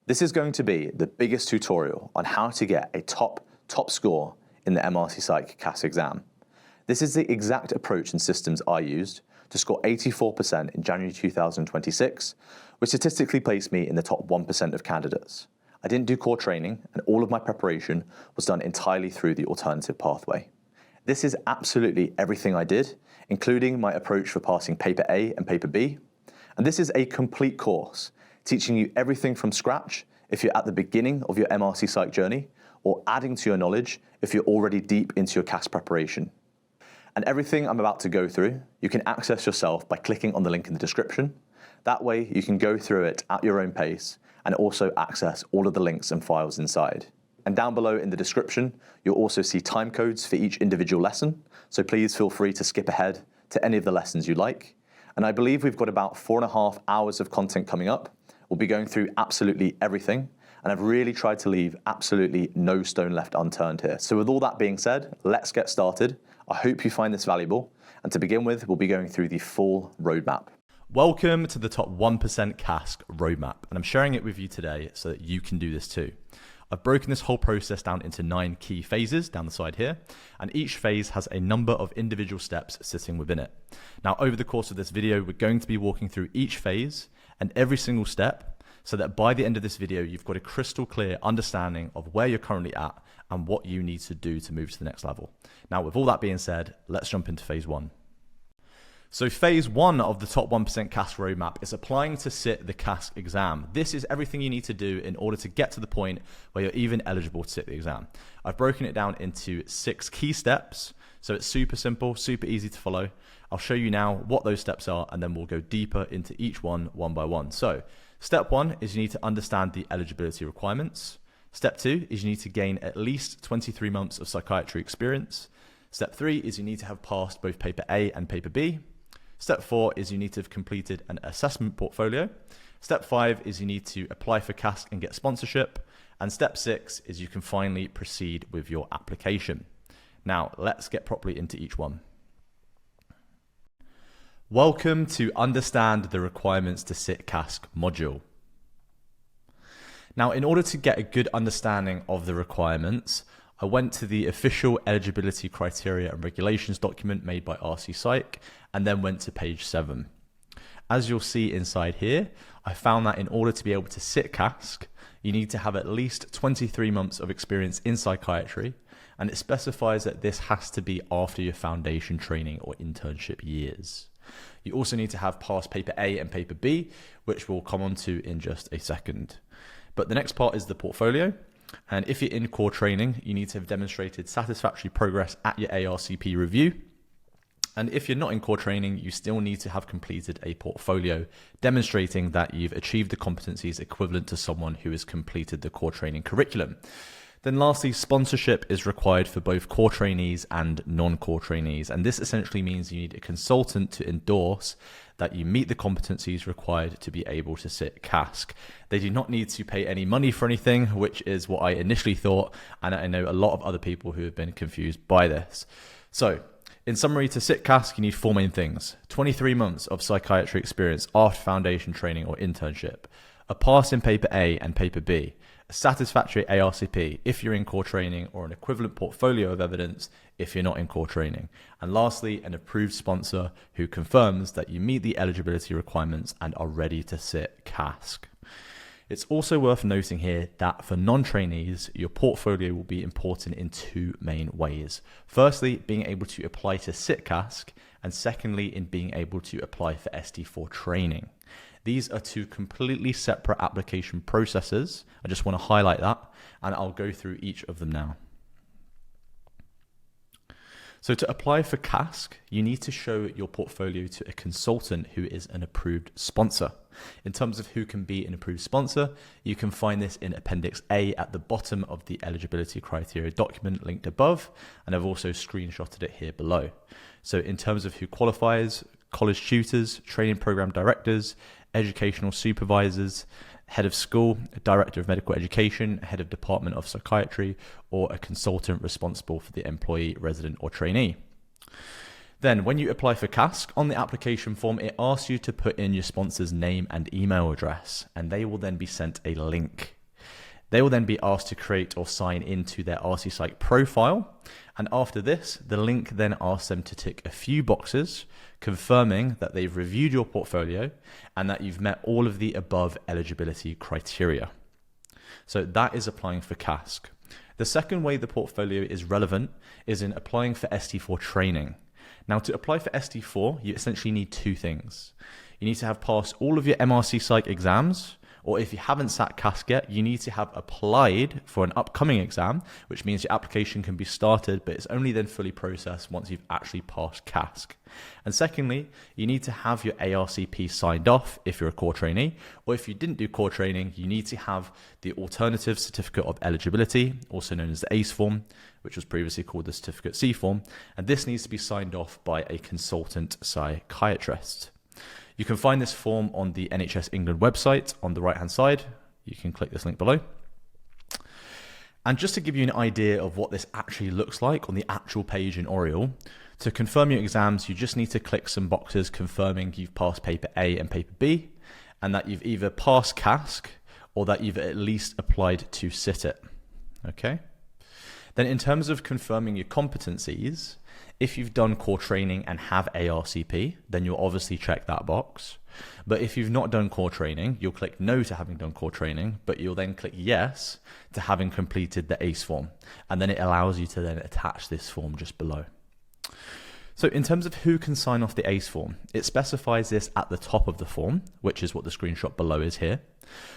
This is going to be the biggest tutorial on how to get a top score in the MRCPsych CASC exam. This is the exact approach and systems I used to score 84% in January 2026, which statistically placed me in the top 1% of candidates. I didn't do core training, and all of my preparation was done entirely through the alternative pathway. This is absolutely everything I did, including my approach for passing paper A and paper B. And this is a complete course, teaching you everything from scratch if you're at the beginning of your MRCPsych journey, or adding to your knowledge if you're already deep into your CASC preparation. And everything I'm about to go through, you can access yourself by clicking on the link in the description. That way you can go through it at your own pace and also access all of the links and files inside. And down below in the description, you'll also see time codes for each individual lesson, so please feel free to skip ahead to any of the lessons you like. And I believe we've got about 4.5 hours of content coming up. We'll be going through absolutely everything, and I've really tried to leave absolutely no stone left unturned here. So with all that being said, let's get started. I hope you find this valuable, and to begin with, we'll be going through the full roadmap. Welcome to the top 1% CASC roadmap, and I'm sharing it with you today so that you can do this too. I've broken this whole process down into 9 key phases down the side here, and each phase has a number of individual steps sitting within it. Now, over the course of this video, we're going to be walking through each phase and every single step so that by the end of this video, you've got a crystal clear understanding of where you're currently at and what you need to do to move to the next level. Now, with all that being said, let's jump into phase 1. So phase 1 of the top 1% CASC roadmap is applying to sit the CASC exam. This is everything you need to do in order to get to the point where you're even eligible to sit the exam. I've broken it down into 6 key steps, so it's super simple, super easy to follow. I'll show you now what those steps are, and then we'll go deeper into each one by one. So step 1 is you need to understand the eligibility requirements. Step 2 is you need to gain at least 23 months of psychiatry experience. Step 3 is you need to have passed both paper A and paper B. Step 4 is you need to have completed an assessment portfolio. Step 5 is you need to apply for CASC and get sponsorship. And step 6 is you can finally proceed with your application. Now, let's get properly into each one. Welcome to Understand the Requirements to Sit CASC module. Now, in order to get a good understanding of the requirements, I went to the official eligibility criteria and regulations document made by MRCPsych and then went to page 7. As you'll see inside here, I found that in order to be able to sit CASC, you need to have at least 23 months of experience in psychiatry, and it specifies that this has to be after your foundation training or internship years. You also need to have passed paper A and paper B, which we'll come on to in just a second. But the next part is the portfolio. And if you're in core training, you need to have demonstrated satisfactory progress at your ARCP review. And if you're not in core training, you still need to have completed a portfolio demonstrating that you've achieved the competencies equivalent to someone who has completed the core training curriculum. Then lastly, sponsorship is required for both core trainees and non-core trainees. And this essentially means you need a consultant to endorse that you meet the competencies required to be able to sit CASC. They do not need to pay any money for anything, which is what I initially thought. And I know a lot of other people who have been confused by this. So in summary, to sit CASC, you need 4 main things: 23 months of psychiatry experience after foundation training or internship, a pass in paper A and paper B, a satisfactory ARCP if you're in core training, or an equivalent portfolio of evidence if you're not in core training. And lastly, an approved sponsor who confirms that you meet the eligibility requirements and are ready to sit CASC. It's also worth noting here that for non-trainees, your portfolio will be important in 2 main ways. Firstly, being able to apply to sit CASC, and secondly, in being able to apply for ST4 training. These are 2 completely separate application processes. I just want to highlight that, and I'll go through each of them now. So to apply for CASC, you need to show your portfolio to a consultant who is an approved sponsor. In terms of who can be an approved sponsor, you can find this in Appendix A at the bottom of the eligibility criteria document linked above, and I've also screenshotted it here below. So in terms of who qualifies, college tutors, training program directors, educational supervisors, head of school, director of medical education, head of department of psychiatry, or a consultant responsible for the employee, resident, or trainee. Then when you apply for CASC, on the application form, it asks you to put in your sponsor's name and email address, and they will then be sent a link. They will then be asked to create or sign into their RCPsych profile. And after this, the link then asks them to tick a few boxes, confirming that they've reviewed your portfolio and that you've met all of the above eligibility criteria. So that is applying for CASC. The second way the portfolio is relevant is in applying for ST4 training. Now, to apply for ST4, you essentially need two things. You need to have passed all of your MRCPsych exams, or if you haven't sat CASC yet, you need to have applied for an upcoming exam, which means your application can be started, but it's only then fully processed once you've actually passed CASC. And secondly, you need to have your ARCP signed off if you're a core trainee, or if you didn't do core training, you need to have the alternative certificate of eligibility, also known as the ACE form, which was previously called the certificate C form, and this needs to be signed off by a consultant psychiatrist. You can find this form on the NHS England website on the right-hand side. You can click this link below. And just to give you an idea of what this actually looks like on the actual page in Oriel, to confirm your exams, you just need to click some boxes confirming you've passed paper A and paper B, and that you've either passed CASC or that you've at least applied to sit it. Okay? Then in terms of confirming your competencies, if you've done core training and have ARCP, then you'll obviously check that box. But if you've not done core training, you'll click no to having done core training, but you'll then click yes to having completed the ACE form. And then it allows you to then attach this form just below. So in terms of who can sign off the ACE form, it specifies this at the top of the form, which is what the screenshot below is here.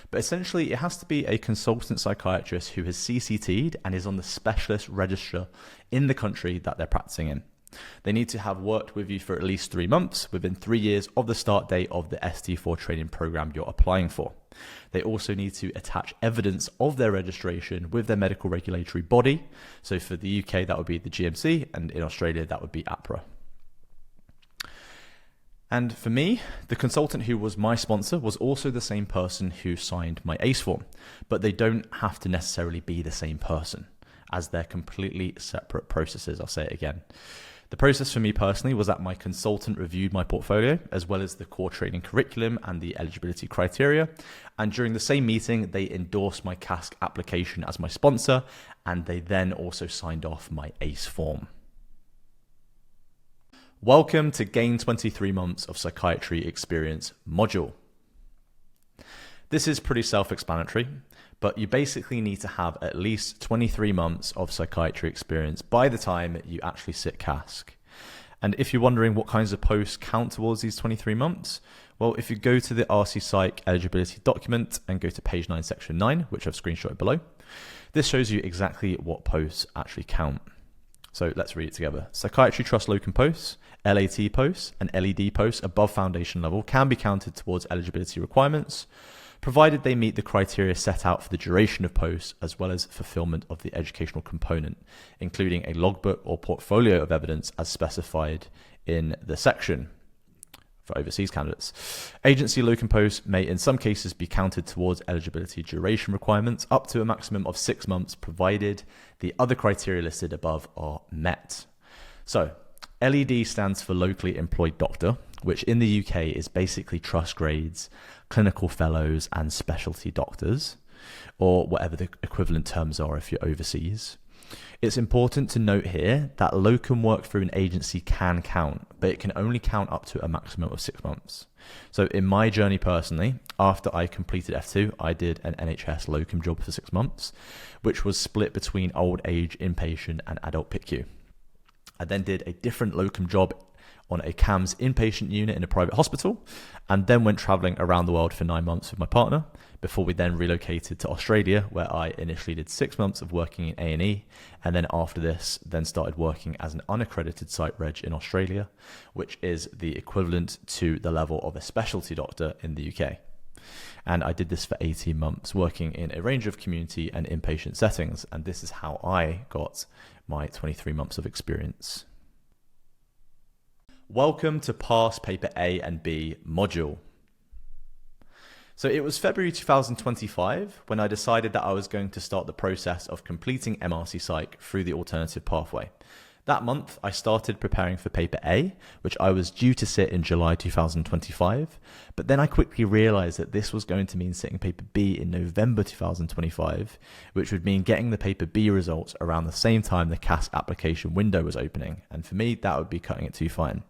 But essentially, it has to be a consultant psychiatrist who has CCT'd and is on the specialist register in the country that they're practicing in. They need to have worked with you for at least 3 months within 3 years of the start date of the ST4 training program you're applying for. They also need to attach evidence of their registration with their medical regulatory body. So for the UK, that would be the GMC, and in Australia, that would be APRA. And for me, the consultant who was my sponsor was also the same person who signed my ACE form, but they don't have to necessarily be the same person, as they're completely separate processes. I'll say it again. The process for me personally was that my consultant reviewed my portfolio, as well as the core training curriculum and the eligibility criteria. And during the same meeting, they endorsed my CASC application as my sponsor, and they then also signed off my ACE form. Welcome to Gain 23 Months of Psychiatry Experience module. This is pretty self-explanatory, but you basically need to have at least 23 months of psychiatry experience by the time you actually sit CASC. And if you're wondering what kinds of posts count towards these 23 months, well, if you go to the RCPsych eligibility document and go to page 9, section 9, which I've screenshotted below, this shows you exactly what posts actually count. So let's read it together. Psychiatry Trust locum posts, LAT posts, and LED posts above foundation level can be counted towards eligibility requirements, provided they meet the criteria set out for the duration of posts, as well as fulfillment of the educational component, including a logbook or portfolio of evidence as specified in the section for overseas candidates. Agency locum posts may in some cases be counted towards eligibility duration requirements up to a maximum of 6 months, provided the other criteria listed above are met. So LED stands for locally employed doctor, which in the UK is basically trust grades, clinical fellows and specialty doctors, or whatever the equivalent terms are if you're overseas. It's important to note here that locum work through an agency can count, but it can only count up to a maximum of 6 months. So in my journey personally, after I completed F2, I did an NHS locum job for 6 months, which was split between old age, inpatient and adult PICU. I then did a different locum job on a CAMS inpatient unit in a private hospital, and then went traveling around the world for 9 months with my partner, before we then relocated to Australia, where I initially did 6 months of working in A&E, and then after this, then started working as an unaccredited site reg in Australia, which is the equivalent to the level of a specialty doctor in the UK. And I did this for 18 months, working in a range of community and inpatient settings, and this is how I got my 23 months of experience. Welcome to Pass Paper A and B module. So it was February 2025 when I decided that I was going to start the process of completing MRCPsych through the alternative pathway. That month, I started preparing for paper A, which I was due to sit in July 2025, but then I quickly realized that this was going to mean sitting paper B in November 2025, which would mean getting the paper B results around the same time the CASC application window was opening, and for me, that would be cutting it too fine.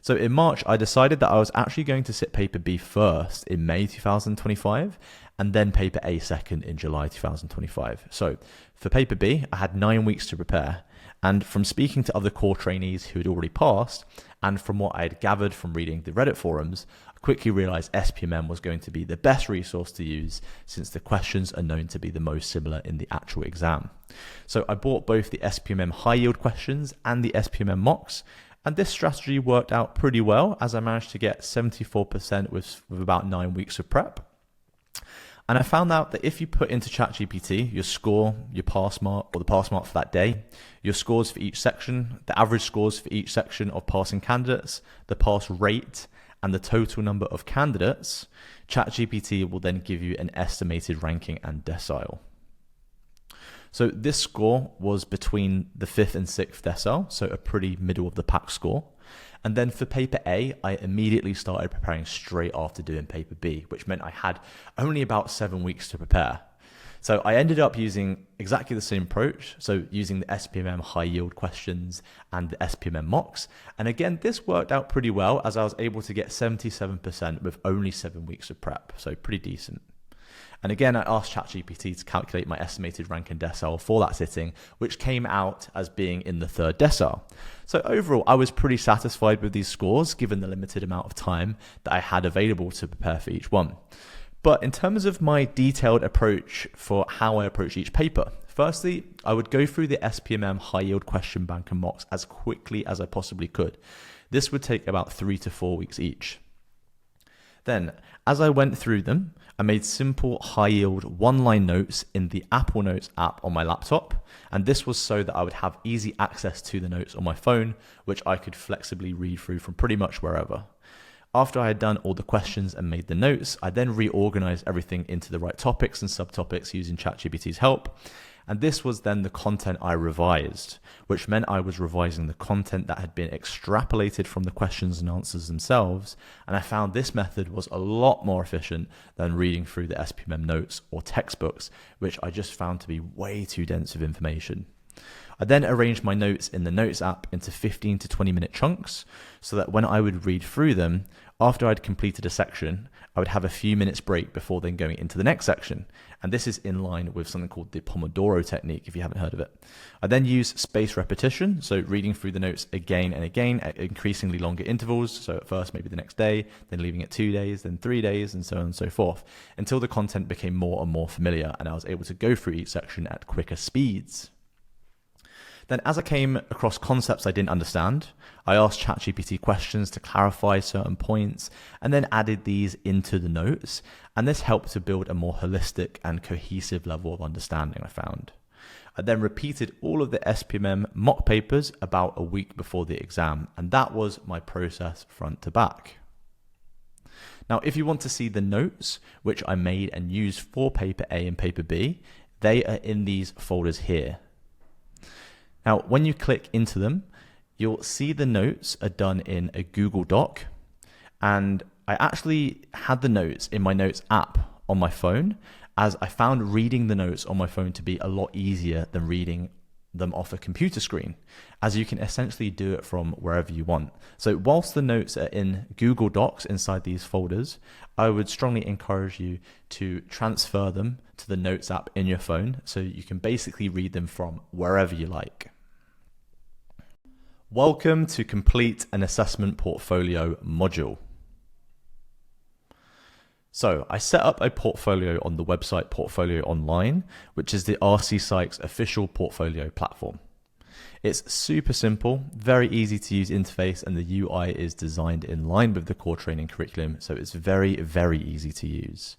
So in March, I decided that I was actually going to sit paper B first in May 2025, and then paper A second in July 2025. So for paper B, I had 9 weeks to prepare. And from speaking to other core trainees who had already passed, and from what I had gathered from reading the Reddit forums, I quickly realized SPMM was going to be the best resource to use since the questions are known to be the most similar in the actual exam. So I bought both the SPMM high yield questions and the SPMM mocks, and this strategy worked out pretty well as I managed to get 74% with about 9 weeks of prep. And I found out that if you put into ChatGPT your score, your pass mark, or the pass mark for that day, your scores for each section, the average scores for each section of passing candidates, the pass rate, and the total number of candidates, ChatGPT will then give you an estimated ranking and decile. So this score was between the 5th and 6th decile, so a pretty middle of the pack score. And then for paper A, I immediately started preparing straight after doing paper B, which meant I had only about 7 weeks to prepare. So I ended up using exactly the same approach, so using the SPMM high yield questions and the SPMM mocks. And again, this worked out pretty well as I was able to get 77% with only 7 weeks of prep, so pretty decent. And again, I asked ChatGPT to calculate my estimated rank and decile for that sitting, which came out as being in the 3rd decile. So overall, I was pretty satisfied with these scores, given the limited amount of time that I had available to prepare for each one. But in terms of my detailed approach for how I approach each paper, firstly, I would go through the SPMM high yield question bank and mocks as quickly as I possibly could. This would take about 3 to 4 weeks each. Then, as I went through them, I made simple high-yield one-line notes in the Apple Notes app on my laptop, and this was so that I would have easy access to the notes on my phone, which I could flexibly read through from pretty much wherever. After I had done all the questions and made the notes, I then reorganized everything into the right topics and subtopics using ChatGPT's help. And this was then the content I revised, which meant I was revising the content that had been extrapolated from the questions and answers themselves. And I found this method was a lot more efficient than reading through the SPMM notes or textbooks, which I just found to be way too dense with information. I then arranged my notes in the Notes app into 15 to 20 minute chunks so that when I would read through them, after I'd completed a section, I would have a few minutes break before then going into the next section. And this is in line with something called the Pomodoro technique, if you haven't heard of it. I then use spaced repetition, so reading through the notes again and again at increasingly longer intervals. So at first, maybe the next day, then leaving it 2 days, then 3 days, and so on and so forth, until the content became more and more familiar and I was able to go through each section at quicker speeds. Then as I came across concepts I didn't understand, I asked ChatGPT questions to clarify certain points and then added these into the notes. And this helped to build a more holistic and cohesive level of understanding, I found. I then repeated all of the SPMM mock papers about a week before the exam, and that was my process front to back. Now, if you want to see the notes, which I made and used for paper A and paper B, they are in these folders here. Now, when you click into them, you'll see the notes are done in a Google Doc. And I actually had the notes in my Notes app on my phone, as I found reading the notes on my phone to be a lot easier than reading them off a computer screen, as you can essentially do it from wherever you want. So whilst the notes are in Google Docs inside these folders, I would strongly encourage you to transfer them to the Notes app in your phone so you can basically read them from wherever you like. Welcome to Complete an Assessment Portfolio module. So I set up a portfolio on the website Portfolio Online, which is the MRCPsych's official portfolio platform. It's super simple, very easy to use interface, and the UI is designed in line with the core training curriculum, so it's very, very easy to use.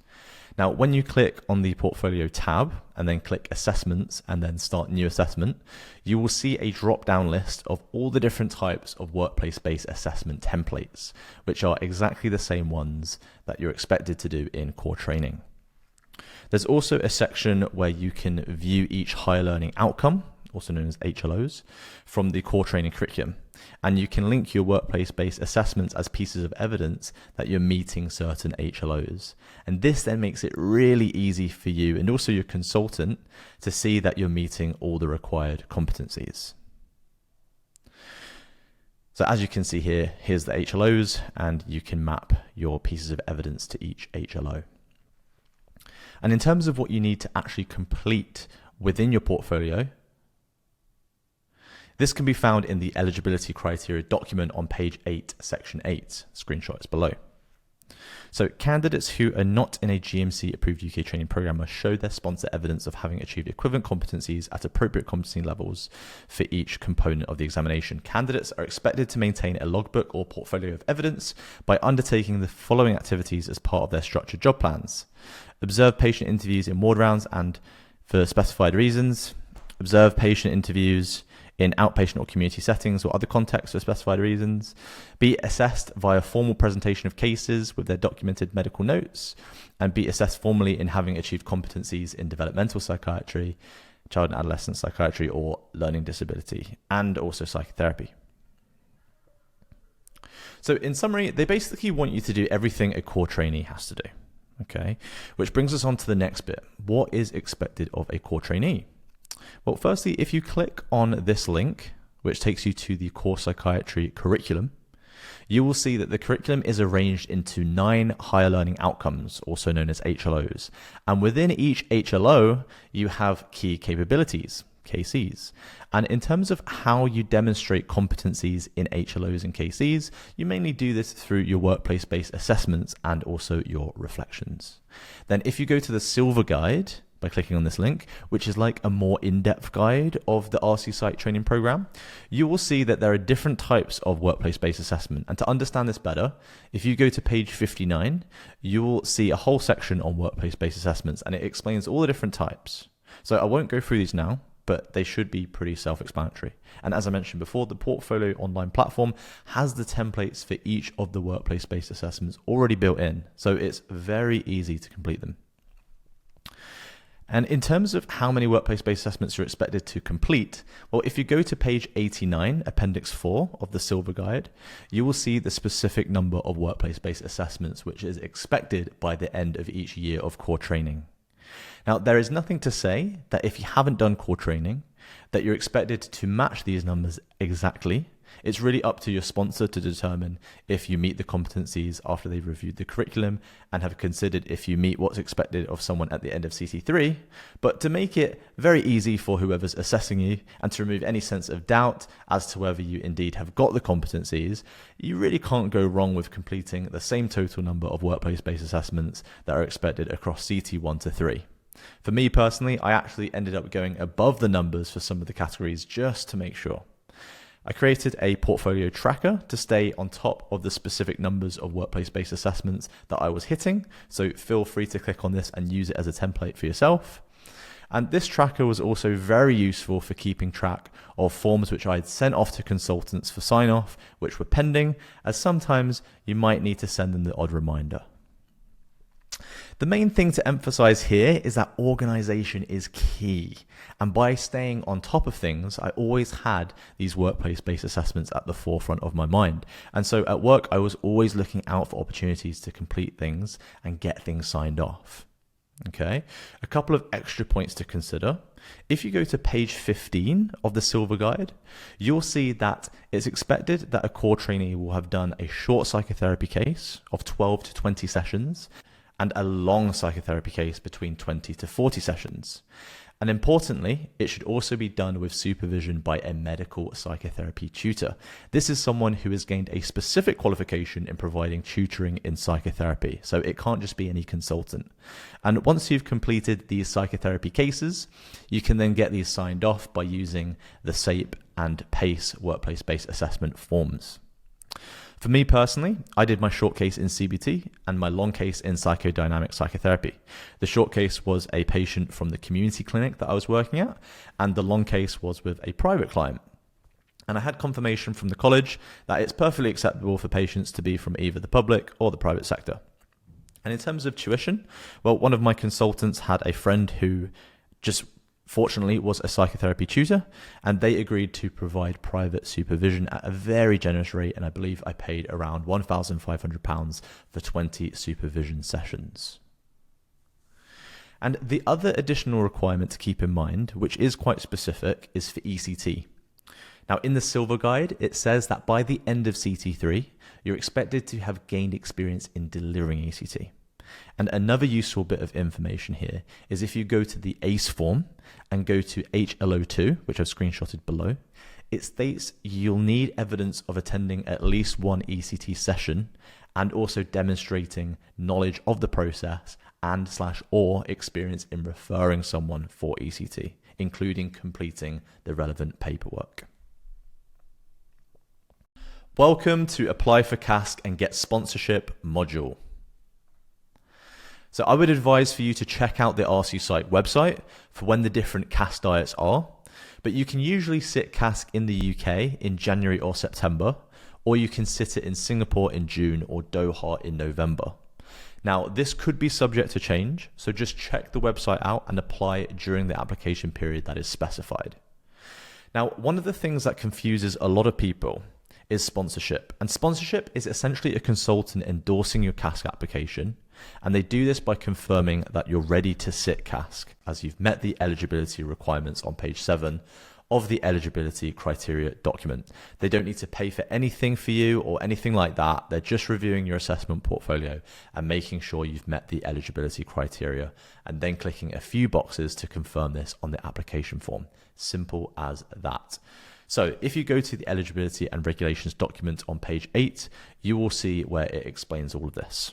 Now, when you click on the portfolio tab and then click assessments and then start new assessment, you will see a drop-down list of all the different types of workplace-based assessment templates, which are exactly the same ones that you're expected to do in core training. There's also a section where you can view each higher learning outcome, also known as HLOs, from the core training curriculum. And you can link your workplace-based assessments as pieces of evidence that you're meeting certain HLOs. And this then makes it really easy for you and also your consultant to see that you're meeting all the required competencies. So as you can see here, here's the HLOs, and you can map your pieces of evidence to each HLO. And in terms of what you need to actually complete within your portfolio, this can be found in the eligibility criteria document on page 8, section 8, screenshots below. So candidates who are not in a GMC approved UK training program must show their sponsor evidence of having achieved equivalent competencies at appropriate competency levels for each component of the examination. Candidates are expected to maintain a logbook or portfolio of evidence by undertaking the following activities as part of their structured job plans. Observe patient interviews in ward rounds and for specified reasons. Observe patient interviews in outpatient or community settings or other contexts for specified reasons, be assessed via formal presentation of cases with their documented medical notes, and be assessed formally in having achieved competencies in developmental psychiatry, child and adolescent psychiatry, or learning disability, and also psychotherapy. So in summary, they basically want you to do everything a core trainee has to do, okay? Which brings us on to the next bit. What is expected of a core trainee? Well, firstly, if you click on this link, which takes you to the core psychiatry curriculum, you will see that the curriculum is arranged into 9 higher learning outcomes, also known as HLOs. And within each HLO, you have key capabilities, KCs. And in terms of how you demonstrate competencies in HLOs and KCs, you mainly do this through your workplace-based assessments and also your reflections. Then if you go to the Silver Guide, by clicking on this link, which is like a more in-depth guide of the MRCPsych training program, you will see that there are different types of workplace-based assessment. And to understand this better, if you go to page 59, you will see a whole section on workplace-based assessments, and it explains all the different types. So I won't go through these now, but they should be pretty self-explanatory. And as I mentioned before, the Portfolio online platform has the templates for each of the workplace-based assessments already built in, so it's very easy to complete them. And in terms of how many workplace-based assessments you're expected to complete, well, if you go to page 89, Appendix 4 of the Silver Guide, you will see the specific number of workplace-based assessments which is expected by the end of each year of core training. Now, there is nothing to say that if you haven't done core training, that you're expected to match these numbers exactly. It's really up to your sponsor to determine if you meet the competencies after they've reviewed the curriculum and have considered if you meet what's expected of someone at the end of CT3. But to make it very easy for whoever's assessing you and to remove any sense of doubt as to whether you indeed have got the competencies, you really can't go wrong with completing the same total number of workplace-based assessments that are expected across CT1 to 3. For me personally, I actually ended up going above the numbers for some of the categories just to make sure. I created a portfolio tracker to stay on top of the specific numbers of workplace-based assessments that I was hitting, so feel free to click on this and use it as a template for yourself. And this tracker was also very useful for keeping track of forms which I had sent off to consultants for sign-off, which were pending, as sometimes you might need to send them the odd reminder. The main thing to emphasize here is that organization is key. And by staying on top of things, I always had these workplace-based assessments at the forefront of my mind. And so at work, I was always looking out for opportunities to complete things and get things signed off. Okay, a couple of extra points to consider. If you go to page 15 of the Silver Guide, you'll see that it's expected that a core trainee will have done a short psychotherapy case of 12 to 20 sessions and a long psychotherapy case between 20 to 40 sessions. And importantly, it should also be done with supervision by a medical psychotherapy tutor. This is someone who has gained a specific qualification in providing tutoring in psychotherapy, so it can't just be any consultant. And once you've completed these psychotherapy cases, you can then get these signed off by using the SAPE and PACE workplace-based assessment forms. For me personally, I did my short case in CBT and my long case in psychodynamic psychotherapy. The short case was a patient from the community clinic that I was working at, and the long case was with a private client. And I had confirmation from the college that it's perfectly acceptable for patients to be from either the public or the private sector. And in terms of tuition, well, one of my consultants had a friend who just fortunately was a psychotherapy tutor, and they agreed to provide private supervision at a very generous rate, and I believe I paid around £1,500 for 20 supervision sessions. And the other additional requirement to keep in mind, which is quite specific, is for ECT. Now, in the Silver Guide, it says that by the end of CT3, you're expected to have gained experience in delivering ECT. And another useful bit of information here is if you go to the ACE form and go to HLO2, which I've screenshotted below, it states you'll need evidence of attending at least one ECT session and also demonstrating knowledge of the process and/or experience in referring someone for ECT, including completing the relevant paperwork. Welcome to Apply for CASC and Get Sponsorship module. So I would advise for you to check out the MRCPsych website for when the different CASC diets are, but you can usually sit CASC in the UK in January or September, or you can sit it in Singapore in June or Doha in November. Now, this could be subject to change, so just check the website out and apply during the application period that is specified. Now, one of the things that confuses a lot of people is sponsorship. And sponsorship is essentially a consultant endorsing your CASC application, and they do this by confirming that you're ready to sit CASC as you've met the eligibility requirements on page 7 of the eligibility criteria document. They don't need to pay for anything for you or anything like that. They're just reviewing your assessment portfolio and making sure you've met the eligibility criteria and then clicking a few boxes to confirm this on the application form. Simple as that. So if you go to the eligibility and regulations document on page 8, you will see where it explains all of this.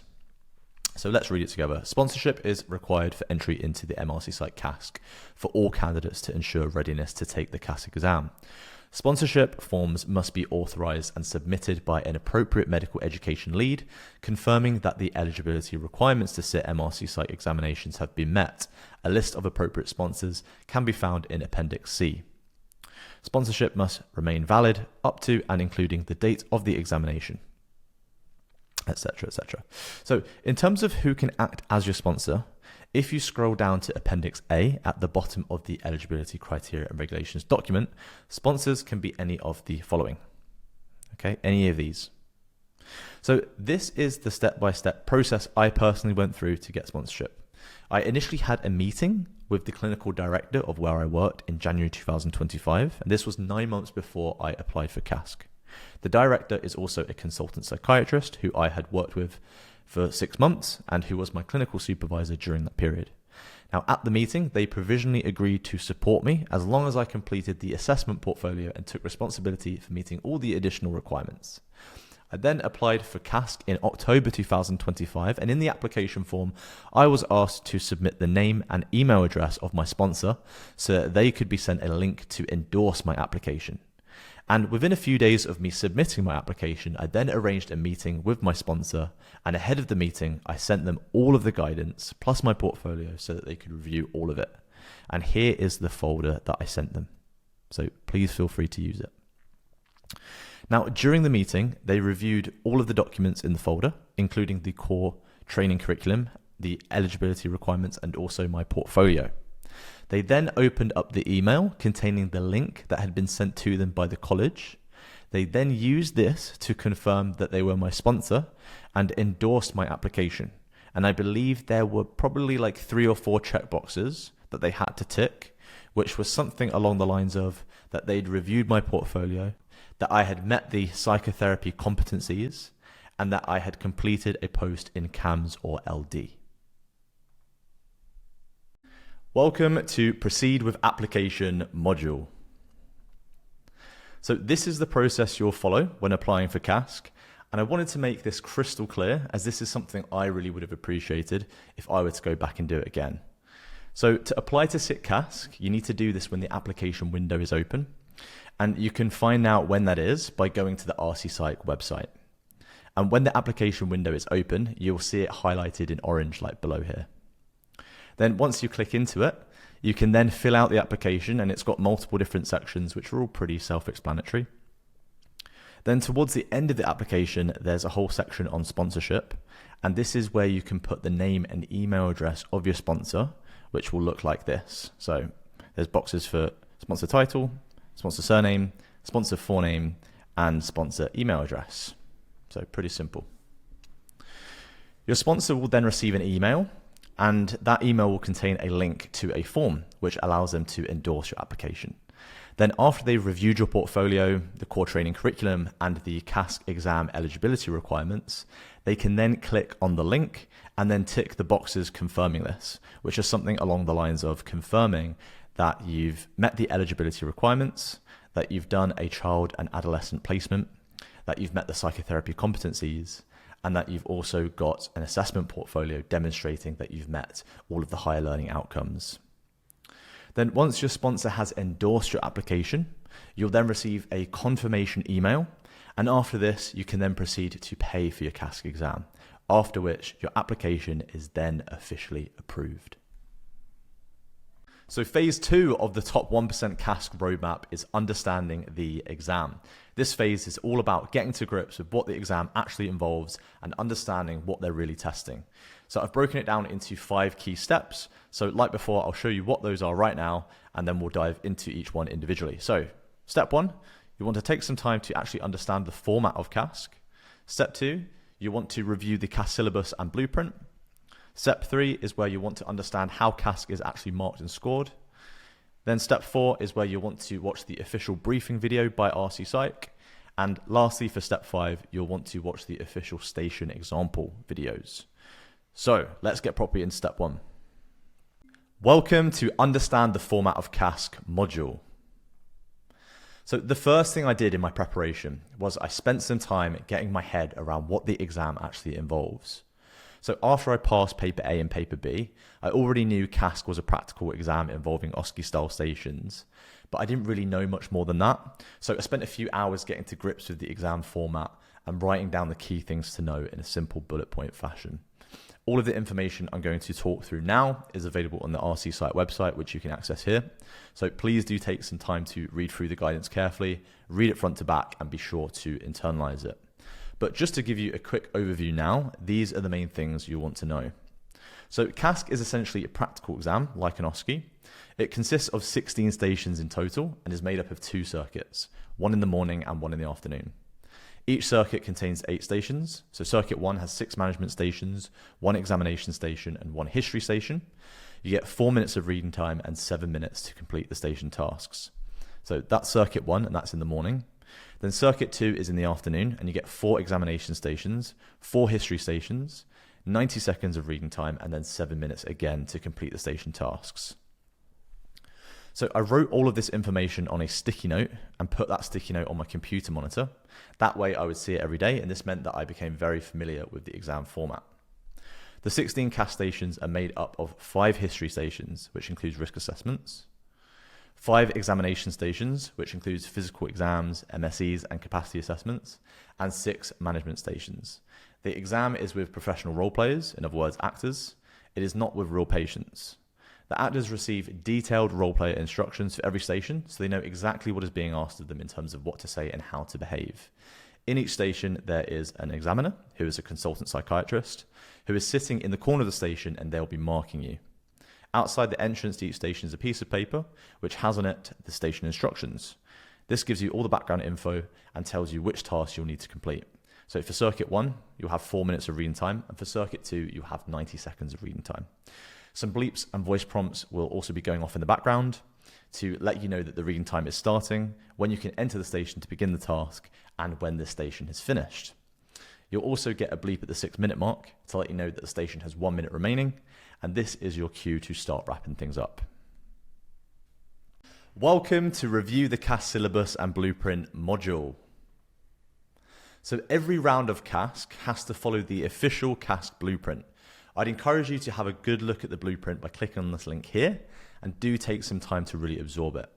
So let's read it together. Sponsorship is required for entry into the MRCPsych CASC for all candidates to ensure readiness to take the CASC exam. Sponsorship forms must be authorized and submitted by an appropriate medical education lead, confirming that the eligibility requirements to sit MRCPsych examinations have been met. A list of appropriate sponsors can be found in Appendix C. Sponsorship must remain valid up to and including the date of the examination, etc., etc. So in terms of who can act as your sponsor, if you scroll down to Appendix A at the bottom of the eligibility criteria and regulations document, sponsors can be any of the following. Okay, any of these. So this is the step-by-step process I personally went through to get sponsorship. I initially had a meeting with the clinical director of where I worked in January 2025, and this was 9 months before I applied for CASC. The director is also a consultant psychiatrist who I had worked with for 6 months and who was my clinical supervisor during that period. Now, at the meeting, they provisionally agreed to support me as long as I completed the assessment portfolio and took responsibility for meeting all the additional requirements. I then applied for CASC in October 2025, and in the application form, I was asked to submit the name and email address of my sponsor so that they could be sent a link to endorse my application. And within a few days of me submitting my application, I then arranged a meeting with my sponsor, and ahead of the meeting, I sent them all of the guidance plus my portfolio so that they could review all of it. And here is the folder that I sent them. So please feel free to use it. Now, during the meeting, they reviewed all of the documents in the folder, including the core training curriculum, the eligibility requirements, and also my portfolio. They then opened up the email containing the link that had been sent to them by the college. They then used this to confirm that they were my sponsor and endorsed my application. And I believe there were probably like 3 or 4 checkboxes that they had to tick, which was something along the lines of that they'd reviewed my portfolio, that I had met the psychotherapy competencies, and that I had completed a post in CAMS or LD. Welcome to Proceed with Application module. So this is the process you'll follow when applying for CASC, and I wanted to make this crystal clear as this is something I really would have appreciated if I were to go back and do it again. So to apply to sit CASC, you need to do this when the application window is open. And you can find out when that is by going to the MRCPsych website. And when the application window is open, you'll see it highlighted in orange like below here. Then once you click into it, you can then fill out the application, and it's got multiple different sections, which are all pretty self-explanatory. Then towards the end of the application, there's a whole section on sponsorship. And this is where you can put the name and email address of your sponsor, which will look like this. So There's boxes for sponsor title, sponsor surname, sponsor forename, and sponsor email address. So pretty simple. Your sponsor will then receive an email, and that email will contain a link to a form which allows them to endorse your application. Then after they've reviewed your portfolio, the core training curriculum, and the CASC exam eligibility requirements, they can then click on the link and then tick the boxes confirming this, which is something along the lines of confirming that you've met the eligibility requirements, that you've done a child and adolescent placement, that you've met the psychotherapy competencies, and that you've also got an assessment portfolio demonstrating that you've met all of the higher learning outcomes. Then once your sponsor has endorsed your application, you'll then receive a confirmation email, and after this, you can then proceed to pay for your CASC exam, after which your application is then officially approved. So phase 2 of the top 1% CASC roadmap is understanding the exam. This phase is all about getting to grips with what the exam actually involves and understanding what they're really testing. So I've broken it down into 5 key steps. So like before, I'll show you what those are right now, and then we'll dive into each one individually. So step 1, you want to take some time to actually understand the format of CASC. Step 2, you want to review the CASC syllabus and blueprint. Step 3 is where you want to understand how CASC is actually marked and scored. Then step 4 is where you want to watch the official briefing video by MRCPsych. And lastly, for step 5, you'll want to watch the official station example videos. So let's get properly into step 1. Welcome to Understand the Format of CASC module. So the first thing I did in my preparation was I spent some time getting my head around what the exam actually involves. So after I passed paper A and paper B, I already knew CASC was a practical exam involving OSCE style stations, but I didn't really know much more than that. So I spent a few hours getting to grips with the exam format and writing down the key things to know in a simple bullet point fashion. All of the information I'm going to talk through now is available on the MRCPsych website, which you can access here. So please do take some time to read through the guidance carefully, read it front to back, and be sure to internalize it. But just to give you a quick overview now, these are the main things you want to know. So CASC is essentially a practical exam, like an OSCE. It consists of 16 stations in total and is made up of 2 circuits, one in the morning and one in the afternoon. Each circuit contains 8 stations. So circuit 1 has 6 management stations, 1 examination station, and 1 history station. You get 4 minutes of reading time and 7 minutes to complete the station tasks. So that's circuit 1, and that's in the morning. Then circuit 2 is in the afternoon, and you get 4 examination stations, 4 history stations, 90 seconds of reading time, and then 7 minutes again to complete the station tasks. So I wrote all of this information on a sticky note and put that sticky note on my computer monitor. That way I would see it every day, and this meant that I became very familiar with the exam format. The 16 CASC stations are made up of 5 history stations, which includes risk assessments, 5 examination stations, which includes physical exams, MSEs, and capacity assessments, and 6 management stations. The exam is with professional role players, in other words, actors. It is not with real patients. The actors receive detailed role player instructions for every station, so they know exactly what is being asked of them in terms of what to say and how to behave. In each station, there is an examiner, who is a consultant psychiatrist, who is sitting in the corner of the station, and they'll be marking you. Outside the entrance to each station is a piece of paper, which has on it the station instructions. This gives you all the background info and tells you which tasks you'll need to complete. So for circuit 1, you'll have 4 minutes of reading time, and for circuit 2, you'll have 90 seconds of reading time. Some bleeps and voice prompts will also be going off in the background to let you know that the reading time is starting, when you can enter the station to begin the task, and when the station has finished. You'll also get a bleep at the 6-minute mark to let you know that the station has 1 minute remaining, and this is your cue to start wrapping things up. Welcome to Review the CASC Syllabus and Blueprint module. So every round of CASC has to follow the official CASC blueprint. I'd encourage you to have a good look at the blueprint by clicking on this link here, and do take some time to really absorb it.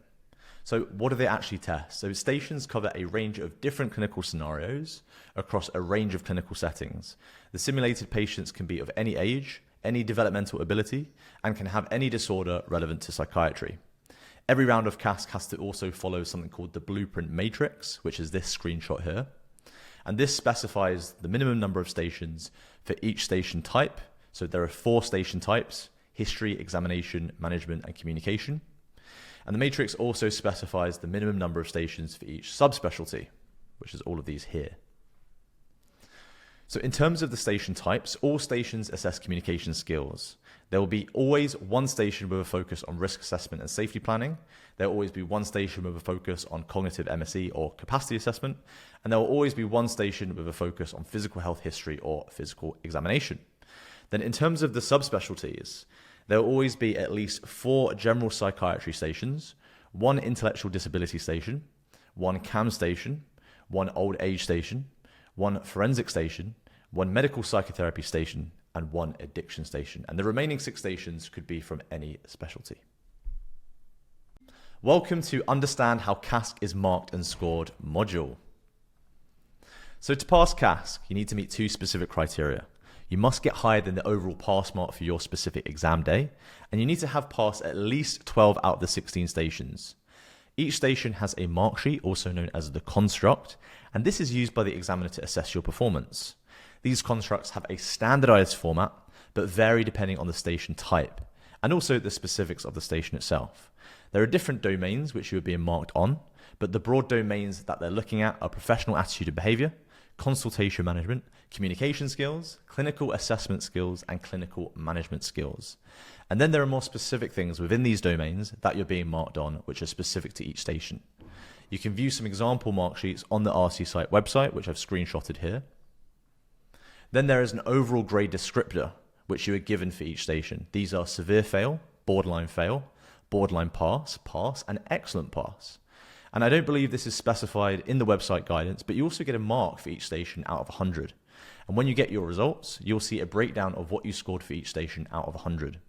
So what do they actually test? So stations cover a range of different clinical scenarios across a range of clinical settings. The simulated patients can be of any age, any developmental ability, and can have any disorder relevant to psychiatry. Every round of CASC has to also follow something called the blueprint matrix, which is this screenshot here. And this specifies the minimum number of stations for each station type. So there are 4 station types: history, examination, management, and communication. And the matrix also specifies the minimum number of stations for each subspecialty, which is all of these here. So in terms of the station types, all stations assess communication skills. There will be always one station with a focus on risk assessment and safety planning. There will always be one station with a focus on cognitive MSE or capacity assessment. And there will always be one station with a focus on physical health history or physical examination. Then in terms of the subspecialties, there will always be at least 4 general psychiatry stations, 1 intellectual disability station, 1 CAM station, 1 old age station, 1 forensic station, 1 medical psychotherapy station, and 1 addiction station. And the remaining 6 stations could be from any specialty. Welcome to Understand How CASC is Marked and Scored module. So to pass CASC, you need to meet 2 specific criteria. You must get higher than the overall pass mark for your specific exam day, and you need to have passed at least 12 out of the 16 stations. Each station has a mark sheet, also known as the construct, and this is used by the examiner to assess your performance. These constructs have a standardized format, but vary depending on the station type, and also the specifics of the station itself. There are different domains which you are being marked on, but the broad domains that they're looking at are professional attitude and behavior, consultation management, communication skills, clinical assessment skills, and clinical management skills. And then there are more specific things within these domains that you're being marked on, which are specific to each station. You can view some example mark sheets on the MRCPsych website, which I've screenshotted here. Then there is an overall grade descriptor, which you are given for each station. These are severe fail, borderline pass, pass, and excellent pass. And I don't believe this is specified in the website guidance, but you also get a mark for each station out of 100. And when you get your results, you'll see a breakdown of what you scored for each station out of 100.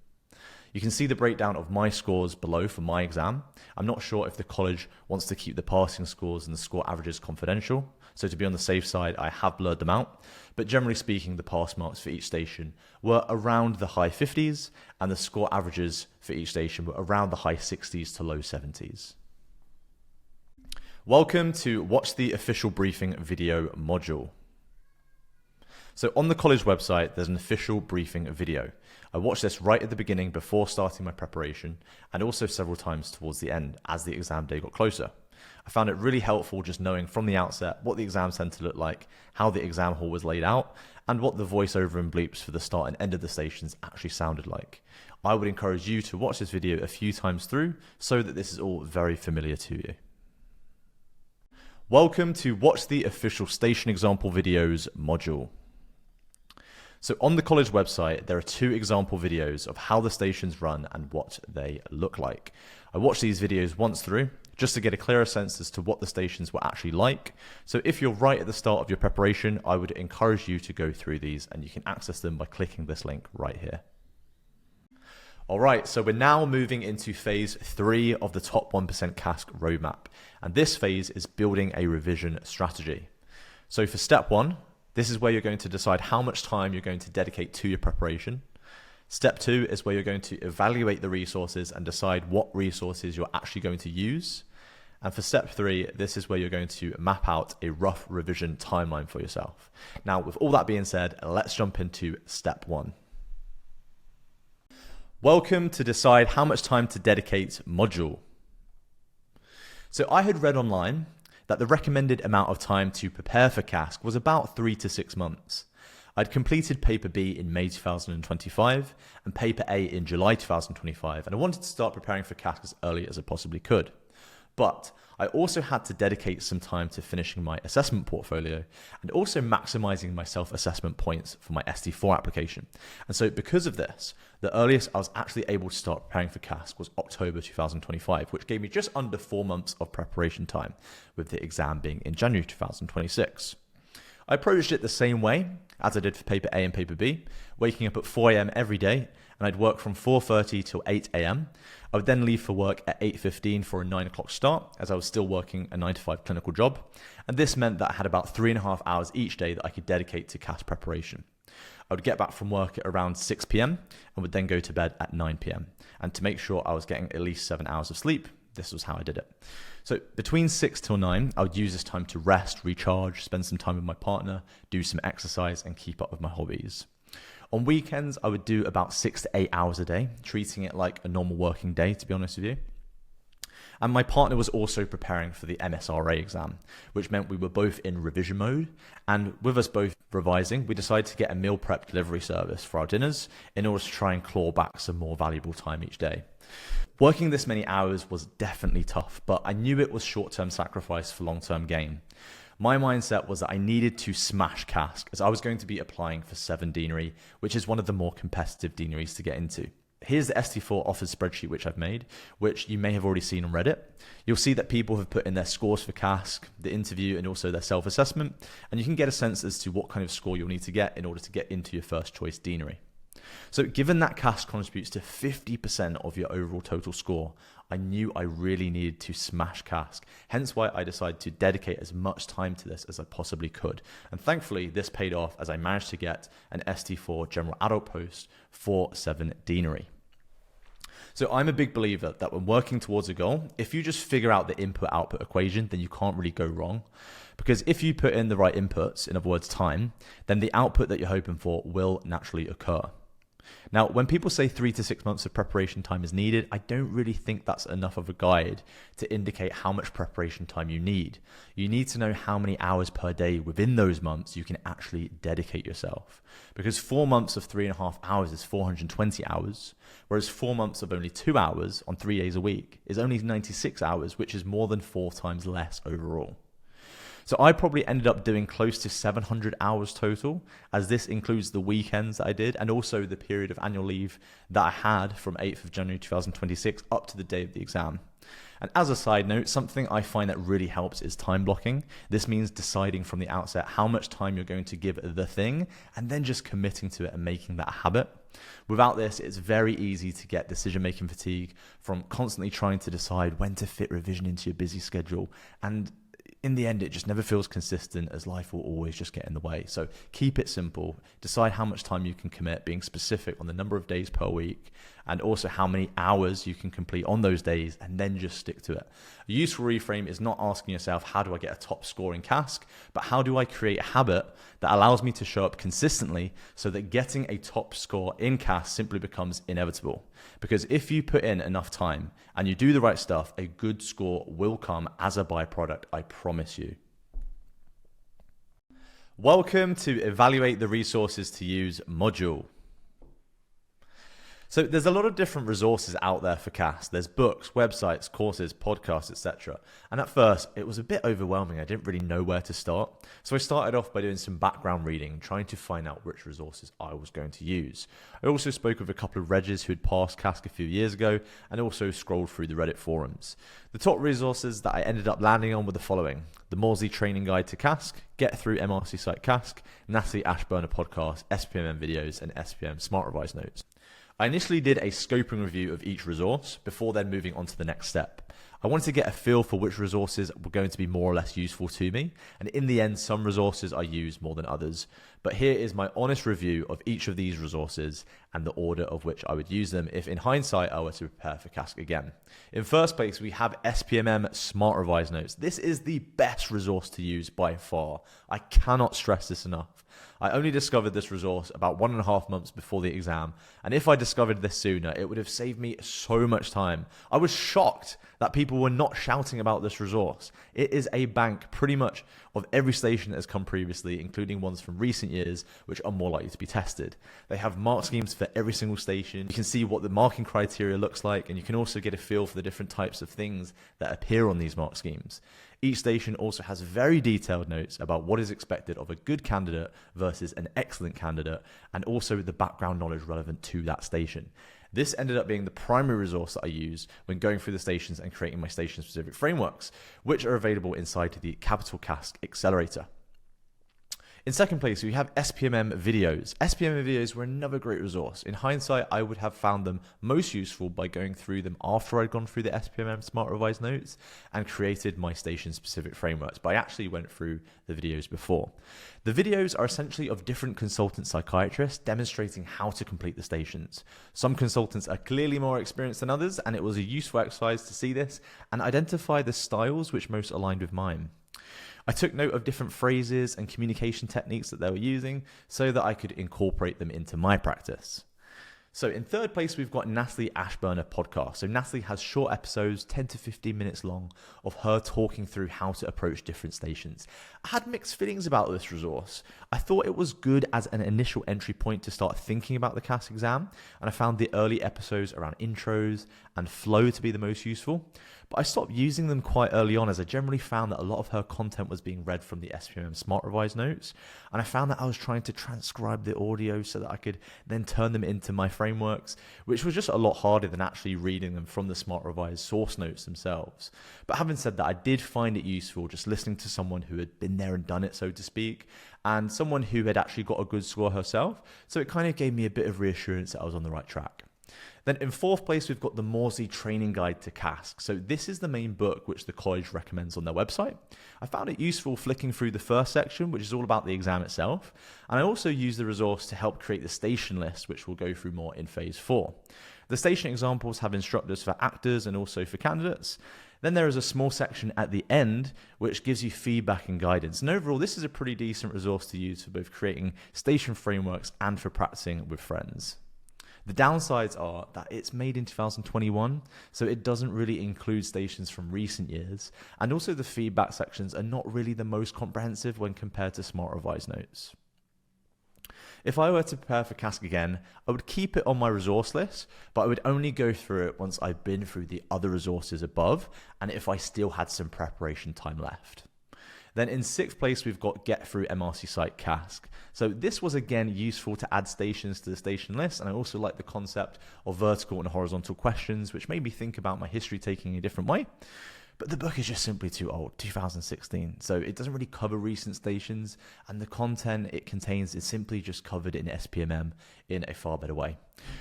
You can see the breakdown of my scores below for my exam. I'm not sure if the college wants to keep the passing scores and the score averages confidential. So to be on the safe side, I have blurred them out. But generally speaking, the pass marks for each station were around the high 50s, and the score averages for each station were around the high 60s to low 70s. Welcome to Watch the Official Briefing video module. So on the college website, there's an official briefing video. I watched this right at the beginning before starting my preparation, and also several times towards the end as the exam day got closer. I found it really helpful just knowing from the outset what the exam centre looked like, how the exam hall was laid out, and what the voiceover and bleeps for the start and end of the stations actually sounded like. I would encourage you to watch this video a few times through so that this is all very familiar to you. Welcome to Watch the Official Station Example Videos module. So on the college website, there are 2 example videos of how the stations run and what they look like. I watched these videos once through just to get a clearer sense as to what the stations were actually like. So if you're right at the start of your preparation, I would encourage you to go through these, and you can access them by clicking this link right here. All right, so we're now moving into phase 3 of the top 1% CASC roadmap. And this phase is building a revision strategy. So for step 1, this is where you're going to decide how much time you're going to dedicate to your preparation. Step 2 is where you're going to evaluate the resources and decide what resources you're actually going to use. And for step 3, this is where you're going to map out a rough revision timeline for yourself. Now, with all that being said, let's jump into step 1. Welcome to decide how much time to dedicate module. So I had read online that the recommended amount of time to prepare for CASC was about 3 to 6 months. I'd completed paper B in May 2025 and paper A in July 2025, and I wanted to start preparing for CASC as early as I possibly could. But I also had to dedicate some time to finishing my assessment portfolio and also maximizing my self-assessment points for my ST4 application. And so because of this, the earliest I was actually able to start preparing for CASC was October 2025, which gave me just under 4 months of preparation time, with the exam being in January 2026. I approached it the same way as I did for paper A and paper B, waking up at 4 a.m. every day, and I'd work from 4:30 till 8 a.m. I would then leave for work at 8:15 for a 9 o'clock start, as I was still working a 9 to 5 clinical job. And this meant that I had about 3.5 hours each day that I could dedicate to CASC preparation. I would get back from work at around 6 p.m. and would then go to bed at 9 p.m. And to make sure I was getting at least 7 hours of sleep, this was how I did it. So between 6 till 9, I would use this time to rest, recharge, spend some time with my partner, do some exercise, and keep up with my hobbies. On weekends, I would do about 6 to 8 hours a day, treating it like a normal working day, to be honest with you. And my partner was also preparing for the MSRA exam, which meant we were both in revision mode. And with us both revising, we decided to get a meal prep delivery service for our dinners in order to try and claw back some more valuable time each day. Working this many hours was definitely tough, but I knew it was short-term sacrifice for long-term gain. My mindset was that I needed to smash CASC as I was going to be applying for 7 deanery, which is one of the more competitive deaneries to get into. Here's the ST4 offers spreadsheet which I've made, which you may have already seen on Reddit. You'll see that people have put in their scores for CASC, the interview, and also their self-assessment, and you can get a sense as to what kind of score you'll need to get in order to get into your first choice deanery. So given that CASC contributes to 50% of your overall total score, I knew I really needed to smash CASC, hence why I decided to dedicate as much time to this as I possibly could. And thankfully, this paid off as I managed to get an ST4 general adult post for 7 deanery. So I'm a big believer that when working towards a goal, if you just figure out the input-output equation, then you can't really go wrong. Because if you put in the right inputs, in other words, time, then the output that you're hoping for will naturally occur. Now, when people say 3 to 6 months of preparation time is needed, I don't really think that's enough of a guide to indicate how much preparation time you need. You need to know how many hours per day within those months you can actually dedicate yourself. Because 4 months of 3.5 hours is 420 hours, whereas 4 months of only 2 hours on 3 days a week is only 96 hours, which is more than 4 times less overall. So I probably ended up doing close to 700 hours total, as this includes the weekends that I did and also the period of annual leave that I had from 8th of January 2026 up to the day of the exam. And as a side note, something I find that really helps is time blocking. This means deciding from the outset how much time you're going to give the thing and then just committing to it and making that a habit. Without this, it's very easy to get decision-making fatigue from constantly trying to decide when to fit revision into your busy schedule, and in the end, it just never feels consistent as life will always just get in the way. So keep it simple. Decide how much time you can commit, being specific on the number of days per week and also how many hours you can complete on those days, and then just stick to it. A useful reframe is not asking yourself, how do I get a top score in CASC, but how do I create a habit that allows me to show up consistently so that getting a top score in CASC simply becomes inevitable. Because if you put in enough time and you do the right stuff, a good score will come as a byproduct, I promise you. Welcome to Evaluate the Resources to Use module. So there's a lot of different resources out there for CASC. There's books, websites, courses, podcasts, etc. And at first, it was a bit overwhelming. I didn't really know where to start. So I started off by doing some background reading, trying to find out which resources I was going to use. I also spoke with a couple of Regis who had passed CASC a few years ago, and also scrolled through the Reddit forums. The top resources that I ended up landing on were the following: the Morsey Training Guide to CASC, Get Through MRCPsych CASC, Natalie Ashburner Podcast, SPMM videos, and SPM Smart Revise Notes. I initially did a scoping review of each resource before then moving on to the next step. I wanted to get a feel for which resources were going to be more or less useful to me, and in the end, some resources I used more than others. But here is my honest review of each of these resources and the order of which I would use them if in hindsight I were to prepare for CASC again. In first place, we have SPMM Smart Revise Notes. This is the best resource to use by far. I cannot stress this enough. I only discovered this resource about 1.5 months before the exam, and if I discovered this sooner, it would have saved me so much time. I was shocked that people were not shouting about this resource. It is a bank pretty much of every station that has come previously, including ones from recent years, which are more likely to be tested. They have mark schemes for every single station. You can see what the marking criteria looks like, and you can also get a feel for the different types of things that appear on these mark schemes. Each station also has very detailed notes about what is expected of a good candidate versus an excellent candidate, and also the background knowledge relevant to that station. This ended up being the primary resource that I use when going through the stations and creating my station-specific frameworks, which are available inside the Capital CASC Accelerator. In second place, we have SPMM videos. SPMM videos were another great resource. In hindsight, I would have found them most useful by going through them after I'd gone through the SPMM Smart Revise Notes and created my station-specific frameworks, but I actually went through the videos before. The videos are essentially of different consultant psychiatrists demonstrating how to complete the stations. Some consultants are clearly more experienced than others, and it was a useful exercise to see this and identify the styles which most aligned with mine. I took note of different phrases and communication techniques that they were using so that I could incorporate them into my practice. So in third place, we've got Natalie Ashburner podcast. So Natalie has short episodes, 10 to 15 minutes long, of her talking through how to approach different stations. I had mixed feelings about this resource. I thought it was good as an initial entry point to start thinking about the CASC exam, and I found the early episodes around intros and flow to be the most useful. But I stopped using them quite early on, as I generally found that a lot of her content was being read from the SPMM Smart Revise notes, and I found that I was trying to transcribe the audio so that I could then turn them into my frameworks, which was just a lot harder than actually reading them from the Smart Revise source notes themselves. But having said that, I did find it useful just listening to someone who had been there and done it, so to speak, and someone who had actually got a good score herself, so it kind of gave me a bit of reassurance that I was on the right track. Then in fourth place, we've got the Morsey Training Guide to CASC. So this is the main book which the college recommends on their website. I found it useful flicking through the first section, which is all about the exam itself. And I also used the resource to help create the station list, which we'll go through more in phase 4. The station examples have instructors for actors and also for candidates. Then there is a small section at the end which gives you feedback and guidance. And overall, this is a pretty decent resource to use for both creating station frameworks and for practicing with friends. The downsides are that it's made in 2021, so it doesn't really include stations from recent years, and also the feedback sections are not really the most comprehensive when compared to Smart Revise notes. If I were to prepare for CASC again, I would keep it on my resource list, but I would only go through it once I've been through the other resources above, and if I still had some preparation time left. Then in sixth place, we've got Get Through MRCPsych CASC. So this was again useful to add stations to the station list, and I also like the concept of vertical and horizontal questions, which made me think about my history taking a different way. But the book is just simply too old, 2016, so it doesn't really cover recent stations, and the content it contains is simply just covered in SPMM in a far better way.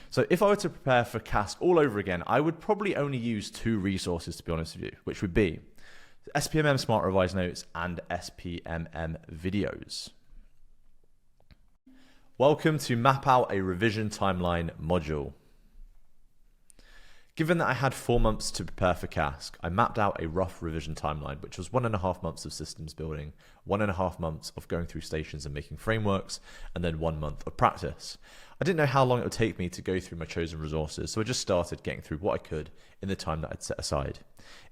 So if I were to prepare for CASC all over again, I would probably only use 2 resources, to be honest with you, which would be SPMM Smart Revise Notes and SPMM Videos. Welcome to Map Out a Revision Timeline module. Given that I had 4 months to prepare for CASC, I mapped out a rough revision timeline, which was 1.5 months of systems building, 1.5 months of going through stations and making frameworks, and then 1 month of practice. I didn't know how long it would take me to go through my chosen resources, so I just started getting through what I could in the time that I'd set aside.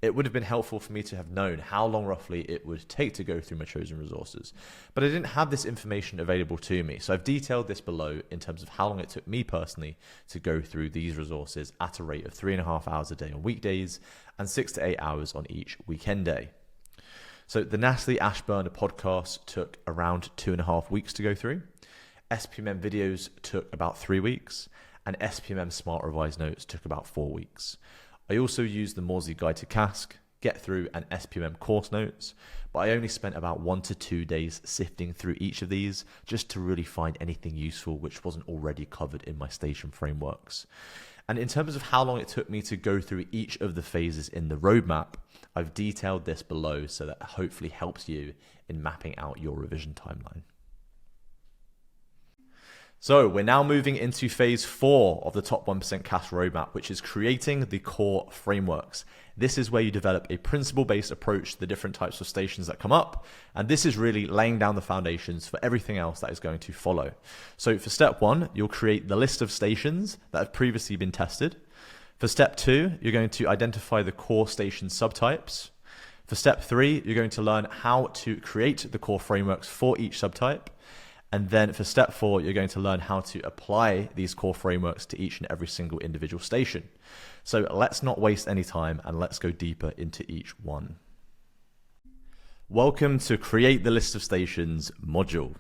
It would have been helpful for me to have known how long roughly it would take to go through my chosen resources, but I didn't have this information available to me, so I've detailed this below in terms of how long it took me personally to go through these resources at a rate of 3.5 hours a day on weekdays and 6 to 8 hours on each weekend day. So the Natalie Ashburner podcast took around 2.5 weeks to go through. SPMM videos took about 3 weeks, and SPMM Smart Revise Notes took about 4 weeks. I also used the Morsey Guide to CASC, Get Through, and SPMM course notes, but I only spent about 1 to 2 days sifting through each of these just to really find anything useful which wasn't already covered in my station frameworks. And in terms of how long it took me to go through each of the phases in the roadmap, I've detailed this below so that it hopefully helps you in mapping out your revision timeline. So we're now moving into phase 4 of the Top 1% CASC roadmap, which is creating the core frameworks. This is where you develop a principle-based approach to the different types of stations that come up. And this is really laying down the foundations for everything else that is going to follow. So for step 1, you'll create the list of stations that have previously been tested. For step 2, you're going to identify the core station subtypes. For step 3, you're going to learn how to create the core frameworks for each subtype. And then for step 4, you're going to learn how to apply these core frameworks to each and every single individual station. So let's not waste any time and let's go deeper into each one. Welcome to Create the List of Stations module.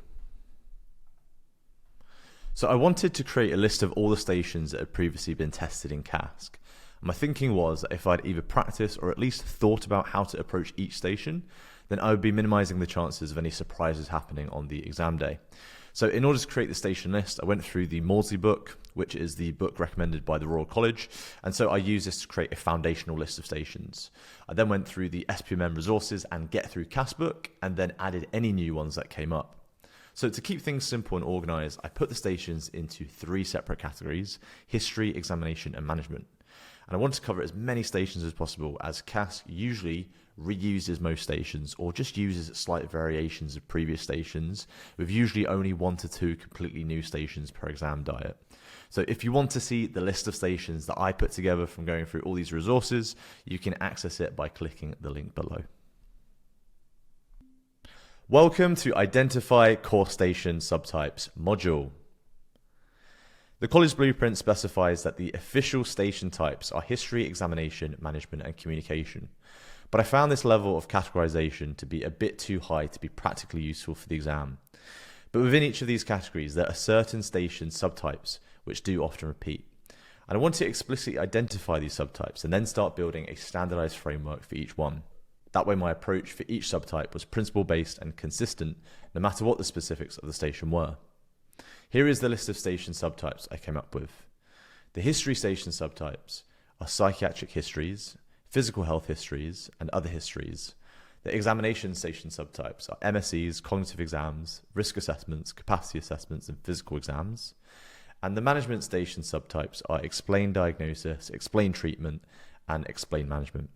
So I wanted to create a list of all the stations that had previously been tested in CASC. My thinking was that if I'd either practiced or at least thought about how to approach each station, then I would be minimizing the chances of any surprises happening on the exam day. So in order to create the station list, I went through the Morsey book, which is the book recommended by the Royal College. And so I used this to create a foundational list of stations. I then went through the SPMM resources and Get Through CASC book, and then added any new ones that came up. So to keep things simple and organized, I put the stations into 3 separate categories: history, examination, and management. And I want to cover as many stations as possible, as CASC usually reuses most stations or just uses slight variations of previous stations, with usually only 1 to 2 completely new stations per exam diet. So if you want to see the list of stations that I put together from going through all these resources, you can access it by clicking the link below. Welcome to Identify Core Station Subtypes module. The college blueprint specifies that the official station types are history, examination, management, and communication. But I found this level of categorization to be a bit too high to be practically useful for the exam. But within each of these categories, there are certain station subtypes which do often repeat. And I want to explicitly identify these subtypes and then start building a standardized framework for each one. That way my approach for each subtype was principle-based and consistent, no matter what the specifics of the station were. Here is the list of station subtypes I came up with. The history station subtypes are psychiatric histories, physical health histories, and other histories. The examination station subtypes are MSEs, cognitive exams, risk assessments, capacity assessments, and physical exams. And the management station subtypes are explain diagnosis, explain treatment, and explain management.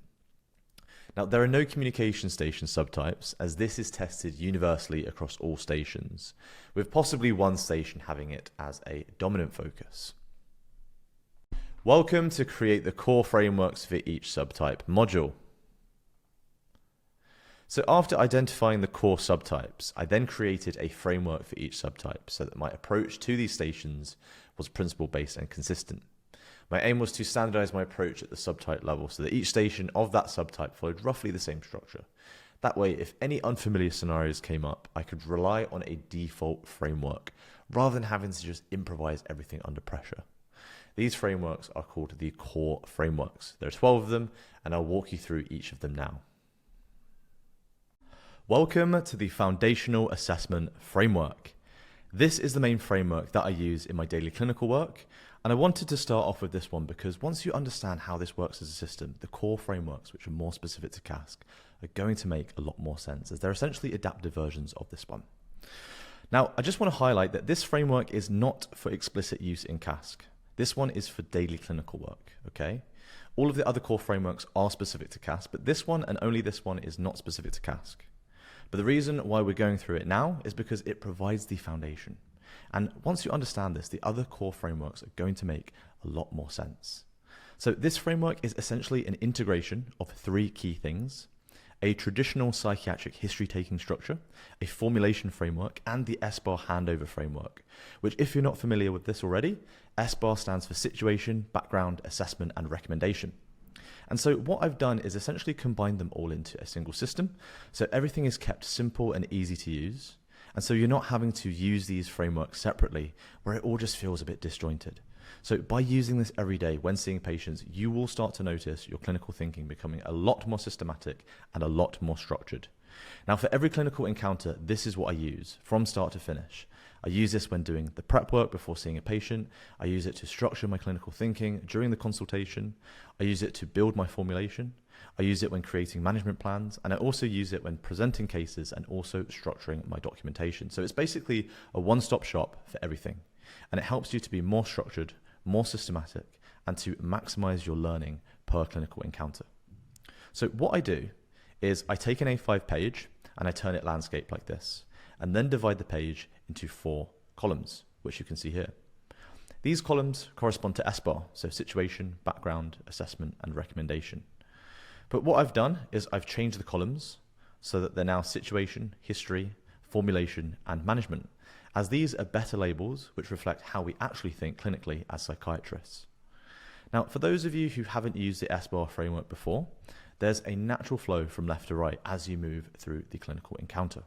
Now, there are no communication station subtypes, as this is tested universally across all stations, with possibly one station having it as a dominant focus. Welcome to create the core frameworks for each subtype module. So after identifying the core subtypes, I then created a framework for each subtype so that my approach to these stations was principle-based and consistent. My aim was to standardize my approach at the subtype level so that each station of that subtype followed roughly the same structure. That way, if any unfamiliar scenarios came up, I could rely on a default framework rather than having to just improvise everything under pressure. These frameworks are called the core frameworks. There are 12 of them, and I'll walk you through each of them now. Welcome to the Foundational Assessment Framework. This is the main framework that I use in my daily clinical work, and I wanted to start off with this one because once you understand how this works as a system, the core frameworks, which are more specific to CASC, are going to make a lot more sense, as they're essentially adaptive versions of this one. Now, I just want to highlight that this framework is not for explicit use in CASC. This one is for daily clinical work, okay? All of the other core frameworks are specific to CASC, but this one and only this one is not specific to CASC. But the reason why we're going through it now is because it provides the foundation. And once you understand this, the other core frameworks are going to make a lot more sense. So this framework is essentially an integration of 3 key things: a traditional psychiatric history-taking structure, a formulation framework, and the SBAR handover framework, which, if you're not familiar with this already, SBAR stands for situation, background, assessment, and recommendation. And so what I've done is essentially combine them all into a single system, so everything is kept simple and easy to use, and so you're not having to use these frameworks separately, where it all just feels a bit disjointed. So by using this every day when seeing patients, you will start to notice your clinical thinking becoming a lot more systematic and a lot more structured. Now, for every clinical encounter, this is what I use from start to finish. I use this when doing the prep work before seeing a patient. I use it to structure my clinical thinking during the consultation. I use it to build my formulation. I use it when creating management plans, and I also use it when presenting cases and also structuring my documentation. So it's basically a one-stop shop for everything, and it helps you to be more structured, more systematic, and to maximize your learning per clinical encounter. So what I do is I take an A5 page and I turn it landscape like this, and then divide the page into 4 columns, which you can see here. These columns correspond to SBAR, so situation, background, assessment, and recommendation. But what I've done is I've changed the columns so that they're now situation, history, formulation, and management, as these are better labels which reflect how we actually think clinically as psychiatrists. Now, for those of you who haven't used the SBAR framework before, there's a natural flow from left to right as you move through the clinical encounter.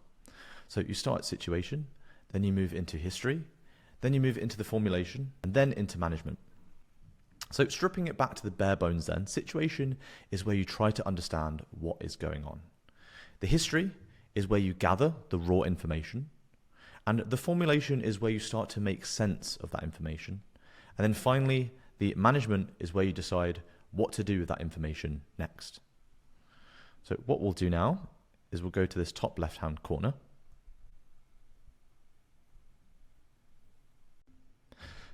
So you start at situation, then you move into history, then you move into the formulation, and then into management. So stripping it back to the bare bones then, situation is where you try to understand what is going on. The history is where you gather the raw information, and the formulation is where you start to make sense of that information. And then finally, the management is where you decide what to do with that information next. So what we'll do now is we'll go to this top left-hand corner.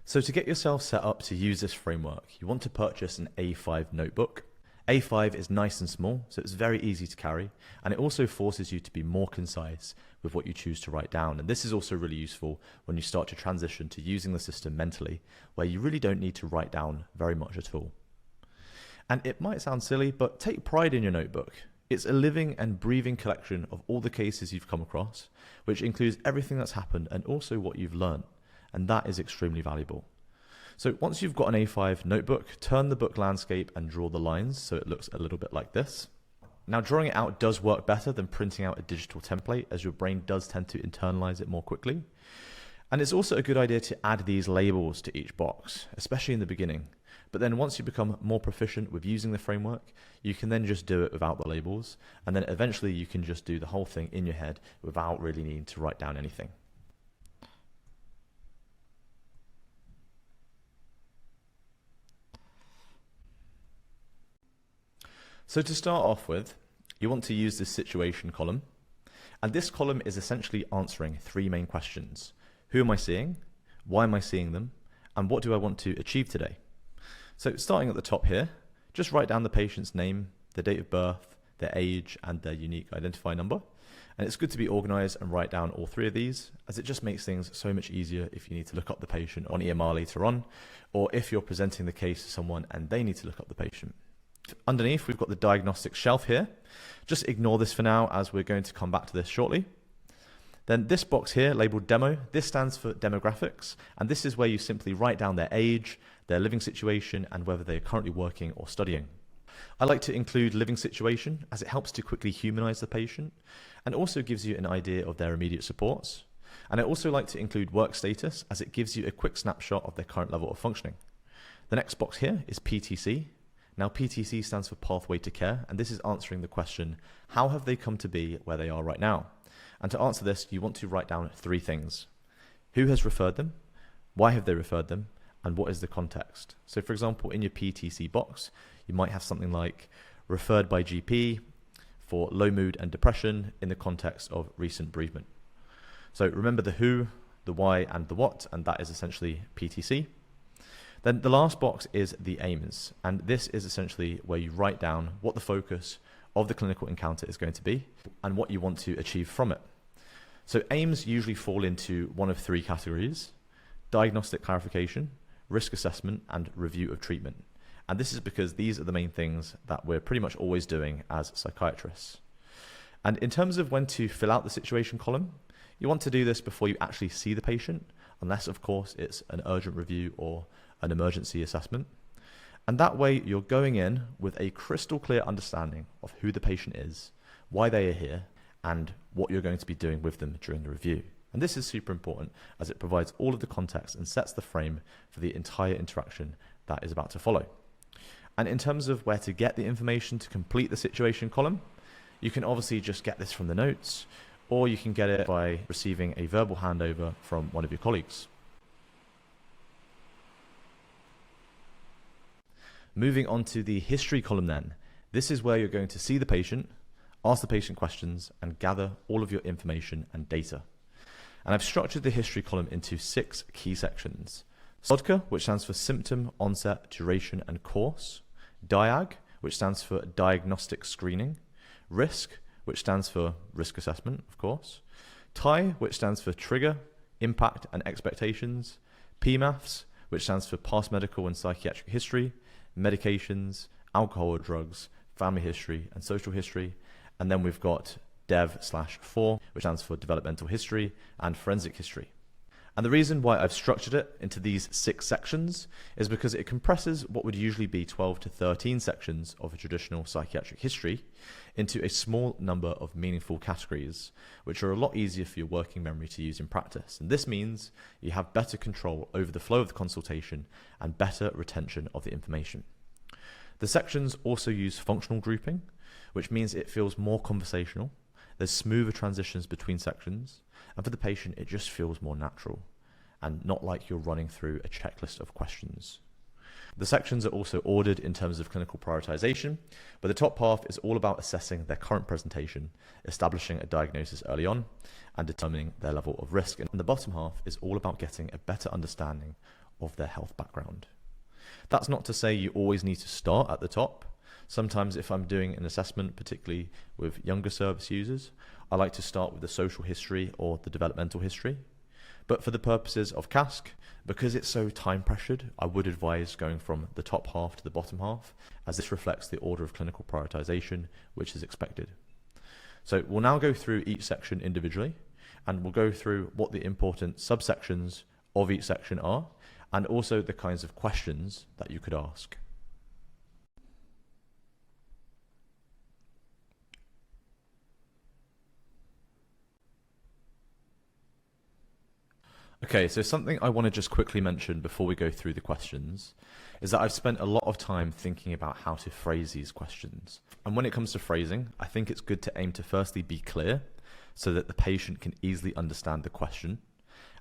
So to get yourself set up to use this framework, you want to purchase an A5 notebook. A5 is nice and small, so it's very easy to carry, and it also forces you to be more concise with what you choose to write down. And this is also really useful when you start to transition to using the system mentally, where you really don't need to write down very much at all. And it might sound silly, but take pride in your notebook. It's a living and breathing collection of all the cases you've come across, which includes everything that's happened and also what you've learned. And that is extremely valuable. So once you've got an A5 notebook, turn the book landscape and draw the lines so it looks a little bit like this. Now, drawing it out does work better than printing out a digital template, as your brain does tend to internalize it more quickly. And it's also a good idea to add these labels to each box, especially in the beginning. But then once you become more proficient with using the framework, you can then just do it without the labels. And then eventually you can just do the whole thing in your head without really needing to write down anything. So to start off with, you want to use this situation column. And this column is essentially answering three main questions. Who am I seeing? Why am I seeing them? And what do I want to achieve today? So starting at the top here, just write down the patient's name, their date of birth, their age, and their unique identifier number. And it's good to be organized and write down all three of these, as it just makes things so much easier if you need to look up the patient on EMR later on, or if you're presenting the case to someone and they need to look up the patient. Underneath, we've got the diagnostic shelf here. Just ignore this for now, as we're going to come back to this shortly. Then this box here, labeled demo, this stands for demographics, and this is where you simply write down their age, their living situation, and whether they are currently working or studying. I like to include living situation, as it helps to quickly humanize the patient, and also gives you an idea of their immediate supports. And I also like to include work status, as it gives you a quick snapshot of their current level of functioning. The next box here is PTC. Now, PTC stands for Pathway to Care, and this is answering the question, how have they come to be where they are right now? And to answer this, you want to write down three things. Who has referred them? Why have they referred them? And what is the context? So for example, in your PTC box, you might have something like referred by GP for low mood and depression in the context of recent bereavement. So remember the who, the why, and the what, and that is essentially PTC. Then the last box is the aims, and this is essentially where you write down what the focus of the clinical encounter is going to be and what you want to achieve from it. So aims usually fall into one of three categories: diagnostic clarification, risk assessment, and review of treatment. And this is because these are the main things that we're pretty much always doing as psychiatrists. And in terms of when to fill out the situation column, you want to do this before you actually see the patient, unless of course it's an urgent review or an emergency assessment. And that way you're going in with a crystal clear understanding of who the patient is, why they are here, and what you're going to be doing with them during the review. And this is super important, as it provides all of the context and sets the frame for the entire interaction that is about to follow. And in terms of where to get the information to complete the situation column, you can obviously just get this from the notes, or you can get it by receiving a verbal handover from one of your colleagues. Moving on to the history column then. This is where you're going to see the patient, ask the patient questions, and gather all of your information and data. And I've structured the history column into 6 key sections. SODCA, which stands for symptom, onset, duration, and course. DIAG, which stands for diagnostic screening. RISK, which stands for risk assessment, of course. TI, which stands for trigger, impact, and expectations. PMAFS, which stands for past medical and psychiatric history, medications, alcohol or drugs, family history, and social history. And then we've got DEV/4, which stands for developmental history and forensic history. And the reason why I've structured it into these 6 sections is because it compresses what would usually be 12 to 13 sections of a traditional psychiatric history into a small number of meaningful categories, which are a lot easier for your working memory to use in practice. And this means you have better control over the flow of the consultation and better retention of the information. The sections also use functional grouping, which means it feels more conversational. There's smoother transitions between sections, and for the patient, it just feels more natural and not like you're running through a checklist of questions. The sections are also ordered in terms of clinical prioritization, but the top half is all about assessing their current presentation, establishing a diagnosis early on, and determining their level of risk. And the bottom half is all about getting a better understanding of their health background. That's not to say you always need to start at the top. Sometimes if I'm doing an assessment, particularly with younger service users, I like to start with the social history or the developmental history. But for the purposes of CASC, because it's so time pressured, I would advise going from the top half to the bottom half, as this reflects the order of clinical prioritization, which is expected. So we'll now go through each section individually, and we'll go through what the important subsections of each section are, and also the kinds of questions that you could ask. Okay, so something I want to just quickly mention before we go through the questions is that I've spent a lot of time thinking about how to phrase these questions. And when it comes to phrasing, I think it's good to aim to firstly be clear so that the patient can easily understand the question,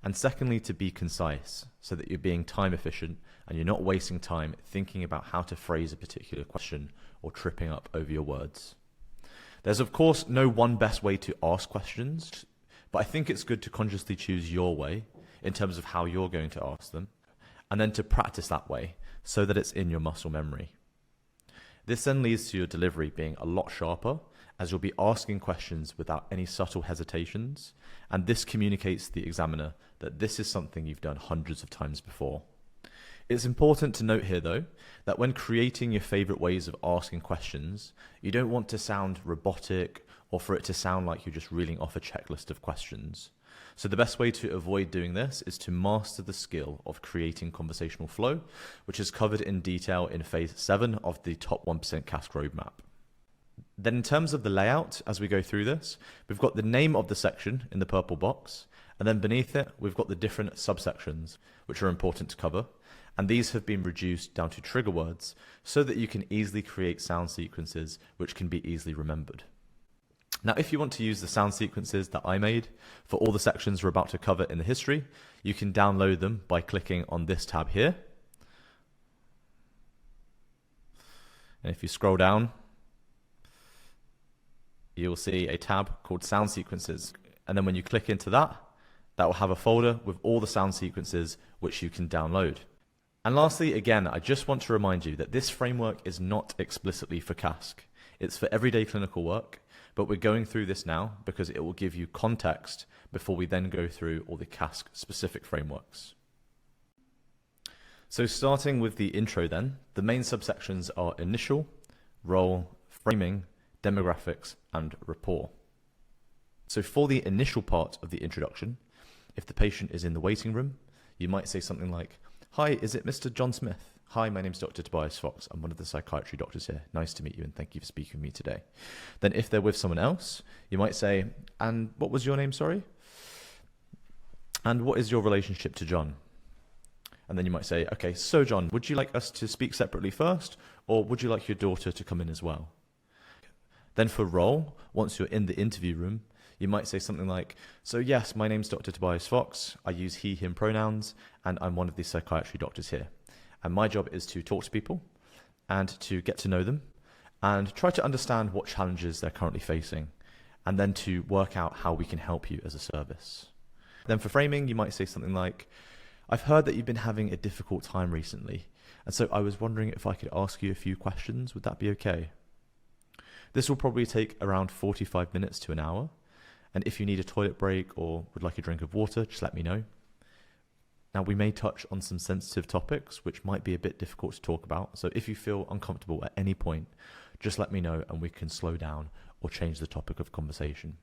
and secondly to be concise so that you're being time efficient and you're not wasting time thinking about how to phrase a particular question or tripping up over your words. There's of course no one best way to ask questions, but I think it's good to consciously choose your way in terms of how you're going to ask them, and then to practice that way so that it's in your muscle memory. This then leads to your delivery being a lot sharper, as you'll be asking questions without any subtle hesitations, and this communicates to the examiner that this is something you've done hundreds of times before. It's important to note here though, that when creating your favorite ways of asking questions, you don't want to sound robotic or for it to sound like you're just reeling off a checklist of questions. So the best way to avoid doing this is to master the skill of creating conversational flow, which is covered in detail in phase 7 of the top 1% CASC roadmap. Then in terms of the layout, as we go through this, we've got the name of the section in the purple box, and then beneath it, we've got the different subsections, which are important to cover. And these have been reduced down to trigger words so that you can easily create sound sequences which can be easily remembered. Now, if you want to use the sound sequences that I made for all the sections we're about to cover in the history, you can download them by clicking on this tab here. And if you scroll down, you'll see a tab called Sound Sequences. And then when you click into that, that will have a folder with all the sound sequences which you can download. And lastly, again, I just want to remind you that this framework is not explicitly for CASC. It's for everyday clinical work, but we're going through this now because it will give you context before we then go through all the CASC specific frameworks. So starting with the intro then, the main subsections are initial, role, framing, demographics, and rapport. So for the initial part of the introduction, if the patient is in the waiting room, you might say something like, "Hi, is it Mr. John Smith? Hi, my name's Dr. Tobias Fox. I'm one of the psychiatry doctors here. Nice to meet you and thank you for speaking with me today." Then if they're with someone else, you might say, "And what was your name, sorry? And what is your relationship to John?" And then you might say, "Okay, so John, would you like us to speak separately first, or would you like your daughter to come in as well?" Then for role, once you're in the interview room, you might say something like, "So yes, my name's Dr. Tobias Fox. I use he, him pronouns, and I'm one of the psychiatry doctors here. And my job is to talk to people and to get to know them and try to understand what challenges they're currently facing, and then to work out how we can help you as a service." Then for framing, you might say something like, "I've heard that you've been having a difficult time recently, and so I was wondering if I could ask you a few questions. Would that be okay?" This will probably take around 45 minutes to an hour. And if you need a toilet break or would like a drink of water, just let me know. Now, we may touch on some sensitive topics, which might be a bit difficult to talk about. So if you feel uncomfortable at any point, just let me know and we can slow down or change the topic of conversation.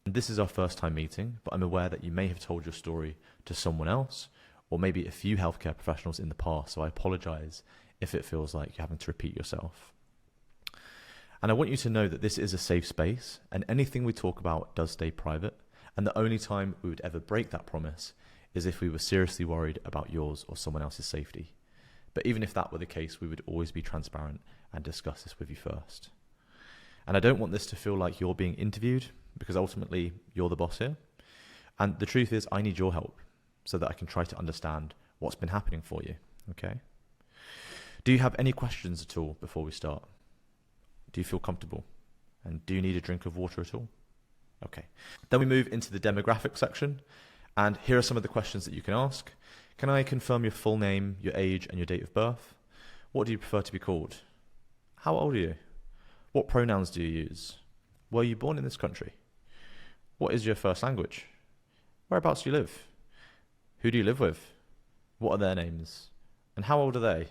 And this is our first time meeting, but I'm aware that you may have told your story to someone else or maybe a few healthcare professionals in the past. So I apologize if it feels like you're having to repeat yourself. And I want you to know that this is a safe space and anything we talk about does stay private. And the only time we would ever break that promise is if we were seriously worried about yours or someone else's safety. But even if that were the case, we would always be transparent and discuss this with you first. And I don't want this to feel like you're being interviewed because ultimately you're the boss here. And the truth is I need your help so that I can try to understand what's been happening for you, okay? Do you have any questions at all before we start? Do you feel comfortable? And do you need a drink of water at all? Okay. Then we move into the demographic section. And here are some of the questions that you can ask. Can I confirm your full name, your age, and your date of birth? What do you prefer to be called? How old are you? What pronouns do you use? Were you born in this country? What is your first language? Whereabouts do you live? Who do you live with? What are their names? And how old are they?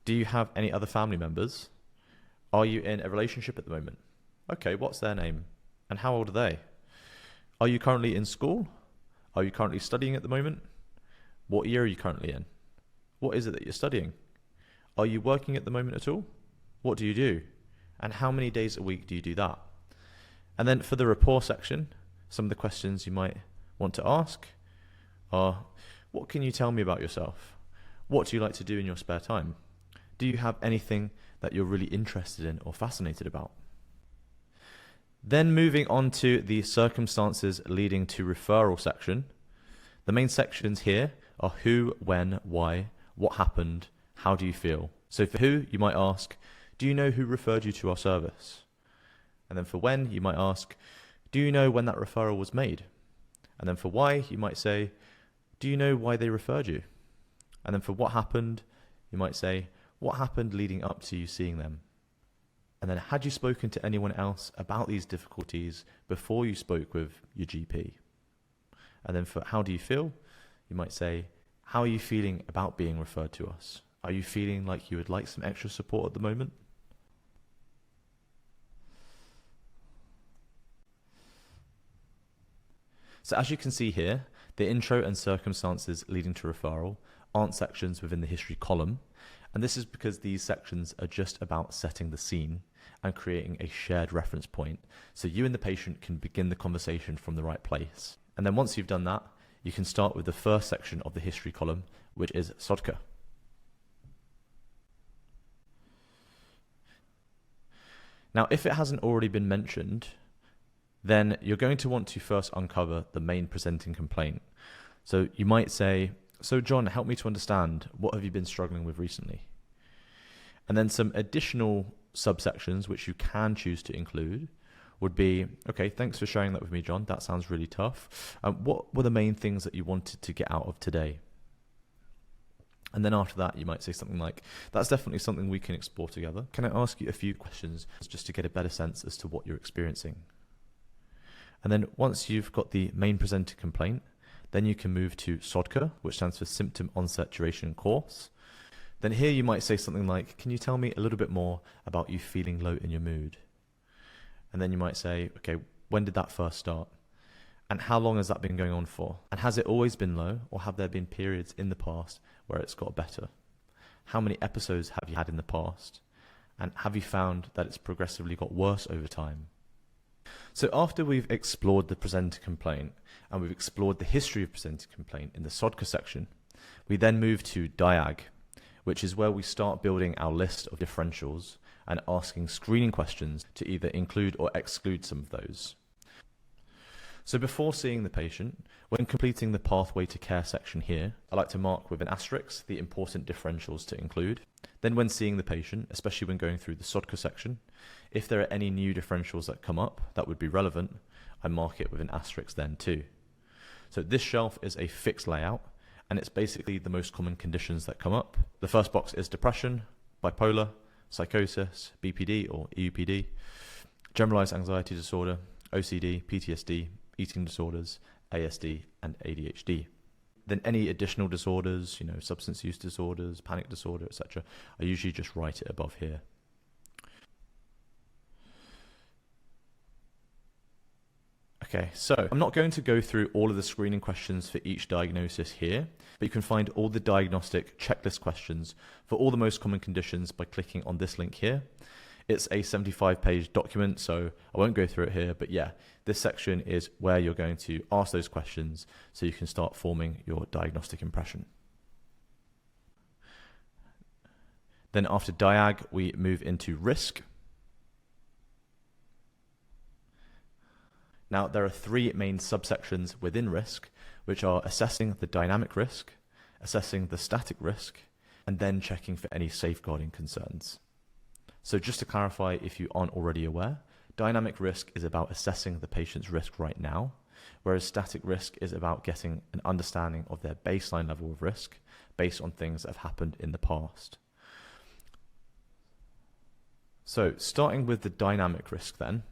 Do you have any other family members? Are you in a relationship at the moment? Okay, what's their name? And how old are they? Are you currently in school? Are you currently studying at the moment? What year are you currently in? What is it that you're studying? Are you working at the moment at all? What do you do? And how many days a week do you do that? And then for the rapport section, some of the questions you might want to ask are, what can you tell me about yourself? What do you like to do in your spare time? Do you have anything that you're really interested in or fascinated about? Then moving on to the circumstances leading to referral section. The main sections here are who, when, why, what happened, how do you feel? So for who, you might ask, do you know who referred you to our service? And then for when, you might ask, do you know when that referral was made? And then for why, you might say, do you know why they referred you? And then for what happened, you might say, what happened leading up to you seeing them? And then had you spoken to anyone else about these difficulties before you spoke with your GP? And then for how do you feel, you might say, how are you feeling about being referred to us? Are you feeling like you would like some extra support at the moment? So as you can see here, the intro and circumstances leading to referral aren't sections within the history column. And this is because these sections are just about setting the scene and creating a shared reference point so you and the patient can begin the conversation from the right place. And then once you've done that, you can start with the first section of the history column, which is Sodka. Now, if it hasn't already been mentioned, then you're going to want to first uncover the main presenting complaint. So you might say, so John, help me to understand, what have you been struggling with recently? And then some additional subsections which you can choose to include would be, okay, thanks for sharing that with me, John. That sounds really tough. What were the main things that you wanted to get out of today? And then after that, you might say something like, that's definitely something we can explore together. Can I ask you a few questions just to get a better sense as to what you're experiencing? And then once you've got the main presenting complaint, then you can move to SODCA, which stands for Symptom Onset Duration Course. Then here you might say something like, can you tell me a little bit more about you feeling low in your mood? And then you might say, okay, when did that first start? And how long has that been going on for? And has it always been low, or have there been periods in the past where it's got better? How many episodes have you had in the past? And have you found that it's progressively got worse over time? So after we've explored the presenter complaint and we've explored the history of presenter complaint in the SODCA section, we then move to DIAG, which is where we start building our list of differentials and asking screening questions to either include or exclude some of those. So before seeing the patient, when completing the pathway to care section here, I like to mark with an asterisk the important differentials to include. Then when seeing the patient, especially when going through the SODCA section, if there are any new differentials that come up that would be relevant, I mark it with an asterisk then too. So this shelf is a fixed layout, and it's basically the most common conditions that come up. The first box is depression, bipolar, psychosis, BPD or EUPD, generalized anxiety disorder, OCD, PTSD, eating disorders, ASD, and ADHD. Then any additional disorders, substance use disorders, panic disorder, etc., I usually just write it above here. Okay, so I'm not going to go through all of the screening questions for each diagnosis here, but you can find all the diagnostic checklist questions for all the most common conditions by clicking on this link here. It's a 75-page document, so I won't go through it here, but yeah, this section is where you're going to ask those questions so you can start forming your diagnostic impression. Then after DIAG, we move into risk. Now, there are three main subsections within risk, which are assessing the dynamic risk, assessing the static risk, and then checking for any safeguarding concerns. So just to clarify, if you aren't already aware, dynamic risk is about assessing the patient's risk right now, whereas static risk is about getting an understanding of their baseline level of risk based on things that have happened in the past. So starting with the dynamic risk then,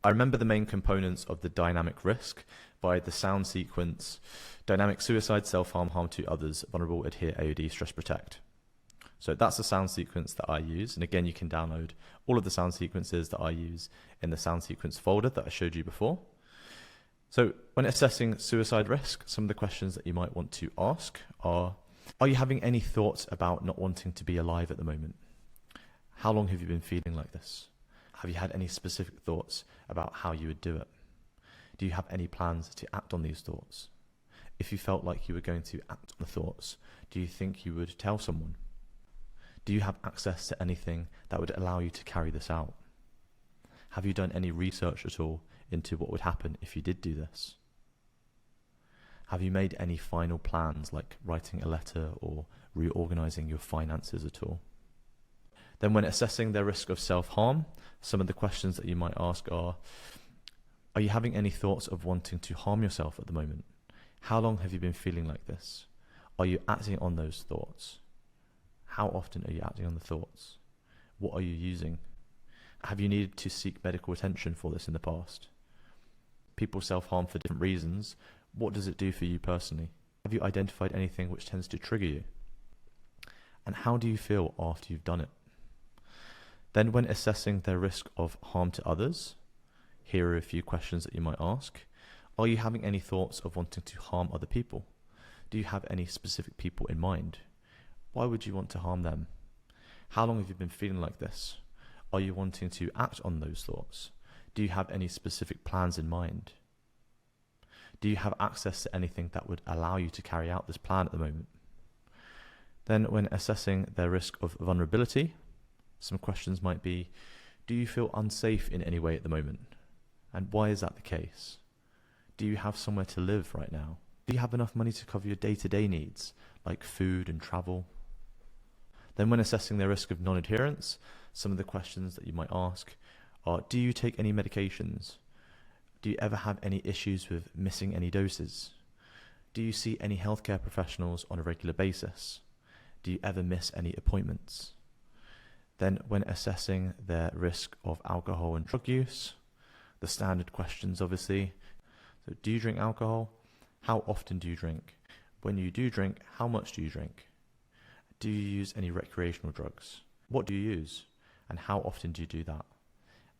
I remember the main components of the dynamic risk by the sound sequence: dynamic suicide, self-harm, harm to others, vulnerable, adhere, AOD, stress, protect. So that's the sound sequence that I use. And again, you can download all of the sound sequences that I use in the sound sequence folder that I showed you before. So when assessing suicide risk, some of the questions that you might want to ask are you having any thoughts about not wanting to be alive at the moment? How long have you been feeling like this? Have you had any specific thoughts about how you would do it? Do you have any plans to act on these thoughts? If you felt like you were going to act on the thoughts, do you think you would tell someone? Do you have access to anything that would allow you to carry this out? Have you done any research at all into what would happen if you did do this? Have you made any final plans, like writing a letter or reorganizing your finances at all? Then when assessing their risk of self-harm, some of the questions that you might ask are you having any thoughts of wanting to harm yourself at the moment? How long have you been feeling like this? Are you acting on those thoughts? How often are you acting on the thoughts? What are you using? Have you needed to seek medical attention for this in the past? People self-harm for different reasons. What does it do for you personally? Have you identified anything which tends to trigger you? And how do you feel after you've done it? Then when assessing their risk of harm to others, here are a few questions that you might ask. Are you having any thoughts of wanting to harm other people? Do you have any specific people in mind? Why would you want to harm them? How long have you been feeling like this? Are you wanting to act on those thoughts? Do you have any specific plans in mind? Do you have access to anything that would allow you to carry out this plan at the moment? Then when assessing their risk of vulnerability, some questions might be, do you feel unsafe in any way at the moment? And why is that the case? Do you have somewhere to live right now? Do you have enough money to cover your day-to-day needs, like food and travel? Then when assessing their risk of non-adherence, some of the questions that you might ask are, do you take any medications? Do you ever have any issues with missing any doses? Do you see any healthcare professionals on a regular basis? Do you ever miss any appointments? Then when assessing their risk of alcohol and drug use, the standard questions obviously. So do you drink alcohol? How often do you drink? When you do drink, how much do you drink? Do you use any recreational drugs? What do you use? And how often do you do that?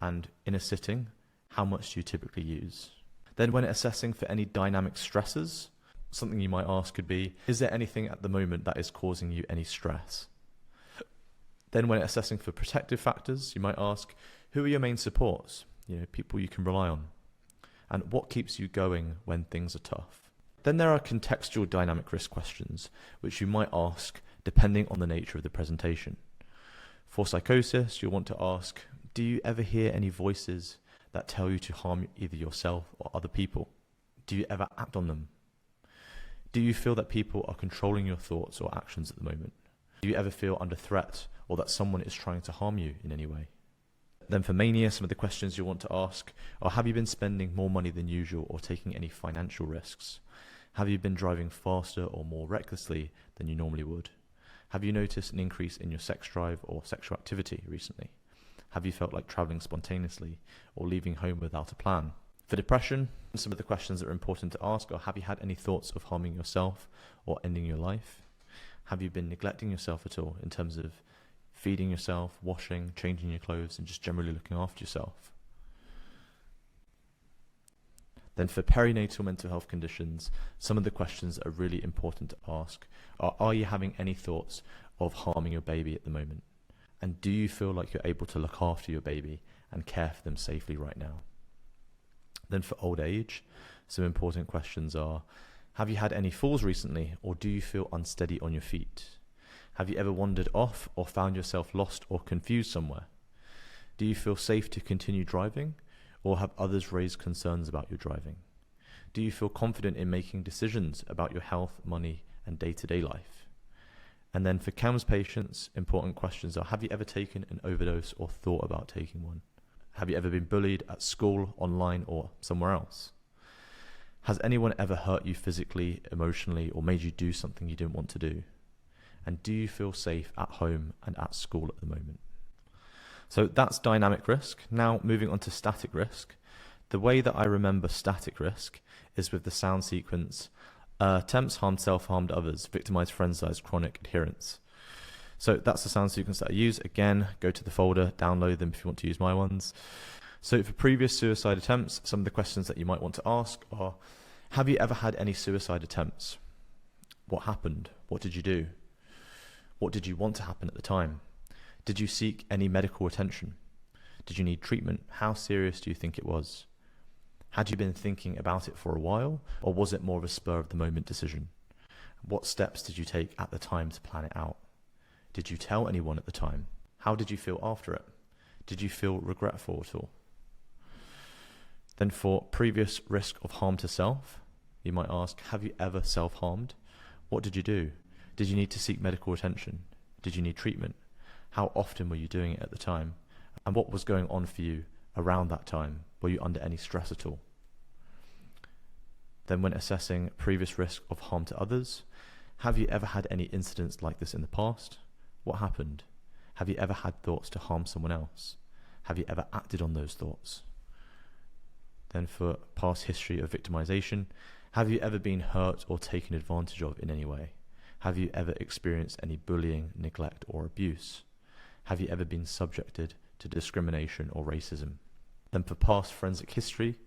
And in a sitting, how much do you typically use? Then when assessing for any dynamic stresses, something you might ask could be, is there anything at the moment that is causing you any stress? Then when assessing for protective factors, you might ask, who are your main supports? People you can rely on. And what keeps you going when things are tough? Then there are contextual dynamic risk questions, which you might ask depending on the nature of the presentation. For psychosis, you'll want to ask, do you ever hear any voices that tell you to harm either yourself or other people? Do you ever act on them? Do you feel that people are controlling your thoughts or actions at the moment? Do you ever feel under threat or that someone is trying to harm you in any way? Then for mania, some of the questions you want to ask are, have you been spending more money than usual or taking any financial risks? Have you been driving faster or more recklessly than you normally would? Have you noticed an increase in your sex drive or sexual activity recently? Have you felt like traveling spontaneously or leaving home without a plan? For depression, some of the questions that are important to ask are, have you had any thoughts of harming yourself or ending your life? Have you been neglecting yourself at all in terms of feeding yourself, washing, changing your clothes, and just generally looking after yourself? Then for perinatal mental health conditions, some of the questions that are really important to ask are you having any thoughts of harming your baby at the moment? And do you feel like you're able to look after your baby and care for them safely right now? Then for old age, some important questions are, have you had any falls recently, or do you feel unsteady on your feet? Have you ever wandered off or found yourself lost or confused somewhere? Do you feel safe to continue driving, or have others raised concerns about your driving? Do you feel confident in making decisions about your health, money, and day-to-day life? And then for CAMHS patients, important questions are, have you ever taken an overdose or thought about taking one? Have you ever been bullied at school, online, or somewhere else? Has anyone ever hurt you physically, emotionally, or made you do something you didn't want to do? And do you feel safe at home and at school at the moment? So that's dynamic risk. Now moving on to static risk. The way that I remember static risk is with the sound sequence, attempts, harmed self, harmed others, victimized, friend-sized, chronic adherence. So that's the sound sequence that I use. Again, go to the folder, download them if you want to use my ones. So for previous suicide attempts, some of the questions that you might want to ask are, have you ever had any suicide attempts? What happened? What did you do? What did you want to happen at the time? Did you seek any medical attention? Did you need treatment? How serious do you think it was? Had you been thinking about it for a while, or was it more of a spur of the moment decision? What steps did you take at the time to plan it out? Did you tell anyone at the time? How did you feel after it? Did you feel regretful at all? Then for previous risk of harm to self, you might ask, have you ever self-harmed? What did you do? Did you need to seek medical attention? Did you need treatment? How often were you doing it at the time? And what was going on for you around that time? Were you under any stress at all? Then when assessing previous risk of harm to others, have you ever had any incidents like this in the past? What happened? Have you ever had thoughts to harm someone else? Have you ever acted on those thoughts? Then for past history of victimization, have you ever been hurt or taken advantage of in any way? Have you ever experienced any bullying, neglect, or abuse? Have you ever been subjected to discrimination or racism? Then for past forensic history,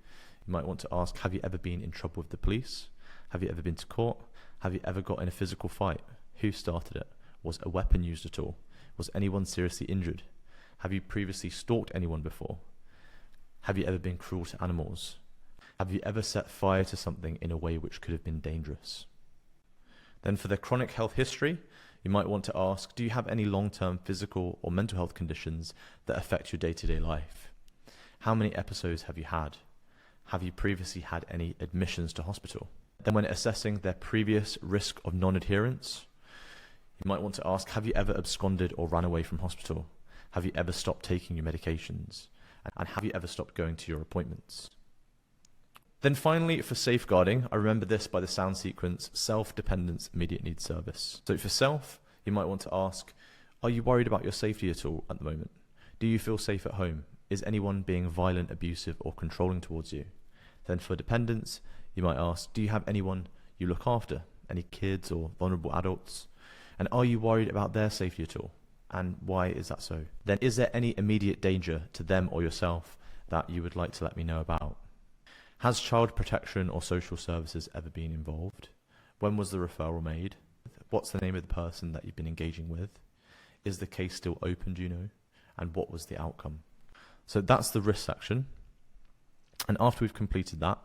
you might want to ask, have you ever been in trouble with the police? Have you ever been to court? Have you ever got in a physical fight? Who started it? Was a weapon used at all? Was anyone seriously injured? Have you previously stalked anyone before? Have you ever been cruel to animals? Have you ever set fire to something in a way which could have been dangerous? Then for the chronic health history, you might want to ask, do you have any long-term physical or mental health conditions that affect your day-to-day life? How many episodes have you had? Have you previously had any admissions to hospital? Then when assessing their previous risk of non-adherence, you might want to ask, have you ever absconded or ran away from hospital? Have you ever stopped taking your medications? And have you ever stopped going to your appointments? Then finally, for safeguarding, I remember this by the sound sequence, self-dependence, immediate needs service. So for self, you might want to ask, are you worried about your safety at all at the moment? Do you feel safe at home? Is anyone being violent, abusive, or controlling towards you? Then for dependence, you might ask, do you have anyone you look after? Any kids or vulnerable adults? And are you worried about their safety at all? And why is that so? Then is there any immediate danger to them or yourself that you would like to let me know about? Has child protection or social services ever been involved? When was the referral made? What's the name of the person that you've been engaging with? Is the case still open, do you know? And what was the outcome? So that's the risk section. And after we've completed that,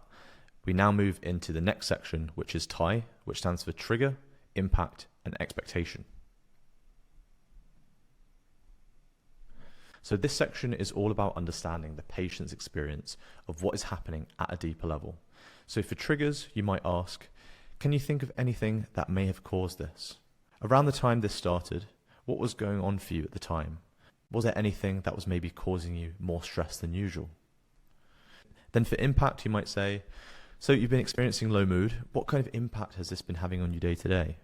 we now move into the next section, which is TIE, which stands for trigger, impact, and expectation. So this section is all about understanding the patient's experience of what is happening at a deeper level. So for triggers, you might ask, can you think of anything that may have caused this? Around the time this started, what was going on for you at the time? Was there anything that was maybe causing you more stress than usual? Then for impact, you might say, so you've been experiencing low mood. What kind of impact has this been having on you day to day?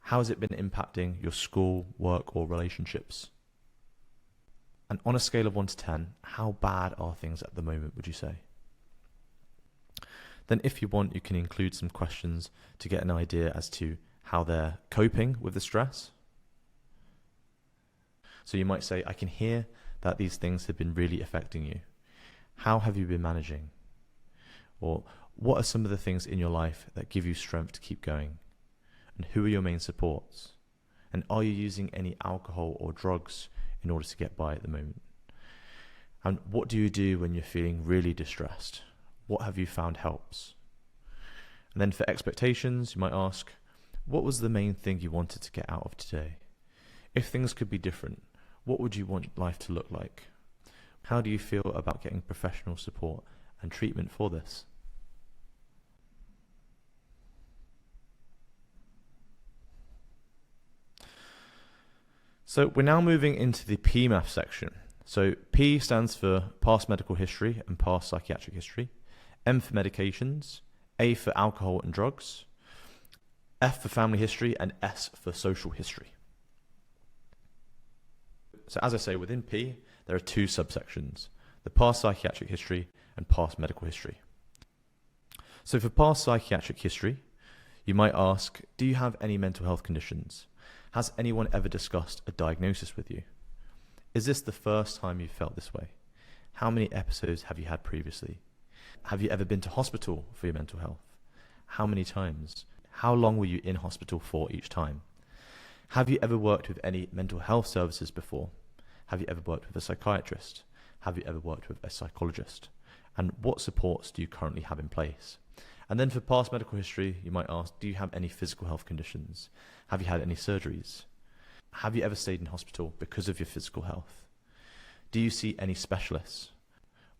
How has it been impacting your school, work, or relationships? And on a scale of 1 to 10, how bad are things at the moment, would you say? Then if you want, you can include some questions to get an idea as to how they're coping with the stress. So you might say, I can hear that these things have been really affecting you. How have you been managing? Or what are some of the things in your life that give you strength to keep going? And who are your main supports? And are you using any alcohol or drugs in order to get by at the moment? And what do you do when you're feeling really distressed? What have you found helps? And then for expectations, you might ask, what was the main thing you wanted to get out of today? If things could be different, what would you want life to look like? How do you feel about getting professional support and treatment for this? So we're now moving into the PMAF section. So P stands for past medical history and past psychiatric history. M for medications. A for alcohol and drugs, F for family history, and S for social history. So as I say, within P, there are two subsections, the past psychiatric history and past medical history. So for past psychiatric history, you might ask, do you have any mental health conditions? Has anyone ever discussed a diagnosis with you? Is this the first time you've felt this way? How many episodes have you had previously? Have you ever been to hospital for your mental health? How many times? How long were you in hospital for each time? Have you ever worked with any mental health services before? Have you ever worked with a psychiatrist? Have you ever worked with a psychologist? And what supports do you currently have in place? And then for past medical history, you might ask, do you have any physical health conditions? Have you had any surgeries? Have you ever stayed in hospital because of your physical health? Do you see any specialists?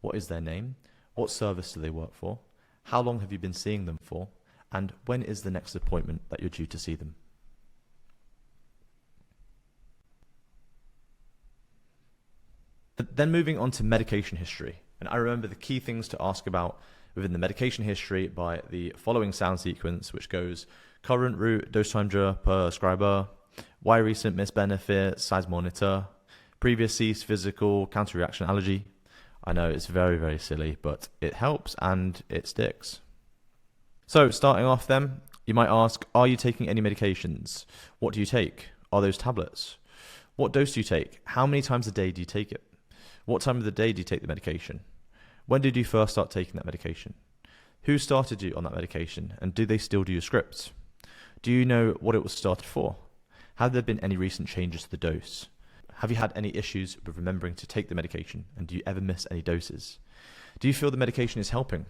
What is their name? What service do they work for? How long have you been seeing them for? And when is the next appointment that you're due to see them? Then moving on to medication history. And I remember the key things to ask about within the medication history by the following sound sequence, which goes current route, dose time, prescriber, why recent missed benefit, size monitor, previous cease, physical, counter reaction, allergy. I know it's very, very silly, but it helps and it sticks. So starting off then, you might ask, are you taking any medications? What do you take? Are those tablets? What dose do you take? How many times a day do you take it? What time of the day do you take the medication? When did you first start taking that medication? Who started you on that medication, and do they still do your scripts? Do you know what it was started for? Have there been any recent changes to the dose? Have you had any issues with remembering to take the medication, and do you ever miss any doses? Do you feel the medication is helping?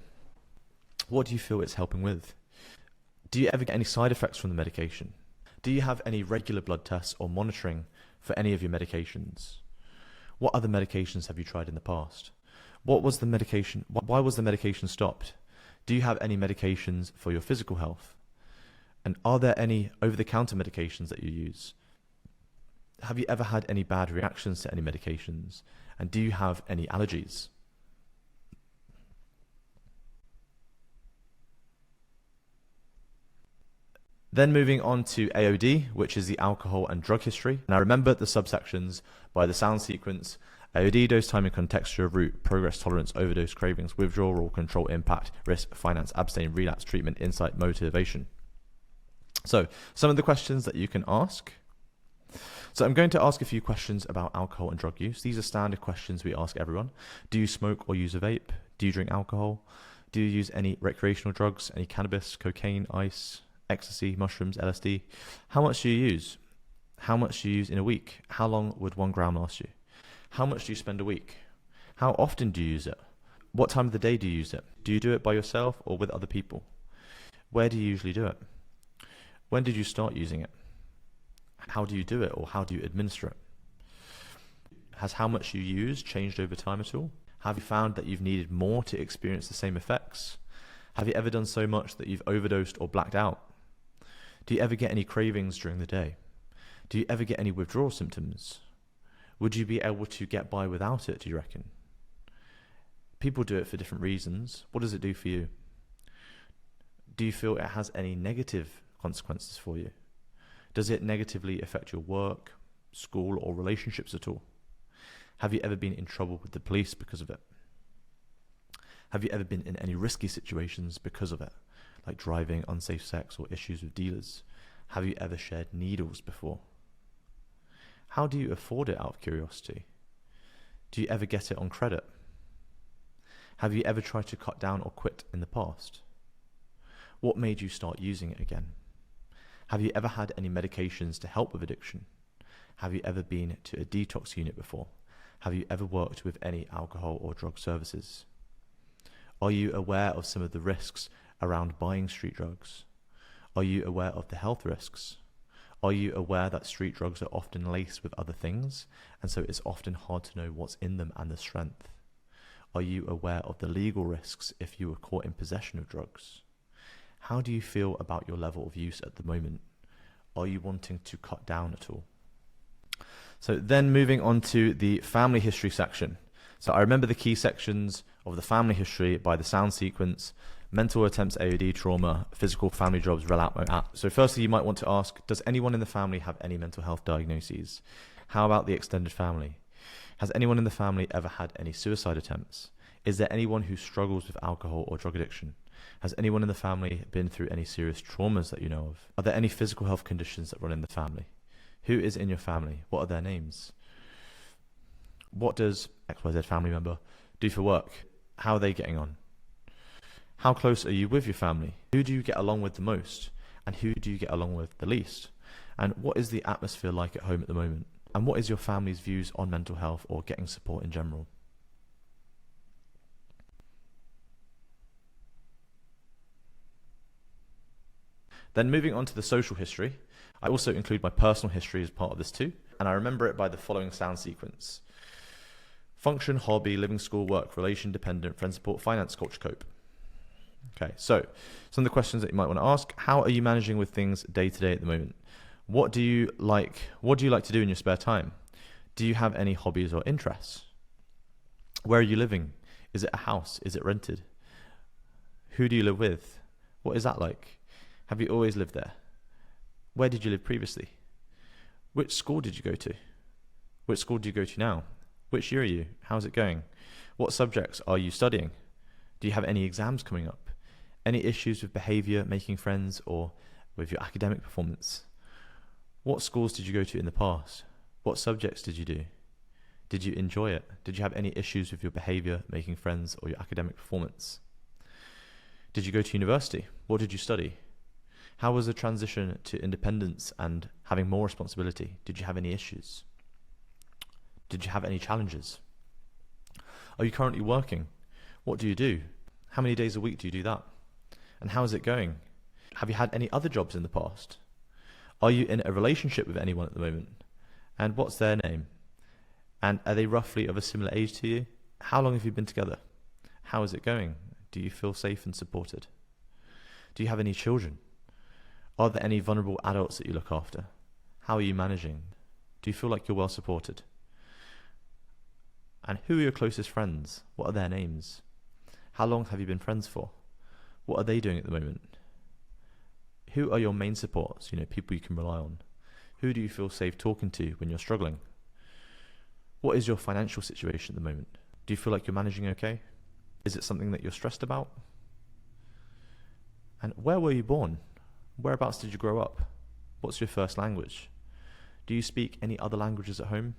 What do you feel it's helping with? Do you ever get any side effects from the medication? Do you have any regular blood tests or monitoring for any of your medications? What other medications have you tried in the past? What was the medication? Why was the medication stopped? Do you have any medications for your physical health? And are there any over-the-counter medications that you use? Have you ever had any bad reactions to any medications? And do you have any allergies? Then moving on to AOD, which is the alcohol and drug history. And I remember the subsections by the sound sequence: AOD, dose, timing, contexture, route, progress, tolerance, overdose, cravings, withdrawal, control, impact, risk, finance, abstain, relapse, treatment, insight, motivation. So some of the questions that you can ask. So I'm going to ask a few questions about alcohol and drug use. These are standard questions we ask everyone. Do you smoke or use a vape? Do you drink alcohol? Do you use any recreational drugs, any cannabis, cocaine, ice, ecstasy, mushrooms, LSD? How much do you use? How much do you use in a week? How long would 1 gram last you? How much do you spend a week? How often do you use it? What time of the day do you use it? Do you do it by yourself or with other people? Where do you usually do it? When did you start using it? How do you do it, or how do you administer it? Has how much you use changed over time at all? Have you found that you've needed more to experience the same effects? Have you ever done so much that you've overdosed or blacked out? Do you ever get any cravings during the day? Do you ever get any withdrawal symptoms? Would you be able to get by without it, do you reckon? People do it for different reasons. What does it do for you? Do you feel it has any negative consequences for you? Does it negatively affect your work, school, or relationships at all? Have you ever been in trouble with the police because of it? Have you ever been in any risky situations because of it, like driving, unsafe sex, or issues with dealers? Have you ever shared needles before? How do you afford it, out of curiosity? Do you ever get it on credit? Have you ever tried to cut down or quit in the past? What made you start using it again? Have you ever had any medications to help with addiction? Have you ever been to a detox unit before? Have you ever worked with any alcohol or drug services? Are you aware of some of the risks around buying street drugs? Are you aware of the health risks? Are you aware that street drugs are often laced with other things, and so it's often hard to know what's in them and the strength? Are you aware of the legal risks if you were caught in possession of drugs? How do you feel about your level of use at the moment? Are you wanting to cut down at all? So then moving on to the family history section. So I remember the key sections of the family history by the sound sequence, mental attempts AOD trauma, physical family jobs, rel out. So firstly, you might want to ask, does anyone in the family have any mental health diagnoses? How about the extended family? Has anyone in the family ever had any suicide attempts? Is there anyone who struggles with alcohol or drug addiction? Has anyone in the family been through any serious traumas that you know of? Are there any physical health conditions that run in the family? Who is in your family? What are their names? What does XYZ family member do for work? How are they getting on? How close are you with your family? Who do you get along with the most? And who do you get along with the least? And what is the atmosphere like at home at the moment? And what is your family's views on mental health or getting support in general? Then moving on to the social history, I also include my personal history as part of this too, and I remember it by the following sound sequence. Function, hobby, living, school, work, relation, dependent, friend support, finance, culture, cope. Okay, so some of the questions that you might want to ask: how are you managing with things day to day at the moment? What do you like to do in your spare time? Do you have any hobbies or interests? Where are you living? Is it a house? Is it rented? Who do you live with? What is that like? Have you always lived there? Where did you live previously? Which school did you go to? Which school do you go to now? Which year are you? How's it going? What subjects are you studying? Do you have any exams coming up? Any issues with behavior, making friends, or with your academic performance? What schools did you go to in the past? What subjects did you do? Did you enjoy it? Did you have any issues with your behavior, making friends, or your academic performance? Did you go to university? What did you study? How was the transition to independence and having more responsibility? Did you have any issues? Did you have any challenges? Are you currently working? What do you do? How many days a week do you do that? And how is it going? Have you had any other jobs in the past? Are you in a relationship with anyone at the moment? And what's their name? And are they roughly of a similar age to you? How long have you been together? How is it going? Do you feel safe and supported? Do you have any children? Are there any vulnerable adults that you look after? How are you managing? Do you feel like you're well supported? And who are your closest friends? What are their names? How long have you been friends for? What are they doing at the moment? Who are your main supports, people you can rely on? Who do you feel safe talking to when you're struggling? What is your financial situation at the moment? Do you feel like you're managing okay? Is it something that you're stressed about? And where were you born? Whereabouts did you grow up? What's your first language? Do you speak any other languages at home?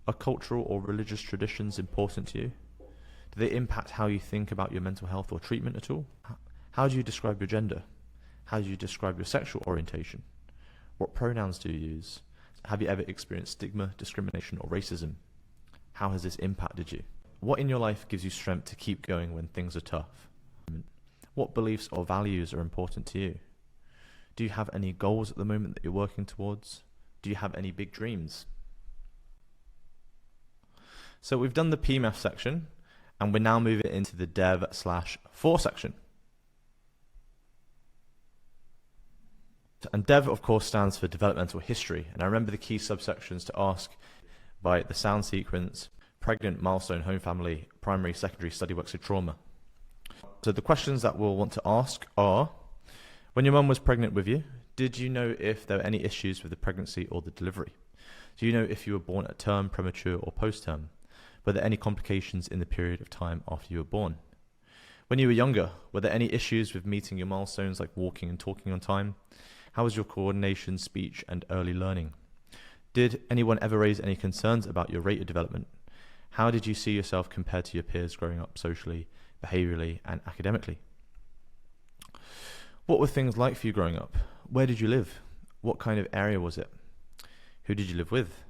Are cultural or religious traditions important to you? Do they impact how you think about your mental health or treatment at all? How do you describe your gender? How do you describe your sexual orientation? What pronouns do you use? Have you ever experienced stigma, discrimination, or racism? How has this impacted you? What in your life gives you strength to keep going when things are tough? What beliefs or values are important to you? Do you have any goals at the moment that you're working towards? Do you have any big dreams? So we've done the PMF section, and we're now moving into the Dev/4 section. And Dev, of course, stands for developmental history. And I remember the key subsections to ask by the sound sequence: pregnant, milestone, home family, primary, secondary, study works of trauma. So the questions that we'll want to ask are: when your mum was pregnant with you, did you know if there were any issues with the pregnancy or the delivery? Do you know if you were born at term, premature, or post-term? Were there any complications in the period of time after you were born? When you were younger, were there any issues with meeting your milestones like walking and talking on time? How was your coordination, speech, and early learning? Did anyone ever raise any concerns about your rate of development? How did you see yourself compared to your peers growing up socially, behaviorally, and academically? What were things like for you growing up? Where did you live? What kind of area was it? Who did you live with?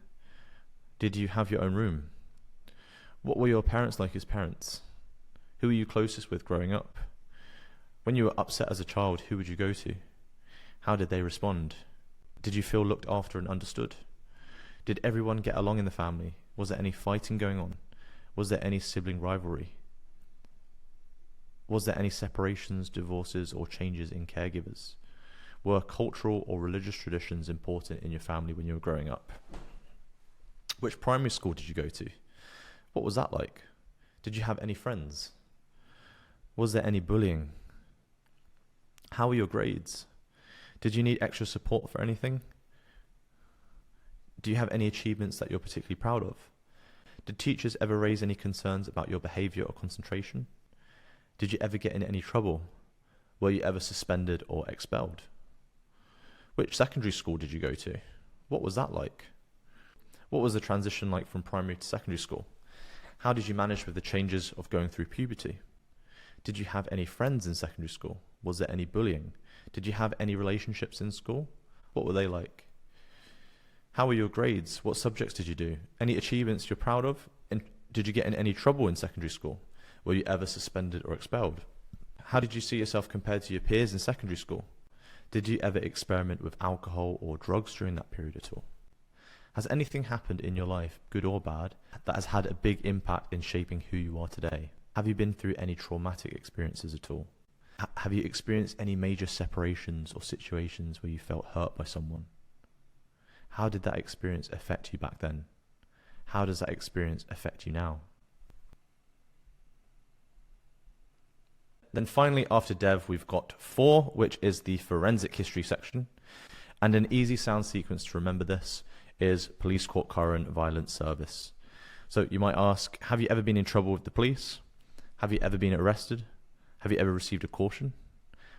Did you have your own room? What were your parents like as parents? Who were you closest with growing up? When you were upset as a child, who would you go to? How did they respond? Did you feel looked after and understood? Did everyone get along in the family? Was there any fighting going on? Was there any sibling rivalry? Was there any separations, divorces, or changes in caregivers? Were cultural or religious traditions important in your family when you were growing up? Which primary school did you go to? What was that like? Did you have any friends? Was there any bullying? How were your grades? Did you need extra support for anything? Do you have any achievements that you're particularly proud of? Did teachers ever raise any concerns about your behaviour or concentration? Did you ever get in any trouble? Were you ever suspended or expelled? Which secondary school did you go to? What was that like? What was the transition like from primary to secondary school? How did you manage with the changes of going through puberty? Did you have any friends in secondary school? Was there any bullying? Did you have any relationships in school? What were they like? How were your grades? What subjects did you do? Any achievements you're proud of? And did you get in any trouble in secondary school? Were you ever suspended or expelled? How did you see yourself compared to your peers in secondary school? Did you ever experiment with alcohol or drugs during that period at all? Has anything happened in your life, good or bad, that has had a big impact in shaping who you are today? Have you been through any traumatic experiences at all? Have you experienced any major separations or situations where you felt hurt by someone? How did that experience affect you back then? How does that experience affect you now? Then finally, after Dev, we've got 4, which is the forensic history section. And an easy sound sequence to remember this is police court current violence service. So you might ask, have you ever been in trouble with the police? Have you ever been arrested? Have you ever received a caution?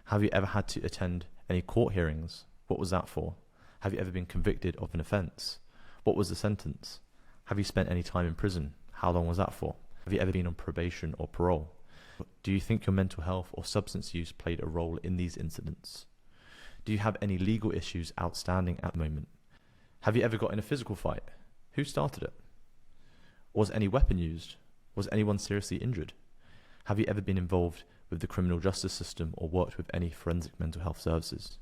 Have you ever had to attend any court hearings? What was that for? Have you ever been convicted of an offence? What was the sentence? Have you spent any time in prison? How long was that for? Have you ever been on probation or parole? Do you think your mental health or substance use played a role in these incidents? Do you have any legal issues outstanding at the moment? Have you ever got in a physical fight? Who started it? Was any weapon used? Was anyone seriously injured? Have you ever been involved with the criminal justice system or worked with any forensic mental health services?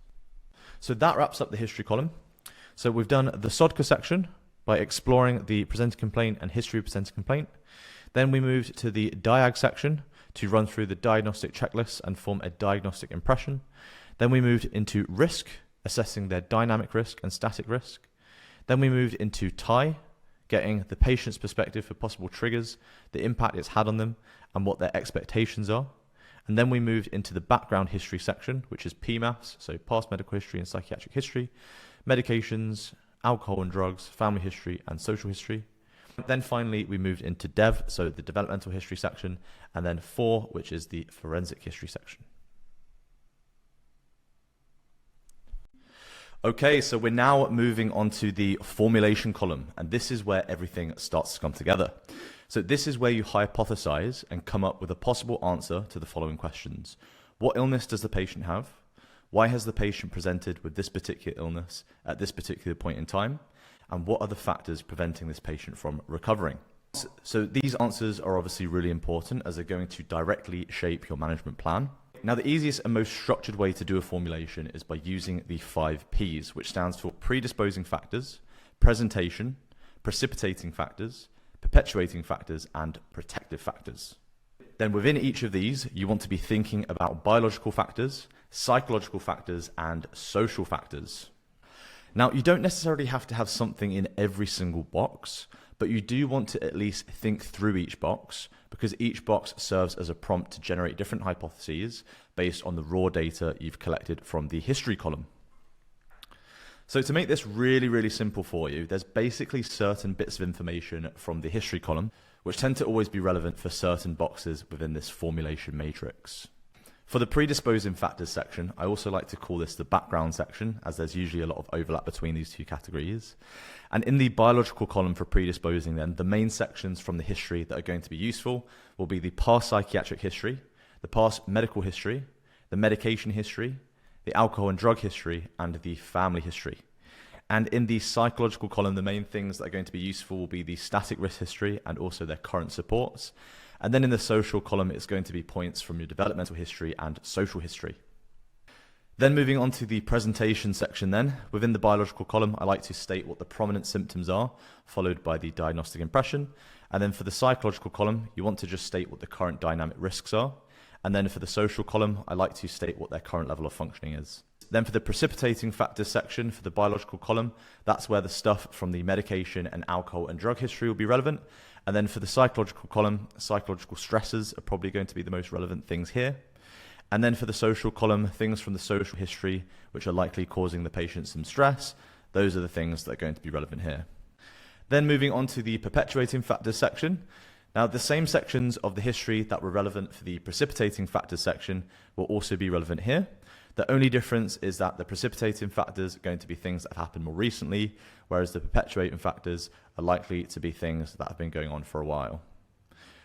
So that wraps up the history column. So we've done the SODCA section by exploring the presented complaint and history of presented complaint. Then we moved to the DIAG section to run through the diagnostic checklists and form a diagnostic impression. Then we moved into risk, assessing their dynamic risk and static risk. Then we moved into TIE, getting the patient's perspective for possible triggers, the impact it's had on them, and what their expectations are. And then we moved into the background history section, which is PMAS, so past medical history and psychiatric history, medications, alcohol and drugs, family history, and social history. Then finally, we moved into DEV, so the developmental history section, and then 4, which is the forensic history section. Okay, so we're now moving on to the formulation column, and this is where everything starts to come together. So this is where you hypothesize and come up with a possible answer to the following questions. What illness does the patient have? Why has the patient presented with this particular illness at this particular point in time? And what are the factors preventing this patient from recovering? So these answers are obviously really important as they're going to directly shape your management plan. Now, the easiest and most structured way to do a formulation is by using the 5 Ps, which stands for predisposing factors, presentation, precipitating factors, perpetuating factors, and protective factors. Then within each of these, you want to be thinking about biological factors, psychological factors, and social factors. Now, you don't necessarily have to have something in every single box, but you do want to at least think through each box because each box serves as a prompt to generate different hypotheses based on the raw data you've collected from the history column. So to make this really, really simple for you, there's basically certain bits of information from the history column which tend to always be relevant for certain boxes within this formulation matrix. For the predisposing factors section, I also like to call this the background section, as there's usually a lot of overlap between these 2 categories. And in the biological column for predisposing then, the main sections from the history that are going to be useful will be the past psychiatric history, the past medical history, the medication history, the alcohol and drug history, and the family history. And in the psychological column, the main things that are going to be useful will be the static risk history and also their current supports. And then in the social column, it's going to be points from your developmental history and social history. Then moving on to the presentation section then, within the biological column, I like to state what the prominent symptoms are, followed by the diagnostic impression. And then for the psychological column, you want to just state what the current dynamic risks are. And then for the social column, I like to state what their current level of functioning is. Then for the precipitating factors section, for the biological column, that's where the stuff from the medication and alcohol and drug history will be relevant. And then for the psychological column, psychological stresses are probably going to be the most relevant things here. And then for the social column, things from the social history, which are likely causing the patient some stress, those are the things that are going to be relevant here. Then moving on to the perpetuating factors section. Now, the same sections of the history that were relevant for the precipitating factors section will also be relevant here. The only difference is that the precipitating factors are going to be things that have happened more recently, whereas the perpetuating factors are likely to be things that have been going on for a while.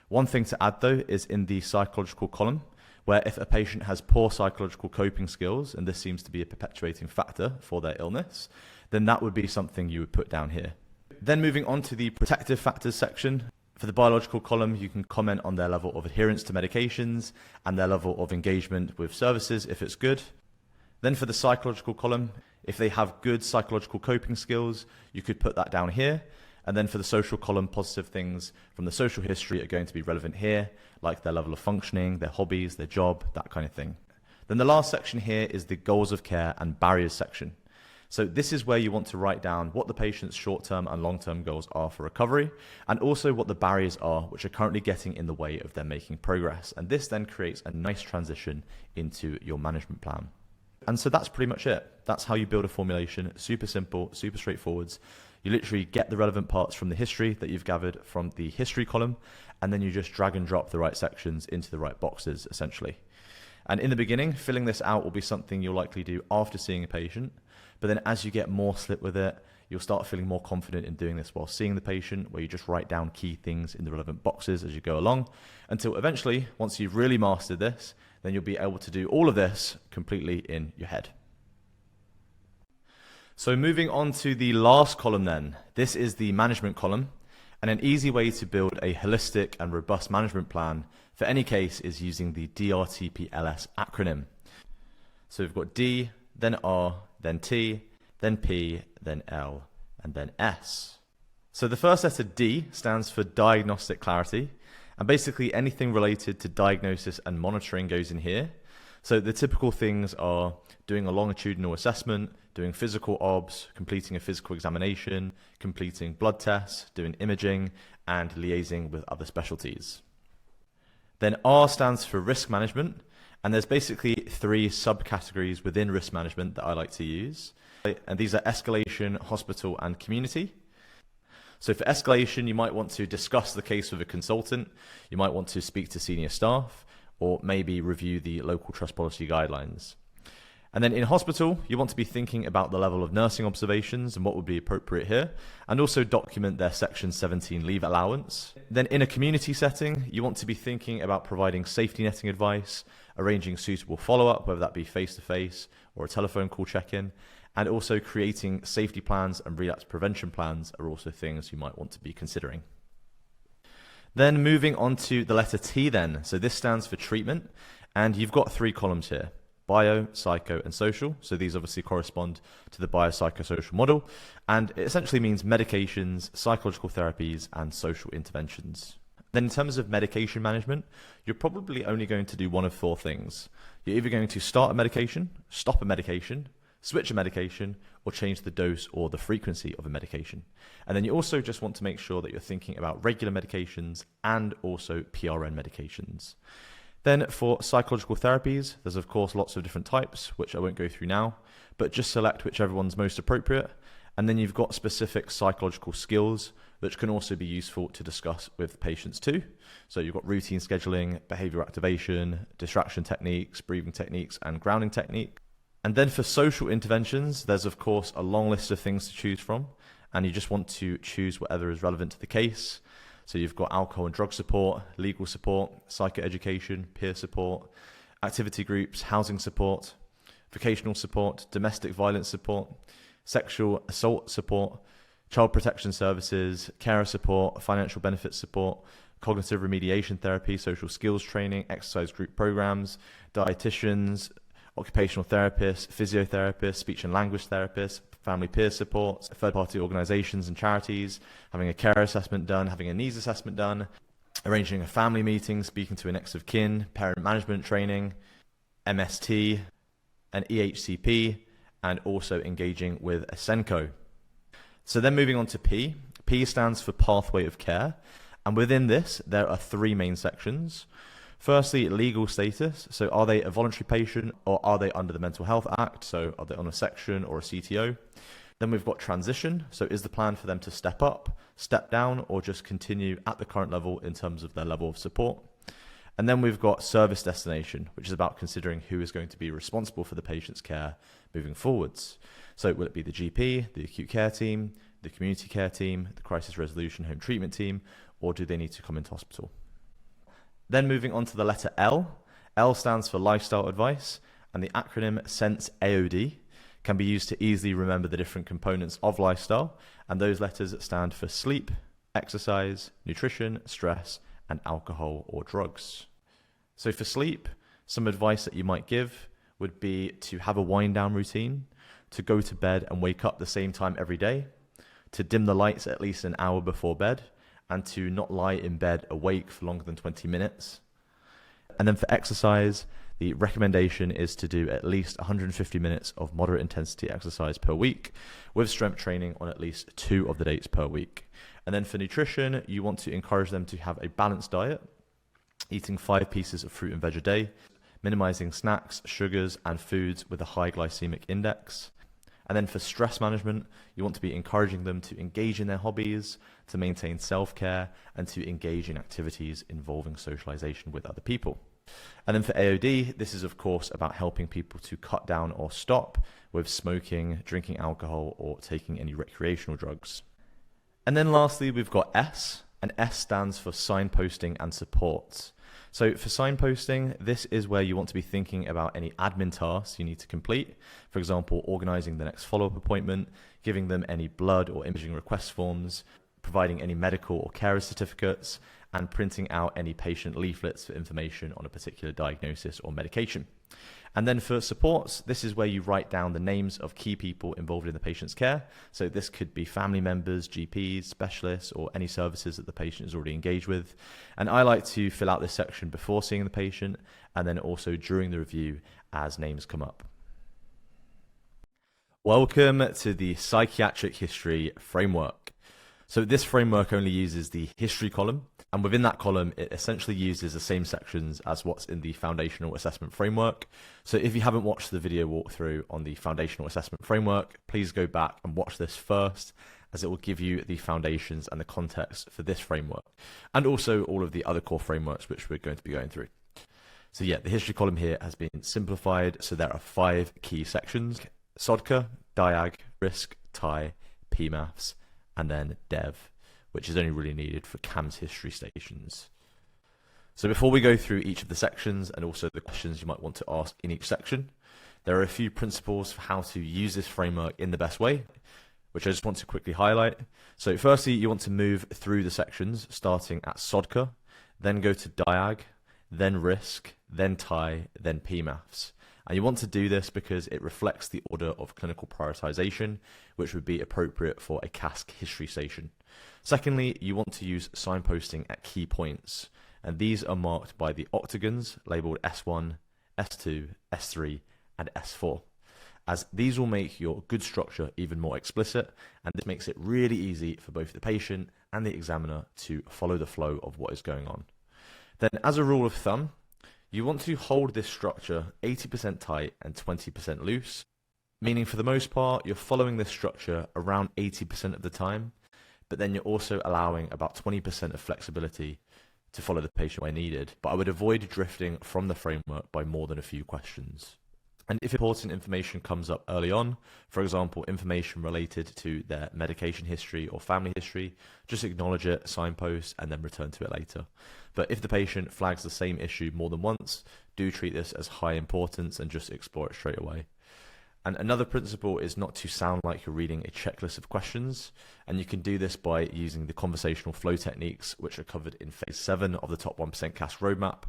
One thing to add, though, is in the psychological column, where if a patient has poor psychological coping skills, and this seems to be a perpetuating factor for their illness, then that would be something you would put down here. Then moving on to the protective factors section. For the biological column, you can comment on their level of adherence to medications and their level of engagement with services if it's good. Then for the psychological column, if they have good psychological coping skills, you could put that down here. And then for the social column, positive things from the social history are going to be relevant here, like their level of functioning, their hobbies, their job, that kind of thing. Then the last section here is the goals of care and barriers section. So this is where you want to write down what the patient's short-term and long-term goals are for recovery, and also what the barriers are which are currently getting in the way of them making progress. And this then creates a nice transition into your management plan. And so that's pretty much it. That's how you build a formulation. Super simple, super straightforward. You literally get the relevant parts from the history that you've gathered from the history column, and then you just drag and drop the right sections into the right boxes, essentially. And in the beginning, filling this out will be something you'll likely do after seeing a patient. But then as you get more slip with it, you'll start feeling more confident in doing this while seeing the patient, where you just write down key things in the relevant boxes as you go along, until eventually, once you've really mastered this, then you'll be able to do all of this completely in your head. So moving on to the last column then, this is the management column, and an easy way to build a holistic and robust management plan for any case is using the DrTf&x acronym. So we've got D, then R, then T, then P, then L, and then S. So the first letter D stands for diagnostic clarity, and basically anything related to diagnosis and monitoring goes in here. So the typical things are doing a longitudinal assessment, doing physical OBS, completing a physical examination, completing blood tests, doing imaging, and liaising with other specialties. Then R stands for risk management, and there's basically 3 subcategories within risk management that I like to use. And these are escalation, hospital, and community. So for escalation, you might want to discuss the case with a consultant, you might want to speak to senior staff, or maybe review the local trust policy guidelines. And then in hospital, you want to be thinking about the level of nursing observations and what would be appropriate here, and also document their Section 17 leave allowance. Then in a community setting, you want to be thinking about providing safety netting advice, arranging suitable follow-up, whether that be face-to-face or a telephone call check-in, and also creating safety plans and relapse prevention plans are also things you might want to be considering. Then moving on to the letter T then. So this stands for treatment, and you've got 3 columns here: bio, psycho, and social. So these obviously correspond to the biopsychosocial model, and it essentially means medications, psychological therapies, and social interventions. Then in terms of medication management, you're probably only going to do one of 4 things. You're either going to start a medication, stop a medication, switch a medication, or change the dose or the frequency of a medication. And then you also just want to make sure that you're thinking about regular medications and also PRN medications. Then for psychological therapies, there's of course lots of different types, which I won't go through now, but just select whichever one's most appropriate. And then you've got specific psychological skills, which can also be useful to discuss with patients too. So you've got routine scheduling, behavior activation, distraction techniques, breathing techniques, and grounding technique. And then for social interventions, there's of course a long list of things to choose from, and you just want to choose whatever is relevant to the case. So you've got alcohol and drug support, legal support, psychoeducation, peer support, activity groups, housing support, vocational support, domestic violence support, sexual assault support, child protection services, carer support, financial benefits support, cognitive remediation therapy, social skills training, exercise group programs, dietitians, occupational therapists, physiotherapists, speech and language therapists, family peer support, third-party organisations and charities, having a care assessment done, having a needs assessment done, arranging a family meeting, speaking to a next of kin, parent management training, MST, an EHCP, and also engaging with a SENCO. So then moving on to P. P stands for pathway of care. And within this, there are three main sections. Firstly, legal status. So are they a voluntary patient or are they under the Mental Health Act? So are they on a section or a CTO? Then we've got transition. So is the plan for them to step up, step down, or just continue at the current level in terms of their level of support? And then we've got service destination, which is about considering who is going to be responsible for the patient's care moving forwards. So will it be the GP, the acute care team, the community care team, the crisis resolution home treatment team, or do they need to come into hospital? Then moving on to the letter L. L stands for lifestyle advice, and the acronym SENSE AOD can be used to easily remember the different components of lifestyle, and those letters stand for sleep, exercise, nutrition, stress, and alcohol or drugs. So for sleep, some advice that you might give would be to have a wind down routine, to go to bed and wake up the same time every day, to dim the lights at least an hour before bed, and to not lie in bed awake for longer than 20 minutes. And then for exercise, the recommendation is to do at least 150 minutes of moderate intensity exercise per week, with strength training on at least 2 of the dates per week. And then for nutrition, you want to encourage them to have a balanced diet, eating 5 pieces of fruit and veg a day, minimizing snacks, sugars, and foods with a high glycemic index. And then for stress management, you want to be encouraging them to engage in their hobbies, to maintain self-care, and to engage in activities involving socialization with other people. And then for AOD, this is of course about helping people to cut down or stop with smoking, drinking alcohol, or taking any recreational drugs. And then lastly, we've got S, and S stands for signposting and support. So for signposting, this is where you want to be thinking about any admin tasks you need to complete. For example, organizing the next follow-up appointment, giving them any blood or imaging request forms, providing any medical or carer certificates, and printing out any patient leaflets for information on a particular diagnosis or medication. And then for supports, this is where you write down the names of key people involved in the patient's care. So this could be family members, GPs, specialists, or any services that the patient is already engaged with. And I like to fill out this section before seeing the patient, and then also during the review as names come up. Welcome to the Psychiatric History Framework. So this framework only uses the history column, and within that column, it essentially uses the same sections as what's in the foundational assessment framework. So if you haven't watched the video walkthrough on the foundational assessment framework, please go back and watch this first, as it will give you the foundations and the context for this framework, and also all of the other core frameworks which we're going to be going through. So yeah, the history column here has been simplified. So there are 5 key sections: SODCA, DIAG, RISC, TIE, PMaths, and then Dev, which is only really needed for CAMS history stations. So before we go through each of the sections and also the questions you might want to ask in each section, there are a few principles for how to use this framework in the best way, which I just want to quickly highlight. So firstly, you want to move through the sections, starting at SODCA, then go to DIAG, then RISC, then TIE, then PMaths. And you want to do this because it reflects the order of clinical prioritization, which would be appropriate for a CASC history station. Secondly, you want to use signposting at key points, and these are marked by the octagons labeled S1, S2, S3, and S4, as these will make your good structure even more explicit, and this makes it really easy for both the patient and the examiner to follow the flow of what is going on. Then, as a rule of thumb, you want to hold this structure 80% tight and 20% loose, meaning for the most part, you're following this structure around 80% of the time, but then you're also allowing about 20% of flexibility to follow the patient where needed. But I would avoid drifting from the framework by more than a few questions. And if important information comes up early on, for example, information related to their medication history or family history, just acknowledge it, signpost, and then return to it later. But if the patient flags the same issue more than once, do treat this as high importance and just explore it straight away. And another principle is not to sound like you're reading a checklist of questions, and you can do this by using the conversational flow techniques, which are covered in phase 7 of the Top 1% CASC roadmap.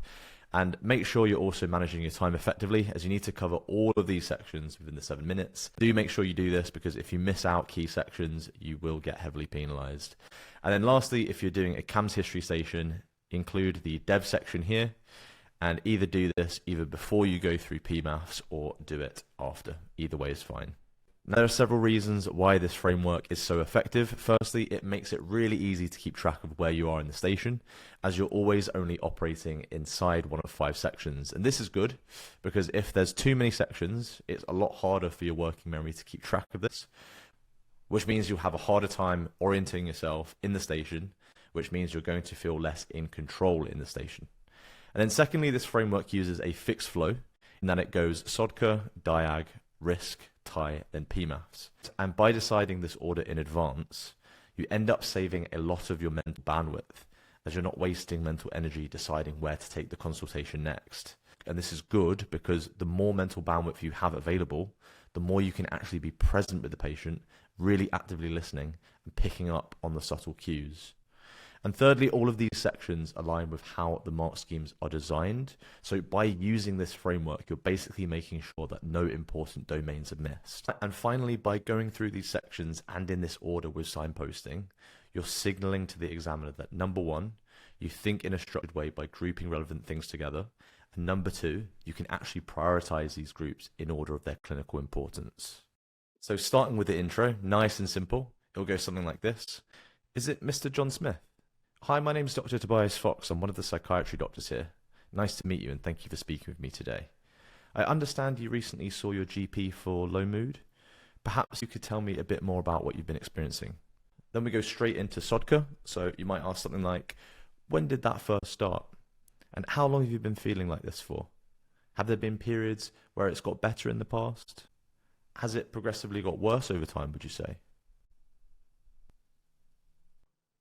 And make sure you're also managing your time effectively, as you need to cover all of these sections within the 7 minutes. Do make sure you do this, because if you miss out key sections, you will get heavily penalized. And then lastly, if you're doing a CAMS history station, include the Dev section here. And either do this either before you go through PMaths or do it after. Either way is fine. Now, there are several reasons why this framework is so effective. Firstly, it makes it really easy to keep track of where you are in the station, as you're always only operating inside one of 5 sections. And this is good, because if there's too many sections, it's a lot harder for your working memory to keep track of this, which means you'll have a harder time orienting yourself in the station, which means you're going to feel less in control in the station. And then secondly, this framework uses a fixed flow in that it goes SODCA, DIAG, risk, TIE, then PMaths. And by deciding this order in advance, you end up saving a lot of your mental bandwidth, as you're not wasting mental energy deciding where to take the consultation next. And this is good because the more mental bandwidth you have available, the more you can actually be present with the patient, really actively listening and picking up on the subtle cues. And thirdly, all of these sections align with how the mark schemes are designed. So by using this framework, you're basically making sure that no important domains are missed. And finally, by going through these sections and in this order with signposting, you're signaling to the examiner that number 1, you think in a structured way by grouping relevant things together. And number 2, you can actually prioritize these groups in order of their clinical importance. So starting with the intro, nice and simple, it'll go something like this. Is it Mr. John Smith? Hi, my name is Dr. Tobias Fox. I'm one of the psychiatry doctors here. Nice to meet you and thank you for speaking with me today. I understand you recently saw your GP for low mood. Perhaps you could tell me a bit more about what you've been experiencing. Then we go straight into SODCA. So you might ask something like, when did that first start? And how long have you been feeling like this for? Have there been periods where it's got better in the past? Has it progressively got worse over time, would you say?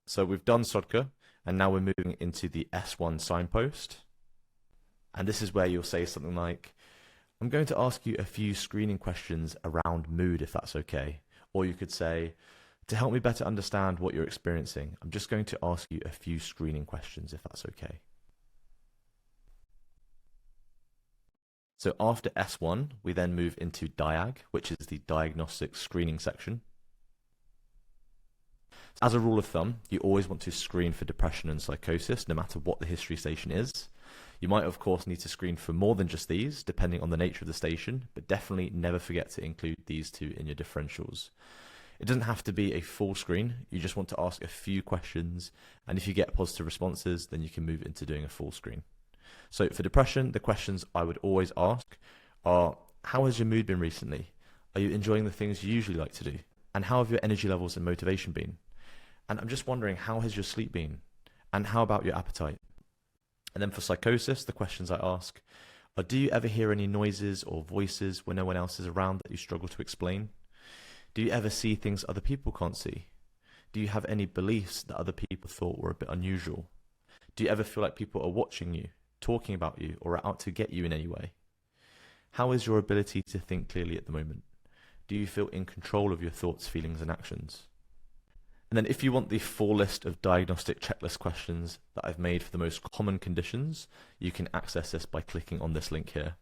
So we've done SODCA, and now we're moving into the S1 signpost. And this is where you'll say something like, I'm going to ask you a few screening questions around mood, if that's okay. Or you could say, to help me better understand what you're experiencing, I'm just going to ask you a few screening questions, if that's okay. So after S1, we then move into DIAG, which is the diagnostic screening section. As a rule of thumb, you always want to screen for depression and psychosis, no matter what the history station is. You might, of course, need to screen for more than just these, depending on the nature of the station, but definitely never forget to include these 2 in your differentials. It doesn't have to be a full screen, you just want to ask a few questions, and if you get positive responses, then you can move into doing a full screen. So for depression, the questions I would always ask are, how has your mood been recently? Are you enjoying the things you usually like to do? And how have your energy levels and motivation been? And I'm just wondering, how has your sleep been? And how about your appetite? And then for psychosis, the questions I ask are, do you ever hear any noises or voices when no one else is around that you struggle to explain? Do you ever see things other people can't see? Do you have any beliefs that other people thought were a bit unusual? Do you ever feel like people are watching you, talking about you, or are out to get you in any way? How is your ability to think clearly at the moment? Do you feel in control of your thoughts, feelings, and actions? And then if you want the full list of diagnostic checklist questions that I've made for the most common conditions, you can access this by clicking on this link here.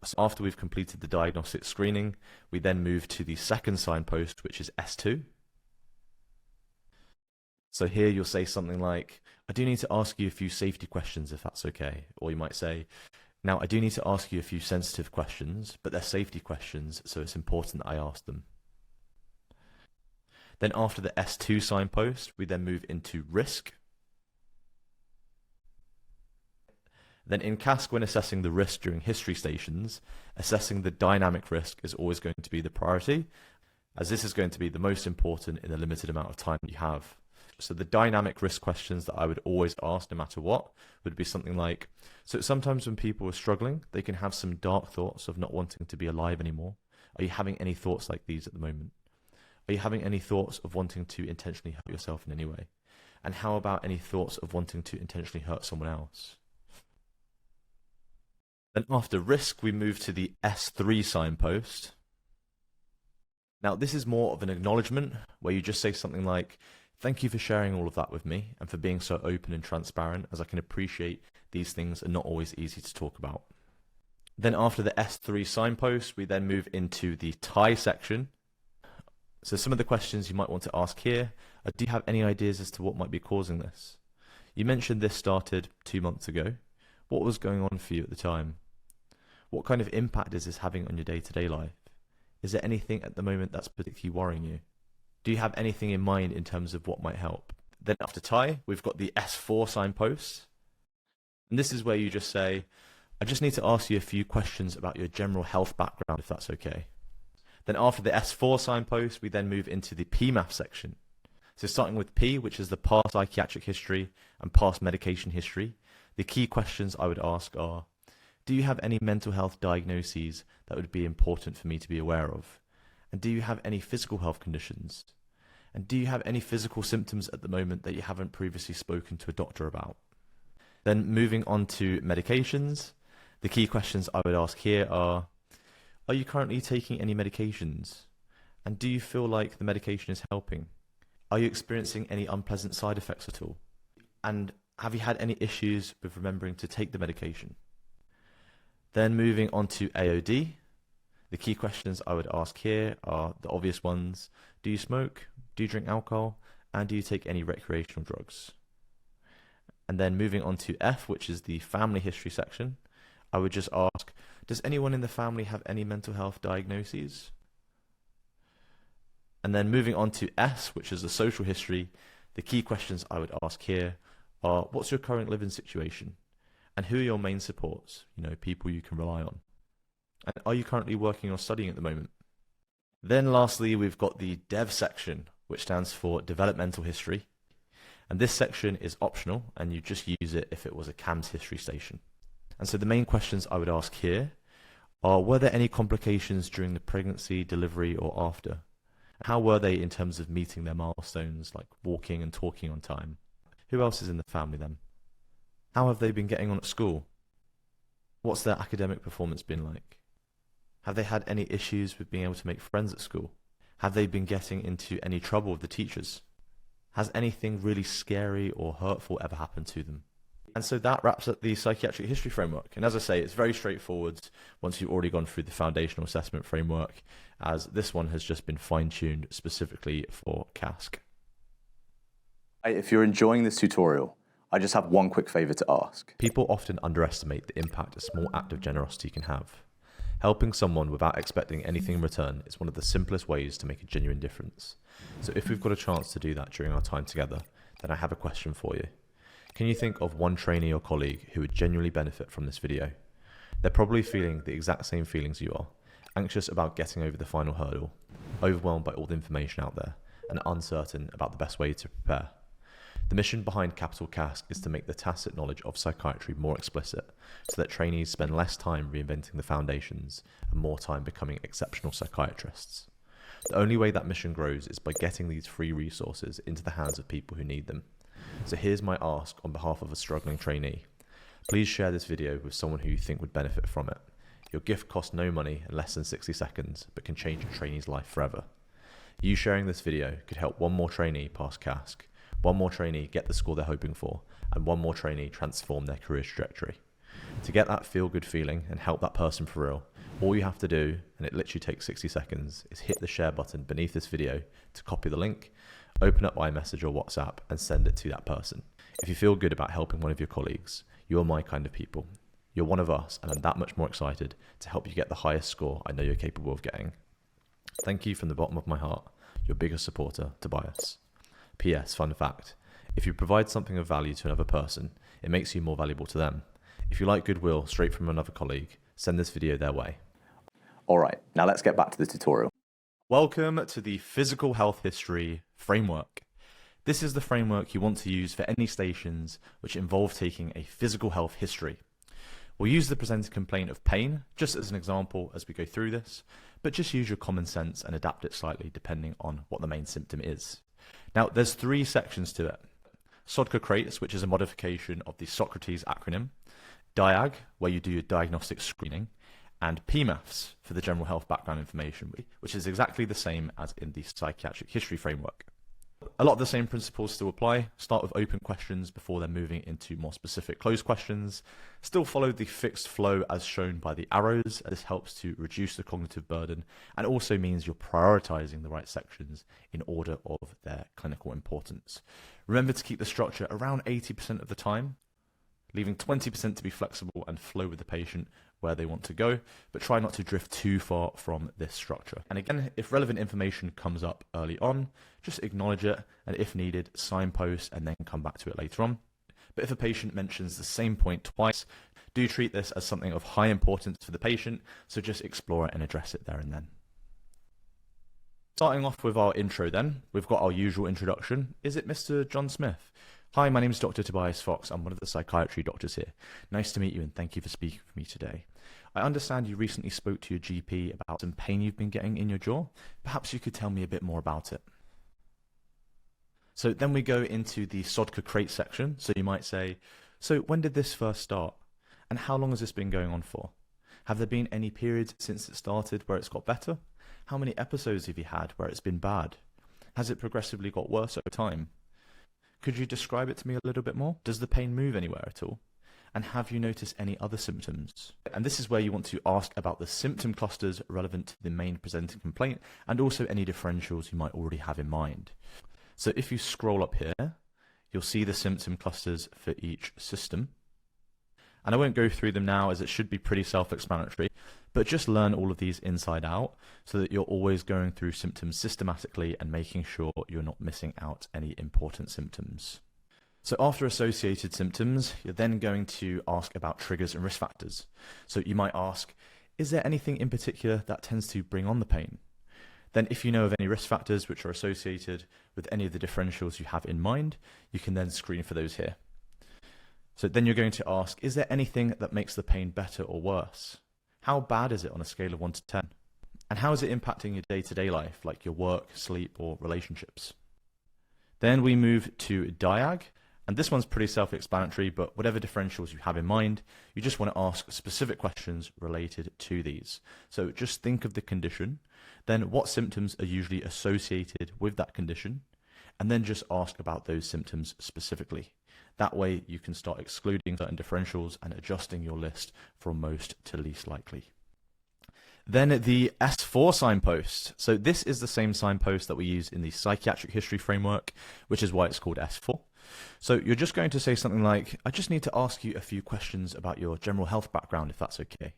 So after we've completed the diagnostic screening, we then move to the second signpost, which is S2. So here you'll say something like, I do need to ask you a few safety questions if that's okay. Or you might say, now I do need to ask you a few sensitive questions, but they're safety questions, so it's important that I ask them. Then after the S2 signpost, we then move into risk. Then in CASC, when assessing the risk during history stations, assessing the dynamic risk is always going to be the priority, as this is going to be the most important in the limited amount of time you have. So the dynamic risk questions that I would always ask no matter what would be something like, so sometimes when people are struggling, they can have some dark thoughts of not wanting to be alive anymore. Are you having any thoughts like these at the moment? Are you having any thoughts of wanting to intentionally hurt yourself in any way? And how about any thoughts of wanting to intentionally hurt someone else? Then after risk, we move to the S3 signpost. Now, this is more of an acknowledgement where you just say something like, thank you for sharing all of that with me and for being so open and transparent, as I can appreciate these things are not always easy to talk about. Then after the S3 signpost, we then move into the tie section. So some of the questions you might want to ask here are, do you have any ideas as to what might be causing this? You mentioned this started 2 months ago. What was going on for you at the time? What kind of impact is this having on your day-to-day life? Is there anything at the moment that's particularly worrying you? Do you have anything in mind in terms of what might help? Then after Thai, we've got the S4 signpost. And this is where you just say, I just need to ask you a few questions about your general health background, if that's okay. Then after the S4 signpost, we then move into the PMAF section. So starting with P, which is the past psychiatric history and past medication history, the key questions I would ask are, do you have any mental health diagnoses that would be important for me to be aware of? And do you have any physical health conditions? And do you have any physical symptoms at the moment that you haven't previously spoken to a doctor about? Then moving on to medications, the key questions I would ask here are you currently taking any medications? And do you feel like the medication is helping? Are you experiencing any unpleasant side effects at all? And have you had any issues with remembering to take the medication? Then moving on to AOD, the key questions I would ask here are the obvious ones. Do you smoke? Do you drink alcohol? And do you take any recreational drugs? And then moving on to F, which is the family history section, I would just ask, does anyone in the family have any mental health diagnoses? And then moving on to S, which is the social history, the key questions I would ask here are, what's your current living situation? And who are your main supports? People you can rely on. And are you currently working or studying at the moment? Then lastly, we've got the DEV section, which stands for developmental history. And this section is optional, and you just use it if it was a CAMS history station. And so the main questions I would ask here are, were there any complications during the pregnancy, delivery, or after? How were they in terms of meeting their milestones, like walking and talking on time? Who else is in the family then? How have they been getting on at school? What's their academic performance been like? Have they had any issues with being able to make friends at school? Have they been getting into any trouble with the teachers? Has anything really scary or hurtful ever happened to them? And so that wraps up the psychiatric history framework. And as I say, it's very straightforward once you've already gone through the foundational assessment framework, as this one has just been fine-tuned specifically for CASC. If you're enjoying this tutorial, I just have one quick favor to ask. People often underestimate the impact a small act of generosity can have. Helping someone without expecting anything in return is one of the simplest ways to make a genuine difference. So if we've got a chance to do that during our time together, then I have a question for you. Can you think of one trainee or colleague who would genuinely benefit from this video? They're probably feeling the exact same feelings you are, anxious about getting over the final hurdle, overwhelmed by all the information out there, and uncertain about the best way to prepare. The mission behind CASC is to make the tacit knowledge of psychiatry more explicit, so that trainees spend less time reinventing the foundations and more time becoming exceptional psychiatrists. The only way that mission grows is by getting these free resources into the hands of people who need them. So here's my ask on behalf of a struggling trainee. Please share this video with someone who you think would benefit from it. Your gift costs no money and less than 60 seconds, but can change a trainee's life forever. You sharing this video could help one more trainee pass CASC, one more trainee get the score they're hoping for, and one more trainee transform their career trajectory. To get that feel-good feeling and help that person for real, all you have to do, and it literally takes 60 seconds, is hit the share button beneath this video to copy the link, open up iMessage or WhatsApp, and send it to that person. If you feel good about helping one of your colleagues, you're my kind of people. You're one of us, and I'm that much more excited to help you get the highest score I know you're capable of getting. Thank you from the bottom of my heart, your biggest supporter, Tobias. P.S. Fun fact, if you provide something of value to another person, it makes you more valuable to them. If you like Goodwill straight from another colleague, send this video their way. All right, now let's get back to the tutorial. Welcome to the Physical Health History Framework. This is the framework you want to use for any stations which involve taking a physical health history. We'll use the presented complaint of pain just as an example as we go through this, but just use your common sense and adapt it slightly depending on what the main symptom is. Now, there's 3 sections to it. Socrates, which is a modification of the Socrates acronym, DIAG, where you do your diagnostic screening, and PMAFs for the general health background information, which is exactly the same as in the psychiatric history framework. A lot of the same principles still apply. Start with open questions before then moving into more specific closed questions. Still follow the fixed flow as shown by the arrows. This helps to reduce the cognitive burden and also means you're prioritizing the right sections in order of their clinical importance. Remember to keep the structure around 80% of the time, leaving 20% to be flexible and flow with the patient where they want to go, but try not to drift too far from this structure. And again, if relevant information comes up early on, just acknowledge it, and if needed, signpost and then come back to it later on. But if a patient mentions the same point twice, do treat this as something of high importance for the patient, so just explore it and address it there and then. Starting off with our intro then, we've got our usual introduction. Is it Mr. John Smith? Hi, my name is Dr. Tobias Fox. I'm one of the psychiatry doctors here. Nice to meet you and thank you for speaking with me today. I understand you recently spoke to your GP about some pain you've been getting in your jaw. Perhaps you could tell me a bit more about it. So then we go into the Sodka crate section. So you might say, so when did this first start? And how long has this been going on for? Have there been any periods since it started where it's got better? How many episodes have you had where it's been bad? Has it progressively got worse over time? Could you describe it to me a little bit more? Does the pain move anywhere at all? And have you noticed any other symptoms? And this is where you want to ask about the symptom clusters relevant to the main presenting complaint and also any differentials you might already have in mind. So if you scroll up here, you'll see the symptom clusters for each system. And I won't go through them now as it should be pretty self-explanatory, but just learn all of these inside out so that you're always going through symptoms systematically and making sure you're not missing out any important symptoms. So after associated symptoms, you're then going to ask about triggers and risk factors. So you might ask, is there anything in particular that tends to bring on the pain? Then if you know of any risk factors which are associated with any of the differentials you have in mind, you can then screen for those here. So then you're going to ask, is there anything that makes the pain better or worse? How bad is it on a scale of 1 to 10? And how is it impacting your day-to-day life, like your work, sleep, or relationships? Then we move to DIAG, and this one's pretty self-explanatory, but whatever differentials you have in mind, you just want to ask specific questions related to these. So just think of the condition, then what symptoms are usually associated with that condition, and then just ask about those symptoms specifically. That way you can start excluding certain differentials and adjusting your list from most to least likely. Then the S4 signpost. So this is the same signpost that we use in the psychiatric history framework, which is why it's called S4. So you're just going to say something like, I just need to ask you a few questions about your general health background, if that's okay.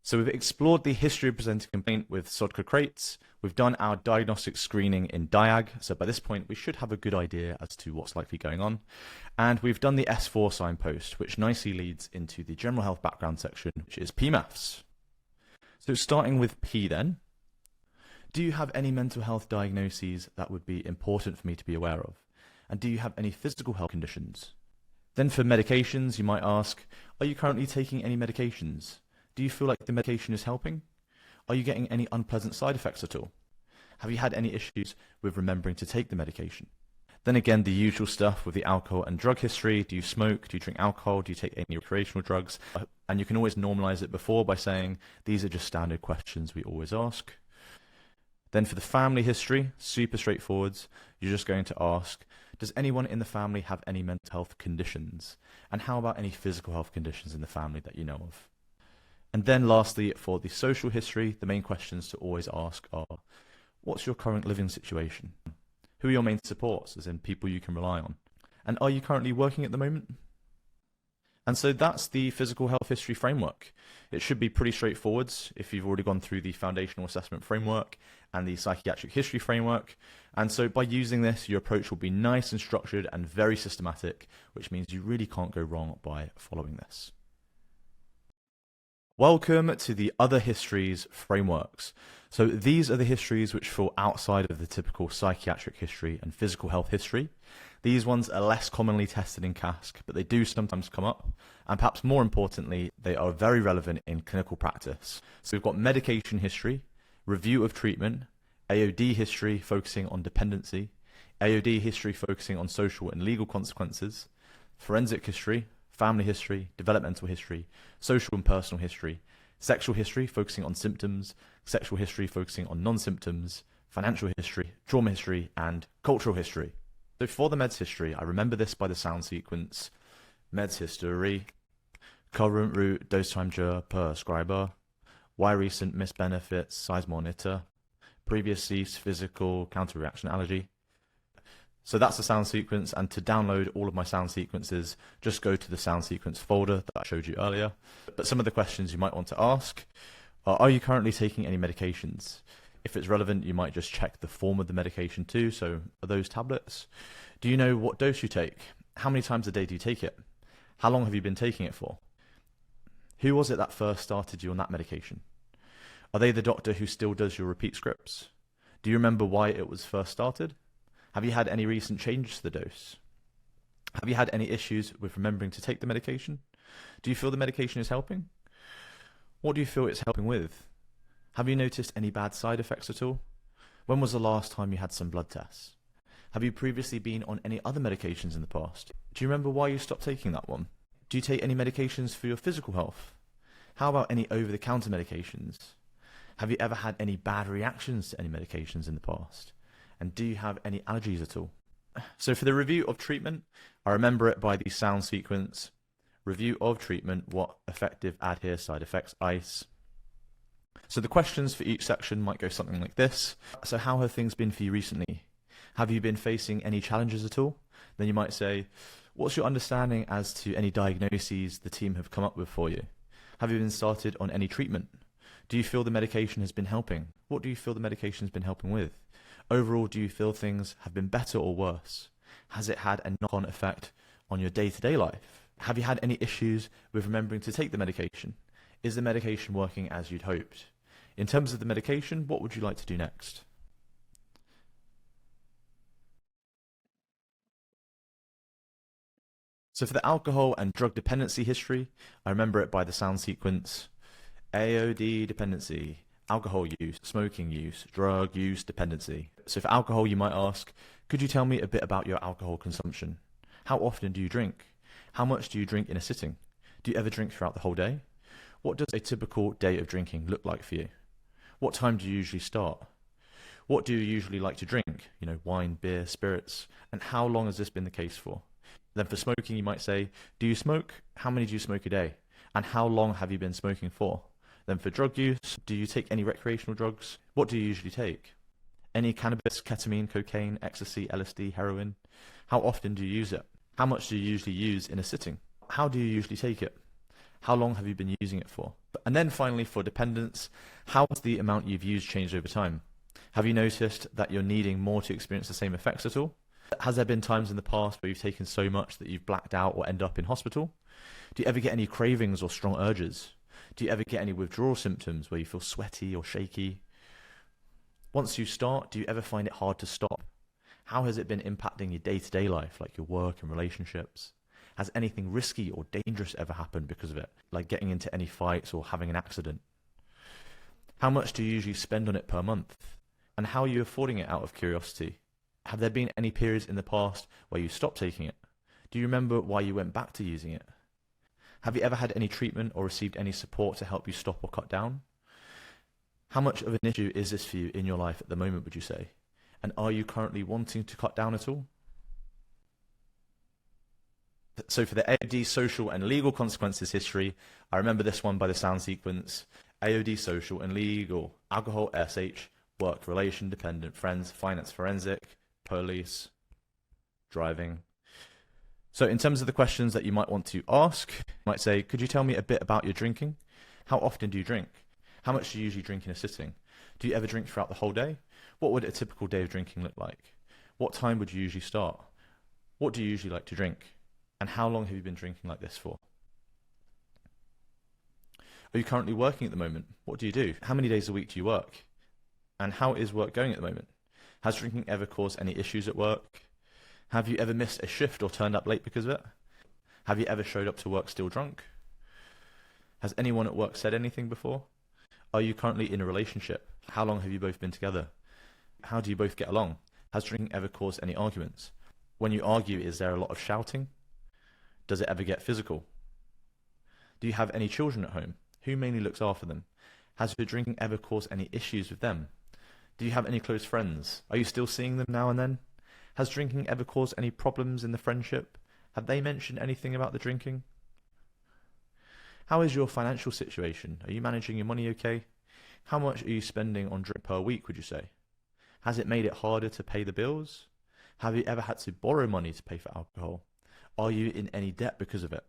So we've explored the history of presenting complaint with Sodka crates. We've done our diagnostic screening in DIAG. So by this point, we should have a good idea as to what's likely going on. And we've done the S4 signpost, which nicely leads into the general health background section, which is PMaths. So starting with P then, do you have any mental health diagnoses that would be important for me to be aware of? And do you have any physical health conditions? Then for medications, you might ask, are you currently taking any medications? Do you feel like the medication is helping? Are you getting any unpleasant side effects at all? Have you had any issues with remembering to take the medication? Then again, the usual stuff with the alcohol and drug history. Do you smoke? Do you drink alcohol? Do you take any recreational drugs? And you can always normalize it before by saying, these are just standard questions we always ask. Then for the family history, super straightforward. You're just going to ask, does anyone in the family have any mental health conditions? And how about any physical health conditions in the family that you know of? And then lastly, for the social history, the main questions to always ask are, what's your current living situation? Who are your main supports, as in people you can rely on? And are you currently working at the moment? And so that's the physical health history framework. It should be pretty straightforward if you've already gone through the foundational assessment framework and the psychiatric history framework. And so by using this, your approach will be nice and structured and very systematic, which means you really can't go wrong by following this. Welcome to the Other Histories frameworks. So these are the histories which fall outside of the typical psychiatric history and physical health history. These ones are less commonly tested in CASC, but they do sometimes come up. And perhaps more importantly, they are very relevant in clinical practice. So we've got medication history, review of treatment, AOD history focusing on dependency, AOD history focusing on social and legal consequences, forensic history, family history, developmental history, social and personal history, sexual history focusing on symptoms, sexual history focusing on non-symptoms, financial history, trauma history, and cultural history. So for the meds history, I remember this by the sound sequence: meds history, current route, dose time per prescriber, why recent missed benefits, size monitor, previous cease, physical, counter-reaction allergy. So that's the sound sequence, and to download all of my sound sequences, just go to the sound sequence folder that I showed you earlier. But some of the questions you might want to ask are you currently taking any medications? If it's relevant, you might just check the form of the medication too. So are those tablets? Do you know what dose you take? How many times a day do you take it? How long have you been taking it for? Who was it that first started you on that medication? Are they the doctor who still does your repeat scripts? Do you remember why it was first started? Have you had any recent changes to the dose? Have you had any issues with remembering to take the medication? Do you feel the medication is helping? What do you feel it's helping with? Have you noticed any bad side effects at all? When was the last time you had some blood tests? Have you previously been on any other medications in the past? Do you remember why you stopped taking that one? Do you take any medications for your physical health? How about any over-the-counter medications? Have you ever had any bad reactions to any medications in the past? And do you have any allergies at all? So for the review of treatment, I remember it by the sound sequence: review of treatment, what effective adhere side effects ICE. So the questions for each section might go something like this. So how have things been for you recently? Have you been facing any challenges at all? Then you might say, what's your understanding as to any diagnoses the team have come up with for you? Have you been started on any treatment? Do you feel the medication has been helping? What do you feel the medication has been helping with? Overall, do you feel things have been better or worse? Has it had a knock-on effect on your day-to-day life? Have you had any issues with remembering to take the medication? Is the medication working as you'd hoped? In terms of the medication, what would you like to do next? So for the alcohol and drug dependency history, I remember it by the sound sequence: AOD dependency, alcohol use, smoking use, drug use dependency. So for alcohol, you might ask, could you tell me a bit about your alcohol consumption? How often do you drink? How much do you drink in a sitting? Do you ever drink throughout the whole day? What does a typical day of drinking look like for you? What time do you usually start? What do you usually like to drink? You know, wine, beer, spirits. And how long has this been the case for? Then for smoking, you might say, do you smoke? How many do you smoke a day? And how long have you been smoking for? Then for drug use, do you take any recreational drugs? What do you usually take? Any cannabis, ketamine, cocaine, ecstasy, LSD, heroin? How often do you use it? How much do you usually use in a sitting? How do you usually take it? How long have you been using it for? And then finally, for dependence, how has the amount you've used changed over time? Have you noticed that you're needing more to experience the same effects at all? Has there been times in the past where you've taken so much that you've blacked out or end up in hospital? Do you ever get any cravings or strong urges? Do you ever get any withdrawal symptoms where you feel sweaty or shaky? Once you start, do you ever find it hard to stop? How has it been impacting your day-to-day life, like your work and relationships? Has anything risky or dangerous ever happened because of it, like getting into any fights or having an accident? How much do you usually spend on it per month? And how are you affording it out of curiosity? Have there been any periods in the past where you stopped taking it? Do you remember why you went back to using it? Have you ever had any treatment or received any support to help you stop or cut down? How much of an issue is this for you in your life at the moment, would you say? And are you currently wanting to cut down at all? So for the AOD social and legal consequences history, I remember this one by the sound sequence: AOD social and legal, alcohol, SH, work, relation, dependent, friends, finance, forensic, police, driving. So in terms of the questions that you might want to ask, you might say, could you tell me a bit about your drinking? How often do you drink? How much do you usually drink in a sitting? Do you ever drink throughout the whole day? What would a typical day of drinking look like? What time would you usually start? What do you usually like to drink? And how long have you been drinking like this for? Are you currently working at the moment? What do you do? How many days a week do you work? And how is work going at the moment? Has drinking ever caused any issues at work? Have you ever missed a shift or turned up late because of it? Have you ever showed up to work still drunk? Has anyone at work said anything before? Are you currently in a relationship? How long have you both been together? How do you both get along? Has drinking ever caused any arguments? When you argue, is there a lot of shouting? Does it ever get physical? Do you have any children at home? Who mainly looks after them? Has your drinking ever caused any issues with them? Do you have any close friends? Are you still seeing them now and then? Has drinking ever caused any problems in the friendship? Have they mentioned anything about the drinking? How is your financial situation? Are you managing your money okay? How much are you spending on drink per week, would you say? Has it made it harder to pay the bills? Have you ever had to borrow money to pay for alcohol? Are you in any debt because of it?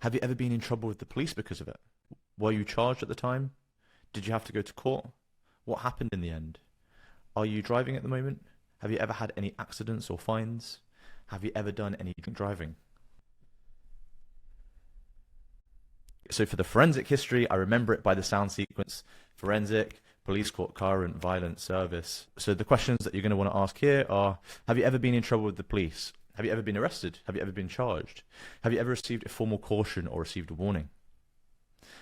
Have you ever been in trouble with the police because of it? Were you charged at the time? Did you have to go to court? What happened in the end? Are you driving at the moment? Have you ever had any accidents or fines? Have you ever done any drink driving? So for the forensic history, I remember it by the sound sequence: forensic, police court, current, violent, service. So the questions that you're going to want to ask here are: have you ever been in trouble with the police? Have you ever been arrested? Have you ever been charged? Have you ever received a formal caution or received a warning?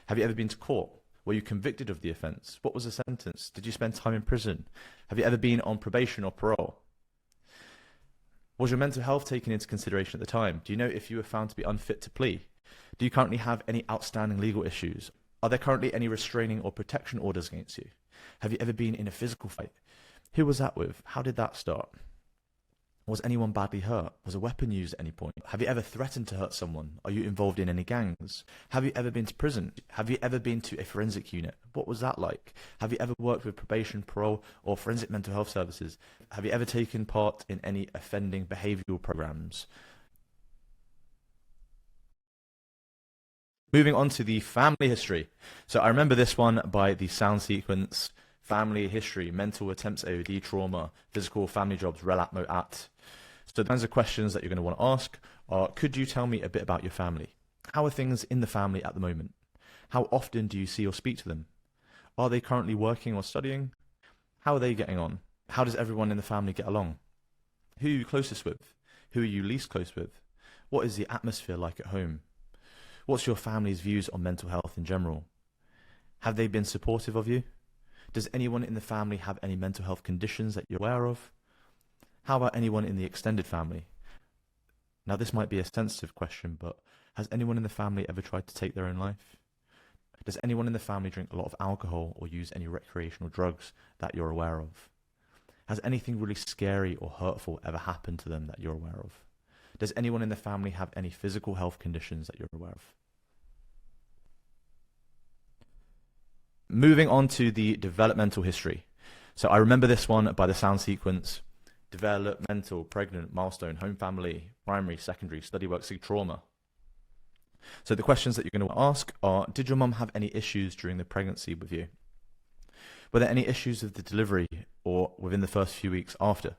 Have you ever been to court? Were you convicted of the offence? What was the sentence? Did you spend time in prison? Have you ever been on probation or parole? Was your mental health taken into consideration at the time? Do you know if you were found to be unfit to plea? Do you currently have any outstanding legal issues? Are there currently any restraining or protection orders against you? Have you ever been in a physical fight? Who was that with? How did that start? Was anyone badly hurt? Was a weapon used at any point? Have you ever threatened to hurt someone? Are you involved in any gangs? Have you ever been to prison? Have you ever been to a forensic unit? What was that like? Have you ever worked with probation, parole, or forensic mental health services? Have you ever taken part in any offending behavioural programs? Moving on to the family history. So I remember this one by the sound sequence: family history, mental attempts, AOD, trauma, physical, family jobs, rel at, mo at. So the kinds of questions that you're going to want to ask are: could you tell me a bit about your family? How are things in the family at the moment? How often do you see or speak to them? Are they currently working or studying? How are they getting on? How does everyone in the family get along? Who are you closest with? Who are you least close with? What is the atmosphere like at home? What's your family's views on mental health in general? Have they been supportive of you? Does anyone in the family have any mental health conditions that you're aware of? How about anyone in the extended family? Now, this might be a sensitive question, but has anyone in the family ever tried to take their own life? Does anyone in the family drink a lot of alcohol or use any recreational drugs that you're aware of? Has anything really scary or hurtful ever happened to them that you're aware of? Does anyone in the family have any physical health conditions that you're aware of? Moving on to the developmental history. So I remember this one by the sound sequence: developmental, pregnant, milestone, home family, primary, secondary, study work, sig, trauma. So the questions that you're going to ask are: did your mum have any issues during the pregnancy with you? Were there any issues with the delivery or within the first few weeks after?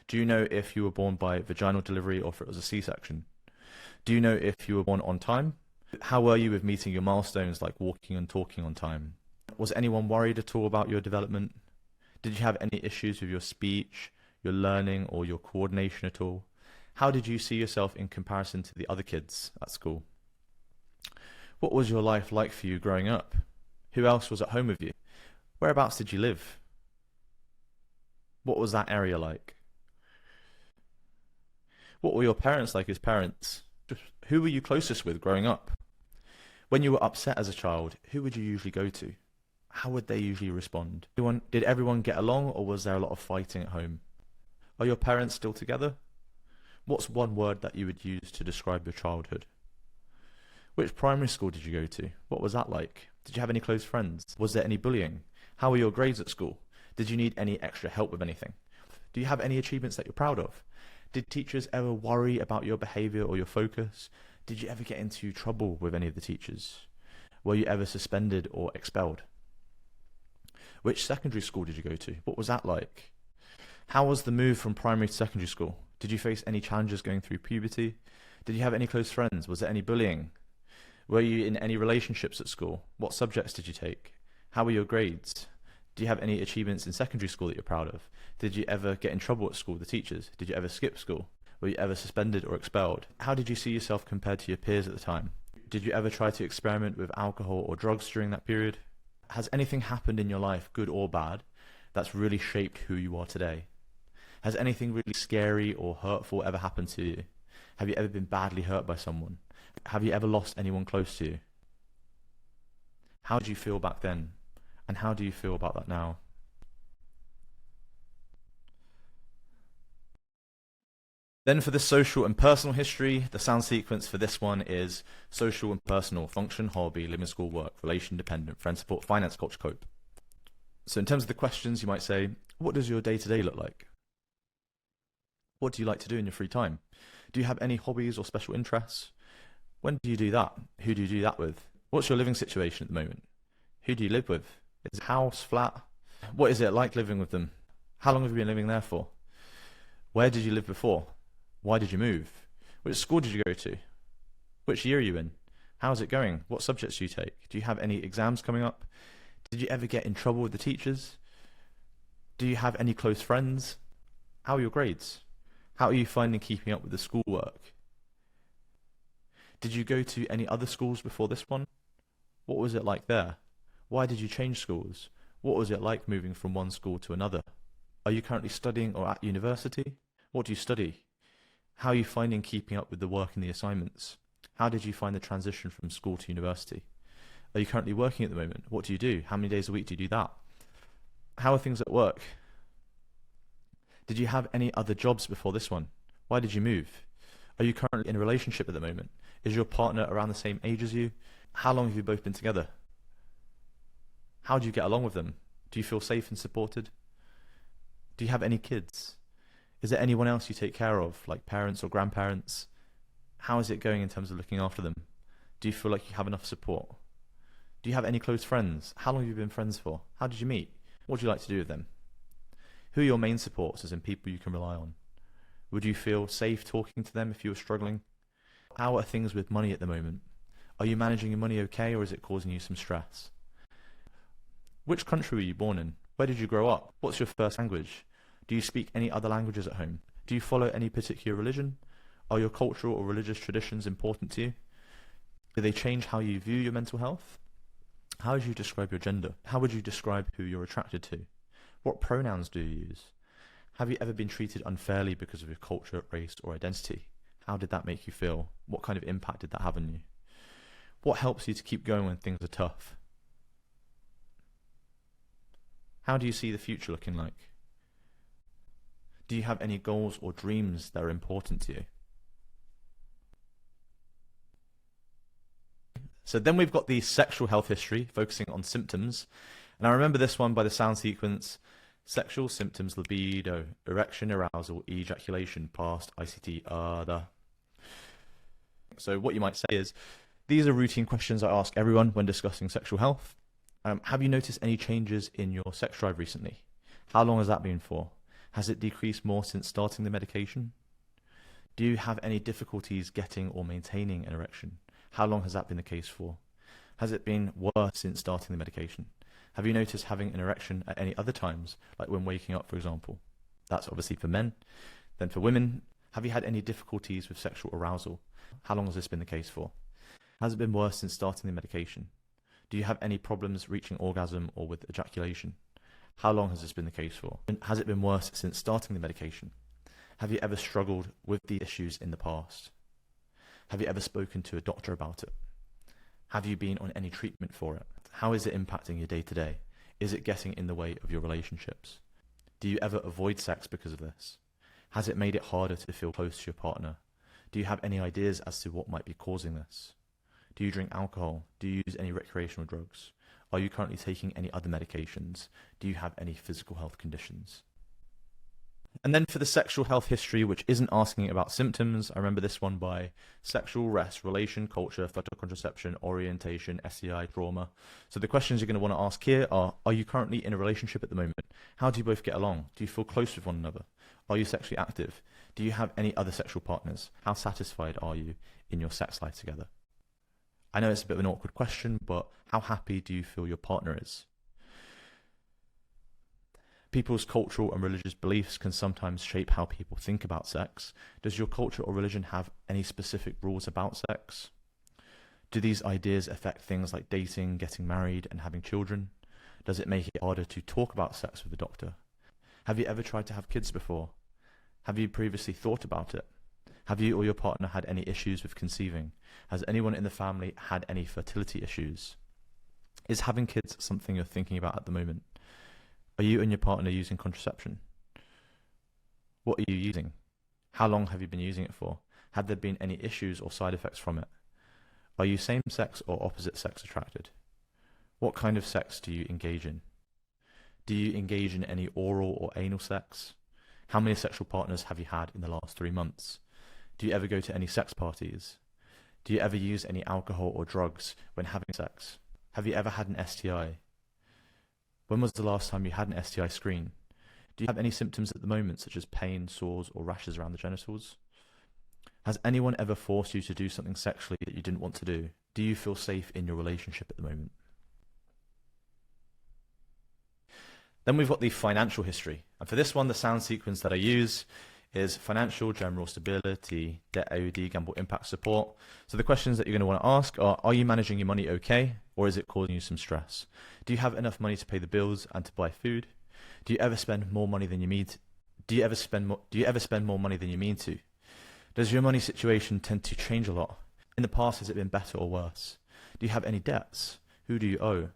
Do you know if you were born by vaginal delivery or if it was a C-section? Do you know if you were born on time? How were you with meeting your milestones, like walking and talking on time? Was anyone worried at all about your development? Did you have any issues with your speech, your learning, or your coordination at all? How did you see yourself in comparison to the other kids at school? What was your life like for you growing up? Who else was at home with you? Whereabouts did you live? What was that area like? What were your parents like as parents? Who were you closest with growing up? When you were upset as a child, who would you usually go to? How would they usually respond? Did everyone get along, or was there a lot of fighting at home? Are your parents still together? What's one word that you would use to describe your childhood? Which primary school did you go to? What was that like? Did you have any close friends? Was there any bullying? How were your grades at school? Did you need any extra help with anything? Do you have any achievements that you're proud of? Did teachers ever worry about your behaviour or your focus? Did you ever get into trouble with any of the teachers? Were you ever suspended or expelled? Which secondary school did you go to? What was that like? How was the move from primary to secondary school? Did you face any challenges going through puberty? Did you have any close friends? Was there any bullying? Were you in any relationships at school? What subjects did you take? How were your grades? Do you have any achievements in secondary school that you're proud of? Did you ever get in trouble at school with the teachers? Did you ever skip school? Were you ever suspended or expelled? How did you see yourself compared to your peers at the time? Did you ever try to experiment with alcohol or drugs during that period? Has anything happened in your life, good or bad, that's really shaped who you are today? Has anything really scary or hurtful ever happened to you? Have you ever been badly hurt by someone? Have you ever lost anyone close to you? How did you feel back then? And how do you feel about that now? Then for the social and personal history, the sound sequence for this one is social and personal, function, hobby, living, school, work, relation, dependent, friend support, finance, culture, cope. So in terms of the questions, you might say, what does your day-to-day look like? What do you like to do in your free time? Do you have any hobbies or special interests? When do you do that? Who do you do that with? What's your living situation at the moment? Who do you live with? Is it a house, flat? What is it like living with them? How long have you been living there for? Where did you live before? Why did you move? Which school did you go to? Which year are you in? How's it going? What subjects do you take? Do you have any exams coming up? Did you ever get in trouble with the teachers? Do you have any close friends? How are your grades? How are you finding keeping up with the schoolwork? Did you go to any other schools before this one? What was it like there? Why did you change schools? What was it like moving from one school to another? Are you currently studying or at university? What do you study? How are you finding keeping up with the work and the assignments? How did you find the transition from school to university? Are you currently working at the moment? What do you do? How many days a week do you do that? How are things at work? Did you have any other jobs before this one? Why did you move? Are you currently in a relationship at the moment? Is your partner around the same age as you? How long have you both been together? How do you get along with them? Do you feel safe and supported? Do you have any kids? Is there anyone else you take care of, like parents or grandparents? How is it going in terms of looking after them? Do you feel like you have enough support? Do you have any close friends? How long have you been friends for? How did you meet? What do you like to do with them? Who are your main supports, as in people you can rely on? Would you feel safe talking to them if you were struggling? How are things with money at the moment? Are you managing your money okay, or is it causing you some stress? Which country were you born in? Where did you grow up? What's your first language? Do you speak any other languages at home? Do you follow any particular religion? Are your cultural or religious traditions important to you? Do they change how you view your mental health? How would you describe your gender? How would you describe who you're attracted to? What pronouns do you use? Have you ever been treated unfairly because of your culture, race, or identity? How did that make you feel? What kind of impact did that have on you? What helps you to keep going when things are tough? How do you see the future looking like? Do you have any goals or dreams that are important to you? So then we've got the sexual health history, focusing on symptoms. And I remember this one by the sound sequence: sexual symptoms, libido, erection, arousal, ejaculation, past, ICT, da. So what you might say is, these are routine questions I ask everyone when discussing sexual health. Have you noticed any changes in your sex drive recently? How long has that been for? Has it decreased more since starting the medication? Do you have any difficulties getting or maintaining an erection? How long has that been the case for? Has it been worse since starting the medication? Have you noticed having an erection at any other times, like when waking up, for example? That's obviously for men. Then for women, have you had any difficulties with sexual arousal? How long has this been the case for? Has it been worse since starting the medication? Do you have any problems reaching orgasm or with ejaculation? How long has this been the case for? And has it been worse since starting the medication? Have you ever struggled with these issues in the past? Have you ever spoken to a doctor about it? Have you been on any treatment for it? How is it impacting your day-to-day? Is it getting in the way of your relationships? Do you ever avoid sex because of this? Has it made it harder to feel close to your partner? Do you have any ideas as to what might be causing this? Do you drink alcohol? Do you use any recreational drugs? Are you currently taking any other medications? Do you have any physical health conditions? And then for the sexual health history, which isn't asking about symptoms, I remember this one by sexual, rest, relation, culture, fetal contraception, orientation, STI, trauma. So the questions you're going to want to ask here are you currently in a relationship at the moment? How do you both get along? Do you feel close with one another? Are you sexually active? Do you have any other sexual partners? How satisfied are you in your sex life together? I know it's a bit of an awkward question, but how happy do you feel your partner is? People's cultural and religious beliefs can sometimes shape how people think about sex. Does your culture or religion have any specific rules about sex? Do these ideas affect things like dating, getting married, and having children? Does it make it harder to talk about sex with a doctor? Have you ever tried to have kids before? Have you previously thought about it? Have you or your partner had any issues with conceiving? Has anyone in the family had any fertility issues? Is having kids something you're thinking about at the moment? Are you and your partner using contraception? What are you using? How long have you been using it for? Have there been any issues or side effects from it? Are you same-sex or opposite-sex attracted? What kind of sex do you engage in? Do you engage in any oral or anal sex? How many sexual partners have you had in the last 3 months? Do you ever go to any sex parties? Do you ever use any alcohol or drugs when having sex? Have you ever had an STI? When was the last time you had an STI screen? Do you have any symptoms at the moment, such as pain, sores, or rashes around the genitals? Has anyone ever forced you to do something sexually that you didn't want to do? Do you feel safe in your relationship at the moment? Then we've got the financial history. And for this one, the sound sequence that I use is financial, general stability, debt, AOD, gamble, impact, support. So the questions that you're going to want to ask are you managing your money okay, or is it causing you some stress? Do you have enough money to pay the bills and to buy food? Do you ever spend more money than you need? Do you ever spend more money than you mean to? Does your money situation tend to change a lot? In the past, has it been better or worse? Do you have any debts? Who do you owe?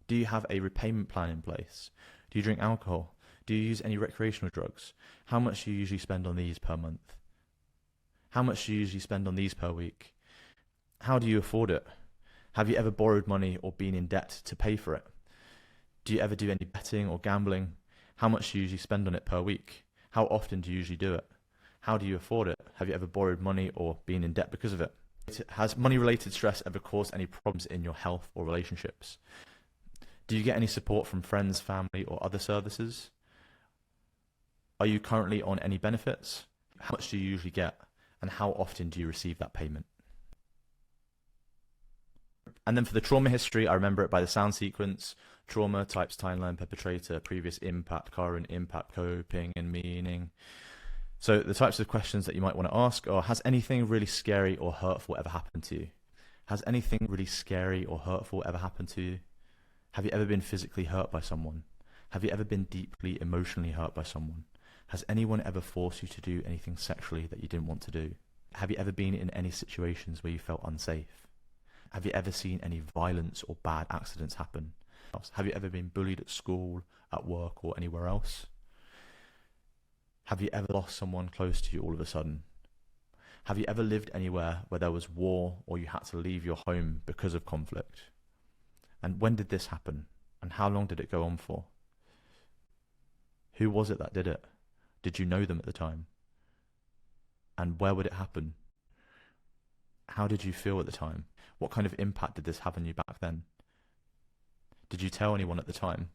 Do you have a repayment plan in place? Do you drink alcohol? Do you use any recreational drugs? How much do you usually spend on these per month? How much do you usually spend on these per week? How do you afford it? Have you ever borrowed money or been in debt to pay for it? Do you ever do any betting or gambling? How much do you usually spend on it per week? How often do you usually do it? How do you afford it? Have you ever borrowed money or been in debt because of it? Has money-related stress ever caused any problems in your health or relationships? Do you get any support from friends, family, or other services? Are you currently on any benefits? How much do you usually get? And how often do you receive that payment? And then for the trauma history, I remember it by the sound sequence: trauma, types, timeline, perpetrator, previous impact, current impact, coping, and meaning. So the types of questions that you might want to ask are, has anything really scary or hurtful ever happened to you? Has anything really scary or hurtful ever happened to you? Have you ever been physically hurt by someone? Have you ever been deeply emotionally hurt by someone? Has anyone ever forced you to do anything sexually that you didn't want to do? Have you ever been in any situations where you felt unsafe? Have you ever seen any violence or bad accidents happen? Have you ever been bullied at school, at work, or anywhere else? Have you ever lost someone close to you all of a sudden? Have you ever lived anywhere where there was war or you had to leave your home because of conflict? And when did this happen? And how long did it go on for? Who was it that did it? Did you know them at the time? And where would it happen? How did you feel at the time? What kind of impact did this have on you back then? Did you tell anyone at the time?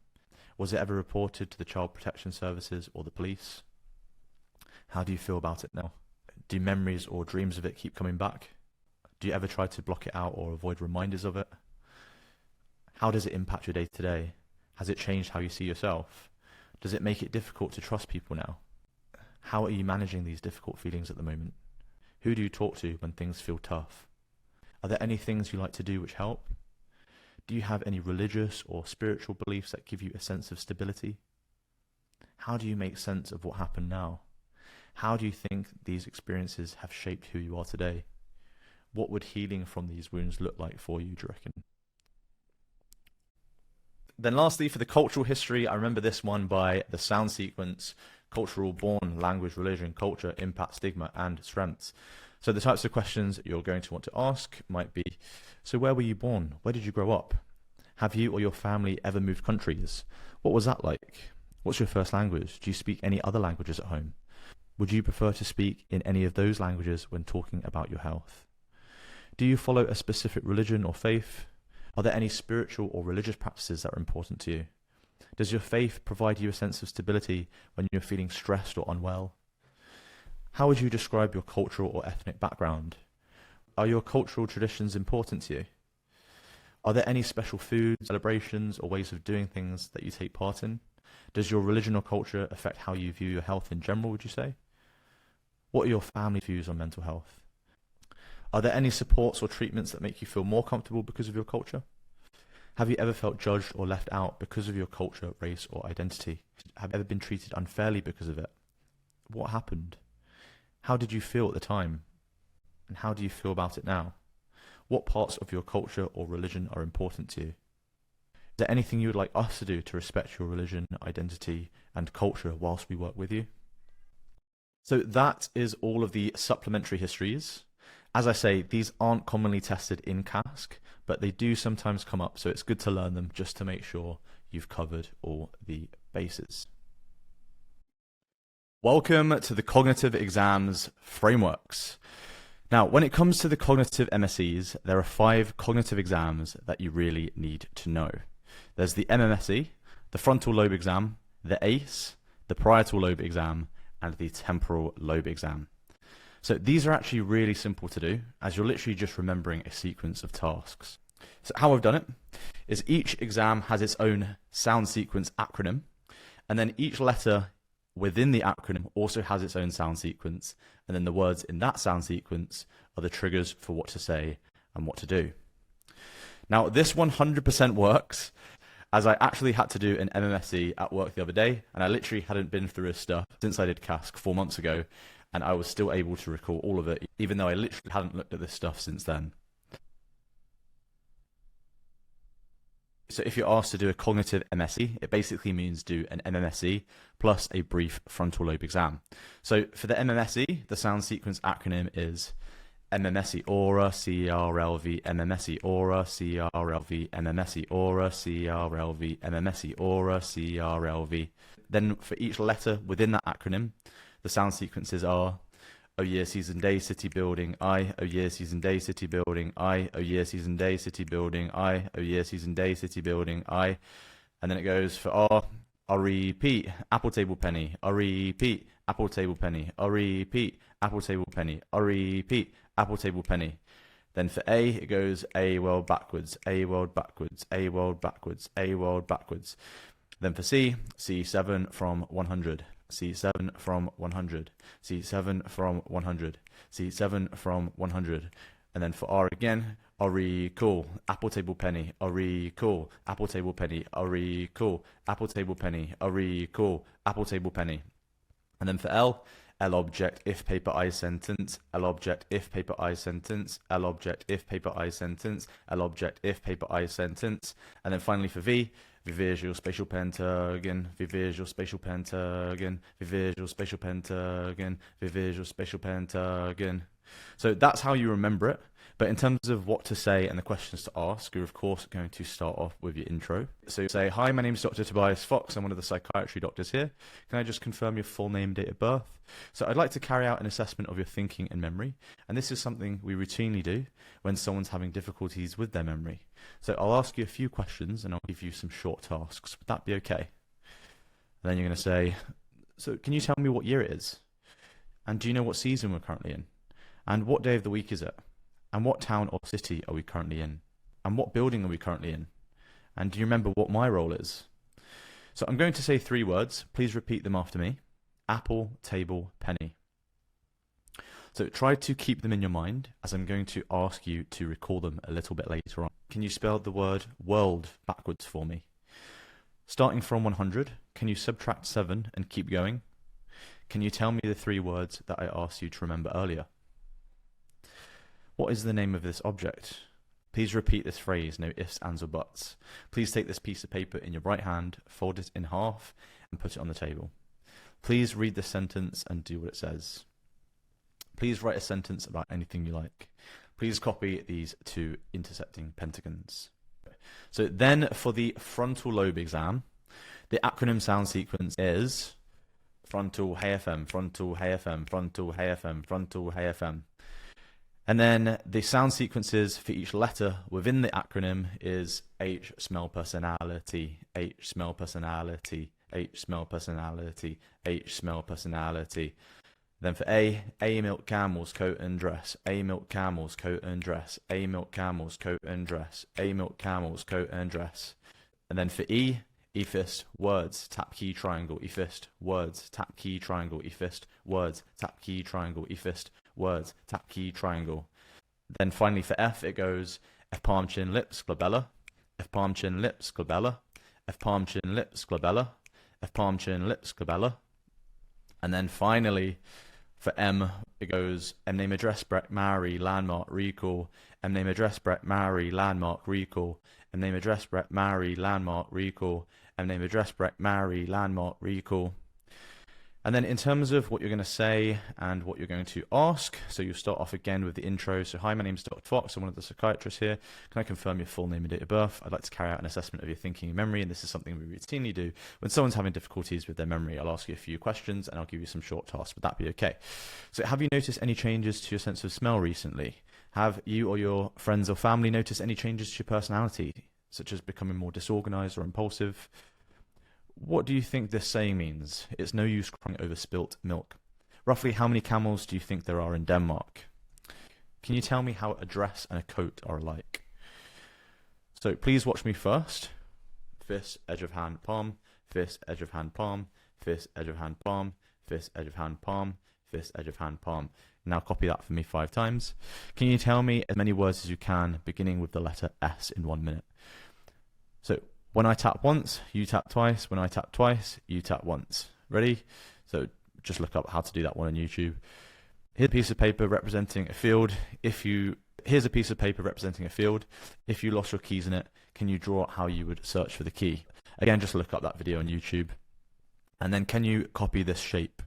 Was it ever reported to the Child Protection Services or the police? How do you feel about it now? Do memories or dreams of it keep coming back? Do you ever try to block it out or avoid reminders of it? How does it impact your day-to-day? Has it changed how you see yourself? Does it make it difficult to trust people now? How are you managing these difficult feelings at the moment? Who do you talk to when things feel tough? Are there any things you like to do which help? Do you have any religious or spiritual beliefs that give you a sense of stability? How do you make sense of what happened now? How do you think these experiences have shaped who you are today? What would healing from these wounds look like for you, do you reckon? Then lastly, for the cultural history, I remember this one by the sound sequence: cultural, born, language, religion, culture, impact, stigma, and strengths. So the types of questions you're going to want to ask might be, so where were you born? Where did you grow up? Have you or your family ever moved countries? What was that like? What's your first language? Do you speak any other languages at home? Would you prefer to speak in any of those languages when talking about your health? Do you follow a specific religion or faith? Are there any spiritual or religious practices that are important to you? Does your faith provide you a sense of stability when you're feeling stressed or unwell? How would you describe your cultural or ethnic background? Are your cultural traditions important to you? Are there any special foods, celebrations, or ways of doing things that you take part in? Does your religion or culture affect how you view your health in general, would you say? What are your family views on mental health? Are there any supports or treatments that make you feel more comfortable because of your culture? Have you ever felt judged or left out because of your culture, race, or identity? Have you ever been treated unfairly because of it? What happened? How did you feel at the time? And how do you feel about it now? What parts of your culture or religion are important to you? Is there anything you would like us to do to respect your religion, identity, and culture whilst we work with you? So that is all of the supplementary histories. As I say, these aren't commonly tested in CASC, but they do sometimes come up, so it's good to learn them just to make sure you've covered all the bases. Welcome to the Cognitive Exams Frameworks. Now, when it comes to the cognitive MSEs, there are 5 cognitive exams that you really need to know. There's the MMSE, the frontal lobe exam, the ACE, the parietal lobe exam, and the temporal lobe exam. So these are actually really simple to do, as you're literally just remembering a sequence of tasks. So how I've done it is each exam has its own sound sequence acronym, and then each letter within the acronym also has its own sound sequence, and then the words in that sound sequence are the triggers for what to say and what to do. Now, this 100% works, as I actually had to do an MMSE at work the other day, and I literally hadn't been through this stuff since I did CASC 4 months ago, and I was still able to recall all of it, even though I literally hadn't looked at this stuff since then. So if you're asked to do a cognitive MSE, it basically means do an MMSE plus a brief frontal lobe exam. So for the MMSE, the sound sequence acronym is MMSE aura, CRLV, MMSE aura, CRLV, MMSE aura, CRLV, MMSE aura, CRLV. Then for each letter within that acronym, the sound sequences are Oh year, season, day, city, building, I. Oh year, season, day, city, building, I. Oh year, season, day, city, building, I. Oh year, season, day, city, building, I. And then it goes for R. I repeat, apple table penny. I repeat, apple table penny. I repeat, apple table penny. I repeat, apple table penny. Then for A, it goes A world backwards, A world backwards, A world backwards, A world backwards. Then for C, C7 from 100. C7 from 100, C7 from 100, C7 from 100. And then for R again, I recall, apple table penny, I recall, apple table penny, I recall, apple table penny, I recall, apple table penny. And then for L, L object, if paper I sentence, L object, if paper I sentence, L object, if paper I sentence, L object, if paper I sentence. And then finally for V, visual spatial pentagon, visual spatial pentagon, visual spatial pentagon, visual spatial pentagon. So that's how you remember it. But in terms of what to say and the questions to ask, you're of course going to start off with your intro. So say, hi, my name is Dr. Tobias Fox. I'm one of the psychiatry doctors here. Can I just confirm your full name, date of birth? So I'd like to carry out an assessment of your thinking and memory. And this is something we routinely do when someone's having difficulties with their memory. So I'll ask you a few questions and I'll give you some short tasks. Would that be okay? And then you're going to say, so can you tell me what year it is? And do you know what season we're currently in? And what day of the week is it? And what town or city are we currently in? And what building are we currently in? And do you remember what my role is? So I'm going to say 3 words. Please repeat them after me. Apple, table, penny. So try to keep them in your mind, as I'm going to ask you to recall them a little bit later on. Can you spell the word world backwards for me? Starting from 100, can you subtract 7 and keep going? Can you tell me the 3 words that I asked you to remember earlier? What is the name of this object? Please repeat this phrase, no ifs, ands or buts. Please take this piece of paper in your right hand, fold it in half and put it on the table. Please read this sentence and do what it says. Please write a sentence about anything you like. Please copy these 2 intersecting pentagons. So then for the frontal lobe exam, the acronym sound sequence is frontal HFM, frontal HFM, frontal HFM, frontal HFM. And then the sound sequences for each letter within the acronym is H, smell personality, H, smell personality, H, smell personality, H, smell personality. Then for A, milk camels, coat and dress, A, milk camels, coat and dress, A, milk camels, coat and dress, A, milk camels, coat and dress. And then for E, E-fist, words, tap key triangle, E-fist, words, tap key triangle, E-fist, words, tap key triangle, E-fist, words, tap key triangle. Then finally for F, it goes F palm chin lips, glabella, F palm chin lips, glabella, F palm chin lips, glabella, F palm chin lips, glabella. And then finally For M, it goes M name, address, Brett, Mary, landmark, recall. M name, address, Brett, Mary, landmark, recall. M name, address, Brett, Mary, landmark, recall. M name, address, Brett, Mary, landmark, recall. And then in terms of what you're going to say and what you're going to ask, so you'll start off again with the intro. So hi, my name is Dr. Fox. I'm one of the psychiatrists here. Can I confirm your full name and date of birth? I'd like to carry out an assessment of your thinking and memory, and this is something we routinely do. When someone's having difficulties with their memory, I'll ask you a few questions and I'll give you some short tasks. Would that be okay? So have you noticed any changes to your sense of smell recently? Have you or your friends or family noticed any changes to your personality, such as becoming more disorganized or impulsive? What do you think this saying means? It's no use crying over spilt milk. Roughly how many camels do you think there are in Denmark? Can you tell me how a dress and a coat are alike? So please watch me first. Fist, edge of hand, palm. Fist, edge of hand, palm. Fist, edge of hand, palm. Fist, edge of hand, palm. Fist, edge of hand, palm. Now copy that for me 5 times. Can you tell me as many words as you can, beginning with the letter S in 1 minute? So when I tap once, you tap twice. When I tap twice, you tap once. Ready? So just look up how to do that one on YouTube. Here's a piece of paper representing a field. Here's a piece of paper representing a field. If you lost your keys in it, can you draw how you would search for the key? Again, just look up that video on YouTube. And then can you copy this shape?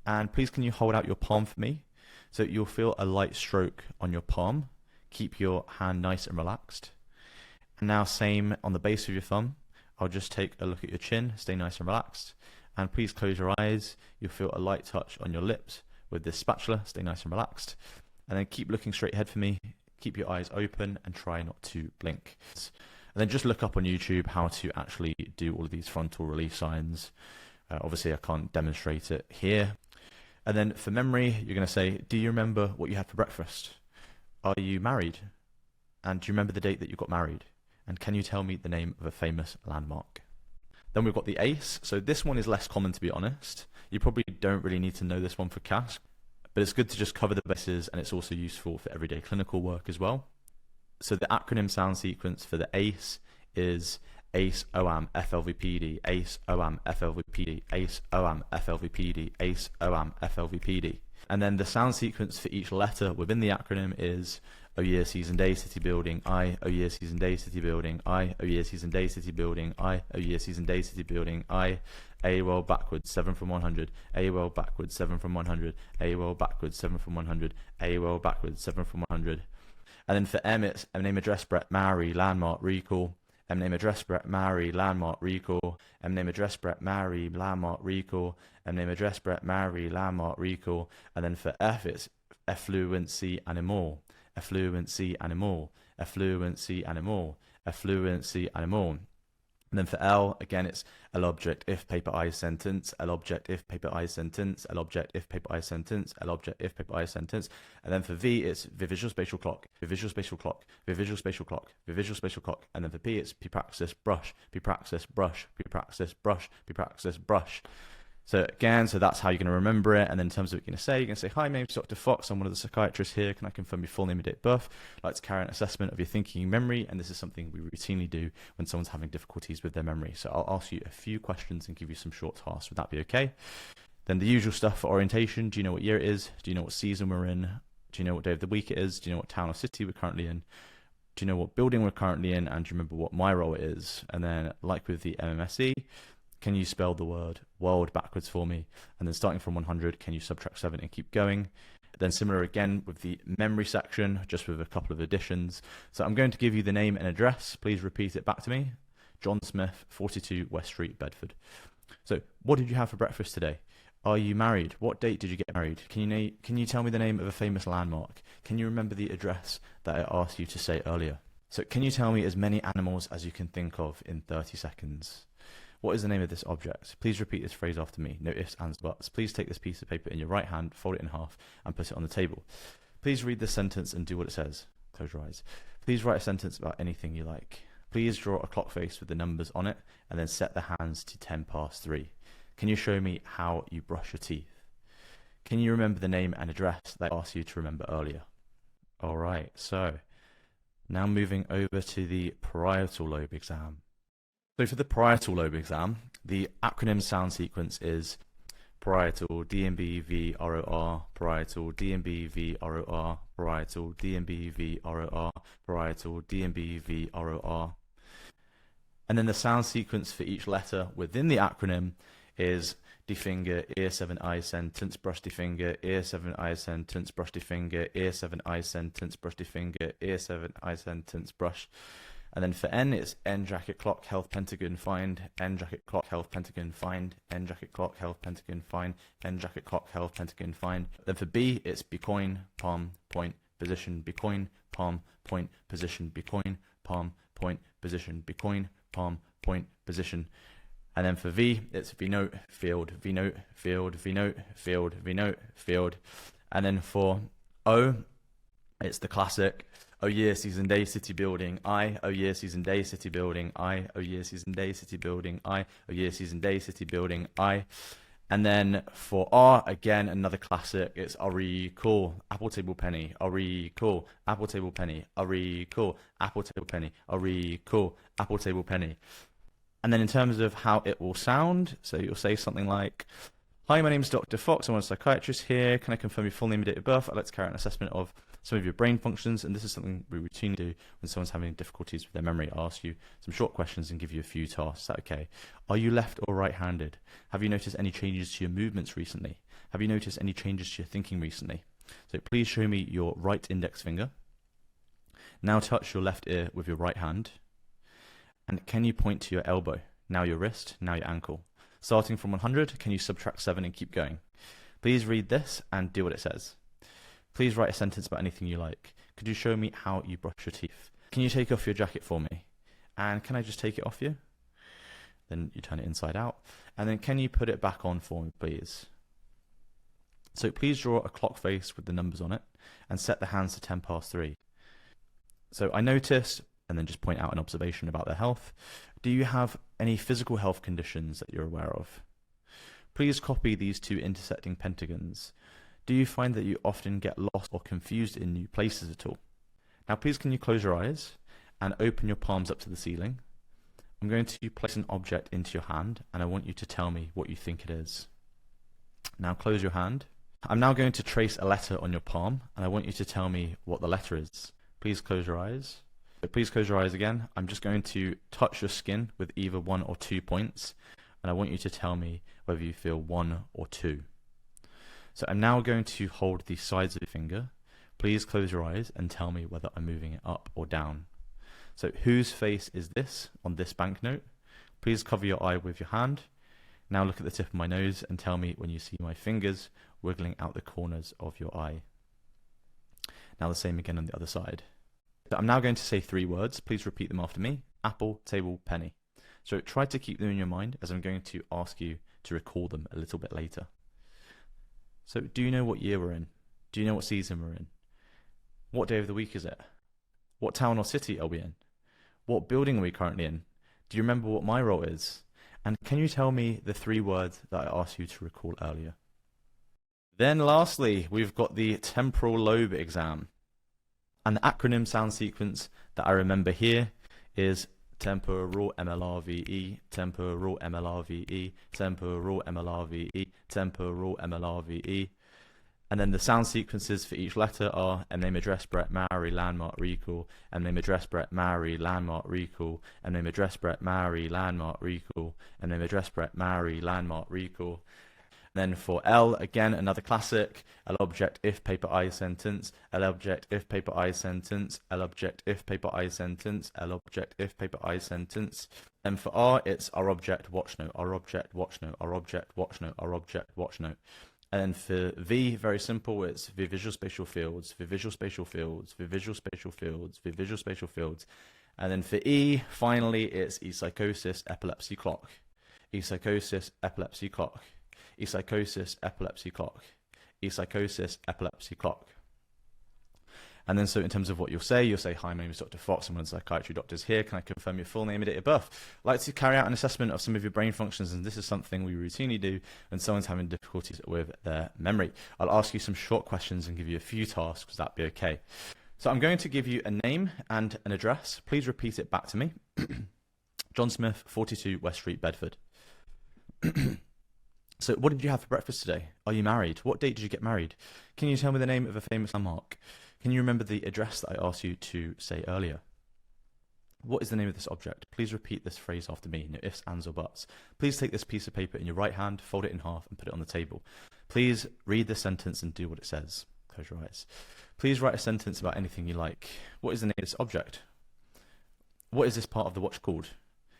And please can you hold out your palm for me? So you'll feel a light stroke on your palm. Keep your hand nice and relaxed. And now same on the base of your thumb. I'll just take a look at your chin, stay nice and relaxed. And please close your eyes. You'll feel a light touch on your lips with this spatula, stay nice and relaxed. And then keep looking straight ahead for me. Keep your eyes open and try not to blink. And then just look up on YouTube how to actually do all of these frontal relief signs. Obviously I can't demonstrate it here. And then for memory, you're going to say, do you remember what you had for breakfast? Are you married? And do you remember the date that you got married? And can you tell me the name of a famous landmark? Then we've got the ACE. So this one is less common, to be honest. You probably don't really need to know this one for CASC, but it's good to just cover the bases, and it's also useful for everyday clinical work as well. So the acronym sound sequence for the ACE is ACE, OAM, FLVPD, ACE, OAM, FLVPD, ACE, OAM, FLVPD, ACE, OAM, FLVPD. And then the sound sequence for each letter within the acronym is O year, season, day, city, building, I, O year, season, day, city, building, I, O year, season, day, city, building, I, O year, season, day, city, building, I, A well backwards, 7 from 100, A well backwards, 7 from 100, A well backwards, 7 from 100, A well backwards, 7 from 100. And then for M, it's M name, address, Brett, Mary, landmark, recall. M name, address, Brett, Mary, landmark, recall. M name, address, Brett, Mary, landmark, recall. M name, address, Brett, Mary, landmark, recall. And then for F, it's effluency animal, effluency animal, effluency animal, effluency animal. And then for L, again, it's L object if paper I sentence, L object if paper I sentence, L object if paper I sentence, L object if paper I sentence. And then for V, it's visual spatial clock, visual spatial clock, visual spatial clock, visual spatial clock. And then for P, it's P-praxis brush, P-praxis brush, P-praxis brush, P-praxis brush. So again, so that's how you're going to remember it. And then in terms of what you're going to say, hi, my name is Dr. Fox. I'm one of the psychiatrists here. Can I confirm your full name and date of birth? I'd like to carry out an assessment of your thinking and memory. And this is something we routinely do when someone's having difficulties with their memory. So I'll ask you a few questions and give you some short tasks. Would that be okay? Then the usual stuff for orientation. Do you know what year it is? Do you know what season we're in? Do you know what day of the week it is? Do you know what town or city we're currently in? Do you know what building we're currently in? And do you remember what my role is? And then like with the MMSE, can you spell the word world backwards for me? And then starting from 100, can you subtract 7 and keep going? Then similar again with the memory section, just with a couple of additions. So I'm going to give you the name and address. Please repeat it back to me. John Smith, 42 West Street, Bedford. So what did you have for breakfast today? Are you married? What date did you get married? Can you tell me the name of a famous landmark? Can you remember the address that I asked you to say earlier? So can you tell me as many animals as you can think of in 30 seconds? What is the name of this object? Please repeat this phrase after me. No ifs, ands, buts. Please take this piece of paper in your right hand, fold it in half, and put it on the table. Please read this sentence and do what it says. Close your eyes. Please write a sentence about anything you like. Please draw a clock face with the numbers on it, and then set the hands to 10 past 3. Can you show me how you brush your teeth? Can you remember the name and address that I asked you to remember earlier? All right, so now moving over to the parietal lobe exam. So for the parietal lobe exam, the acronym sound sequence is parietal, DMB, VROR, parietal, DMB, VROR, parietal, DMB, VROR, parietal, DMB, VROR. And then the sound sequence for each letter within the acronym is die finger, ear 7 eye sentence, brush die finger, ear 7 eye sentence, brush die finger, ear 7 eye sentence, brush die finger, ear 7 eye sentence, brush. And then for N, it's N jacket clock, health pentagon, find, N jacket clock, health pentagon, find, N jacket clock, health pentagon, find, N jacket clock, health pentagon, find. Then for B, it's be coin, palm, point, position, be coin, palm, point, position, be coin, palm, point, position, be coin, palm, point, position. And then for V, it's V note, field, V note, field, V note, field, V note, field. And then for O, it's the classic, oh year, season, day, city, building, I, oh year, season, day, city, building, I, oh year, season, day, city, building, I, oh year, season, day, city, building, I. And then for R, again, another classic, it's recall, apple, table, penny, recall, apple, table, penny, recall, apple, table, penny, recall, apple, table, penny. And then in terms of how it will sound, so you'll say something like, hi, my name is Dr. Fox, I'm a psychiatrist here. Can I confirm your full name and date of birth? I'd like to carry out an assessment of some of your brain functions, and this is something we routinely do when someone's having difficulties with their memory. I ask you some short questions and give you a few tasks. Is that okay? Are you left or right-handed? Have you noticed any changes to your movements recently? Have you noticed any changes to your thinking recently? So please show me your right index finger. Now touch your left ear with your right hand. And can you point to your elbow? Now your wrist, now your ankle. Starting from 100, can you subtract 7 and keep going? Please read this and do what it says. Please write a sentence about anything you like. Could you show me how you brush your teeth? Can you take off your jacket for me? And can I just take it off you? Then you turn it inside out. And then can you put it back on for me, please? So please draw a clock face with the numbers on it and set the hands to 10 past 3. So I noticed, and then just point out an observation about their health. Do you have any physical health conditions that you're aware of? Please copy these two intersecting pentagons. Do you find that you often get lost or confused in new places at all? Now please can you close your eyes and open your palms up to the ceiling. I'm going to place an object into your hand and I want you to tell me what you think it is. Now close your hand. I'm now going to trace a letter on your palm and I want you to tell me what the letter is. Please close your eyes. So please close your eyes again. I'm just going to touch your skin with either 1 or 2 points and I want you to tell me whether you feel 1 or 2. So I'm now going to hold the sides of your finger. Please close your eyes and tell me whether I'm moving it up or down. So whose face is this on this banknote? Please cover your eye with your hand. Now look at the tip of my nose and tell me when you see my fingers wiggling out the corners of your eye. Now the same again on the other side. So I'm now going to say 3 words. Please repeat them after me. Apple, table, penny. So try to keep them in your mind as I'm going to ask you to recall them a little bit later. So do you know what year we're in? Do you know what season we're in? What day of the week is it? What town or city are we in? What building are we currently in? Do you remember what my role is? And can you tell me the 3 words that I asked you to recall earlier? Then lastly, we've got the temporal lobe exam. And the acronym sound sequence that I remember here is temporal MLRVE, temporal MLRVE, temporal MLRVE, temporal MLRVE. And then the sound sequences for each letter are name, address, Brett, Mary, landmark, recall, name, address, Brett, Mary, landmark, recall, name, address, Brett, Mary, landmark, recall, name, address, Brett, Mary, landmark, recall. Then for L, again, another classic, L object, if, paper, I, sentence, L object, if, paper, I, sentence, L object, if, paper, I, sentence, L object, if, paper, I, sentence. And for R, it's our object, watch note, our object, watch note, our object, watch note, our object, watch note. And then for V, very simple, it's the visual spatial fields, the visual spatial fields, the visual spatial fields, the visual spatial fields. And then for E, finally, it's psychosis, epilepsy clock, psychosis, epilepsy clock. Psychosis, epilepsy clock, psychosis, epilepsy clock. And then so in terms of what you'll say, hi, my name is Dr. Fox, I'm one of the psychiatry doctors here. Can I confirm your full name and date of birth? I'd like to carry out an assessment of some of your brain functions, and this is something we routinely do when someone's having difficulties with their memory. I'll ask you some short questions and give you a few tasks. Would that be okay? So I'm going to give you a name and an address. Please repeat it back to me. John Smith, 42 West Street, Bedford. So what did you have for breakfast today? Are you married? What date did you get married? Can you tell me the name of a famous landmark? Can you remember the address that I asked you to say earlier? What is the name of this object? Please repeat this phrase after me. No ifs, ands, or buts. Please take this piece of paper in your right hand, fold it in half, and put it on the table. Please read the sentence and do what it says. Close your eyes. Please write a sentence about anything you like. What is the name of this object? What is this part of the watch called?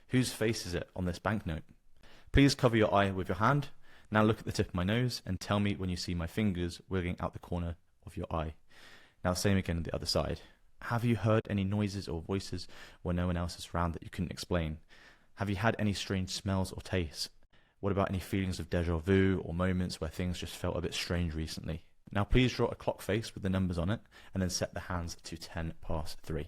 Whose face is it on this banknote? Please cover your eye with your hand. Now look at the tip of my nose and tell me when you see my fingers wiggling out the corner of your eye. Now same again on the other side. Have you heard any noises or voices when no one else is around that you couldn't explain? Have you had any strange smells or tastes? What about any feelings of déjà vu or moments where things just felt a bit strange recently? Now please draw a clock face with the numbers on it and then set the hands to 3:10.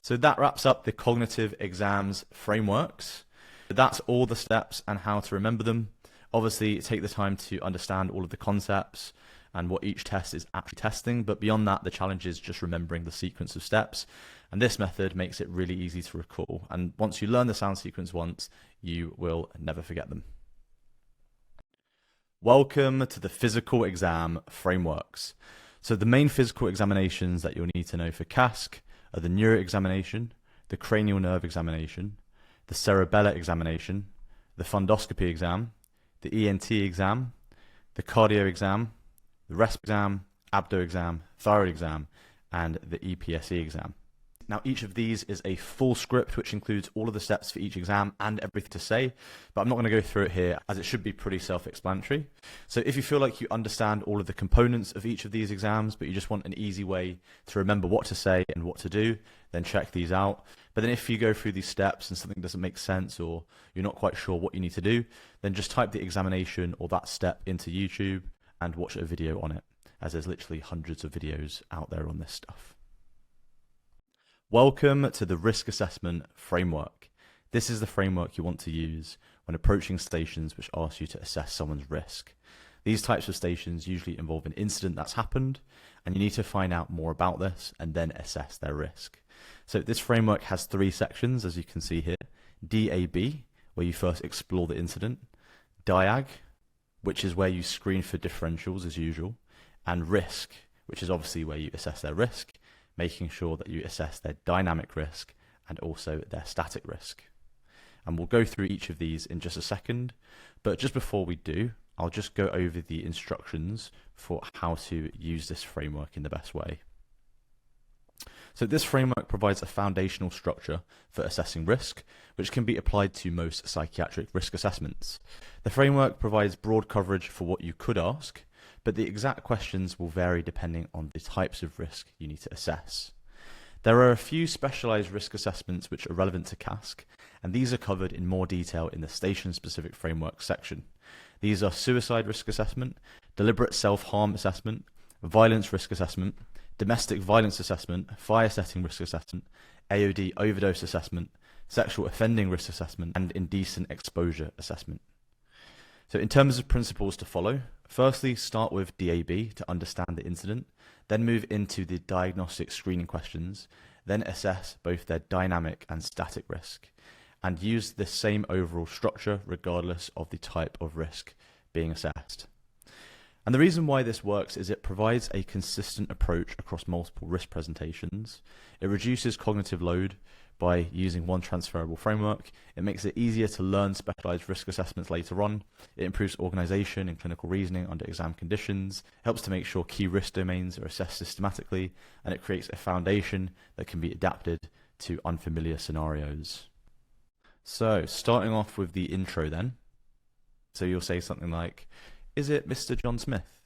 So that wraps up the cognitive exams frameworks. That's all the steps and how to remember them. Obviously, take the time to understand all of the concepts and what each test is actually testing, but beyond that, the challenge is just remembering the sequence of steps. And this method makes it really easy to recall. And once you learn the sound sequence once, you will never forget them. Welcome to the physical exam frameworks. So the main physical examinations that you'll need to know for CASC are the neuro examination, the cranial nerve examination, the cerebellar examination, the fundoscopy exam, the ENT exam, the cardio exam, the resp exam, abdo exam, thyroid exam, and the EPSE exam. Now each of these is a full script which includes all of the steps for each exam and everything to say, but I'm not going to go through it here as it should be pretty self-explanatory. So if you feel like you understand all of the components of each of these exams, but you just want an easy way to remember what to say and what to do, then check these out. But then if you go through these steps and something doesn't make sense or you're not quite sure what you need to do, then just type the examination or that step into YouTube and watch a video on it, as there's literally hundreds of videos out there on this stuff. Welcome to the risk assessment framework. This is the framework you want to use when approaching stations which ask you to assess someone's risk. These types of stations usually involve an incident that's happened, and you need to find out more about this and then assess their risk. So this framework has 3 sections, as you can see here. DAB, where you first explore the incident. DIAG, which is where you screen for differentials as usual. And risk, which is obviously where you assess their risk, making sure that you assess their dynamic risk and also their static risk. And we'll go through each of these in just a second, but just before we do, I'll just go over the instructions for how to use this framework in the best way. So this framework provides a foundational structure for assessing risk, which can be applied to most psychiatric risk assessments. The framework provides broad coverage for what you could ask, but the exact questions will vary depending on the types of risk you need to assess. There are a few specialized risk assessments which are relevant to CASC, and these are covered in more detail in the station-specific framework section. These are suicide risk assessment, deliberate self-harm assessment, violence risk assessment, domestic violence assessment, fire setting risk assessment, AOD overdose assessment, sexual offending risk assessment, and indecent exposure assessment. So in terms of principles to follow, firstly start with DAB to understand the incident, then move into the diagnostic screening questions, then assess both their dynamic and static risk, and use the same overall structure regardless of the type of risk being assessed. And the reason why this works is it provides a consistent approach across multiple risk presentations. It reduces cognitive load by using one transferable framework. It makes it easier to learn specialized risk assessments later on. It improves organization and clinical reasoning under exam conditions, helps to make sure key risk domains are assessed systematically, and it creates a foundation that can be adapted to unfamiliar scenarios. So starting off with the intro then. So you'll say something like, "Is it Mr. John Smith?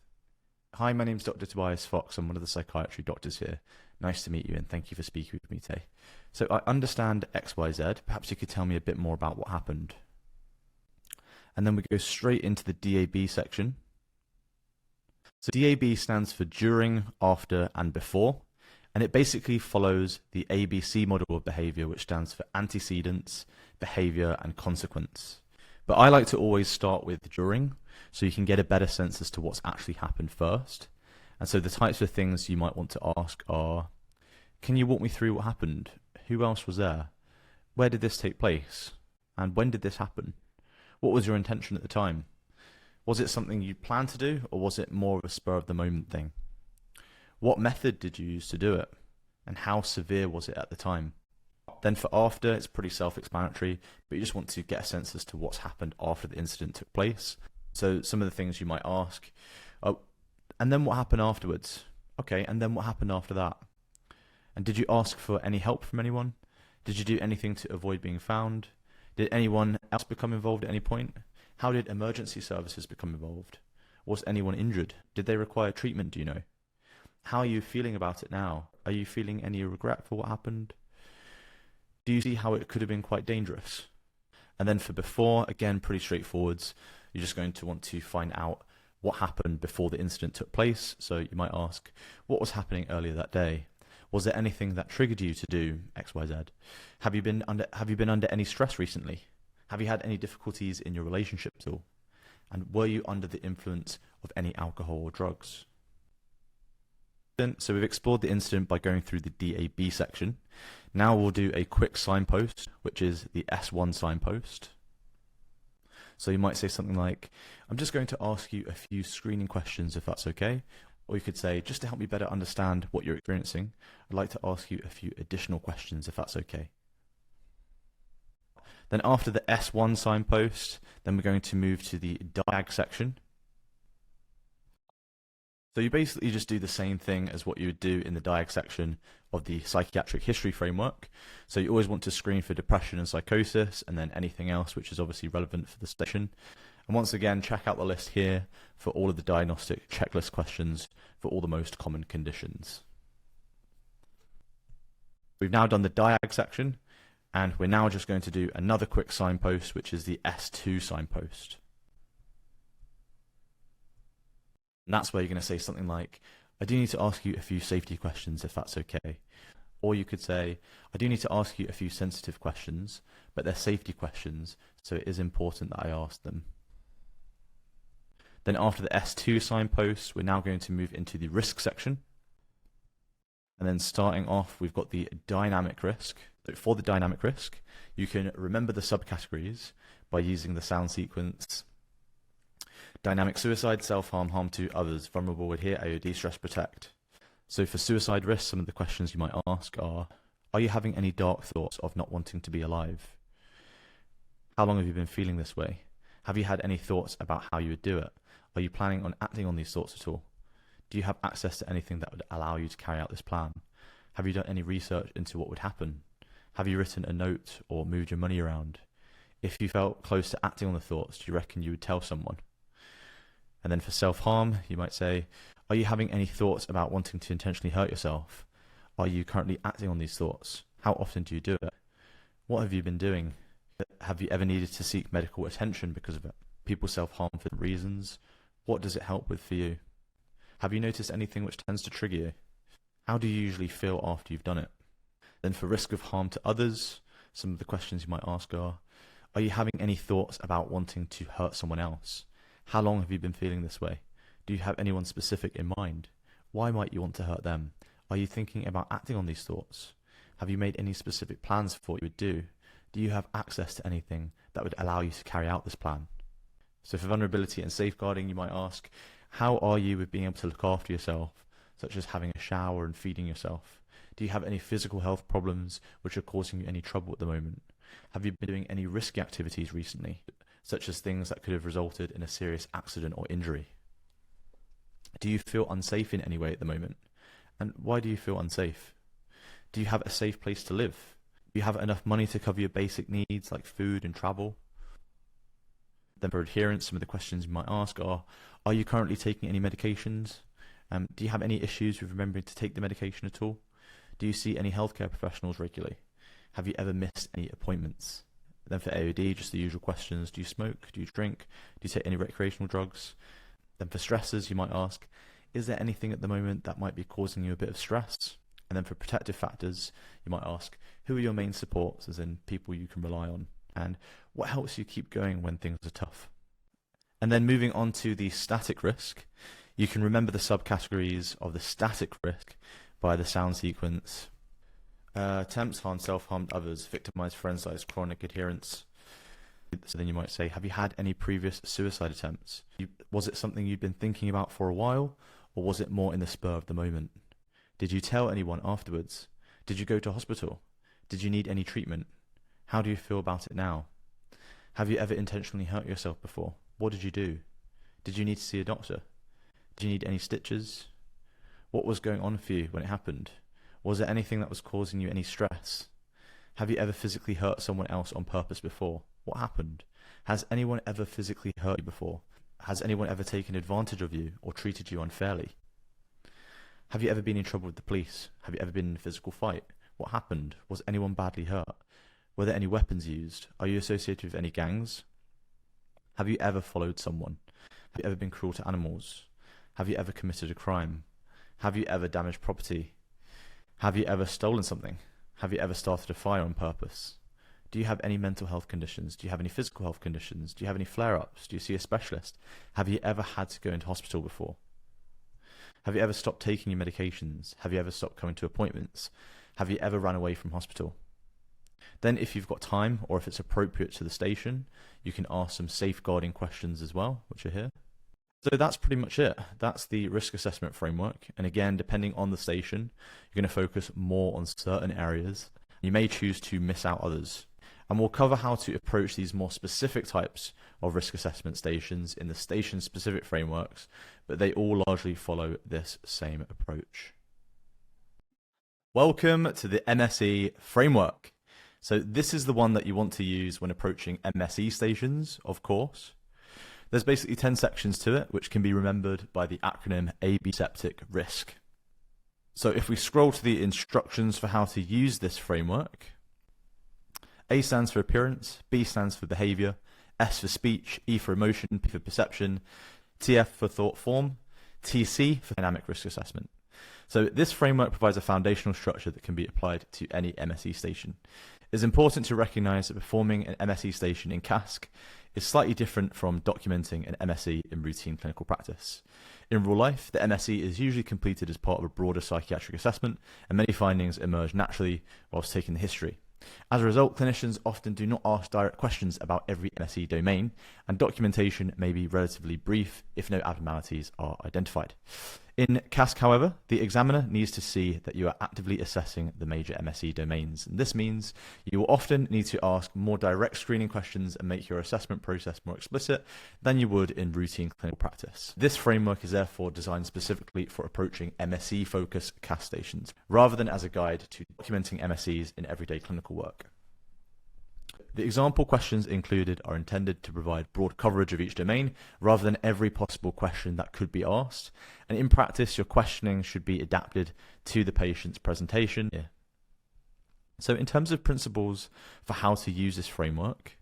Hi, my name's Dr. Tobias Fox. I'm one of the psychiatry doctors here. Nice to meet you and thank you for speaking with me today. So I understand XYZ. Perhaps you could tell me a bit more about what happened." And then we go straight into the DAB section. So DAB stands for during, after, and before. And it basically follows the ABC model of behavior, which stands for antecedents, behavior, and consequence. But I like to always start with during, so you can get a better sense as to what's actually happened first. And so the types of things you might want to ask are, can you walk me through what happened? Who else was there? Where did this take place? And when did this happen? What was your intention at the time? Was it something you planned to do, or was it more of a spur of the moment thing? What method did you use to do it? And how severe was it at the time? Then for after, it's pretty self-explanatory, but you just want to get a sense as to what's happened after the incident took place. So some of the things you might ask, oh, and then what happened afterwards? Okay, and then what happened after that? And did you ask for any help from anyone? Did you do anything to avoid being found? Did anyone else become involved at any point? How did emergency services become involved? Was anyone injured? Did they require treatment, do you know? How are you feeling about it now? Are you feeling any regret for what happened? Do you see how it could have been quite dangerous? And then for before, again, pretty straightforward. You're just going to want to find out what happened before the incident took place. So you might ask, what was happening earlier that day? Was there anything that triggered you to do X, Y, Z? Have you been under any stress recently? Have you had any difficulties in your relationship at all? And were you under the influence of any alcohol or drugs? So we've explored the incident by going through the DAB section. Now we'll do a quick signpost, which is the S1 signpost. So you might say something like, I'm just going to ask you a few screening questions if that's okay. Or you could say, just to help me better understand what you're experiencing, I'd like to ask you a few additional questions if that's okay. Then after the S1 signpost, then we're going to move to the DIAG section. So you basically just do the same thing as what you would do in the DIAG section of the psychiatric history framework. So you always want to screen for depression and psychosis, and then anything else which is obviously relevant for the station. And once again, check out the list here for all of the diagnostic checklist questions for all the most common conditions. We've now done the DIAG section, and we're now just going to do another quick signpost, which is the S2 signpost. And that's where you're going to say something like, I do need to ask you a few safety questions if that's okay. Or you could say, I do need to ask you a few sensitive questions, but they're safety questions, so it is important that I ask them. Then after the S2 signpost, we're now going to move into the risk section. And then starting off, we've got the dynamic risk. So for the dynamic risk, you can remember the subcategories by using the sound sequence: dynamic suicide, self-harm, harm to others, vulnerable, adhere, AOD, stress, protect. So for suicide risk, some of the questions you might ask are you having any dark thoughts of not wanting to be alive? How long have you been feeling this way? Have you had any thoughts about how you would do it? Are you planning on acting on these thoughts at all? Do you have access to anything that would allow you to carry out this plan? Have you done any research into what would happen? Have you written a note or moved your money around? If you felt close to acting on the thoughts, do you reckon you would tell someone? And then for self-harm, you might say, are you having any thoughts about wanting to intentionally hurt yourself? Are you currently acting on these thoughts? How often do you do it? What have you been doing? Have you ever needed to seek medical attention because of it? People self-harm for reasons. What does it help with for you? Have you noticed anything which tends to trigger you? How do you usually feel after you've done it? Then for risk of harm to others, some of the questions you might ask are you having any thoughts about wanting to hurt someone else? How long have you been feeling this way? Do you have anyone specific in mind? Why might you want to hurt them? Are you thinking about acting on these thoughts? Have you made any specific plans for what you would do? Do you have access to anything that would allow you to carry out this plan? So for vulnerability and safeguarding, you might ask, how are you with being able to look after yourself, such as having a shower and feeding yourself? Do you have any physical health problems which are causing you any trouble at the moment? Have you been doing any risky activities recently, such as things that could have resulted in a serious accident or injury? Do you feel unsafe in any way at the moment? And why do you feel unsafe? Do you have a safe place to live? Do you have enough money to cover your basic needs like food and travel? Then for adherence, some of the questions you might ask are you currently taking any medications? Do you have any issues with remembering to take the medication at all? Do you see any healthcare professionals regularly? Have you ever missed any appointments? Then for AOD, just the usual questions: do you smoke? Do you drink? Do you take any recreational drugs? Then for stressors, you might ask, is there anything at the moment that might be causing you a bit of stress? And then for protective factors, you might ask, who are your main supports, as in people you can rely on? And what helps you keep going when things are tough? And then moving on to the static risk, you can remember the subcategories of the static risk by the sound sequence: attempts, harm, self-harmed others, victimized, friend-sized, chronic adherence. So then you might say, have you had any previous suicide attempts? Was it something you'd been thinking about for a while, or was it more in the spur of the moment? Did you tell anyone afterwards? Did you go to hospital? Did you need any treatment? How do you feel about it now? Have you ever intentionally hurt yourself before? What did you do? Did you need to see a doctor? Did you need any stitches? What was going on for you when it happened? Was there anything that was causing you any stress? Have you ever physically hurt someone else on purpose before? What happened? Has anyone ever physically hurt you before? Has anyone ever taken advantage of you or treated you unfairly? Have you ever been in trouble with the police? Have you ever been in a physical fight? What happened? Was anyone badly hurt? Were there any weapons used? Are you associated with any gangs? Have you ever followed someone? Have you ever been cruel to animals? Have you ever committed a crime? Have you ever damaged property? Have you ever stolen something? Have you ever started a fire on purpose? Do you have any mental health conditions? Do you have any physical health conditions? Do you have any flare-ups? Do you see a specialist? Have you ever had to go into hospital before? Have you ever stopped taking your medications? Have you ever stopped coming to appointments? Have you ever run away from hospital? Then if you've got time, or if it's appropriate to the station, you can ask some safeguarding questions as well, which are here. So that's pretty much it. That's the risk assessment framework. And again, depending on the station, you're going to focus more on certain areas. You may choose to miss out others. And we'll cover how to approach these more specific types of risk assessment stations in the station-specific frameworks, but they all largely follow this same approach. Welcome to the MSE framework. So this is the one that you want to use when approaching MSE stations, of course. There's basically 10 sections to it, which can be remembered by the acronym ABSEPTIC risk. So if we scroll to the instructions for how to use this framework, A stands for appearance, B stands for behavior, S for speech, E for emotion, P for perception, TF for thought form, TC for dynamic risk assessment. So this framework provides a foundational structure that can be applied to any MSE station. It's important to recognize that performing an MSE station in CASC is slightly different from documenting an MSE in routine clinical practice. In real life, the MSE is usually completed as part of a broader psychiatric assessment, and many findings emerge naturally whilst taking the history. As a result, clinicians often do not ask direct questions about every MSE domain, and documentation may be relatively brief if no abnormalities are identified. In CASC, however, the examiner needs to see that you are actively assessing the major MSE domains. And this means you will often need to ask more direct screening questions and make your assessment process more explicit than you would in routine clinical practice. This framework is therefore designed specifically for approaching MSE-focused CASC stations, rather than as a guide to documenting MSEs in everyday clinical work. The example questions included are intended to provide broad coverage of each domain rather than every possible question that could be asked. And in practice, your questioning should be adapted to the patient's presentation. So in terms of principles for how to use this framework,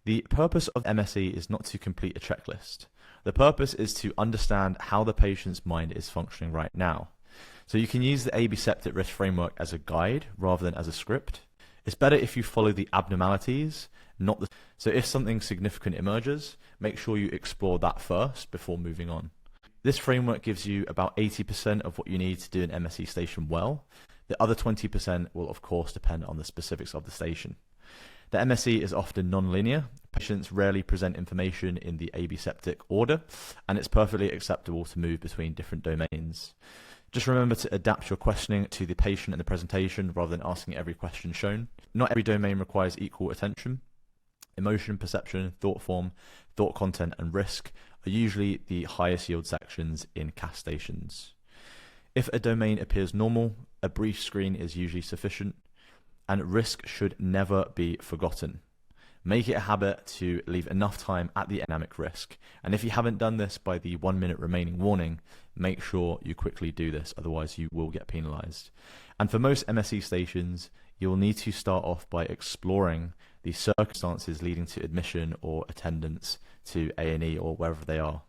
the purpose of MSE is not to complete a checklist. The purpose is to understand how the patient's mind is functioning right now. So you can use the ABSEPTIC risk framework as a guide rather than as a script. It's better if you follow the abnormalities, not the... So if something significant emerges, make sure you explore that first before moving on. This framework gives you about 80% of what you need to do an MSE station well. The other 20% will of course depend on the specifics of the station. The MSE is often non-linear. Patients rarely present information in the ABSEPTIC order, and it's perfectly acceptable to move between different domains. Just remember to adapt your questioning to the patient and the presentation rather than asking every question shown. Not every domain requires equal attention. Emotion, perception, thought form, thought content, and risk are usually the highest yield sections in CASC stations. If a domain appears normal, a brief screen is usually sufficient, and risk should never be forgotten. Make it a habit to leave enough time at the dynamic risk. And if you haven't done this by the 1 minute remaining warning, make sure you quickly do this, otherwise you will get penalized. And for most MSE stations, you'll need to start off by exploring the circumstances leading to admission or attendance to A&E or wherever they are.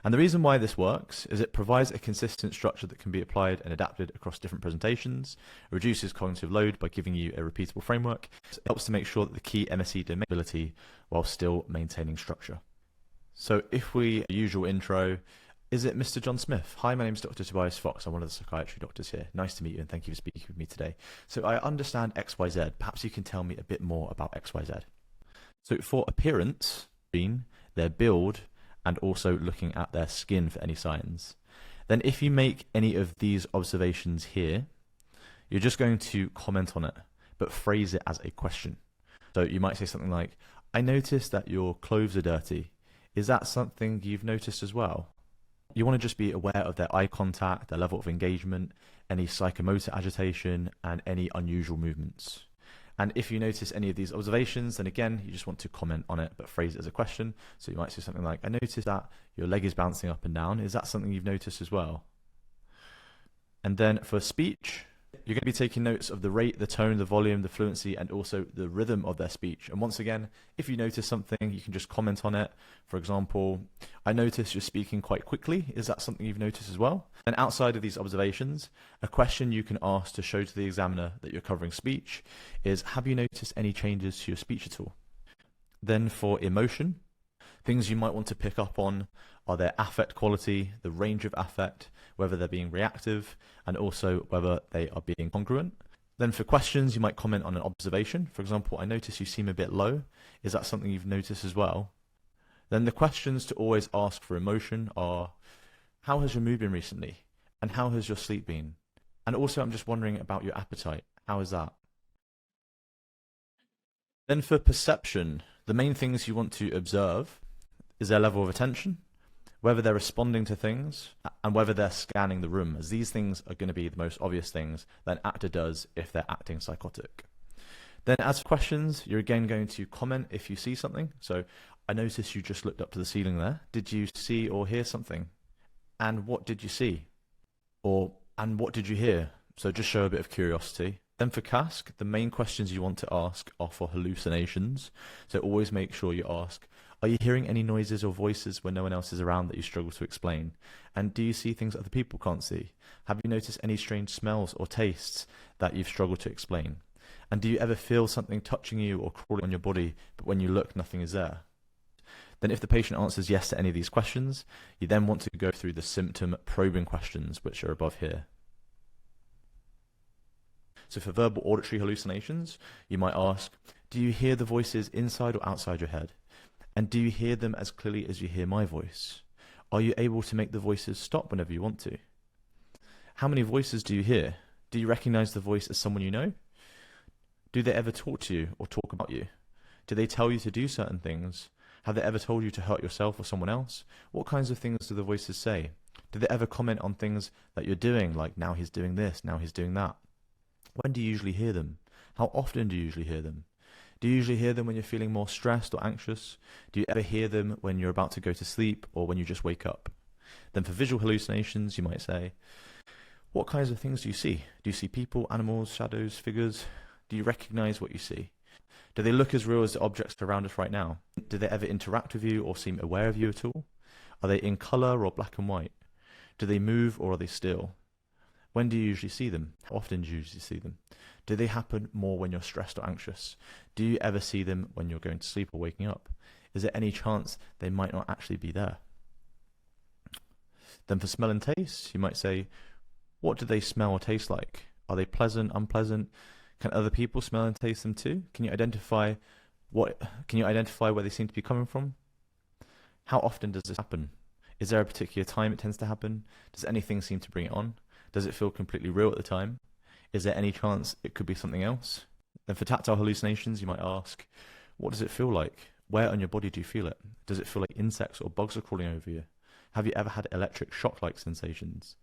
And the reason why this works is it provides a consistent structure that can be applied and adapted across different presentations, reduces cognitive load by giving you a repeatable framework. It helps to make sure that the key MSE domain ability while still maintaining structure. So if we usual intro, is it Mr. John Smith? Hi, my name is Dr. Tobias Fox. I'm one of the psychiatry doctors here. Nice to meet you and thank you for speaking with me today. So I understand XYZ. Perhaps you can tell me a bit more about XYZ. So for appearance, their build, and also looking at their skin for any signs. Then if you make any of these observations here, you're just going to comment on it, but phrase it as a question. So you might say something like, I noticed that your clothes are dirty. Is that something you've noticed as well? You want to just be aware of their eye contact, their level of engagement, any psychomotor agitation, and any unusual movements. And if you notice any of these observations, then again, you just want to comment on it, but phrase it as a question. So you might say something like, I noticed that your leg is bouncing up and down. Is that something you've noticed as well? And then for speech, you're going to be taking notes of the rate, the tone, the volume, the fluency, and also the rhythm of their speech. And once again, if you notice something, you can just comment on it. For example, I notice you're speaking quite quickly. Is that something you've noticed as well? And outside of these observations, a question you can ask to show to the examiner that you're covering speech is, have you noticed any changes to your speech at all? Then for emotion, things you might want to pick up on are their affect quality, the range of affect, whether they're being reactive, and also whether they are being congruent. Then for questions, you might comment on an observation. For example, I notice you seem a bit low. Is that something you've noticed as well? Then the questions to always ask for emotion are, how has your mood been recently? And how has your sleep been? And also, I'm just wondering about your appetite. How is that? Then for perception, the main things you want to observe is their level of attention, whether they're responding to things, and whether they're scanning the room, as these things are going to be the most obvious things that an actor does if they're acting psychotic. Then as for questions, you're again going to comment if you see something. So, I noticed you just looked up to the ceiling there. Did you see or hear something? And what did you see? And what did you hear? So just show a bit of curiosity. Then for CASC, the main questions you want to ask are for hallucinations. So always make sure you ask, are you hearing any noises or voices when no one else is around that you struggle to explain? And do you see things other people can't see? Have you noticed any strange smells or tastes that you've struggled to explain? And do you ever feel something touching you or crawling on your body, but when you look, nothing is there? Then if the patient answers yes to any of these questions, you then want to go through the symptom probing questions, which are above here. So for verbal auditory hallucinations, you might ask, do you hear the voices inside or outside your head? And do you hear them as clearly as you hear my voice? Are you able to make the voices stop whenever you want to? How many voices do you hear? Do you recognize the voice as someone you know? Do they ever talk to you or talk about you? Do they tell you to do certain things? Have they ever told you to hurt yourself or someone else? What kinds of things do the voices say? Do they ever comment on things that you're doing, like now he's doing this, now he's doing that? When do you usually hear them? How often do you usually hear them? Do you usually hear them when you're feeling more stressed or anxious? Do you ever hear them when you're about to go to sleep or when you just wake up? Then for visual hallucinations, you might say, what kinds of things do you see? Do you see people, animals, shadows, figures? Do you recognize what you see? Do they look as real as the objects around us right now? Do they ever interact with you or seem aware of you at all? Are they in color or black and white? Do they move or are they still? When do you usually see them? How often do you usually see them? Do they happen more when you're stressed or anxious? Do you ever see them when you're going to sleep or waking up? Is there any chance they might not actually be there? Then for smell and taste, you might say, what do they smell or taste like? Are they pleasant, unpleasant? Can other people smell and taste them too? Can you identify where they seem to be coming from? How often does this happen? Is there a particular time it tends to happen? Does anything seem to bring it on? Does it feel completely real at the time? Is there any chance it could be something else? Then for tactile hallucinations, you might ask, what does it feel like? Where on your body do you feel it? Does it feel like insects or bugs are crawling over you? Have you ever had electric shock-like sensations?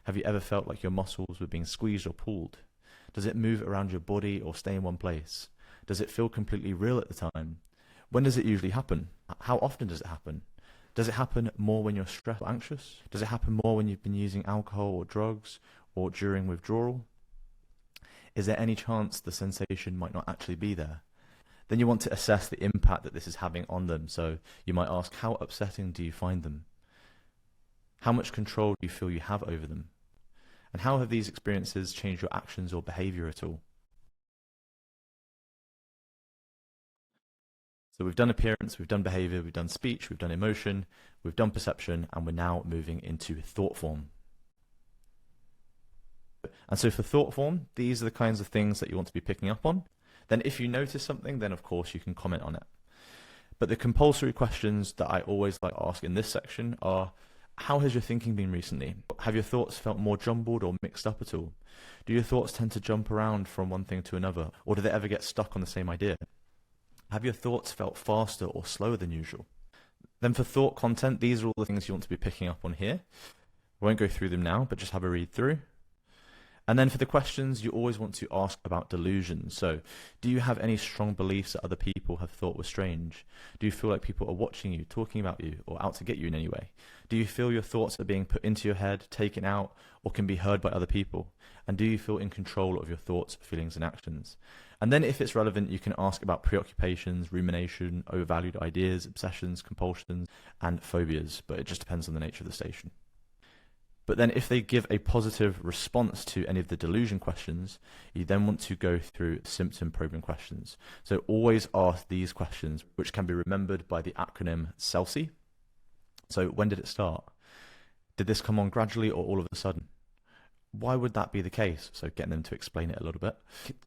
Have you ever felt like your muscles were being squeezed or pulled? Does it move around your body or stay in one place? Does it feel completely real at the time? When does it usually happen? How often does it happen? Does it happen more when you're stressed or anxious? Does it happen more when you've been using alcohol or drugs or during withdrawal? Is there any chance the sensation might not actually be there? Then you want to assess the impact that this is having on them. So you might ask, how upsetting do you find them? How much control do you feel you have over them? And how have these experiences changed your actions or behavior at all? So we've done appearance, we've done behavior, we've done speech, we've done emotion, we've done perception, and we're now moving into thought form. And so for thought form, these are the kinds of things that you want to be picking up on. Then if you notice something, then of course you can comment on it. But the compulsory questions that I always like to ask in this section are, how has your thinking been recently? Have your thoughts felt more jumbled or mixed up at all? Do your thoughts tend to jump around from one thing to another, or do they ever get stuck on the same idea? Have your thoughts felt faster or slower than usual? Then for thought content, these are all the things you want to be picking up on here. I won't go through them now, but just have a read through. And then for the questions, you always want to ask about delusions. So, do you have any strong beliefs that other people have thought were strange? Do you feel like people are watching you, talking about you, or out to get you in any way? Do you feel your thoughts are being put into your head, taken out, or can be heard by other people? And do you feel in control of your thoughts, feelings, and actions? And then if it's relevant, you can ask about preoccupations, rumination, overvalued ideas, obsessions, compulsions, and phobias, but it just depends on the nature of the station. But then if they give a positive response to any of the delusion questions, you then want to go through symptom probing questions. So always ask these questions, which can be remembered by the acronym CASC. So when did it start? Did this come on gradually or all of a sudden? Why would that be the case? So getting them to explain it a little bit.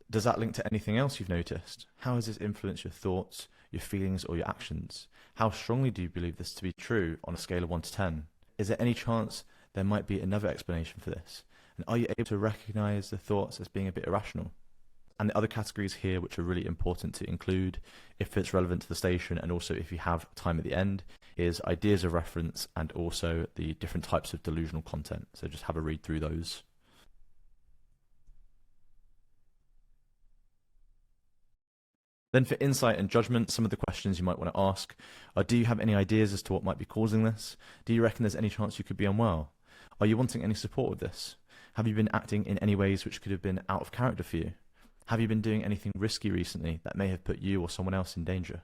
Does that link to anything else you've noticed? How has this influenced your thoughts, your feelings, or your actions? How strongly do you believe this to be true on a scale of 1 to 10? Is there any chance there might be another explanation for this? And are you able to recognize the thoughts as being a bit irrational? And the other categories here, which are really important to include if it's relevant to the station, and also if you have time at the end, is ideas of reference and also the different types of delusional content. So just have a read through those. Then for insight and judgment, some of the questions you might want to ask are, do you have any ideas as to what might be causing this? Do you reckon there's any chance you could be unwell? Are you wanting any support with this? Have you been acting in any ways which could have been out of character for you? Have you been doing anything risky recently that may have put you or someone else in danger?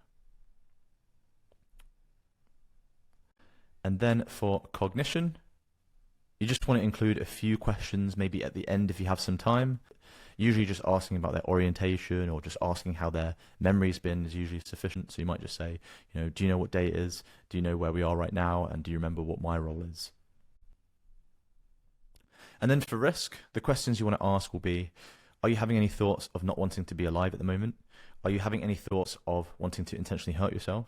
And then for cognition, you just want to include a few questions, maybe at the end if you have some time. Usually just asking about their orientation or just asking how their memory's been is usually sufficient. So you might just say, do you know what day it is? Do you know where we are right now? And do you remember what my role is? And then for risk, the questions you want to ask will be, are you having any thoughts of not wanting to be alive at the moment? Are you having any thoughts of wanting to intentionally hurt yourself?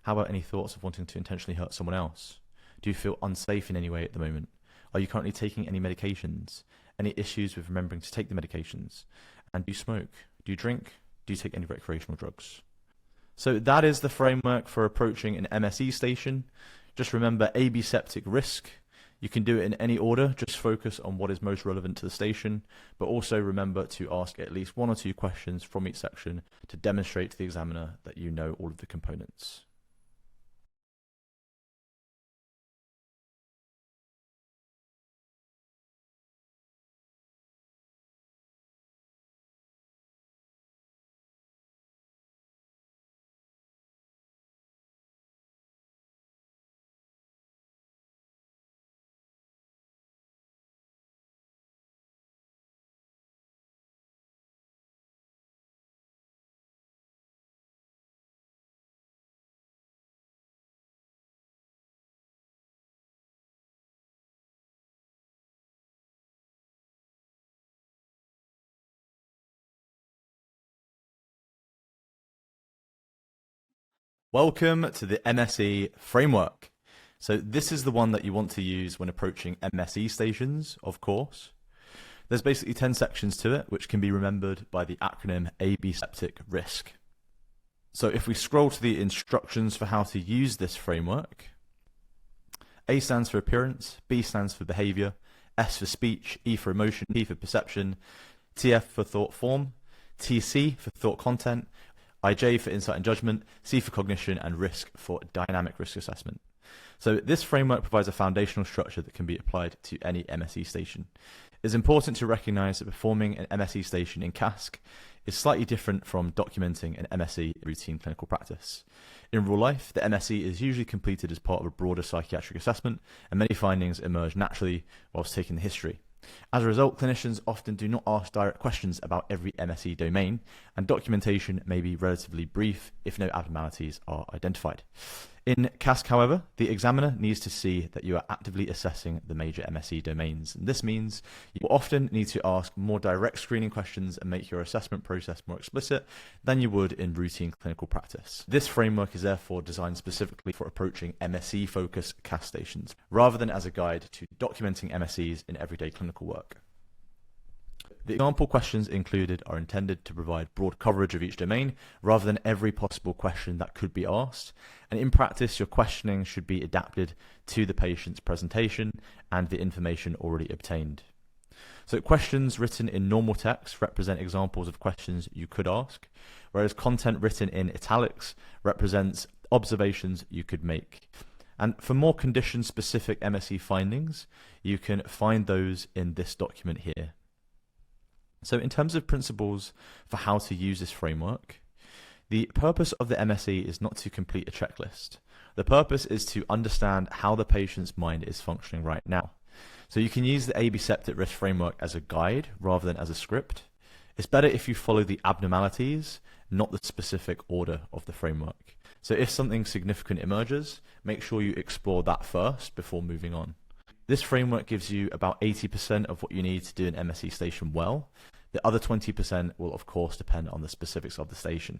How about any thoughts of wanting to intentionally hurt someone else? Do you feel unsafe in any way at the moment? Are you currently taking any medications? Any issues with remembering to take the medications? And do you smoke? Do you drink? Do you take any recreational drugs? So that is the framework for approaching an MSE station. Just remember aseptic risk. You can do it in any order, just focus on what is most relevant to the station, but also remember to ask at least 1 or 2 questions from each section to demonstrate to the examiner that you know all of the components. Welcome to the MSE framework. So this is the one that you want to use when approaching MSE stations, of course. There's basically 10 sections to it, which can be remembered by the acronym aseptic risk. So if we scroll to the instructions for how to use this framework, A stands for appearance, B stands for behavior, S for speech, E for emotion, P for perception, TF for thought form, TC for thought content, IJ for insight and judgment, C for cognition, and risk for dynamic risk assessment. So this framework provides a foundational structure that can be applied to any MSE station. It's important to recognize that performing an MSE station in CASC is slightly different from documenting an MSE routine clinical practice. In real life, the MSE is usually completed as part of a broader psychiatric assessment, and many findings emerge naturally whilst taking the history. As a result, clinicians often do not ask direct questions about every MSE domain, and documentation may be relatively brief if no abnormalities are identified. In CASC, however, the examiner needs to see that you are actively assessing the major MSE domains. And this means you will often need to ask more direct screening questions and make your assessment process more explicit than you would in routine clinical practice. This framework is therefore designed specifically for approaching MSE-focused CASC stations, rather than as a guide to documenting MSEs in everyday clinical work. The example questions included are intended to provide broad coverage of each domain rather than every possible question that could be asked. And in practice, your questioning should be adapted to the patient's presentation and the information already obtained. So questions written in normal text represent examples of questions you could ask, whereas content written in italics represents observations you could make. And for more condition-specific MSE findings, you can find those in this document here. So in terms of principles for how to use this framework, the purpose of the MSE is not to complete a checklist. The purpose is to understand how the patient's mind is functioning right now. So you can use the AB septic risk framework as a guide rather than as a script. It's better if you follow the abnormalities, not the specific order of the framework. So if something significant emerges, make sure you explore that first before moving on. This framework gives you about 80% of what you need to do an MSE station well. The other 20% will of course depend on the specifics of the station.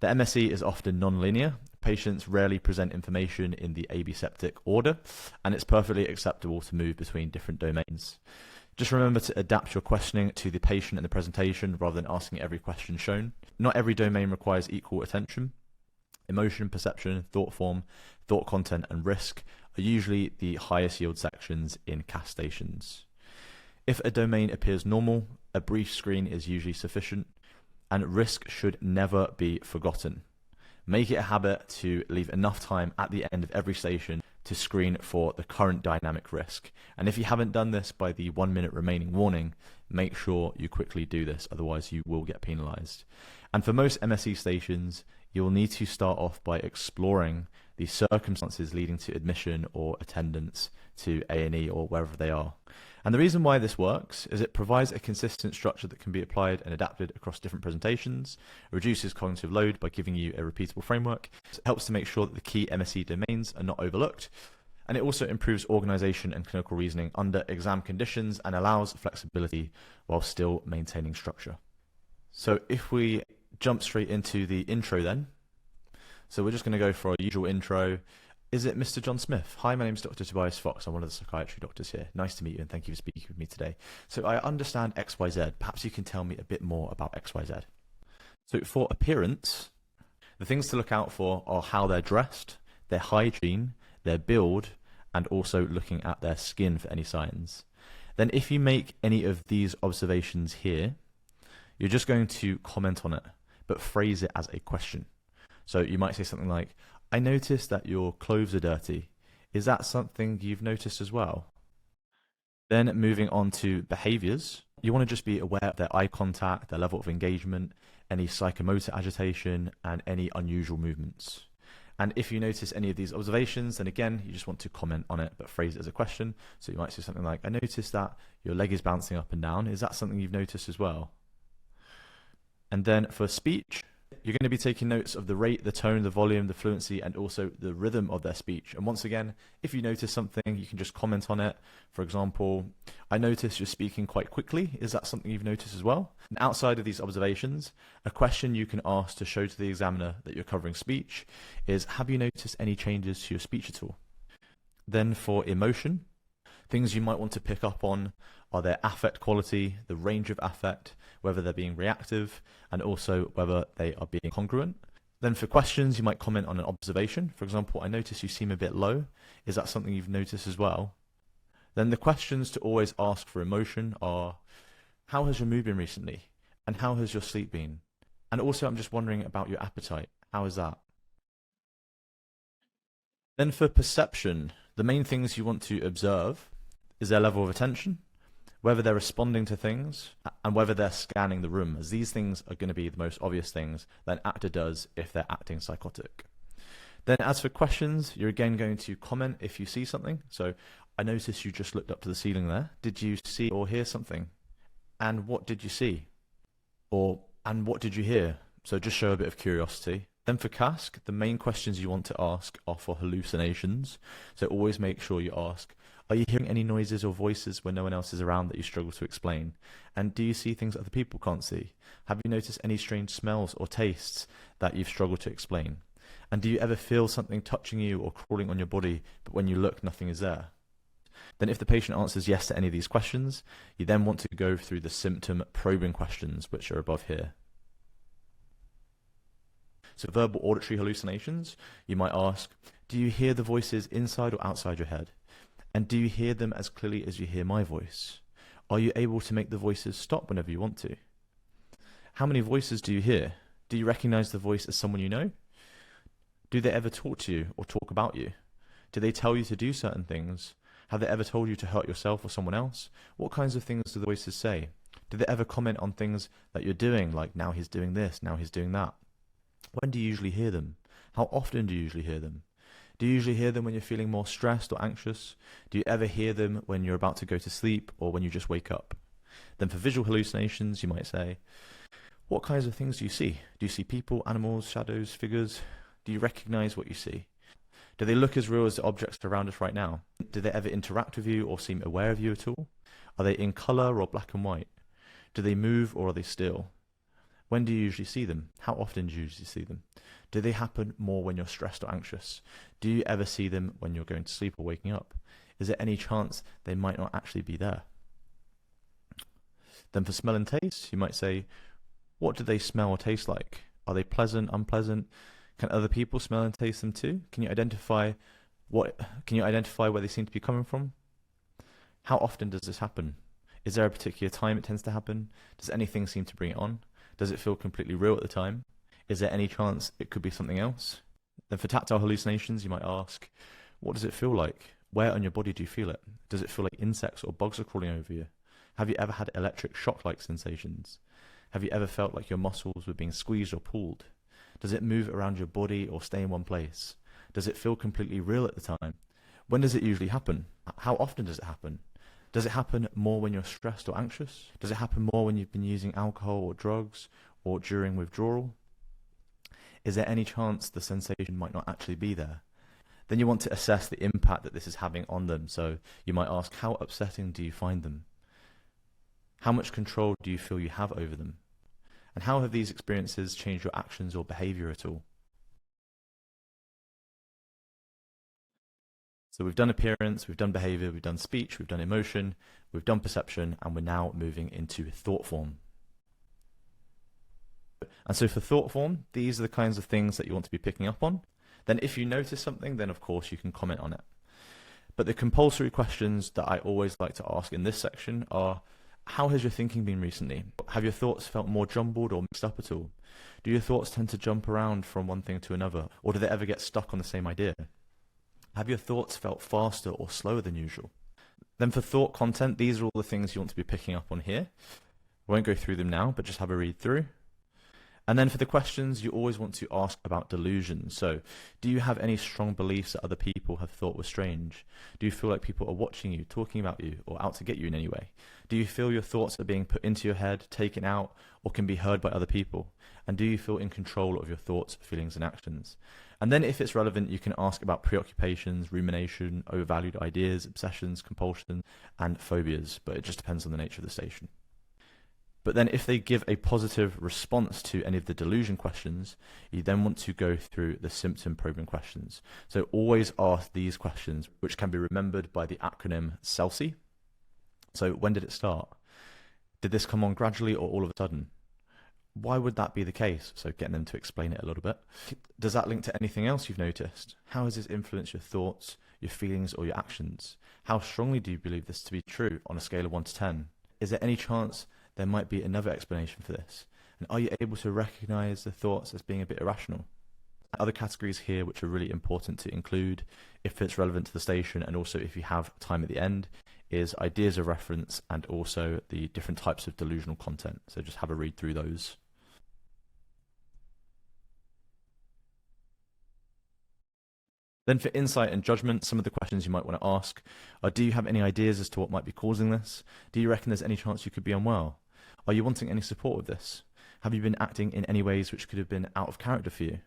The MSE is often non-linear. Patients rarely present information in the AB septic order, and it's perfectly acceptable to move between different domains. Just remember to adapt your questioning to the patient and the presentation rather than asking every question shown. Not every domain requires equal attention. Emotion, perception, thought form, thought content, and risk are usually the highest yield sections in CASC stations. If a domain appears normal, a brief screen is usually sufficient, and risk should never be forgotten. Make it a habit to leave enough time at the end of every station to screen for the current dynamic risk. And if you haven't done this by the 1 minute remaining warning, make sure you quickly do this, otherwise you will get penalized. And for most MSE stations, you'll need to start off by exploring the circumstances leading to admission or attendance to A&E or wherever they are. And the reason why this works is it provides a consistent structure that can be applied and adapted across different presentations, reduces cognitive load by giving you a repeatable framework, it helps to make sure that the key MSE domains are not overlooked, and it also improves organization and clinical reasoning under exam conditions and allows flexibility while still maintaining structure. So if we jump straight into the intro then, so we're just going to go for our usual intro. Is it Mr. John Smith? Hi, my name is Dr. Tobias Fox. I'm one of the psychiatry doctors here. Nice to meet you and thank you for speaking with me today. So I understand XYZ. Perhaps you can tell me a bit more about XYZ. So for appearance, the things to look out for are how they're dressed, their hygiene, their build, and also looking at their skin for any signs. Then if you make any of these observations here, you're just going to comment on it, but phrase it as a question. So you might say something like, I noticed that your clothes are dirty. Is that something you've noticed as well? Then moving on to behaviors, you want to just be aware of their eye contact, their level of engagement, any psychomotor agitation, and any unusual movements. And if you notice any of these observations, then again, you just want to comment on it, but phrase it as a question. So you might say something like, I noticed that your leg is bouncing up and down. Is that something you've noticed as well? And then for speech, you're going to be taking notes of the rate, the tone, the volume, the fluency, and also the rhythm of their speech. And once again, if you notice something, you can just comment on it. For example, I noticed you're speaking quite quickly. Is that something you've noticed as well? And outside of these observations, a question you can ask to show to the examiner that you're covering speech is, have you noticed any changes to your speech at all? Then for emotion, things you might want to pick up on are their affect quality, the range of affect, whether they're being reactive, and also whether they are being congruent. Then for questions, you might comment on an observation. For example, I notice you seem a bit low. Is that something you've noticed as well? Then the questions to always ask for emotion are, how has your mood been recently? And how has your sleep been? And also, I'm just wondering about your appetite. How is that? Then for perception, the main things you want to observe is their level of attention, whether they're responding to things, and whether they're scanning the room, as these things are going to be the most obvious things that an actor does if they're acting psychotic. Then as for questions, you're again going to comment if you see something. So, I noticed you just looked up to the ceiling there. Did you see or hear something? And what did you see? And what did you hear? So just show a bit of curiosity. Then for CASC, the main questions you want to ask are for hallucinations. So always make sure you ask, are you hearing any noises or voices when no one else is around that you struggle to explain? And do you see things other people can't see? Have you noticed any strange smells or tastes that you've struggled to explain? And do you ever feel something touching you or crawling on your body, but when you look, nothing is there? Then if the patient answers yes to any of these questions, you then want to go through the symptom probing questions, which are above here. So verbal auditory hallucinations, you might ask, do you hear the voices inside or outside your head? And do you hear them as clearly as you hear my voice? Are you able to make the voices stop whenever you want to? How many voices do you hear? Do you recognize the voice as someone you know? Do they ever talk to you or talk about you? Do they tell you to do certain things? Have they ever told you to hurt yourself or someone else? What kinds of things do the voices say? Do they ever comment on things that you're doing, like now he's doing this, now he's doing that? When do you usually hear them? How often do you usually hear them? Do you usually hear them when you're feeling more stressed or anxious? Do you ever hear them when you're about to go to sleep or when you just wake up? Then for visual hallucinations, you might say, what kinds of things do you see? Do you see people, animals, shadows, figures? Do you recognize what you see? Do they look as real as the objects around us right now? Do they ever interact with you or seem aware of you at all? Are they in color or black and white? Do they move or are they still? When do you usually see them? How often do you usually see them? Do they happen more when you're stressed or anxious? Do you ever see them when you're going to sleep or waking up? Is there any chance they might not actually be there? Then for smell and taste, you might say, what do they smell or taste like? Are they pleasant, unpleasant? Can other people smell and taste them too? Can you identify where they seem to be coming from? How often does this happen? Is there a particular time it tends to happen? Does anything seem to bring it on? Does it feel completely real at the time? Is there any chance it could be something else? Then for tactile hallucinations, you might ask, what does it feel like? Where on your body do you feel it? Does it feel like insects or bugs are crawling over you? Have you ever had electric shock-like sensations? Have you ever felt like your muscles were being squeezed or pulled? Does it move around your body or stay in one place? Does it feel completely real at the time? When does it usually happen? How often does it happen? Does it happen more when you're stressed or anxious? Does it happen more when you've been using alcohol or drugs or during withdrawal? Is there any chance the sensation might not actually be there? Then you want to assess the impact that this is having on them. So you might ask, how upsetting do you find them? How much control do you feel you have over them? And how have these experiences changed your actions or behavior at all? So we've done appearance, we've done behavior, we've done speech, we've done emotion, we've done perception, and we're now moving into thought form. And so for thought form, these are the kinds of things that you want to be picking up on. Then if you notice something, then of course you can comment on it. But the compulsory questions that I always like to ask in this section are, how has your thinking been recently? Have your thoughts felt more jumbled or mixed up at all? Do your thoughts tend to jump around from one thing to another, or do they ever get stuck on the same idea? Have your thoughts felt faster or slower than usual? Then for thought content, these are all the things you want to be picking up on here. I won't go through them now, but just have a read through. And then for the questions, you always want to ask about delusions. So, do you have any strong beliefs that other people have thought were strange? Do you feel like people are watching you, talking about you, or out to get you in any way? Do you feel your thoughts are being put into your head, taken out, or can be heard by other people? And do you feel in control of your thoughts, feelings, and actions? And then if it's relevant, you can ask about preoccupations, rumination, overvalued ideas, obsessions, compulsion, and phobias, but it just depends on the nature of the station. But then if they give a positive response to any of the delusion questions, you then want to go through the symptom probing questions. So always ask these questions, which can be remembered by the acronym CELSI. So when did it start? Did this come on gradually or all of a sudden? Why would that be the case? So getting them to explain it a little bit. Does that link to anything else you've noticed? How has this influenced your thoughts, your feelings, or your actions? How strongly do you believe this to be true on a scale of 1 to 10? Is there any chance there might be another explanation for this? And are you able to recognize the thoughts as being a bit irrational? Other categories here which are really important to include, if it's relevant to the station and also if you have time at the end, is ideas of reference and also the different types of delusional content. So just have a read through those. Then for insight and judgment, some of the questions you might want to ask are, do you have any ideas as to what might be causing this? Do you reckon there's any chance you could be unwell? Are you wanting any support with this? Have you been acting in any ways which could have been out of character for you?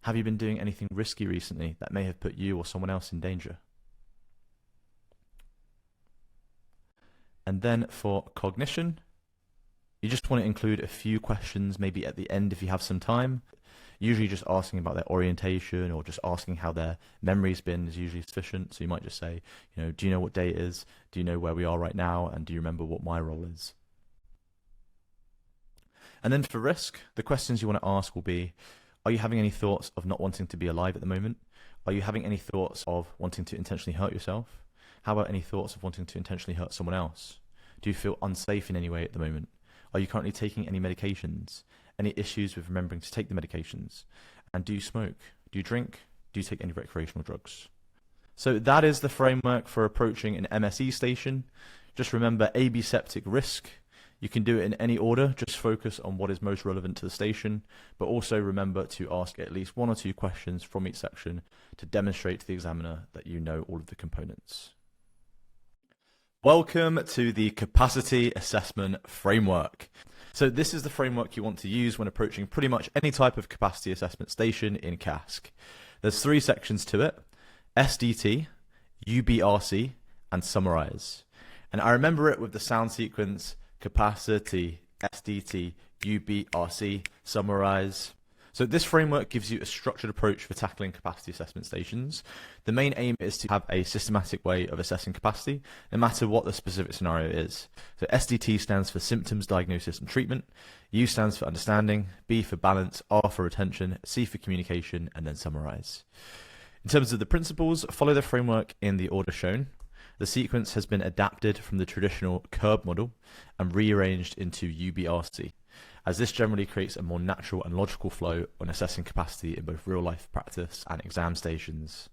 Have you been doing anything risky recently that may have put you or someone else in danger? And then for cognition, you just want to include a few questions, maybe at the end if you have some time. Usually just asking about their orientation or just asking how their memory's been is usually sufficient. So you might just say, do you know what day it is? Do you know where we are right now? And do you remember what my role is? And then for risk, the questions you want to ask will be, are you having any thoughts of not wanting to be alive at the moment? Are you having any thoughts of wanting to intentionally hurt yourself? How about any thoughts of wanting to intentionally hurt someone else? Do you feel unsafe in any way at the moment? Are you currently taking any medications? Any issues with remembering to take the medications? And do you smoke? Do you drink? Do you take any recreational drugs? So that is the framework for approaching an MSE station. Just remember aseptic risk. You can do it in any order, just focus on what is most relevant to the station, but also remember to ask at least 1 or 2 questions from each section to demonstrate to the examiner that you know all of the components. Welcome to the Capacity Assessment Framework. So this is the framework you want to use when approaching pretty much any type of capacity assessment station in CASC. There's 3 sections to it: SDT, UBRC, and Summarize. And I remember it with the sound sequence: capacity, SDT, UBRC, Summarize. So this framework gives you a structured approach for tackling capacity assessment stations. The main aim is to have a systematic way of assessing capacity, no matter what the specific scenario is. So SDT stands for symptoms, diagnosis, and treatment. U stands for understanding, B for balance, R for retention, C for communication, and then summarize. In terms of the principles, follow the framework in the order shown. The sequence has been adapted from the traditional curve model and rearranged into UBRC, as this generally creates a more natural and logical flow when assessing capacity in both real-life practice and exam stations.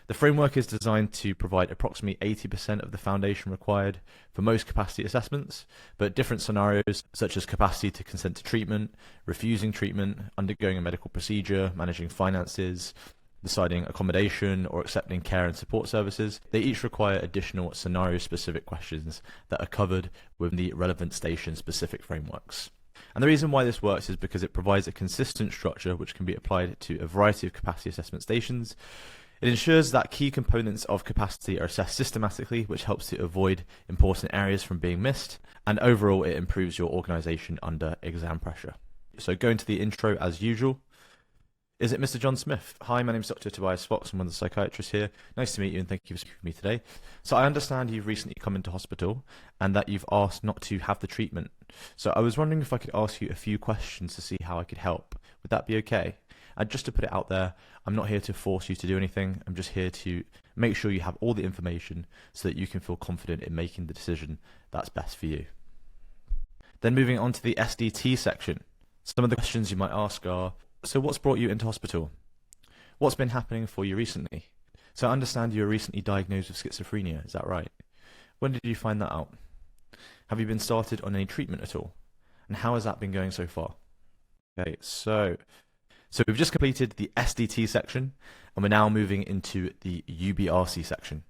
The framework is designed to provide approximately 80% of the foundation required for most capacity assessments, but different scenarios such as capacity to consent to treatment, refusing treatment, undergoing a medical procedure, managing finances, deciding accommodation, or accepting care and support services, they each require additional scenario-specific questions that are covered within the relevant station-specific frameworks. And the reason why this works is because it provides a consistent structure which can be applied to a variety of capacity assessment stations. It ensures that key components of capacity are assessed systematically, which helps to avoid important areas from being missed, and overall it improves your organisation under exam pressure. So going to the intro as usual. Is it Mr. John Smith? Hi, my name is Dr. Tobias Fox. I'm one of the psychiatrists here. Nice to meet you and thank you for speaking with me today. So I understand you've recently come into hospital and that you've asked not to have the treatment. So I was wondering if I could ask you a few questions to see how I could help. Would that be okay? And just to put it out there, I'm not here to force you to do anything. I'm just here to make sure you have all the information so that you can feel confident in making the decision that's best for you. Then moving on to the SDT section. Some of the questions you might ask are, so what's brought you into hospital? What's been happening for you recently? So I understand you were recently diagnosed with schizophrenia, is that right? When did you find that out? Have you been started on any treatment at all? And how has that been going so far? Okay, so we've just completed the SDT section and we're now moving into the UBRC section.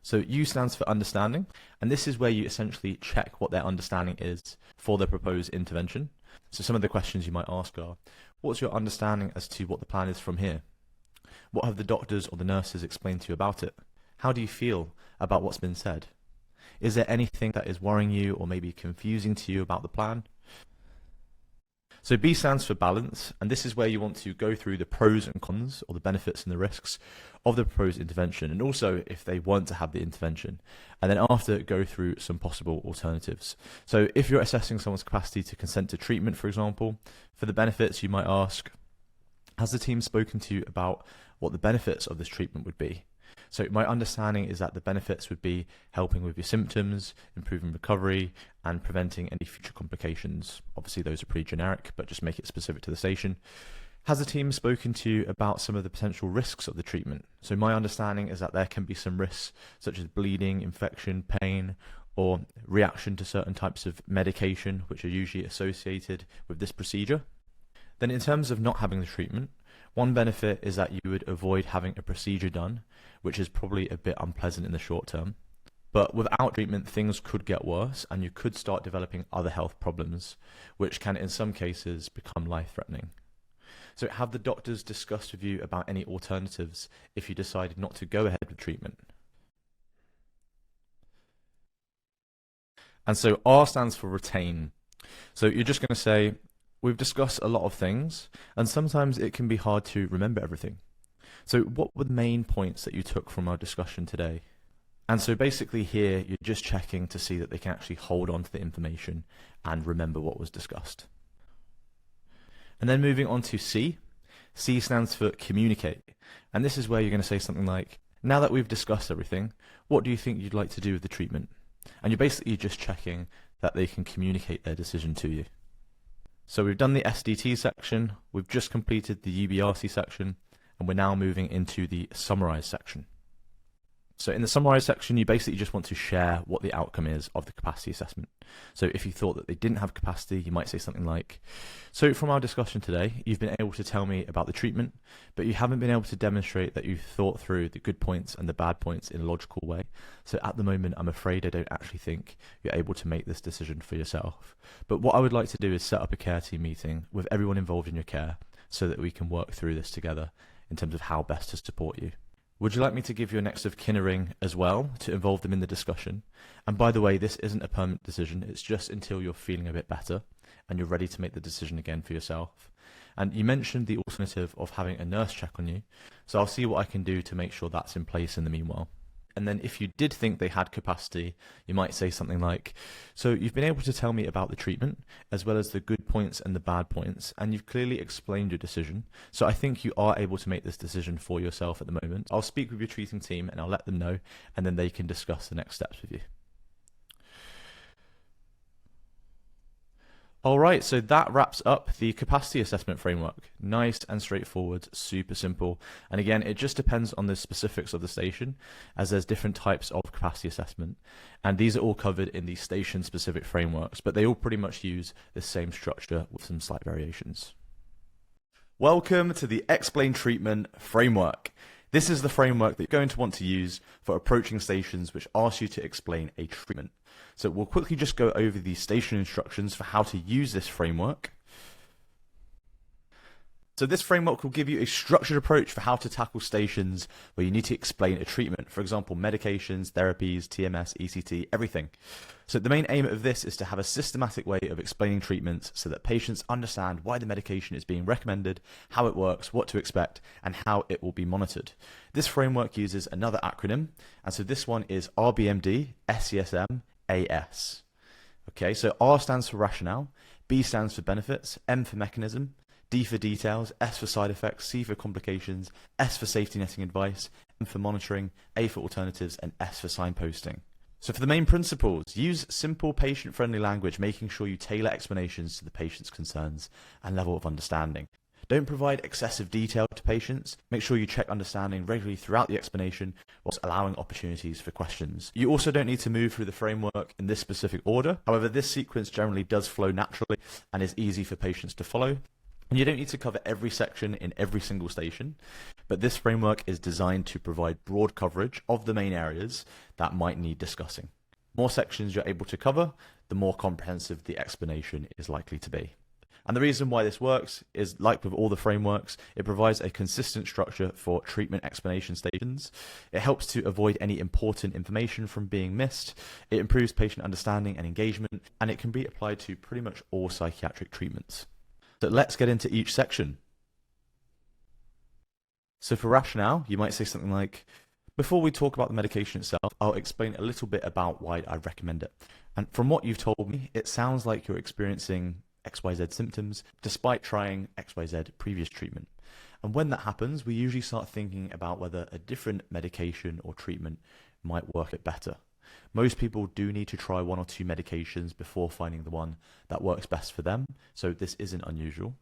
So U stands for understanding, and this is where you essentially check what their understanding is for the proposed intervention. So some of the questions you might ask are, what's your understanding as to what the plan is from here? What have the doctors or the nurses explained to you about it? How do you feel about what's been said? Is there anything that is worrying you or maybe confusing to you about the plan? So B stands for balance, and this is where you want to go through the pros and cons, or the benefits and the risks of the proposed intervention, and also if they want to have the intervention, and then after go through some possible alternatives. So if you're assessing someone's capacity to consent to treatment, for example, for the benefits you might ask, has the team spoken to you about what the benefits of this treatment would be? So my understanding is that the benefits would be helping with your symptoms, improving recovery, and preventing any future complications. Obviously, those are pretty generic, but just make it specific to the station. Has the team spoken to you about some of the potential risks of the treatment? So my understanding is that there can be some risks, such as bleeding, infection, pain, or reaction to certain types of medication, which are usually associated with this procedure. Then in terms of not having the treatment, one benefit is that you would avoid having a procedure done, which is probably a bit unpleasant in the short term. But without treatment, things could get worse and you could start developing other health problems, which can in some cases become life-threatening. So have the doctors discussed with you about any alternatives if you decided not to go ahead with treatment? And so R stands for retain. So you're just going to say, we've discussed a lot of things, and sometimes it can be hard to remember everything. So what were the main points that you took from our discussion today? And so basically here, you're just checking to see that they can actually hold on to the information and remember what was discussed. And then moving on to C. C stands for communicate. And this is where you're going to say something like, now that we've discussed everything, what do you think you'd like to do with the treatment? And you're basically just checking that they can communicate their decision to you. So we've done the SDT section, we've just completed the UBRC section, and we're now moving into the summarize section. So in the summarize section, you basically just want to share what the outcome is of the capacity assessment. So if you thought that they didn't have capacity, you might say something like, so from our discussion today, you've been able to tell me about the treatment, but you haven't been able to demonstrate that you've thought through the good points and the bad points in a logical way. So at the moment, I'm afraid I don't actually think you're able to make this decision for yourself. But what I would like to do is set up a care team meeting with everyone involved in your care so that we can work through this together in terms of how best to support you. Would you like me to give you a next of kin ring as well to involve them in the discussion? And by the way, this isn't a permanent decision. It's just until you're feeling a bit better and you're ready to make the decision again for yourself. And you mentioned the alternative of having a nurse check on you. So I'll see what I can do to make sure that's in place in the meanwhile. And then if you did think they had capacity, you might say something like, so you've been able to tell me about the treatment, as well as the good points and the bad points, and you've clearly explained your decision. So I think you are able to make this decision for yourself at the moment. I'll speak with your treating team and I'll let them know, and then they can discuss the next steps with you. All right, so that wraps up the capacity assessment framework. Nice and straightforward, super simple. And again, it just depends on the specifics of the station, as there's different types of capacity assessment. And these are all covered in the station-specific frameworks, but they all pretty much use the same structure with some slight variations. Welcome to the Explain Treatment framework. This is the framework that you're going to want to use for approaching stations which ask you to explain a treatment. So we'll quickly just go over the station instructions for how to use this framework. So this framework will give you a structured approach for how to tackle stations where you need to explain a treatment. For example, medications, therapies, TMS, ECT, everything. So the main aim of this is to have a systematic way of explaining treatments so that patients understand why the medication is being recommended, how it works, what to expect, and how it will be monitored. This framework uses another acronym, and so this one is RBMD, SCSM, AS. Okay, so R stands for rationale, B stands for benefits, M for mechanism, D for details, S for side effects, C for complications, S for safety netting advice, M for monitoring, A for alternatives, and S for signposting. So for the main principles, use simple patient-friendly language, making sure you tailor explanations to the patient's concerns and level of understanding. Don't provide excessive detail to patients. Make sure you check understanding regularly throughout the explanation whilst allowing opportunities for questions. You also don't need to move through the framework in this specific order. However, this sequence generally does flow naturally and is easy for patients to follow. And you don't need to cover every section in every single station, but this framework is designed to provide broad coverage of the main areas that might need discussing. The more sections you're able to cover, the more comprehensive the explanation is likely to be. And the reason why this works is, like with all the frameworks, it provides a consistent structure for treatment explanation stations. It helps to avoid any important information from being missed. It improves patient understanding and engagement, and it can be applied to pretty much all psychiatric treatments. So let's get into each section. So for rationale, you might say something like, before we talk about the medication itself, I'll explain a little bit about why I recommend it. And from what you've told me, it sounds like you're experiencing XYZ symptoms despite trying XYZ previous treatment. And when that happens, we usually start thinking about whether a different medication or treatment might work it better. Most people do need to try one or two medications before finding the one that works best for them, so this isn't unusual.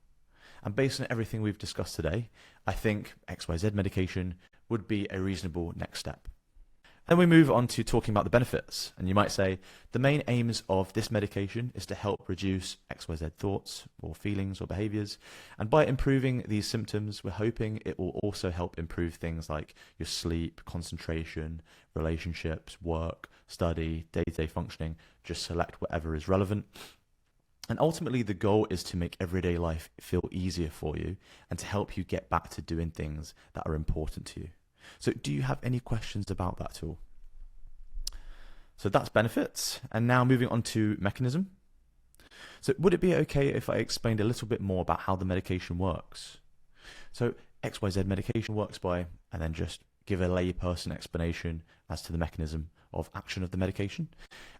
And based on everything we've discussed today, I think XYZ medication would be a reasonable next step. Then we move on to talking about the benefits, and you might say the main aims of this medication is to help reduce XYZ thoughts or feelings or behaviors, and by improving these symptoms, we're hoping it will also help improve things like your sleep, concentration, relationships, work, study, day-to-day functioning. Just select whatever is relevant. And ultimately, the goal is to make everyday life feel easier for you and to help you get back to doing things that are important to you. So do you have any questions about that at all? So that's benefits. And now moving on to mechanism. So would it be okay if I explained a little bit more about how the medication works? So XYZ medication works by, and then just give a layperson explanation as to the mechanism of action of the medication.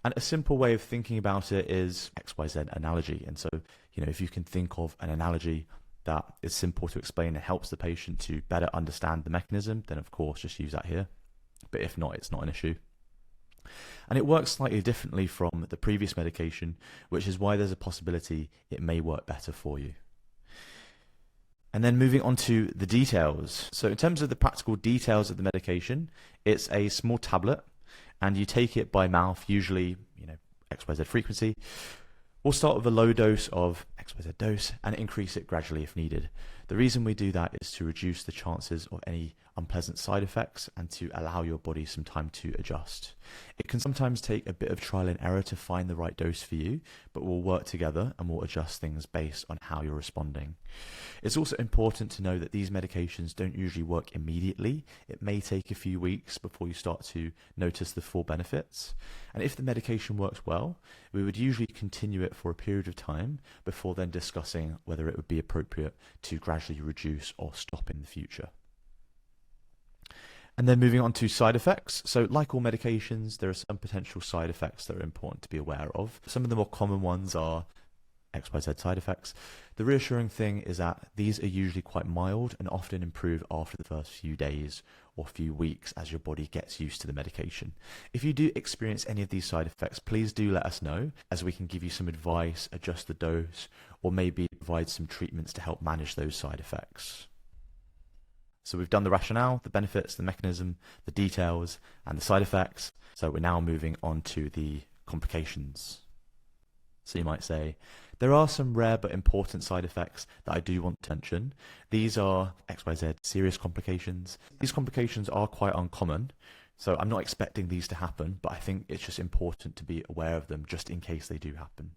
And a simple way of thinking about it is XYZ analogy. And so, if you can think of an analogy that is simple to explain and helps the patient to better understand the mechanism, then of course just use that here. But if not, it's not an issue. And it works slightly differently from the previous medication, which is why there's a possibility it may work better for you. And then moving on to the details. So in terms of the practical details of the medication, it's a small tablet and you take it by mouth, usually, XYZ frequency. We'll start with a low dose of XYZ dose and increase it gradually if needed. The reason we do that is to reduce the chances of any unpleasant side effects and to allow your body some time to adjust. It can sometimes take a bit of trial and error to find the right dose for you, but we'll work together and we'll adjust things based on how you're responding. It's also important to know that these medications don't usually work immediately. It may take a few weeks before you start to notice the full benefits. And if the medication works well, we would usually continue it for a period of time before then discussing whether it would be appropriate to gradually reduce or stop in the future. And then moving on to side effects. So like all medications, there are some potential side effects that are important to be aware of. Some of the more common ones are XYZ side effects. The reassuring thing is that these are usually quite mild and often improve after the first few days or few weeks as your body gets used to the medication. If you do experience any of these side effects, please do let us know, as we can give you some advice, adjust the dose, or maybe provide some treatments to help manage those side effects. So we've done the rationale, the benefits, the mechanism, the details, and the side effects. So we're now moving on to the complications. So you might say, there are some rare but important side effects that I do want to mention. These are XYZ serious complications. These complications are quite uncommon, so I'm not expecting these to happen, but I think it's just important to be aware of them just in case they do happen.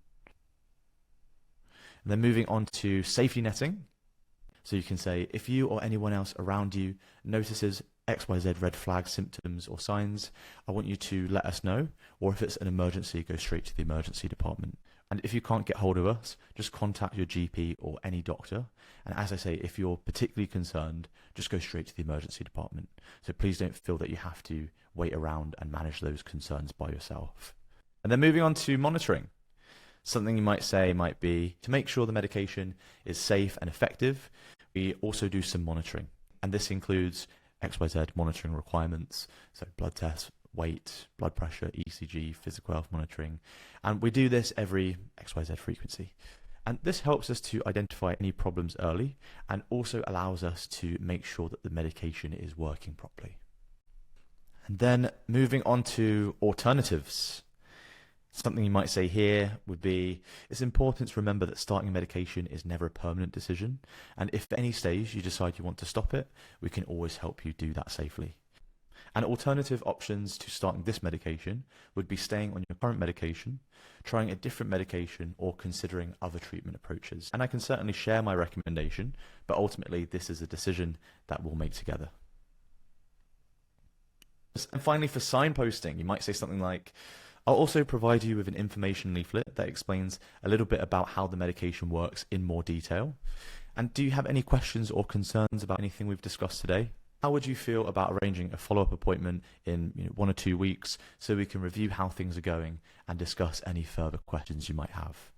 And then moving on to safety netting. So you can say, if you or anyone else around you notices XYZ red flag symptoms or signs, I want you to let us know, or if it's an emergency, go straight to the emergency department. And if you can't get hold of us, just contact your GP or any doctor. And as I say, if you're particularly concerned, just go straight to the emergency department. So please don't feel that you have to wait around and manage those concerns by yourself. And then moving on to monitoring. Something you might say might be, to make sure the medication is safe and effective, we also do some monitoring. And this includes XYZ monitoring requirements, so blood tests, weight, blood pressure, ECG, physical health monitoring. And we do this every XYZ frequency. And this helps us to identify any problems early and also allows us to make sure that the medication is working properly. And then moving on to alternatives. Something you might say here would be, it's important to remember that starting a medication is never a permanent decision. And if at any stage you decide you want to stop it, we can always help you do that safely. And alternative options to starting this medication would be staying on your current medication, trying a different medication, or considering other treatment approaches. And I can certainly share my recommendation, but ultimately this is a decision that we'll make together. And finally, for signposting, you might say something like, I'll also provide you with an information leaflet that explains a little bit about how the medication works in more detail. And do you have any questions or concerns about anything we've discussed today? How would you feel about arranging a follow-up appointment in 1 or 2 weeks so we can review how things are going and discuss any further questions you might have?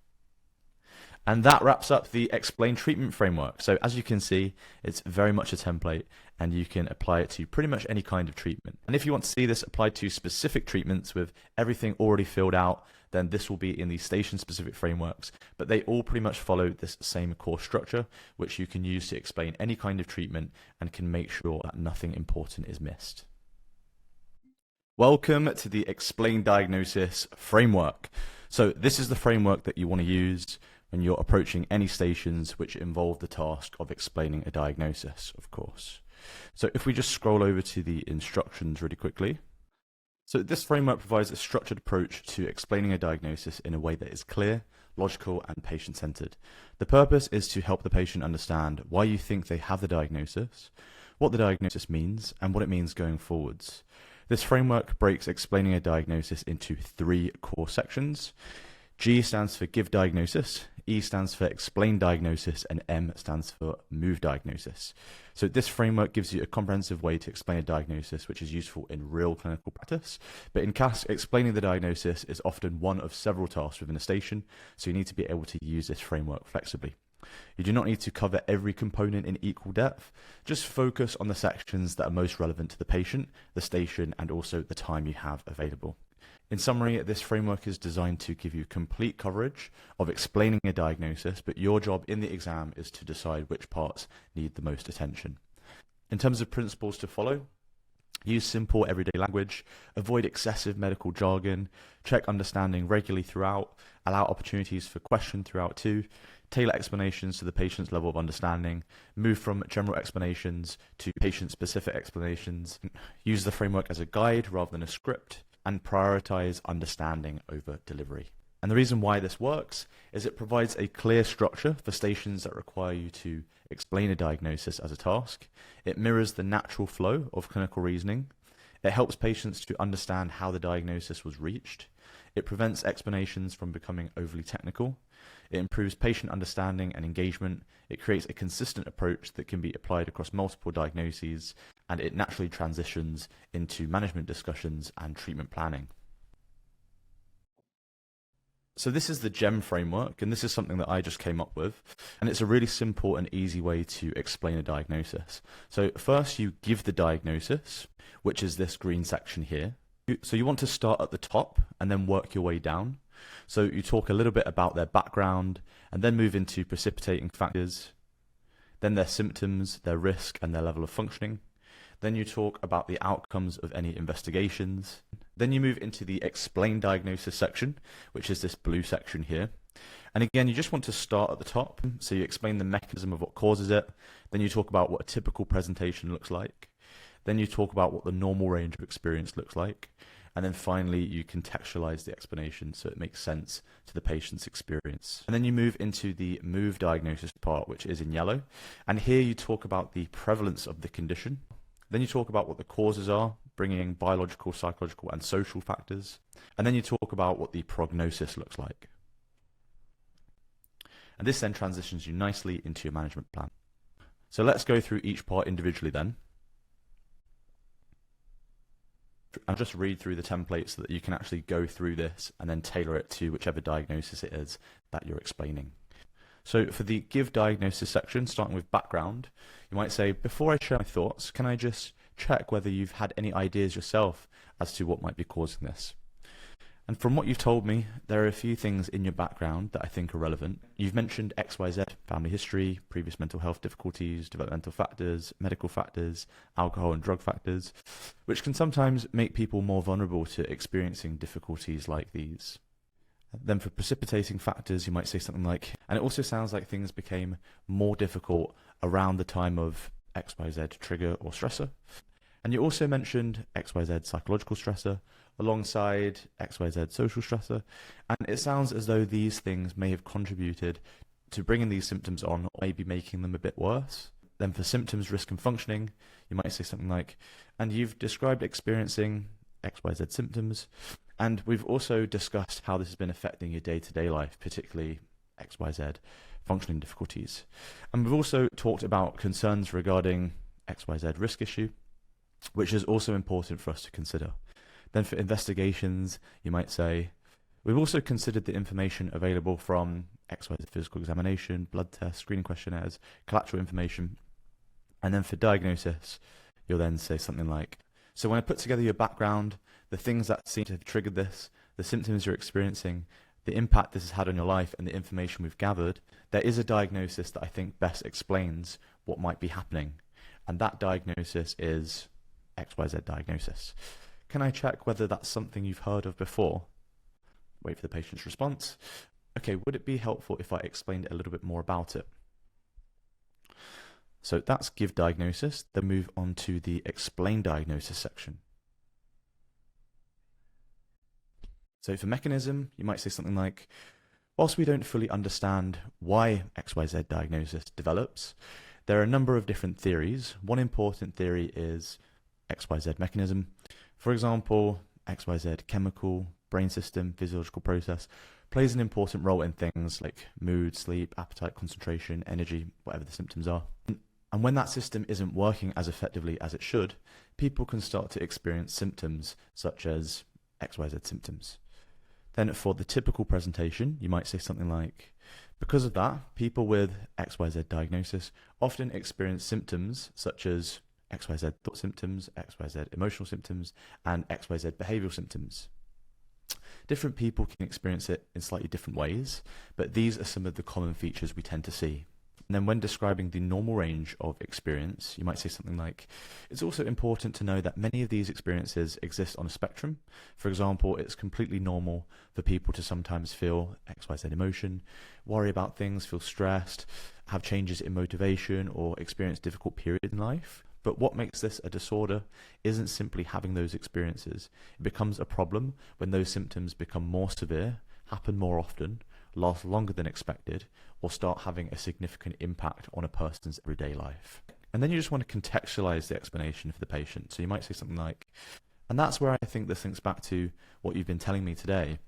And that wraps up the Explain Treatment Framework. So as you can see, it's very much a template and you can apply it to pretty much any kind of treatment. And if you want to see this applied to specific treatments with everything already filled out, then this will be in the station-specific frameworks. But they all pretty much follow this same core structure, which you can use to explain any kind of treatment and can make sure that nothing important is missed. Welcome to the Explain Diagnosis Framework. So this is the framework that you want to use when you're approaching any stations which involve the task of explaining a diagnosis, of course. So if we just scroll over to the instructions really quickly. So this framework provides a structured approach to explaining a diagnosis in a way that is clear, logical, and patient-centered. The purpose is to help the patient understand why you think they have the diagnosis, what the diagnosis means, and what it means going forwards. This framework breaks explaining a diagnosis into 3 core sections. G stands for give diagnosis, E stands for explain diagnosis, and M stands for move diagnosis. So this framework gives you a comprehensive way to explain a diagnosis, which is useful in real clinical practice. But in CASC, explaining the diagnosis is often one of several tasks within a station, so you need to be able to use this framework flexibly. You do not need to cover every component in equal depth, just focus on the sections that are most relevant to the patient, the station, and also the time you have available. In summary, this framework is designed to give you complete coverage of explaining a diagnosis, but your job in the exam is to decide which parts need the most attention. In terms of principles to follow, use simple everyday language, avoid excessive medical jargon, check understanding regularly throughout, allow opportunities for question throughout too, tailor explanations to the patient's level of understanding, move from general explanations to patient-specific explanations, use the framework as a guide rather than a script, and prioritize understanding over delivery. And the reason why this works is it provides a clear structure for stations that require you to explain a diagnosis as a task. It mirrors the natural flow of clinical reasoning. It helps patients to understand how the diagnosis was reached. It prevents explanations from becoming overly technical. It improves patient understanding and engagement. It creates a consistent approach that can be applied across multiple diagnoses, and it naturally transitions into management discussions and treatment planning. So this is the GEM framework, and this is something that I just came up with, and it's a really simple and easy way to explain a diagnosis. So first you give the diagnosis, which is this green section here. So you want to start at the top and then work your way down. So you talk a little bit about their background and then move into precipitating factors, then their symptoms, their risk, and their level of functioning. Then you talk about the outcomes of any investigations. Then you move into the explain diagnosis section, which is this blue section here. And again, you just want to start at the top. So you explain the mechanism of what causes it. Then you talk about what a typical presentation looks like. Then you talk about what the normal range of experience looks like. And then finally, you contextualize the explanation so it makes sense to the patient's experience. And then you move into the move diagnosis part, which is in yellow. And here you talk about the prevalence of the condition. Then you talk about what the causes are, bringing in biological, psychological, and social factors. And then you talk about what the prognosis looks like. And this then transitions you nicely into your management plan. So let's go through each part individually then. I'll just read through the template so that you can actually go through this and then tailor it to whichever diagnosis it is that you're explaining. So for the give diagnosis section, starting with background, you might say, before I share my thoughts, can I just check whether you've had any ideas yourself as to what might be causing this? And from what you've told me, there are a few things in your background that I think are relevant. You've mentioned XYZ, family history, previous mental health difficulties, developmental factors, medical factors, alcohol and drug factors, which can sometimes make people more vulnerable to experiencing difficulties like these. Then for precipitating factors, you might say something like, and it also sounds like things became more difficult around the time of XYZ trigger or stressor. And you also mentioned XYZ psychological stressor alongside XYZ social stressor. And it sounds as though these things may have contributed to bringing these symptoms on or maybe making them a bit worse. Then for symptoms, risk and functioning, you might say something like, and you've described experiencing XYZ symptoms. And we've also discussed how this has been affecting your day-to-day life, particularly XYZ functioning difficulties. And we've also talked about concerns regarding XYZ risk issue, which is also important for us to consider. Then for investigations, you might say, we've also considered the information available from XYZ physical examination, blood tests, screening questionnaires, collateral information. And then for diagnosis, you'll then say something like, so when I put together your background, the things that seem to have triggered this, the symptoms you're experiencing, the impact this has had on your life, and the information we've gathered, there is a diagnosis that I think best explains what might be happening. And that diagnosis is XYZ diagnosis. Can I check whether that's something you've heard of before? Wait for the patient's response. Okay, would it be helpful if I explained a little bit more about it? So that's give diagnosis, then move on to the explain diagnosis section. So for mechanism, you might say something like, Whilst we don't fully understand why XYZ diagnosis develops, there are a number of different theories. One important theory is XYZ mechanism. For example, XYZ chemical, brain system, physiological process plays an important role in things like mood, sleep, appetite, concentration, energy, whatever the symptoms are. And when that system isn't working as effectively as it should, people can start to experience symptoms such as XYZ symptoms. Then for the typical presentation, you might say something like, because of that, people with XYZ diagnosis often experience symptoms such as XYZ thought symptoms, XYZ emotional symptoms, and XYZ behavioral symptoms. Different people can experience it in slightly different ways, but these are some of the common features we tend to see. And then when describing the normal range of experience, you might say something like, it's also important to know that many of these experiences exist on a spectrum. For example, it's completely normal for people to sometimes feel XYZ emotion, worry about things, feel stressed, have changes in motivation, or experience difficult periods in life. But what makes this a disorder isn't simply having those experiences. It becomes a problem when those symptoms become more severe, happen more often, last longer than expected, or start having a significant impact on a person's everyday life. And then you just want to contextualize the explanation for the patient. So you might say something like, and that's where I think this links back to what you've been telling me today.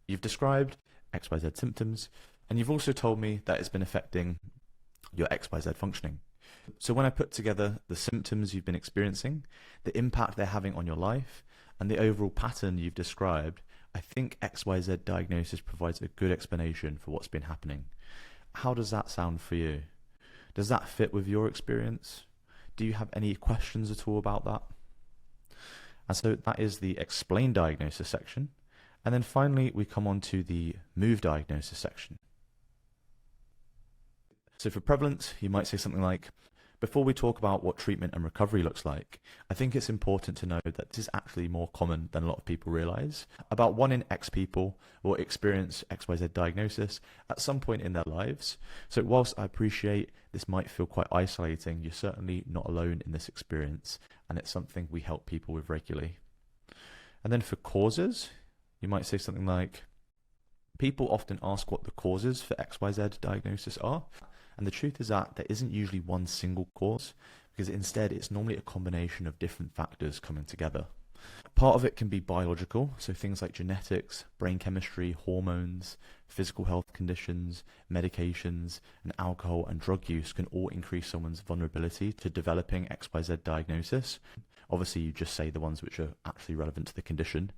You've described XYZ symptoms, and you've also told me that it's been affecting your XYZ functioning. So when I put together the symptoms you've been experiencing, the impact they're having on your life, and the overall pattern you've described, I think XYZ diagnosis provides a good explanation for what's been happening. How does that sound for you? Does that fit with your experience? Do you have any questions at all about that? And so that is the explain diagnosis section. And then finally, we come on to the move diagnosis section. So for prevalence, you might say something like, before we talk about what treatment and recovery looks like, I think it's important to know that this is actually more common than a lot of people realize. About 1 in X people will experience XYZ diagnosis at some point in their lives. So whilst I appreciate this might feel quite isolating, you're certainly not alone in this experience, and it's something we help people with regularly. And then for causes, you might say something like, people often ask what the causes for XYZ diagnosis are. And the truth is that there isn't usually one single cause, because instead it's normally a combination of different factors coming together. Part of it can be biological, so things like genetics, brain chemistry, hormones, physical health conditions, medications, and alcohol and drug use can all increase someone's vulnerability to developing XYZ diagnosis. Obviously, you just say the ones which are actually relevant to the condition.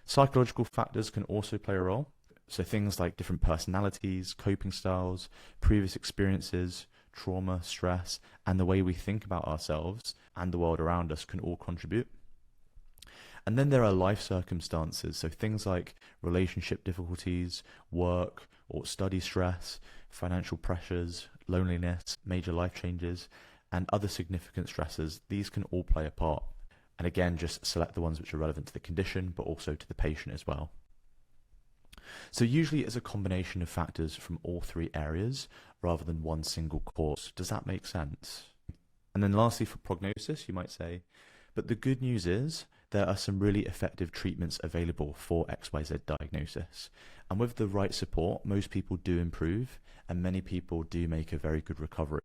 Psychological factors can also play a role. So things like different personalities, coping styles, previous experiences, trauma, stress, and the way we think about ourselves and the world around us can all contribute. And then there are life circumstances, so things like relationship difficulties, work or study stress, financial pressures, loneliness, major life changes, and other significant stresses. These can all play a part. And again, just select the ones which are relevant to the condition, but also to the patient as well. So usually it's a combination of factors from all 3 areas rather than one single cause. Does that make sense? And then lastly, for prognosis, you might say, but the good news is there are some really effective treatments available for XYZ diagnosis. And with the right support, most people do improve and many people do make a very good recovery.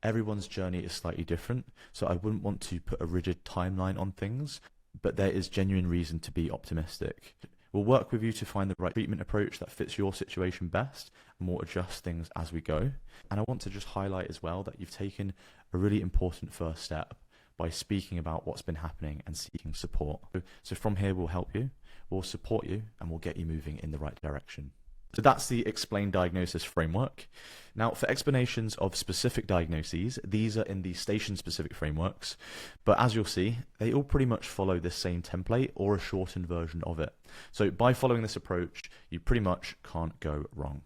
Everyone's journey is slightly different, so I wouldn't want to put a rigid timeline on things, but there is genuine reason to be optimistic. We'll work with you to find the right treatment approach that fits your situation best, and we'll adjust things as we go. And I want to just highlight as well that you've taken a really important first step by speaking about what's been happening and seeking support. So from here, we'll help you, we'll support you, and we'll get you moving in the right direction. So that's the explain diagnosis framework. Now, for explanations of specific diagnoses, these are in the station-specific frameworks, but as you'll see, they all pretty much follow the same template or a shortened version of it. So by following this approach, you pretty much can't go wrong.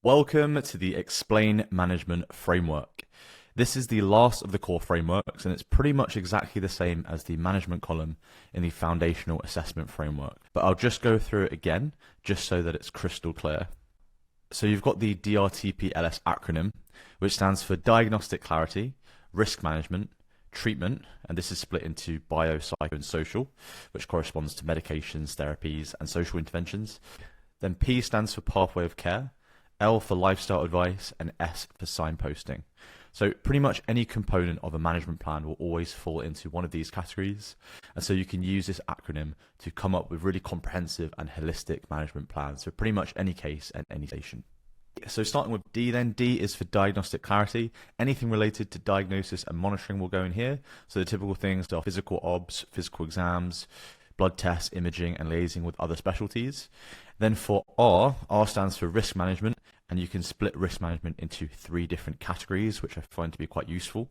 Welcome to the Explain Management Framework. This is the last of the core frameworks, and it's pretty much exactly the same as the management column in the foundational assessment framework. But I'll just go through it again, just so that it's crystal clear. So you've got the DrTf&x acronym, which stands for Diagnostic Clarity, Risk Management, Treatment, and this is split into bio, psycho, and social, which corresponds to medications, therapies, and social interventions. Then P stands for pathway of care, L for lifestyle advice, and S for signposting. So pretty much any component of a management plan will always fall into one of these categories. And so you can use this acronym to come up with really comprehensive and holistic management plans for pretty much any case and any station. So starting with D then, D is for diagnostic clarity. Anything related to diagnosis and monitoring will go in here. So the typical things are physical OBS, physical exams, blood tests, imaging, and liaising with other specialties. Then for R, R stands for risk management, and you can split risk management into 3 different categories, which I find to be quite useful.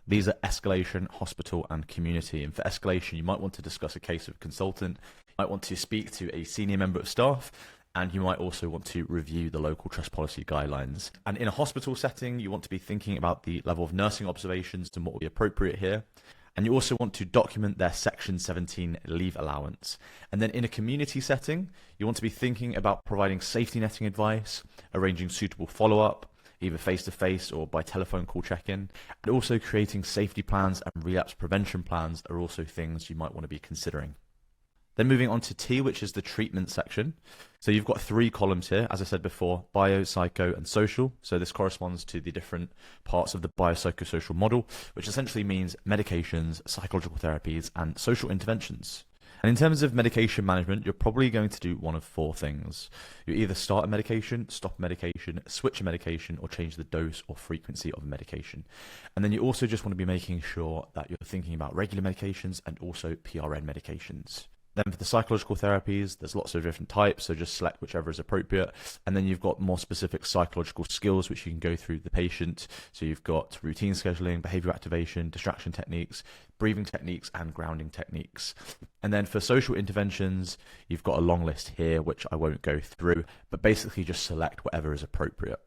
These are escalation, hospital, and community. And for escalation, you might want to discuss a case with a consultant, you might want to speak to a senior member of staff, and you might also want to review the local trust policy guidelines. And in a hospital setting, you want to be thinking about the level of nursing observations and what would be appropriate here. And you also want to document their Section 17 leave allowance. And then in a community setting, you want to be thinking about providing safety netting advice, arranging suitable follow-up, either face-to-face or by telephone call check-in, and also creating safety plans and relapse prevention plans are also things you might want to be considering. Then moving on to T, which is the treatment section. So you've got 3 columns here, as I said before, bio, psycho, and social. So this corresponds to the different parts of the biopsychosocial model, which essentially means medications, psychological therapies, and social interventions. And in terms of medication management, you're probably going to do one of 4 things. You either start a medication, stop a medication, switch a medication, or change the dose or frequency of a medication. And then you also just want to be making sure that you're thinking about regular medications and also PRN medications. Then for the psychological therapies, there's lots of different types, so just select whichever is appropriate. And then you've got more specific psychological skills, which you can go through the patient. So you've got routine scheduling, behavior activation, distraction techniques, breathing techniques, and grounding techniques. And then for social interventions, you've got a long list here, which I won't go through, but basically just select whatever is appropriate.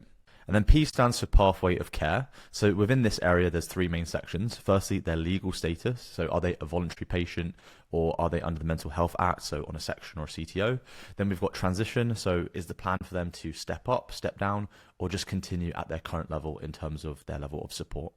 And then P stands for pathway of care. So within this area, there's 3 main sections. Firstly, their legal status. So are they a voluntary patient or are they under the Mental Health Act, so on a section or a CTO? Then we've got transition. So is the plan for them to step up, step down, or just continue at their current level in terms of their level of support?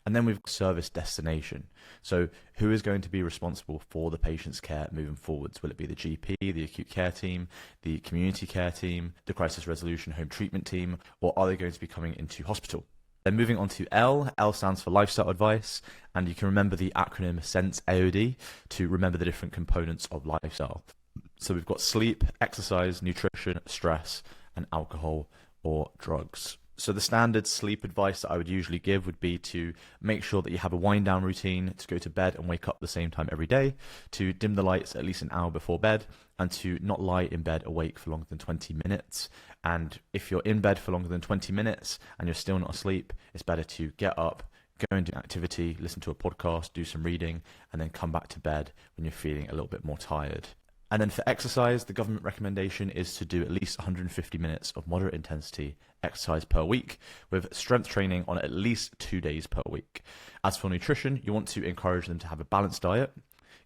And then we've got service destination. So who is going to be responsible for the patient's care moving forwards? Will it be the GP, the acute care team, the community care team, the crisis resolution home treatment team, or are they going to be coming into hospital? Then moving on to L, L stands for lifestyle advice, and you can remember the acronym SENSE AOD to remember the different components of lifestyle. So we've got sleep, exercise, nutrition, stress, and alcohol or drugs. So the standard sleep advice that I would usually give would be to make sure that you have a wind down routine, to go to bed and wake up the same time every day, to dim the lights at least an hour before bed, and to not lie in bed awake for longer than 20 minutes. And if you're in bed for longer than 20 minutes and you're still not asleep, it's better to get up, go and do an activity, listen to a podcast, do some reading, and then come back to bed when you're feeling a little bit more tired. And then for exercise, the government recommendation is to do at least 150 minutes of moderate intensity exercise per week, with strength training on at least 2 days per week. As for nutrition, you want to encourage them to have a balanced diet,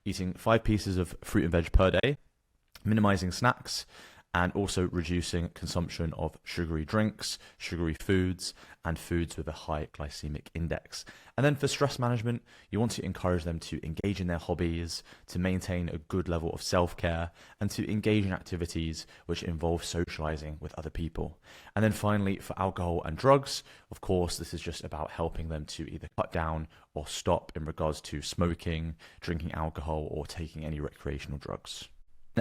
eating 5 pieces of fruit and veg per day, minimizing snacks, and also reducing consumption of sugary drinks, sugary foods, and foods with a high glycemic index. And then for stress management, you want to encourage them to engage in their hobbies, to maintain a good level of self-care, and to engage in activities which involve socializing with other people. And then finally, for alcohol and drugs, of course, this is just about helping them to either cut down or stop in regards to smoking, drinking alcohol, or taking any recreational drugs.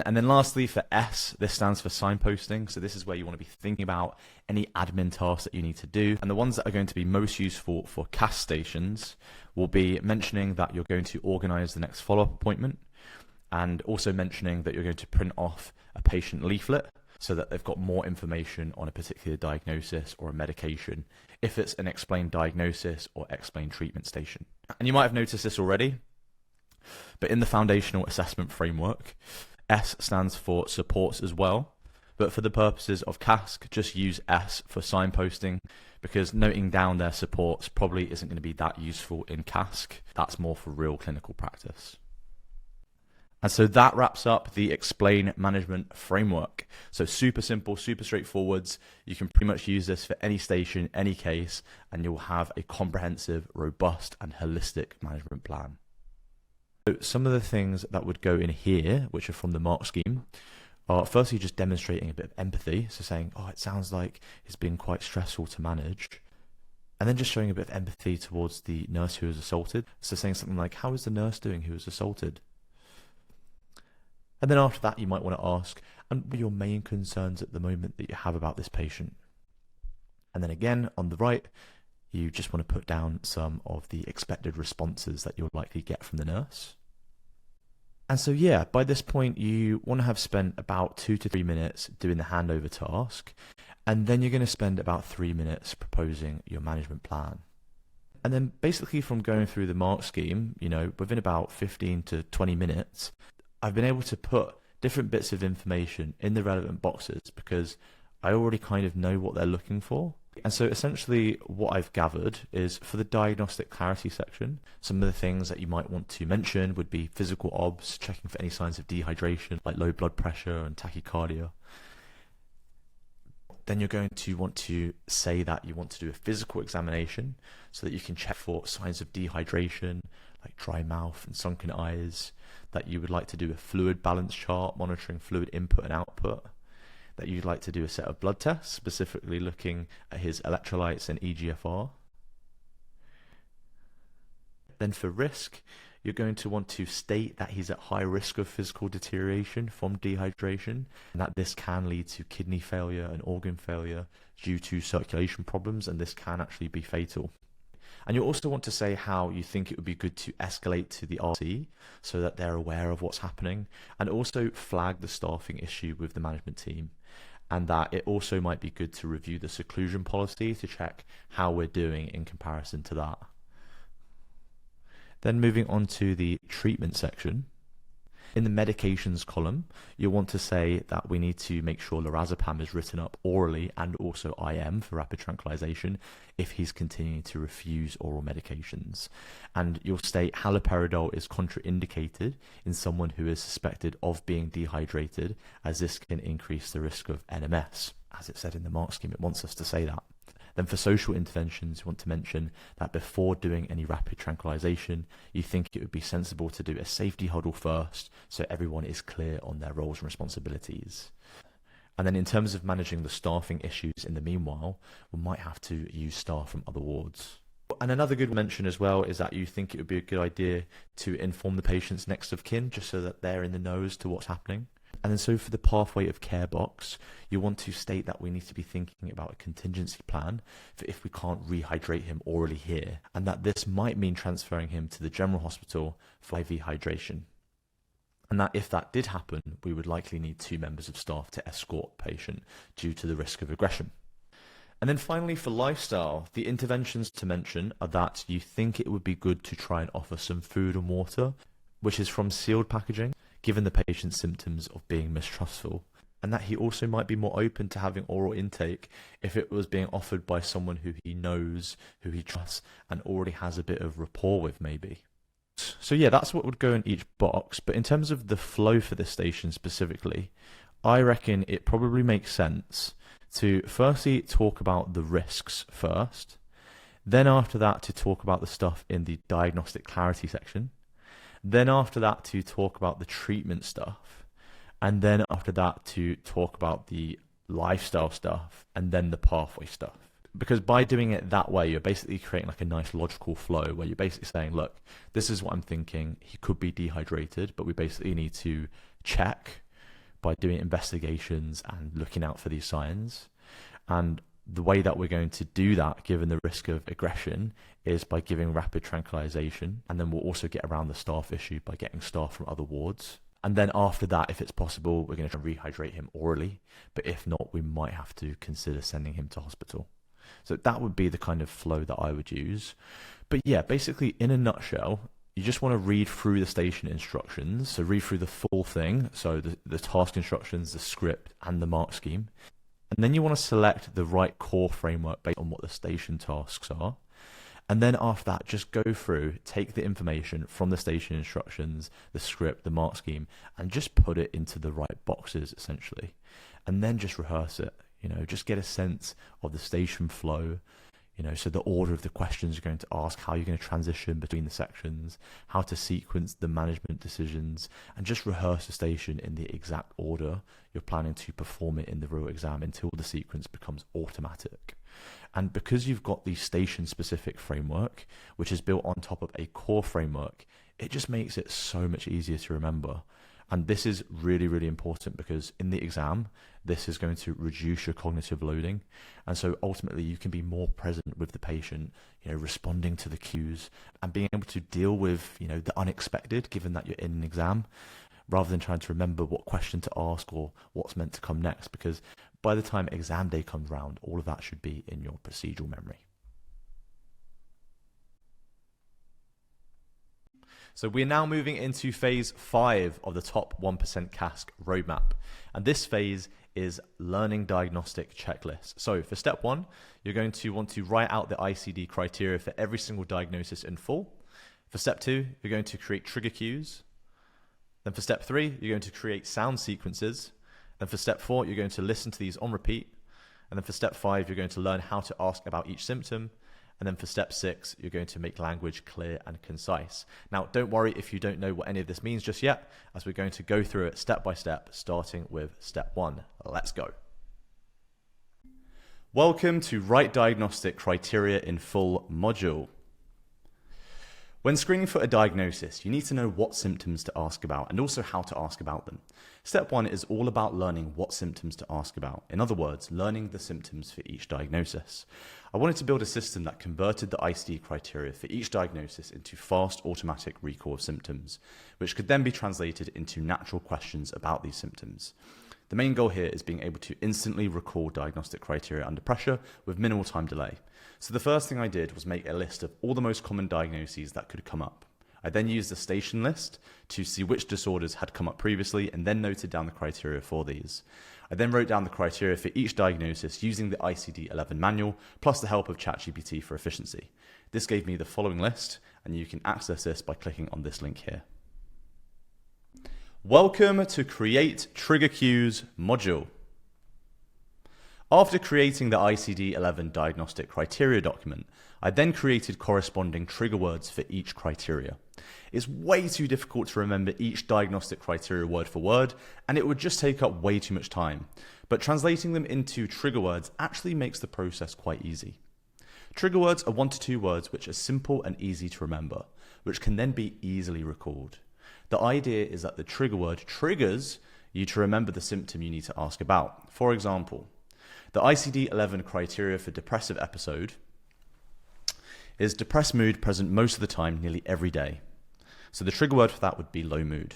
And then lastly, for S, this stands for signposting. So this is where you want to be thinking about any admin tasks that you need to do. And the ones that are going to be most useful for CASC stations will be mentioning that you're going to organize the next follow-up appointment, and also mentioning that you're going to print off a patient leaflet so that they've got more information on a particular diagnosis or a medication, if it's an explained diagnosis or explained treatment station. And you might have noticed this already, but in the foundational assessment framework, S stands for supports as well, but for the purposes of CASC, just use S for signposting, because noting down their supports probably isn't going to be that useful in CASC. That's more for real clinical practice. And so that wraps up the Explain Management Framework. So super simple, super straightforward. You can pretty much use this for any station, any case, and you'll have a comprehensive, robust, and holistic management plan. So some of the things that would go in here, which are from the mark scheme, are firstly just demonstrating a bit of empathy, so saying, oh, it sounds like it's been quite stressful to manage. And then just showing a bit of empathy towards the nurse who was assaulted. So saying something like, how is the nurse doing who was assaulted? And then after that, you might want to ask, and what are your main concerns at the moment that you have about this patient? And then again, on the right, you just want to put down some of the expected responses that you'll likely get from the nurse. And so, yeah, by this point, you want to have spent about 2 to 3 minutes doing the handover task, and then you're going to spend about 3 minutes proposing your management plan. And then basically from going through the mark scheme, within about 15 to 20 minutes, I've been able to put different bits of information in the relevant boxes because I already kind of know what they're looking for. And so essentially what I've gathered is for the diagnostic clarity section, some of the things that you might want to mention would be physical obs, checking for any signs of dehydration like low blood pressure and tachycardia. Then you're going to want to say that you want to do a physical examination so that you can check for signs of dehydration like dry mouth and sunken eyes, that you would like to do a fluid balance chart monitoring fluid input and output, that you'd like to do a set of blood tests, specifically looking at his electrolytes and EGFR. Then for risk, you're going to want to state that he's at high risk of physical deterioration from dehydration, and that this can lead to kidney failure and organ failure due to circulation problems, and this can actually be fatal. And you also want to say how you think it would be good to escalate to the RC so that they're aware of what's happening, and also flag the staffing issue with the management team, and that it also might be good to review the seclusion policy to check how we're doing in comparison to that. Then moving on to the treatment section. In the medications column, you'll want to say that we need to make sure lorazepam is written up orally and also IM for rapid tranquilization if he's continuing to refuse oral medications. And you'll state haloperidol is contraindicated in someone who is suspected of being dehydrated, as this can increase the risk of NMS. As it said in the mark scheme, it wants us to say that. Then for social interventions, you want to mention that before doing any rapid tranquilization, you think it would be sensible to do a safety huddle first so everyone is clear on their roles and responsibilities. And then in terms of managing the staffing issues in the meanwhile, we might have to use staff from other wards. And another good mention as well is that you think it would be a good idea to inform the patient's next of kin just so that they're in the know as to what's happening. And then so for the pathway of care box, you want to state that we need to be thinking about a contingency plan for if we can't rehydrate him orally here, and that this might mean transferring him to the general hospital for IV hydration. And that if that did happen, we would likely need 2 members of staff to escort the patient due to the risk of aggression. And then finally for lifestyle, the interventions to mention are that you think it would be good to try and offer some food and water, which is from sealed packaging, given the patient's symptoms of being mistrustful, and that he also might be more open to having oral intake if it was being offered by someone who he knows, who he trusts, and already has a bit of rapport with maybe. So yeah, that's what would go in each box, but in terms of the flow for this station specifically, I reckon it probably makes sense to firstly talk about the risks first, then after that to talk about the stuff in the diagnostic clarity section, then after that to talk about the treatment stuff, and then after that to talk about the lifestyle stuff, and then the pathway stuff. Because by doing it that way, you're basically creating like a nice logical flow where you're basically saying, look, this is what I'm thinking. He could be dehydrated, but we basically need to check by doing investigations and looking out for these signs. And the way that we're going to do that, given the risk of aggression, is by giving rapid tranquilization. And then we'll also get around the staff issue by getting staff from other wards. And then after that, if it's possible, we're going to try and rehydrate him orally. But if not, we might have to consider sending him to hospital. So that would be the kind of flow that I would use. But yeah, basically in a nutshell, you just want to read through the station instructions. So read through the full thing. So the task instructions, the script, and the mark scheme. And then you want to select the right core framework based on what the station tasks are. And then after that, just go through, take the information from the station instructions, the script, the mark scheme, and just put it into the right boxes, essentially. And then just rehearse it, just get a sense of the station flow, So the order of the questions you're going to ask, how you're going to transition between the sections, how to sequence the management decisions, and just rehearse the station in the exact order you're planning to perform it in the real exam until the sequence becomes automatic. And because you've got the station-specific framework, which is built on top of a core framework, it just makes it so much easier to remember. And this is really, really important because in the exam, this is going to reduce your cognitive loading. And so ultimately you can be more present with the patient, responding to the cues and being able to deal with, the unexpected, given that you're in an exam, rather than trying to remember what question to ask or what's meant to come next. Because by the time exam day comes around, all of that should be in your procedural memory. So we're now moving into phase 5 of the top 1% CASC roadmap. And this phase is learning diagnostic checklists. So for step 1, you're going to want to write out the ICD criteria for every single diagnosis in full. For step 2, you're going to create trigger cues. Then for step 3, you're going to create sound sequences. Then for step 4, you're going to listen to these on repeat. And then for step 5, you're going to learn how to ask about each symptom. And then for step 6, you're going to make language clear and concise. Now, don't worry if you don't know what any of this means just yet, as we're going to go through it step by step, starting with step 1. Let's go. Welcome to Write Diagnostic Criteria in Full module. When screening for a diagnosis, you need to know what symptoms to ask about and also how to ask about them. Step 1 is all about learning what symptoms to ask about. In other words, learning the symptoms for each diagnosis. I wanted to build a system that converted the ICD criteria for each diagnosis into fast automatic recall of symptoms, which could then be translated into natural questions about these symptoms. The main goal here is being able to instantly recall diagnostic criteria under pressure with minimal time delay. So the first thing I did was make a list of all the most common diagnoses that could come up. I then used the station list to see which disorders had come up previously and then noted down the criteria for these. I then wrote down the criteria for each diagnosis using the ICD-11 manual, plus the help of ChatGPT for efficiency. This gave me the following list, and you can access this by clicking on this link here. Welcome to Create Trigger Cues module. After creating the ICD-11 diagnostic criteria document, I then created corresponding trigger words for each criteria. It's way too difficult to remember each diagnostic criteria word for word, and it would just take up way too much time. But translating them into trigger words actually makes the process quite easy. Trigger words are 1 to 2 words which are simple and easy to remember, which can then be easily recalled. The idea is that the trigger word triggers you to remember the symptom you need to ask about. For example, the ICD-11 criteria for depressive episode is depressed mood present most of the time, nearly every day. So the trigger word for that would be low mood.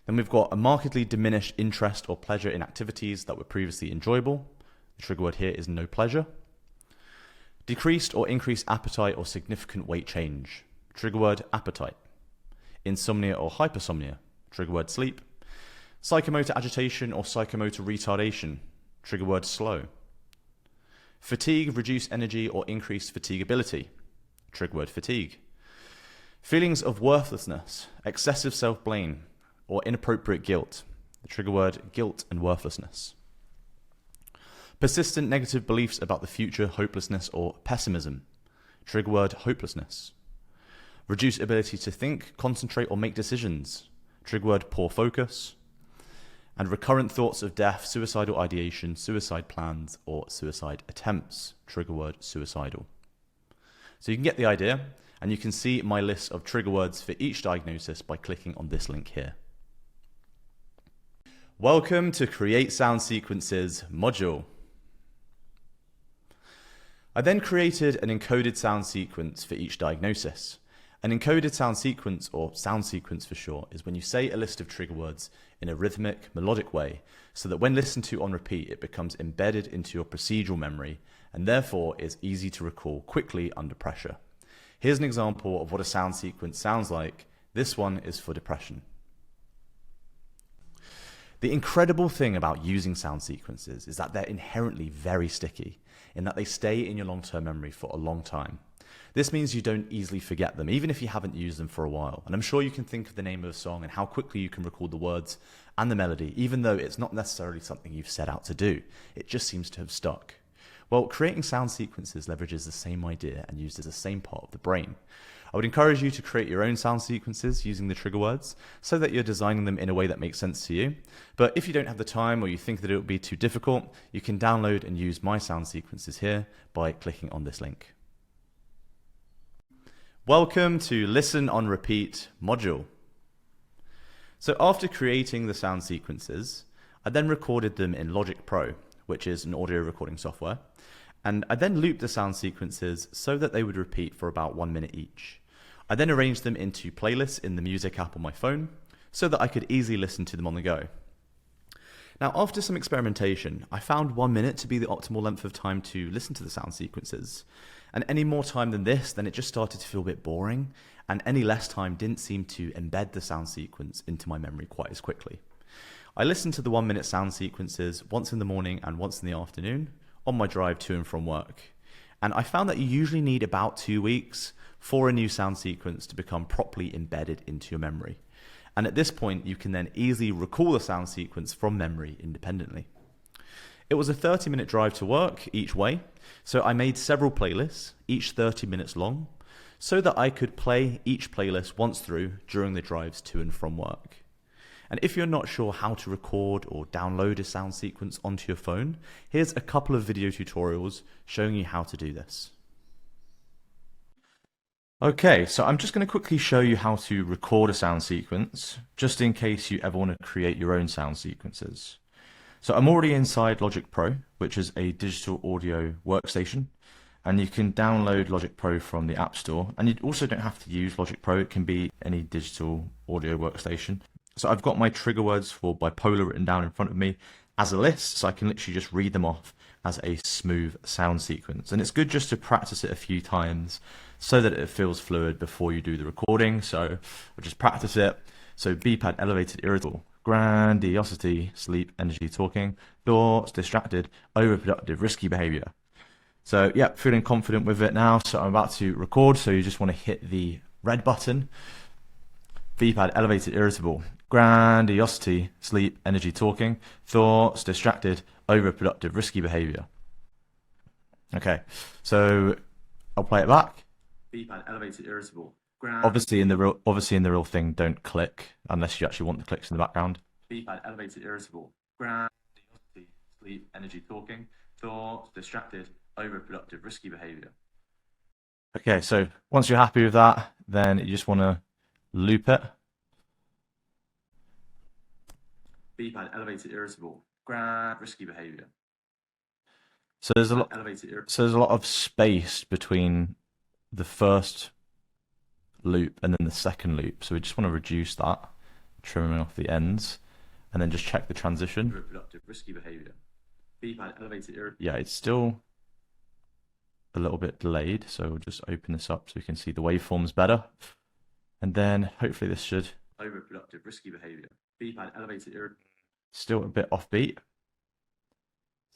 Then we've got a markedly diminished interest or pleasure in activities that were previously enjoyable. The trigger word here is no pleasure. Decreased or increased appetite or significant weight change. Trigger word appetite. Insomnia or hypersomnia. Trigger word sleep. Psychomotor agitation or psychomotor retardation. Trigger word slow. Fatigue, reduced energy or increased fatigability. Trigger word fatigue. Feelings of worthlessness, excessive self-blame or inappropriate guilt. The trigger word guilt and worthlessness. Persistent negative beliefs about the future, hopelessness or pessimism. Trigger word hopelessness. Reduced ability to think, concentrate or make decisions. Trigger word poor focus. And recurrent thoughts of death, suicidal ideation, suicide plans, or suicide attempts. Trigger word suicidal. So you can get the idea, and you can see my list of trigger words for each diagnosis by clicking on this link here. Welcome to Create Sound Sequences module. I then created an encoded sound sequence for each diagnosis. An encoded sound sequence, or sound sequence for short, is when you say a list of trigger words in a rhythmic, melodic way, so that when listened to on repeat, it becomes embedded into your procedural memory, and therefore is easy to recall quickly under pressure. Here's an example of what a sound sequence sounds like. This one is for depression. The incredible thing about using sound sequences is that they're inherently very sticky, in that they stay in your long-term memory for a long time. This means you don't easily forget them, even if you haven't used them for a while. And I'm sure you can think of the name of a song and how quickly you can recall the words and the melody, even though it's not necessarily something you've set out to do. It just seems to have stuck. Well, creating sound sequences leverages the same idea and uses the same part of the brain. I would encourage you to create your own sound sequences using the trigger words so that you're designing them in a way that makes sense to you. But if you don't have the time or you think that it would be too difficult, you can download and use my sound sequences here by clicking on this link. Welcome to Listen on Repeat module. So after creating the sound sequences, I then recorded them in Logic Pro, which is an audio recording software. And I then looped the sound sequences so that they would repeat for about 1 minute each. I then arranged them into playlists in the music app on my phone so that I could easily listen to them on the go. Now, after some experimentation, I found 1 minute to be the optimal length of time to listen to the sound sequences. And any more time than this, then it just started to feel a bit boring, and any less time didn't seem to embed the sound sequence into my memory quite as quickly. I listened to the 1 minute sound sequences once in the morning and once in the afternoon on my drive to and from work. And I found that you usually need about 2 weeks for a new sound sequence to become properly embedded into your memory. And at this point, you can then easily recall the sound sequence from memory independently. It was a 30-minute drive to work each way, so I made several playlists, each 30 minutes long, so that I could play each playlist once through during the drives to and from work. And if you're not sure how to record or download a sound sequence onto your phone, here's a couple of video tutorials showing you how to do this. Okay, so I'm just going to quickly show you how to record a sound sequence, just in case you ever want to create your own sound sequences. So I'm already inside Logic Pro, which is a digital audio workstation, and you can download Logic Pro from the App Store. And you also don't have to use Logic Pro, it can be any digital audio workstation. So I've got my trigger words for bipolar written down in front of me as a list, so I can literally just read them off as a smooth sound sequence. And it's good just to practice it a few times so that it feels fluid before you do the recording. So I'll just practice it. So BPAD, elevated, irritable, grandiosity, sleep, energy, talking, thoughts, distracted, overproductive, risky behavior. So yeah, feeling confident with it now. So I'm about to record. So you just want to hit the red button. BPAD, elevated, irritable, grandiosity, sleep, energy, talking, thoughts, distracted, overproductive, risky behavior. Okay, so I'll play it back. BPAD, elevated, irritable. Obviously in the real thing, don't click unless you actually want the clicks in the background. BPAD, elevated, irritable, grandiosity, sleep, energy, talking, thoughts, distracted, overproductive, risky behavior. Okay, so once you're happy with that, then you just want to loop it. BPAD, elevated, irritable, risky behavior. So there's a lot of space between the first loop and then the second loop. So we just want to reduce that, trimming off the ends, and then just check the transition. Overproductive, risky behavior. BPAD, elevated, yeah, it's still a little bit delayed, so we'll just open this up so we can see the waveforms better. And then hopefully this should. Overproductive, risky behavior. BPAD, elevated, still a bit offbeat.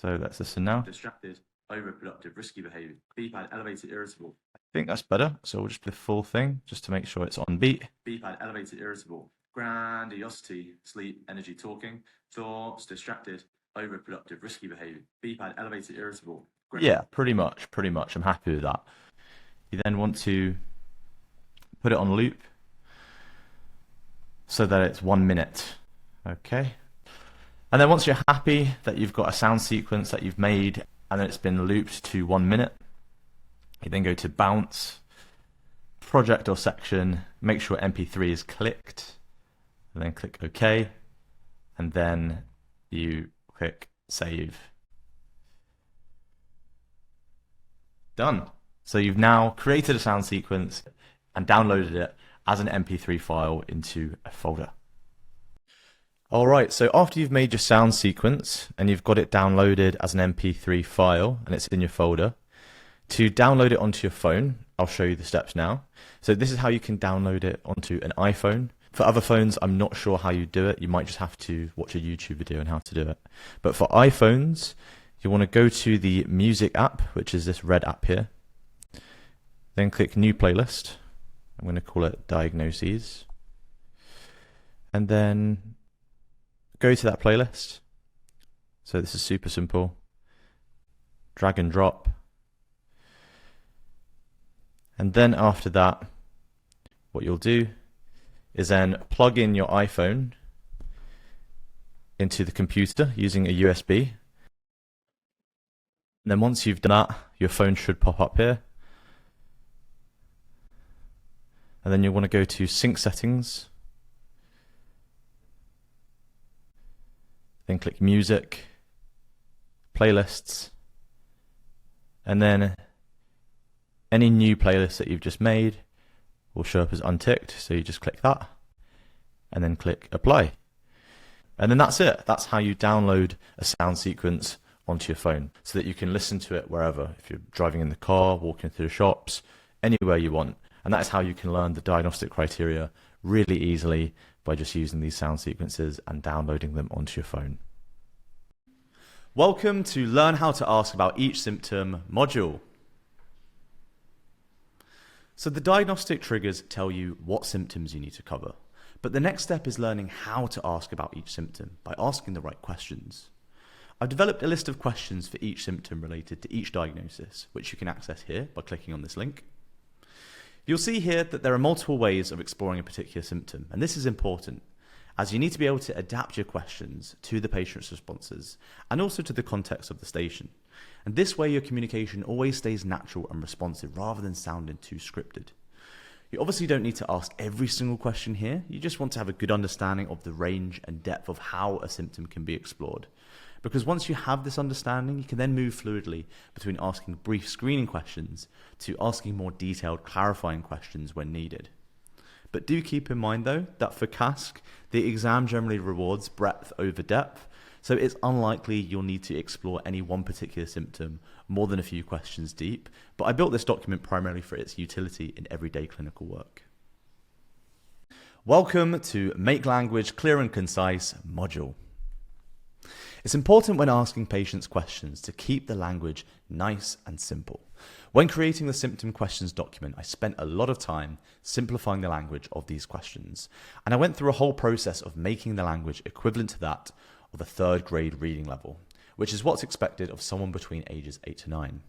So let's listen now. Distracted, overproductive, risky behavior. BPAD, elevated, irritable. I think that's better. So we'll just play the full thing just to make sure it's on beat. BPAD, elevated, irritable. Grandiosity, sleep, energy, talking, thoughts, distracted, overproductive, risky behavior. BPAD, elevated, irritable. Yeah, pretty much. I'm happy with that. You then want to put it on loop so that it's 1 minute. Okay. And then once you're happy that you've got a sound sequence that you've made and then it's been looped to 1 minute, you then go to bounce, project or section, make sure MP3 is clicked, and then click OK, and then you click save. Done. So you've now created a sound sequence and downloaded it as an MP3 file into a folder. All right, so after you've made your sound sequence and you've got it downloaded as an MP3 file and it's in your folder, to download it onto your phone, I'll show you the steps now. So this is how you can download it onto an iPhone. For other phones, I'm not sure how you do it. You might just have to watch a YouTube video on how to do it. But for iPhones, you want to go to the Music app, which is this red app here. Then click New Playlist. I'm going to call it Diagnoses. And then go to that playlist. So this is super simple. drag and drop. And then after that, what you'll do is then plug in your iPhone into the computer using a USB. And then once you've done that, your phone should pop up here. And then you'll want to go to Sync Settings. Then click Music, Playlists, and then any new playlist that you've just made will show up as unticked. So you just click that and then click Apply. And then that's it. That's how you download a sound sequence onto your phone so that you can listen to it wherever. If you're driving in the car, walking through the shops, anywhere you want. And that is how you can learn the diagnostic criteria really easily by just using these sound sequences and downloading them onto your phone. Welcome to Learn How to Ask About Each Symptom module. So the diagnostic triggers tell you what symptoms you need to cover. But the next step is learning how to ask about each symptom by asking the right questions. I've developed a list of questions for each symptom related to each diagnosis, which you can access here by clicking on this link. You'll see here that there are multiple ways of exploring a particular symptom, and this is important, as you need to be able to adapt your questions to the patient's responses and also to the context of the station. And this way your communication always stays natural and responsive rather than sounding too scripted. You obviously don't need to ask every single question here, you just want to have a good understanding of the range and depth of how a symptom can be explored. Because once you have this understanding, you can then move fluidly between asking brief screening questions to asking more detailed clarifying questions when needed. But do keep in mind though, that for CASC, the exam generally rewards breadth over depth, so it's unlikely you'll need to explore any one particular symptom more than a few questions deep, but I built this document primarily for its utility in everyday clinical work. Welcome to Make Language Clear and Concise module. It's important when asking patients questions to keep the language nice and simple. When creating the symptom questions document, I spent a lot of time simplifying the language of these questions, and I went through a whole process of making the language equivalent to that of a third grade reading level, which is what's expected of someone between ages 8 to 9.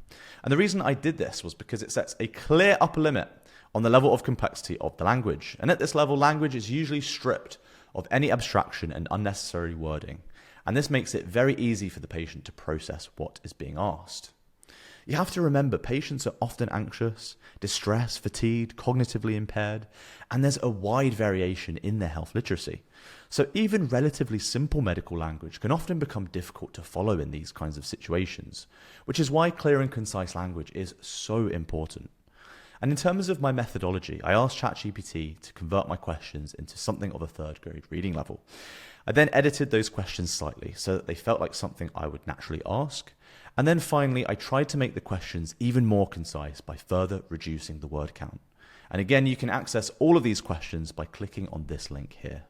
And the reason I did this was because it sets a clear upper limit on the level of complexity of the language. And at this level, language is usually stripped of any abstraction and unnecessary wording. And this makes it very easy for the patient to process what is being asked. You have to remember patients are often anxious, distressed, fatigued, cognitively impaired, and there's a wide variation in their health literacy. So even relatively simple medical language can often become difficult to follow in these kinds of situations, which is why clear and concise language is so important. And in terms of my methodology, I asked ChatGPT to convert my questions into something of a third grade reading level. I then edited those questions slightly so that they felt like something I would naturally ask. And then finally, I tried to make the questions even more concise by further reducing the word count. And again, you can access all of these questions by clicking on this link here.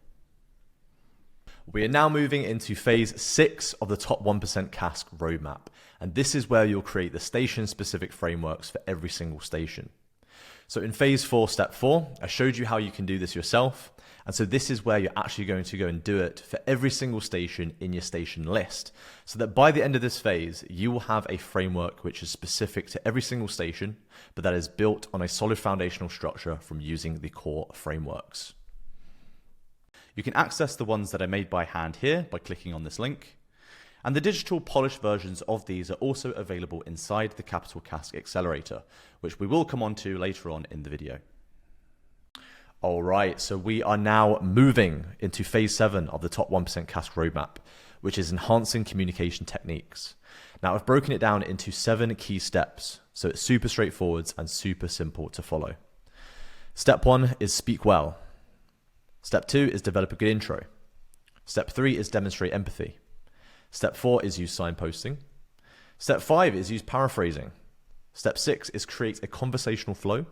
We are now moving into phase 6 of the top 1% CASC roadmap. And this is where you'll create the station-specific frameworks for every single station. So in phase 4, step 4, I showed you how you can do this yourself. And so this is where you're actually going to go and do it for every single station in your station list. So that by the end of this phase, you will have a framework which is specific to every single station, but that is built on a solid foundational structure from using the core frameworks. You can access the ones that I made by hand here by clicking on this link. And the digital polished versions of these are also available inside the Capital CASC Accelerator, which we will come on to later on in the video. All right, so we are now moving into phase 7 of the top 1% CASC roadmap, which is enhancing communication techniques. Now I've broken it down into 7 key steps, so it's super straightforward and super simple to follow. Step 1 is speak well. Step 2 is develop a good intro. Step 3 is demonstrate empathy. Step 4 is use signposting. Step 5 is use paraphrasing. Step 6 is create a conversational flow.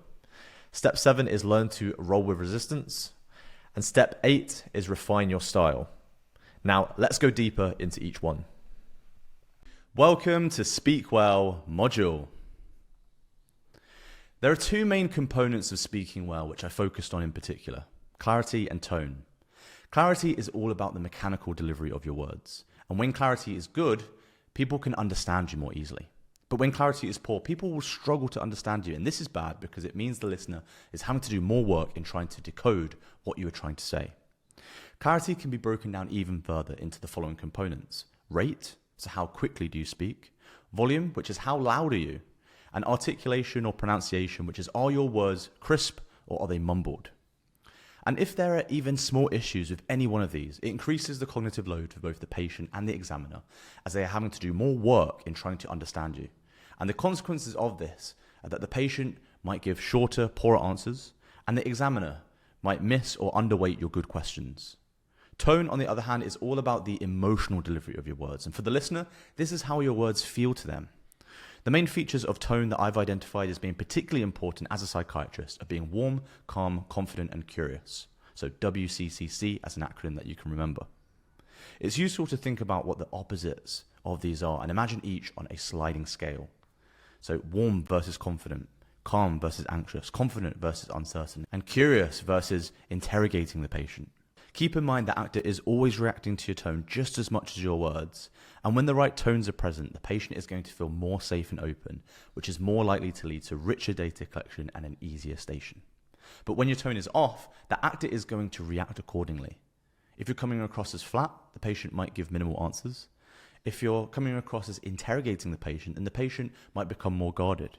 Step 7 is learn to roll with resistance. And step 8 is refine your style. Now, let's go deeper into each one. Welcome to Speak Well module. There are 2 main components of speaking well, which I focused on in particular: clarity and tone. Clarity is all about the mechanical delivery of your words. And when clarity is good, people can understand you more easily. But when clarity is poor, people will struggle to understand you. And this is bad because it means the listener is having to do more work in trying to decode what you are trying to say. Clarity can be broken down even further into the following components. Rate, so how quickly do you speak? Volume, which is how loud are you? And articulation or pronunciation, which is are your words crisp or are they mumbled? And if there are even small issues with any one of these, it increases the cognitive load for both the patient and the examiner, as they are having to do more work in trying to understand you. And the consequences of this are that the patient might give shorter, poorer answers, and the examiner might miss or underweight your good questions. Tone, on the other hand, is all about the emotional delivery of your words. And for the listener, this is how your words feel to them. The main features of tone that I've identified as being particularly important as a psychiatrist are being warm, calm, confident, and curious. So WCCC as an acronym that you can remember. It's useful to think about what the opposites of these are and imagine each on a sliding scale. So warm versus confident, calm versus anxious, confident versus uncertain, and curious versus interrogating the patient. Keep in mind the actor is always reacting to your tone just as much as your words, and when the right tones are present, the patient is going to feel more safe and open, which is more likely to lead to richer data collection and an easier station. But when your tone is off, the actor is going to react accordingly. If you're coming across as flat, the patient might give minimal answers. If you're coming across as interrogating the patient, then the patient might become more guarded.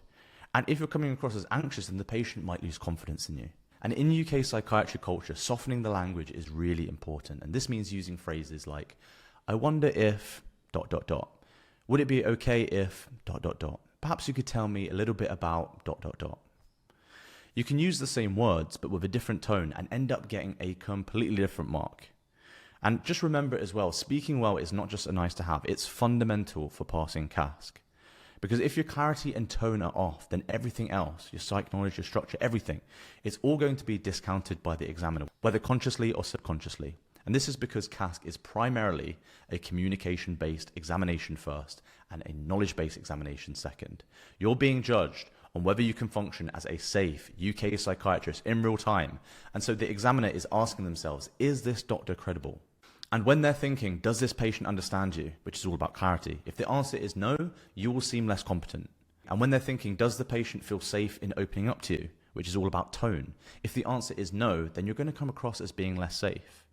And if you're coming across as anxious, then the patient might lose confidence in you. And in UK psychiatry culture, softening the language is really important. And this means using phrases like, I wonder if... Would it be okay if... Perhaps you could tell me a little bit about... You can use the same words, but with a different tone and end up getting a completely different mark. And just remember as well, speaking well is not just a nice to have, it's fundamental for passing CASC. Because if your clarity and tone are off, then everything else, your psych knowledge, your structure, everything, it's all going to be discounted by the examiner, whether consciously or subconsciously. And this is because CASC is primarily a communication-based examination first and a knowledge-based examination second. You're being judged on whether you can function as a safe UK psychiatrist in real time. And so the examiner is asking themselves, is this doctor credible? And when they're thinking, does this patient understand you, which is all about clarity, if the answer is no, you will seem less competent. And when they're thinking, does the patient feel safe in opening up to you, which is all about tone, if the answer is no, then you're going to come across as being less safe.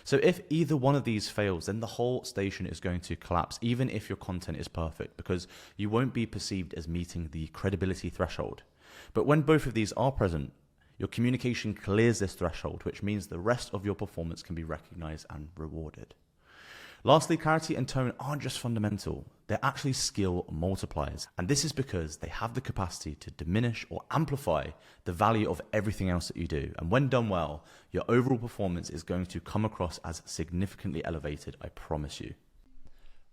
So if either one of these fails, then the whole station is going to collapse, even if your content is perfect, because you won't be perceived as meeting the credibility threshold. But when both of these are present, your communication clears this threshold, which means the rest of your performance can be recognized and rewarded. Lastly, clarity and tone aren't just fundamental, they're actually skill multipliers. And this is because they have the capacity to diminish or amplify the value of everything else that you do. And when done well, your overall performance is going to come across as significantly elevated, I promise you.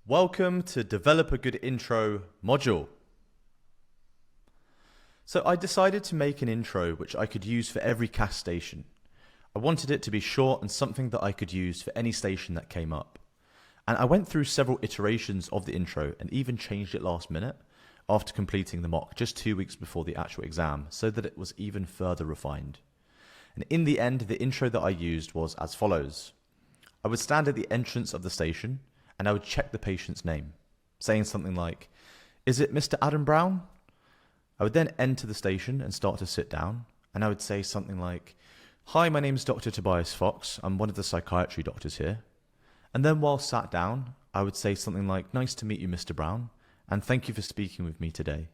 Welcome to Develop a Good Intro module. So I decided to make an intro which I could use for every CASC station. I wanted it to be short and something that I could use for any station that came up. And I went through several iterations of the intro and even changed it last minute after completing the mock just 2 weeks before the actual exam so that it was even further refined. And in the end, the intro that I used was as follows. I would stand at the entrance of the station and I would check the patient's name, saying something like, "Is it Mr. Adam Brown?" I would then enter the station and start to sit down, and I would say something like, "Hi, my name is Dr. Tobias Fox. I'm one of the psychiatry doctors here." And then while sat down, I would say something like, "Nice to meet you, Mr. Brown, and thank you for speaking with me today."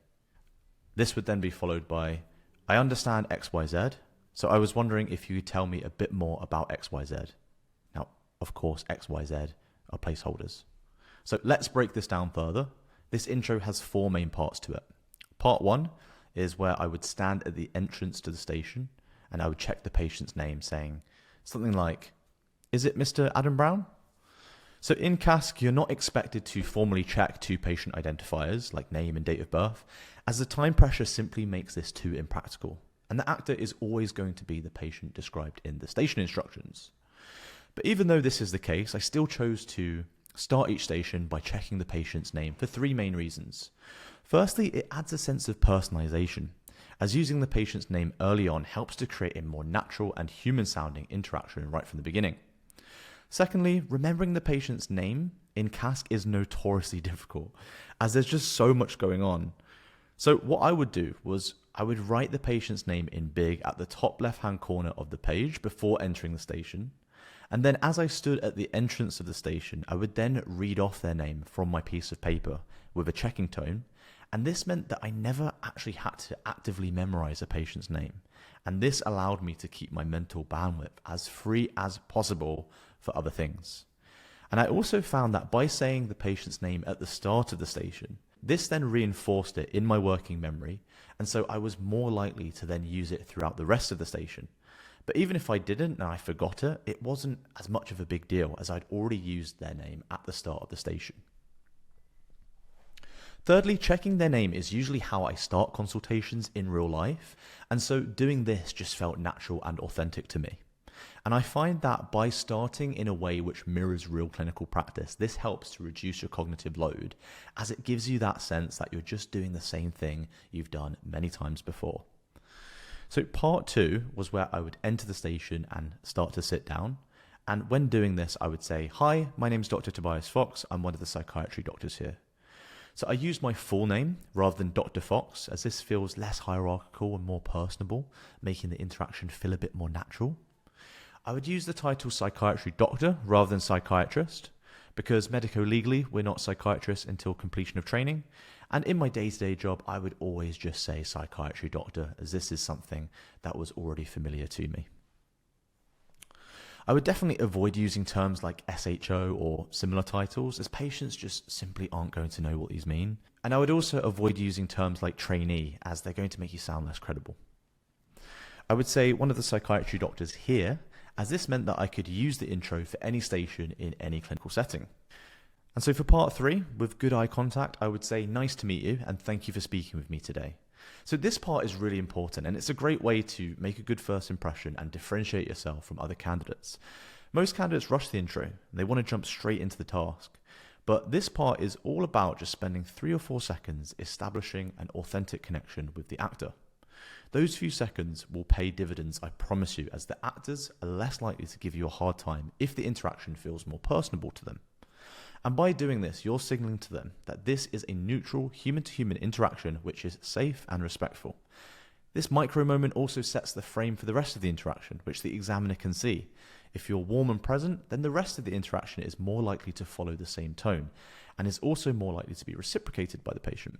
This would then be followed by, "I understand XYZ, so I was wondering if you could tell me a bit more about XYZ. Now, of course, XYZ are placeholders. So let's break this down further. This intro has 4 main parts to it. Part 1 is where I would stand at the entrance to the station and I would check the patient's name saying something like, "Is it Mr. Adam Brown?" So in CASC, you're not expected to formally check 2 patient identifiers like name and date of birth, as the time pressure simply makes this too impractical. And the actor is always going to be the patient described in the station instructions. But even though this is the case, I still chose to start each station by checking the patient's name for 3 main reasons. Firstly, it adds a sense of personalization, as using the patient's name early on helps to create a more natural and human-sounding interaction right from the beginning. Secondly, remembering the patient's name in CASC is notoriously difficult, as there's just so much going on. So what I would do was I would write the patient's name in big at the top left-hand corner of the page before entering the station. And then as I stood at the entrance of the station, I would then read off their name from my piece of paper with a checking tone. And this meant that I never actually had to actively memorize a patient's name. And this allowed me to keep my mental bandwidth as free as possible for other things. And I also found that by saying the patient's name at the start of the station, this then reinforced it in my working memory, and so I was more likely to then use it throughout the rest of the station. But even if I didn't and I forgot it, it wasn't as much of a big deal as I'd already used their name at the start of the station. Thirdly, checking their name is usually how I start consultations in real life, and so doing this just felt natural and authentic to me. And I find that by starting in a way which mirrors real clinical practice, this helps to reduce your cognitive load, as it gives you that sense that you're just doing the same thing you've done many times before. So part 2 was where I would enter the station and start to sit down. And when doing this, I would say, "Hi, my name's Dr. Tobias Fox. I'm one of the psychiatry doctors here." So I use my full name rather than Dr. Fox, as this feels less hierarchical and more personable, making the interaction feel a bit more natural. I would use the title psychiatry doctor rather than psychiatrist, because medico-legally we're not psychiatrists until completion of training, and in my day-to-day job I would always just say psychiatry doctor, as this is something that was already familiar to me. I would definitely avoid using terms like SHO or similar titles, as patients just simply aren't going to know what these mean, and I would also avoid using terms like trainee, as they're going to make you sound less credible. I would say one of the psychiatry doctors here, as this meant that I could use the intro for any station in any clinical setting. And so for part 3, with good eye contact, I would say, "Nice to meet you and thank you for speaking with me today." So this part is really important, and it's a great way to make a good first impression and differentiate yourself from other candidates. Most candidates rush the intro and they want to jump straight into the task. But this part is all about just spending 3 or 4 seconds establishing an authentic connection with the actor. Those few seconds will pay dividends, I promise you, as the actors are less likely to give you a hard time if the interaction feels more personable to them. And by doing this, you're signaling to them that this is a neutral human-to-human interaction which is safe and respectful. This micro moment also sets the frame for the rest of the interaction, which the examiner can see. If you're warm and present, then the rest of the interaction is more likely to follow the same tone, and is also more likely to be reciprocated by the patient.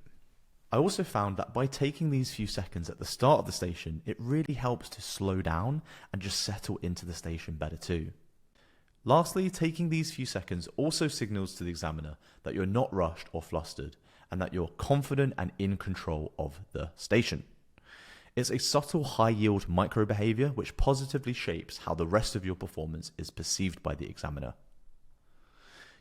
I also found that by taking these few seconds at the start of the station, it really helps to slow down and just settle into the station better too. Lastly, taking these few seconds also signals to the examiner that you're not rushed or flustered, and that you're confident and in control of the station. It's a subtle high-yield micro-behavior which positively shapes how the rest of your performance is perceived by the examiner.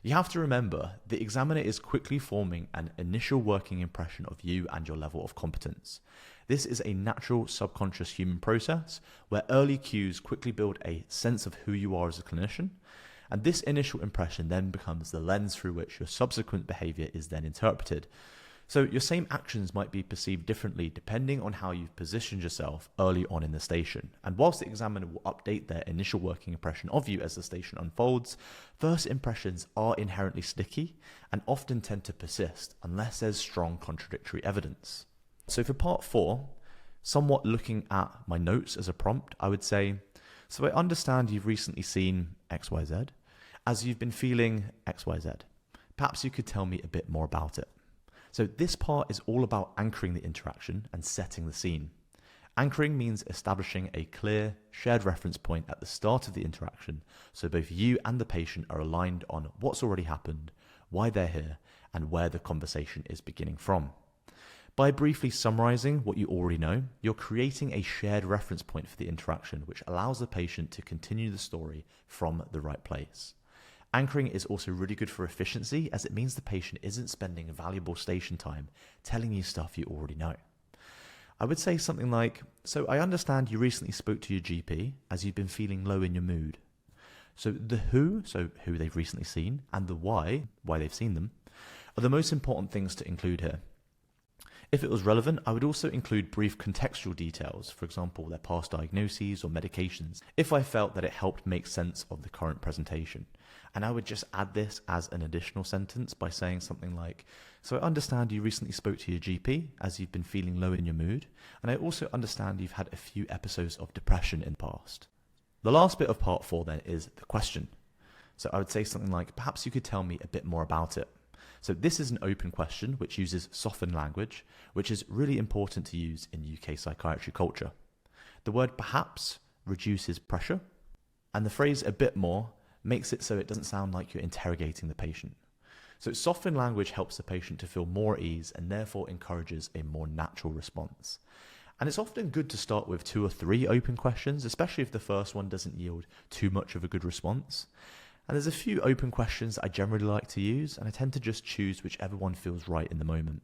You have to remember, the examiner is quickly forming an initial working impression of you and your level of competence. This is a natural subconscious human process where early cues quickly build a sense of who you are as a clinician, and this initial impression then becomes the lens through which your subsequent behavior is then interpreted. So your same actions might be perceived differently depending on how you've positioned yourself early on in the station. And whilst the examiner will update their initial working impression of you as the station unfolds, first impressions are inherently sticky and often tend to persist unless there's strong contradictory evidence. So for part 4, somewhat looking at my notes as a prompt, I would say, "So I understand you've recently seen XYZ. As you've been feeling XYZ, perhaps you could tell me a bit more about it." So this part is all about anchoring the interaction and setting the scene. Anchoring means establishing a clear, shared reference point at the start of the interaction, so both you and the patient are aligned on what's already happened, why they're here, and where the conversation is beginning from. By briefly summarizing what you already know, you're creating a shared reference point for the interaction, which allows the patient to continue the story from the right place. Anchoring is also really good for efficiency, as it means the patient isn't spending valuable station time telling you stuff you already know. I would say something like, "So I understand you recently spoke to your GP as you've been feeling low in your mood." So the who, so who they've recently seen, and the why they've seen them, are the most important things to include here. If it was relevant, I would also include brief contextual details, for example, their past diagnoses or medications, if I felt that it helped make sense of the current presentation. And I would just add this as an additional sentence by saying something like, so I understand you recently spoke to your GP as you've been feeling low in your mood, and I also understand you've had a few episodes of depression in the past. The last bit of part 4 then is the question. So I would say something like, perhaps you could tell me a bit more about it. So this is an open question which uses softened language, which is really important to use in UK psychiatry culture. The word perhaps reduces pressure, and the phrase a bit more makes it so it doesn't sound like you're interrogating the patient. So softened language helps the patient to feel more at ease and therefore encourages a more natural response. And it's often good to start with 2 or 3 open questions, especially if the first one doesn't yield too much of a good response. And there's a few open questions I generally like to use, and I tend to just choose whichever one feels right in the moment.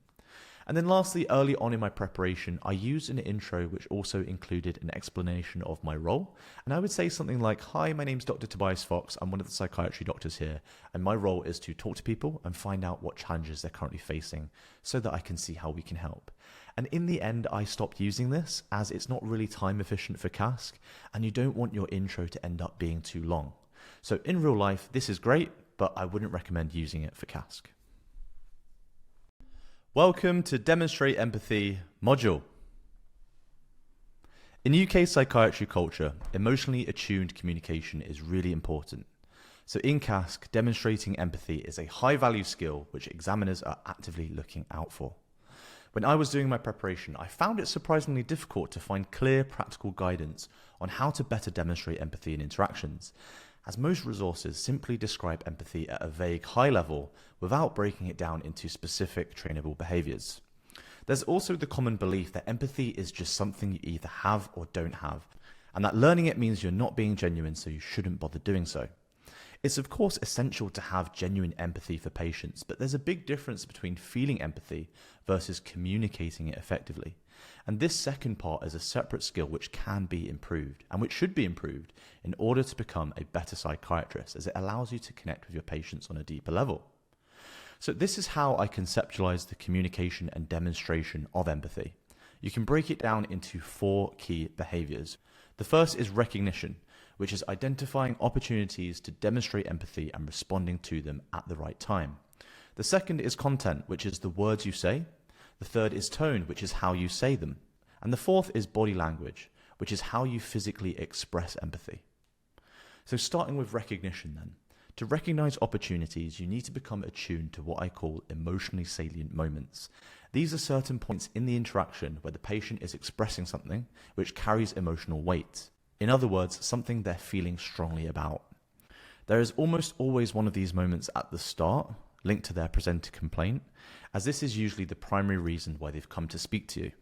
And then lastly, early on in my preparation, I used an intro which also included an explanation of my role. And I would say something like, hi, my name's Dr. Tobias Fox. I'm one of the psychiatry doctors here. And my role is to talk to people and find out what challenges they're currently facing so that I can see how we can help. And in the end, I stopped using this as it's not really time efficient for CASC, and you don't want your intro to end up being too long. So in real life, this is great, but I wouldn't recommend using it for CASC. Welcome to Demonstrate Empathy module. In UK psychiatry culture, emotionally attuned communication is really important. So in CASC, demonstrating empathy is a high value skill which examiners are actively looking out for. When I was doing my preparation, I found it surprisingly difficult to find clear practical guidance on how to better demonstrate empathy in interactions, as most resources simply describe empathy at a vague high level without breaking it down into specific trainable behaviours. There's also the common belief that empathy is just something you either have or don't have, and that learning it means you're not being genuine, so you shouldn't bother doing so. It's of course essential to have genuine empathy for patients, but there's a big difference between feeling empathy versus communicating it effectively. And this second part is a separate skill which can be improved and which should be improved in order to become a better psychiatrist, as it allows you to connect with your patients on a deeper level. So this is how I conceptualize the communication and demonstration of empathy. You can break it down into 4 key behaviors. The first is recognition, which is identifying opportunities to demonstrate empathy and responding to them at the right time. The second is content, which is the words you say. The third is tone, which is how you say them. And the fourth is body language, which is how you physically express empathy. So starting with recognition then. To recognize opportunities, you need to become attuned to what I call emotionally salient moments. These are certain points in the interaction where the patient is expressing something which carries emotional weight. In other words, something they're feeling strongly about. There is almost always one of these moments at the start, linked to their presented complaint, as this is usually the primary reason why they've come to speak to you.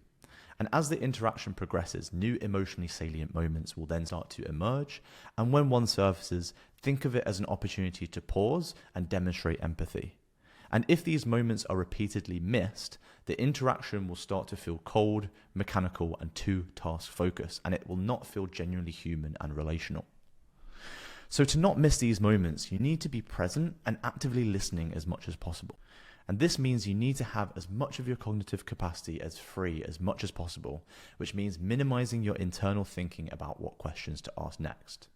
And as the interaction progresses, new emotionally salient moments will then start to emerge, and when one surfaces, think of it as an opportunity to pause and demonstrate empathy. And if these moments are repeatedly missed, the interaction will start to feel cold, mechanical, and too task-focused, and it will not feel genuinely human and relational. So to not miss these moments, you need to be present and actively listening as much as possible. And this means you need to have as much of your cognitive capacity as free as much as possible, which means minimizing your internal thinking about what questions to ask next.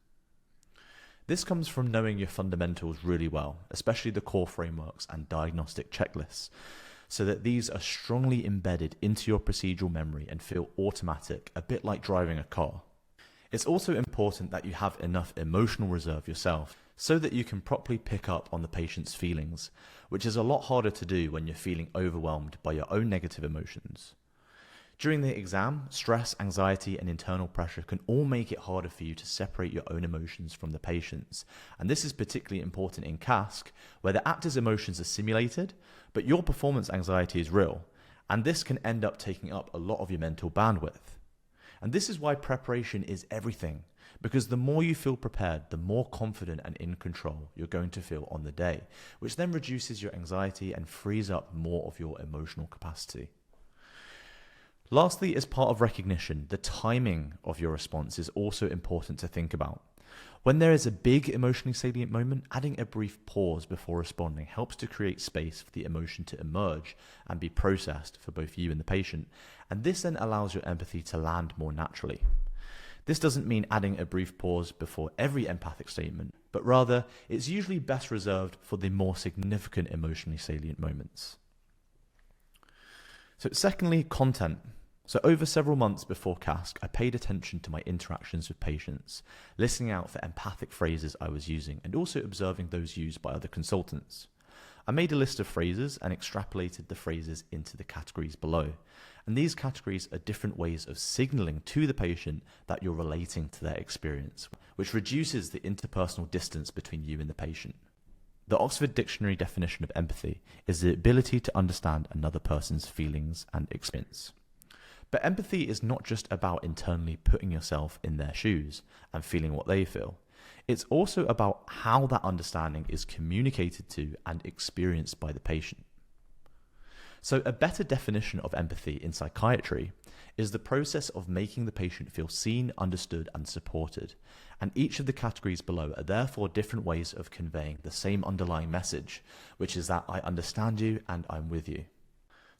This comes from knowing your fundamentals really well, especially the core frameworks and diagnostic checklists, so that these are strongly embedded into your procedural memory and feel automatic, a bit like driving a car. It's also important that you have enough emotional reserve yourself so that you can properly pick up on the patient's feelings, which is a lot harder to do when you're feeling overwhelmed by your own negative emotions. During the exam, stress, anxiety, and internal pressure can all make it harder for you to separate your own emotions from the patient's. And this is particularly important in CASC, where the actor's emotions are simulated, but your performance anxiety is real. And this can end up taking up a lot of your mental bandwidth. And this is why preparation is everything, because the more you feel prepared, the more confident and in control you're going to feel on the day, which then reduces your anxiety and frees up more of your emotional capacity. Lastly, as part of recognition, the timing of your response is also important to think about. When there is a big emotionally salient moment, adding a brief pause before responding helps to create space for the emotion to emerge and be processed for both you and the patient, and this then allows your empathy to land more naturally. This doesn't mean adding a brief pause before every empathic statement, but rather it's usually best reserved for the more significant emotionally salient moments. So secondly, content. So over several months before CASC, I paid attention to my interactions with patients, listening out for empathic phrases I was using and also observing those used by other consultants. I made a list of phrases and extrapolated the phrases into the categories below. And these categories are different ways of signaling to the patient that you're relating to their experience, which reduces the interpersonal distance between you and the patient. The Oxford Dictionary definition of empathy is the ability to understand another person's feelings and experience. But empathy is not just about internally putting yourself in their shoes and feeling what they feel. It's also about how that understanding is communicated to and experienced by the patient. So a better definition of empathy in psychiatry is the process of making the patient feel seen, understood, and supported. And each of the categories below are therefore different ways of conveying the same underlying message, which is that I understand you and I'm with you.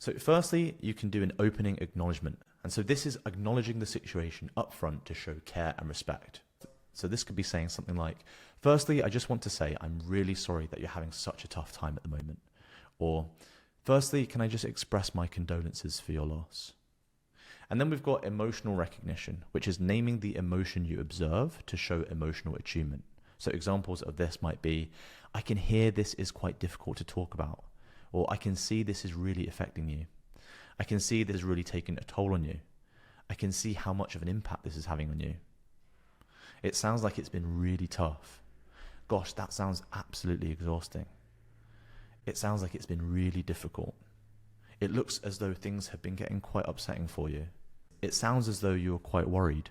So firstly, you can do an opening acknowledgement. And so this is acknowledging the situation up front to show care and respect. So this could be saying something like, firstly, I just want to say I'm really sorry that you're having such a tough time at the moment. Or, firstly, can I just express my condolences for your loss? And then we've got emotional recognition, which is naming the emotion you observe to show emotional attunement. So examples of this might be, I can hear this is quite difficult to talk about. Or I can see this is really affecting you. I can see this is really taking a toll on you. I can see how much of an impact this is having on you. It sounds like it's been really tough. Gosh, that sounds absolutely exhausting. It sounds like it's been really difficult. It looks as though things have been getting quite upsetting for you. It sounds as though you're quite worried.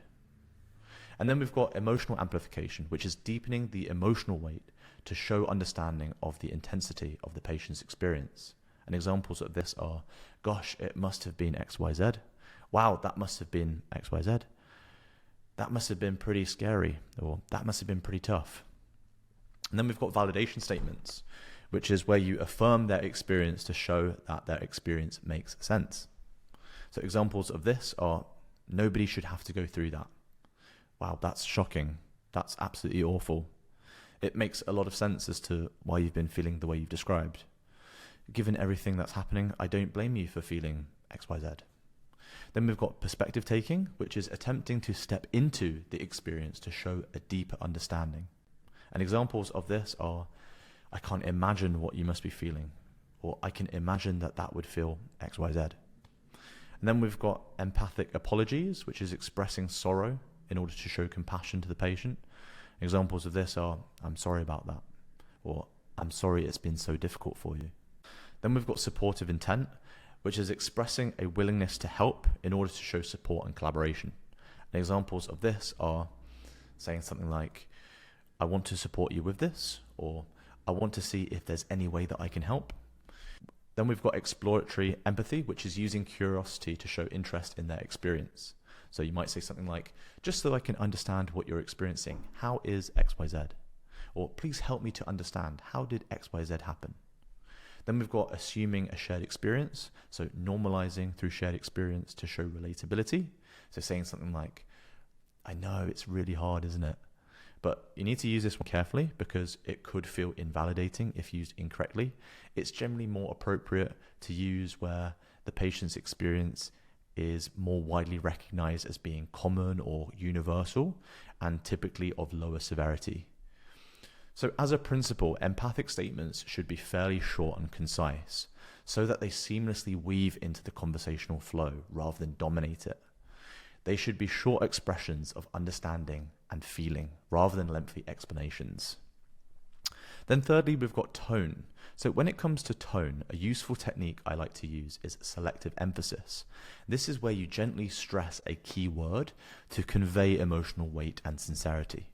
And then we've got emotional amplification, which is deepening the emotional weight to show understanding of the intensity of the patient's experience. And examples of this are, gosh, it must have been XYZ. Wow, that must have been XYZ. That must have been pretty scary, or that must have been pretty tough. And then we've got validation statements, which is where you affirm their experience to show that their experience makes sense. So examples of this are, nobody should have to go through that. Wow, that's shocking. That's absolutely awful. It makes a lot of sense as to why you've been feeling the way you've described. Given everything that's happening, I don't blame you for feeling XYZ. Then we've got perspective taking, which is attempting to step into the experience to show a deeper understanding. And examples of this are, I can't imagine what you must be feeling, or I can imagine that that would feel XYZ. And then we've got empathic apologies, which is expressing sorrow in order to show compassion to the patient. Examples of this are, I'm sorry about that, or I'm sorry it's been so difficult for you. Then we've got supportive intent, which is expressing a willingness to help in order to show support and collaboration. And examples of this are saying something like, I want to support you with this, or I want to see if there's any way that I can help. Then we've got exploratory empathy, which is using curiosity to show interest in their experience. So you might say something like, just so I can understand what you're experiencing, how is XYZ? Or please help me to understand, how did XYZ happen? Then we've got assuming a shared experience, so normalizing through shared experience to show relatability. So saying something like, I know it's really hard, isn't it? But you need to use this one carefully because it could feel invalidating if used incorrectly. It's generally more appropriate to use where the patient's experience is more widely recognized as being common or universal and typically of lower severity. So as a principle, empathic statements should be fairly short and concise so that they seamlessly weave into the conversational flow rather than dominate it. They should be short expressions of understanding and feeling rather than lengthy explanations. Then thirdly, we've got tone. So when it comes to tone, a useful technique I like to use is selective emphasis. This is where you gently stress a key word to convey emotional weight and sincerity.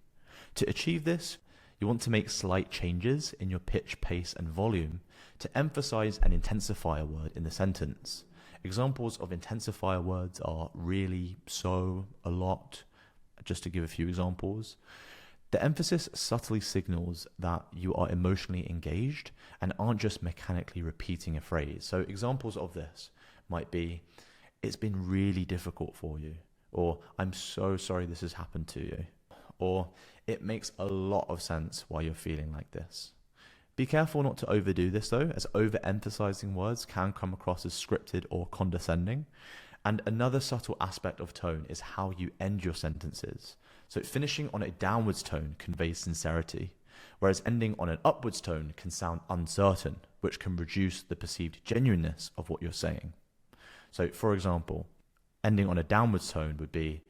To achieve this, you want to make slight changes in your pitch, pace, and volume to emphasize and intensify a word in the sentence. Examples of intensifier words are really, so, a lot, just to give a few examples. The emphasis subtly signals that you are emotionally engaged and aren't just mechanically repeating a phrase. So examples of this might be, it's been really difficult for you, or I'm so sorry this has happened to you, or it makes a lot of sense why you're feeling like this. Be careful not to overdo this though, as overemphasizing words can come across as scripted or condescending. And another subtle aspect of tone is how you end your sentences. So finishing on a downwards tone conveys sincerity, whereas ending on an upwards tone can sound uncertain, which can reduce the perceived genuineness of what you're saying. So for example, ending on a downwards tone would be,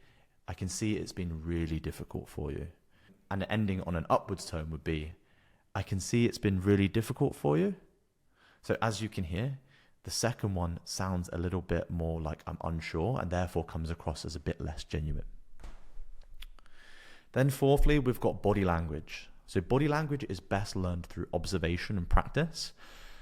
I can see it's been really difficult for you. And ending on an upwards tone would be, I can see it's been really difficult for you. So as you can hear, the second one sounds a little bit more like I'm unsure and therefore comes across as a bit less genuine. Then fourthly, we've got body language. So body language is best learned through observation and practice.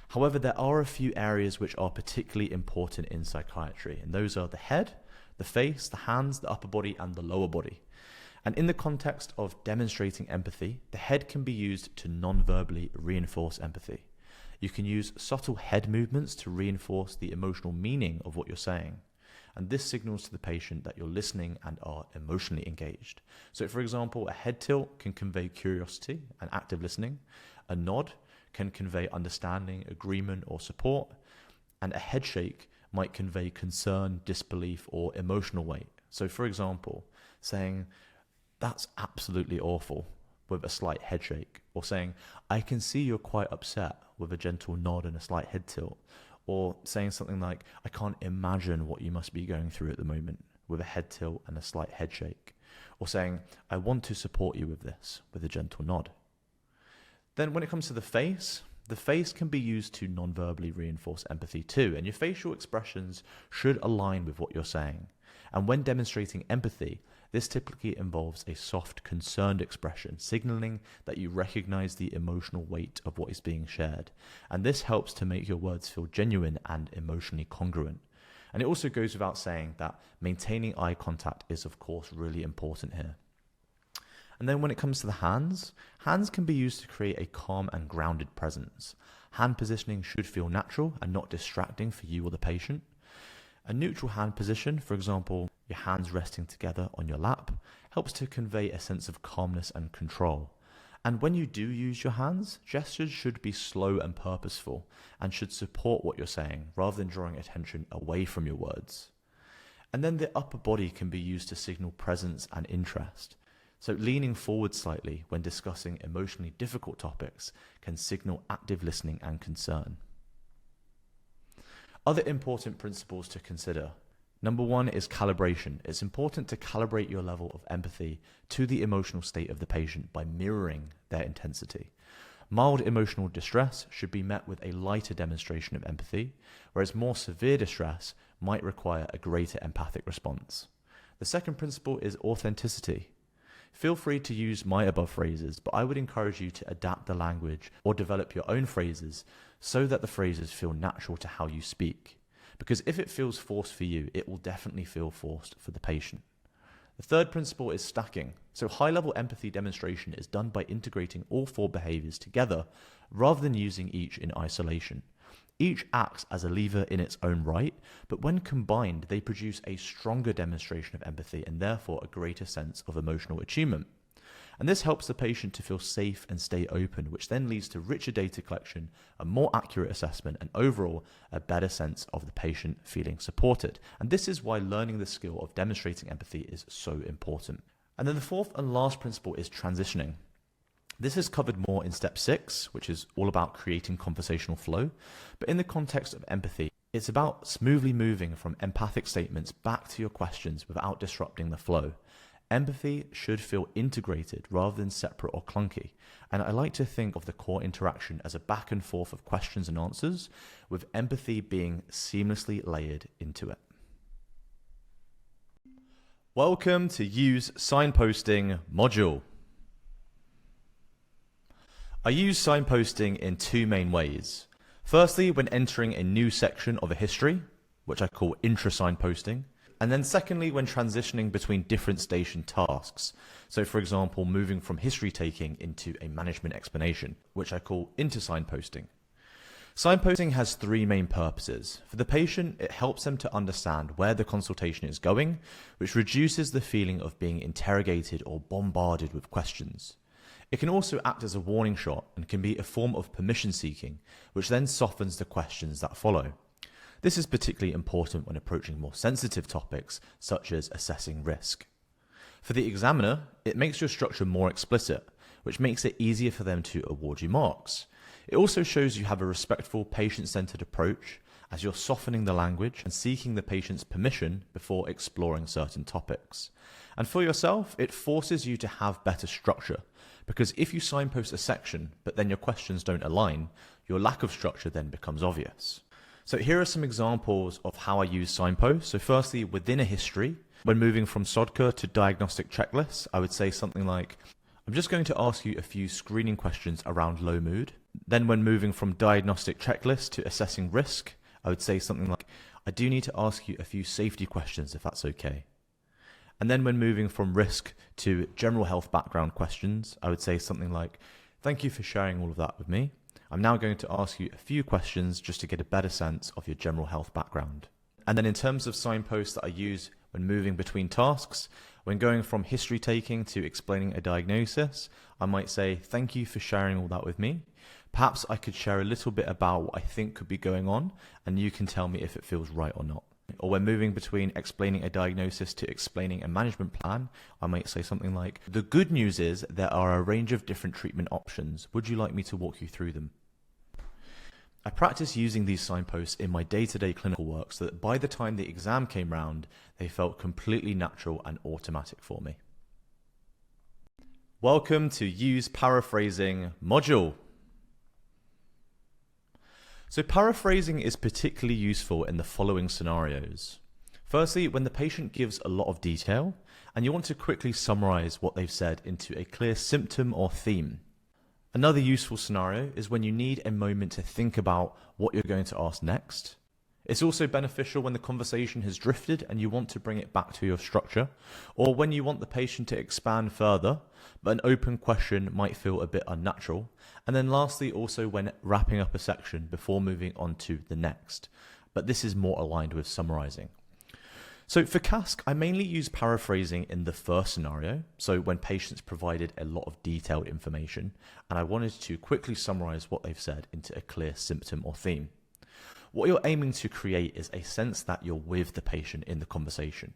However, there are a few areas which are particularly important in psychiatry, and those are the head, the face, the hands, the upper body, and the lower body. And in the context of demonstrating empathy, the head can be used to non-verbally reinforce empathy. You can use subtle head movements to reinforce the emotional meaning of what you're saying. And this signals to the patient that you're listening and are emotionally engaged. So for example, a head tilt can convey curiosity and active listening. A nod can convey understanding, agreement, or support. And a head shake might convey concern, disbelief, or emotional weight. So for example, saying, that's absolutely awful, with a slight head shake, or saying, I can see you're quite upset, with a gentle nod and a slight head tilt, or saying something like, I can't imagine what you must be going through at the moment, with a head tilt and a slight head shake, or saying, I want to support you with this, with a gentle nod. Then when it comes to the face can be used to non-verbally reinforce empathy too, and your facial expressions should align with what you're saying. And when demonstrating empathy, this typically involves a soft, concerned expression, signaling that you recognize the emotional weight of what is being shared. And this helps to make your words feel genuine and emotionally congruent. And it also goes without saying that maintaining eye contact is, of course, really important here. And then when it comes to the hands can be used to create a calm and grounded presence. Hand positioning should feel natural and not distracting for you or the patient. A neutral hand position, for example, your hands resting together on your lap, helps to convey a sense of calmness and control. And when you do use your hands, gestures should be slow and purposeful and should support what you're saying rather than drawing attention away from your words. And then the upper body can be used to signal presence and interest. So leaning forward slightly when discussing emotionally difficult topics can signal active listening and concern. Other important principles to consider. Number one is calibration. It's important to calibrate your level of empathy to the emotional state of the patient by mirroring their intensity. Mild emotional distress should be met with a lighter demonstration of empathy, whereas more severe distress might require a greater empathic response. The second principle is authenticity. Feel free to use my above phrases, but I would encourage you to adapt the language or develop your own phrases so that the phrases feel natural to how you speak. Because if it feels forced for you, it will definitely feel forced for the patient. The third principle is stacking. So high-level empathy demonstration is done by integrating all four behaviors together rather than using each in isolation. Each acts as a lever in its own right, but when combined, they produce a stronger demonstration of empathy and therefore a greater sense of emotional attunement. And this helps the patient to feel safe and stay open, which then leads to richer data collection, a more accurate assessment, and overall a better sense of the patient feeling supported. And this is why learning the skill of demonstrating empathy is so important. And then the fourth and last principle is transitioning. This is covered more in step 6, which is all about creating conversational flow. But in the context of empathy, it's about smoothly moving from empathic statements back to your questions without disrupting the flow. Empathy should feel integrated rather than separate or clunky. And I like to think of the core interaction as a back and forth of questions and answers, with empathy being seamlessly layered into it. Welcome to Use Signposting module. I use signposting in two main ways. Firstly, when entering a new section of a history, which I call intra-signposting. And then secondly, when transitioning between different station tasks. So for example, moving from history taking into a management explanation, which I call signposting. Signposting has three main purposes. For the patient, it helps them to understand where the consultation is going, which reduces the feeling of being interrogated or bombarded with questions. It can also act as a warning shot and can be a form of permission seeking, which then softens the questions that follow. This is particularly important when approaching more sensitive topics, such as assessing risk. For the examiner, it makes your structure more explicit, which makes it easier for them to award you marks. It also shows you have a respectful, patient-centered approach, as you're softening the language and seeking the patient's permission before exploring certain topics. And for yourself, it forces you to have better structure, because if you signpost a section, but then your questions don't align, your lack of structure then becomes obvious. So here are some examples of how I use signposts. So firstly, within a history, when moving from SODCA to diagnostic checklists, I would say something like, I'm just going to ask you a few screening questions around low mood. Then when moving from diagnostic checklist to assessing risk, I would say something like, I do need to ask you a few safety questions if that's okay. And then when moving from risk to general health background questions, I would say something like, thank you for sharing all of that with me. I'm now going to ask you a few questions just to get a better sense of your general health background. And then in terms of signposts that I use when moving between tasks, when going from history taking to explaining a diagnosis, I might say, thank you for sharing all that with me. Perhaps I could share a little bit about what I think could be going on, and you can tell me if it feels right or not. Or when moving between explaining a diagnosis to explaining a management plan, I might say something like, the good news is there are a range of different treatment options. Would you like me to walk you through them? I practiced using these signposts in my day-to-day clinical work so that by the time the exam came round, they felt completely natural and automatic for me. Welcome to Use Paraphrasing module. So paraphrasing is particularly useful in the following scenarios. Firstly, when the patient gives a lot of detail and you want to quickly summarize what they've said into a clear symptom or theme. Another useful scenario is when you need a moment to think about what you're going to ask next. It's also beneficial when the conversation has drifted and you want to bring it back to your structure, or when you want the patient to expand further, but an open question might feel a bit unnatural. And then lastly, also when wrapping up a section before moving on to the next. But this is more aligned with summarizing. So for CASC, I mainly use paraphrasing in the first scenario, so when patients provided a lot of detailed information, and I wanted to quickly summarize what they've said into a clear symptom or theme. What you're aiming to create is a sense that you're with the patient in the conversation.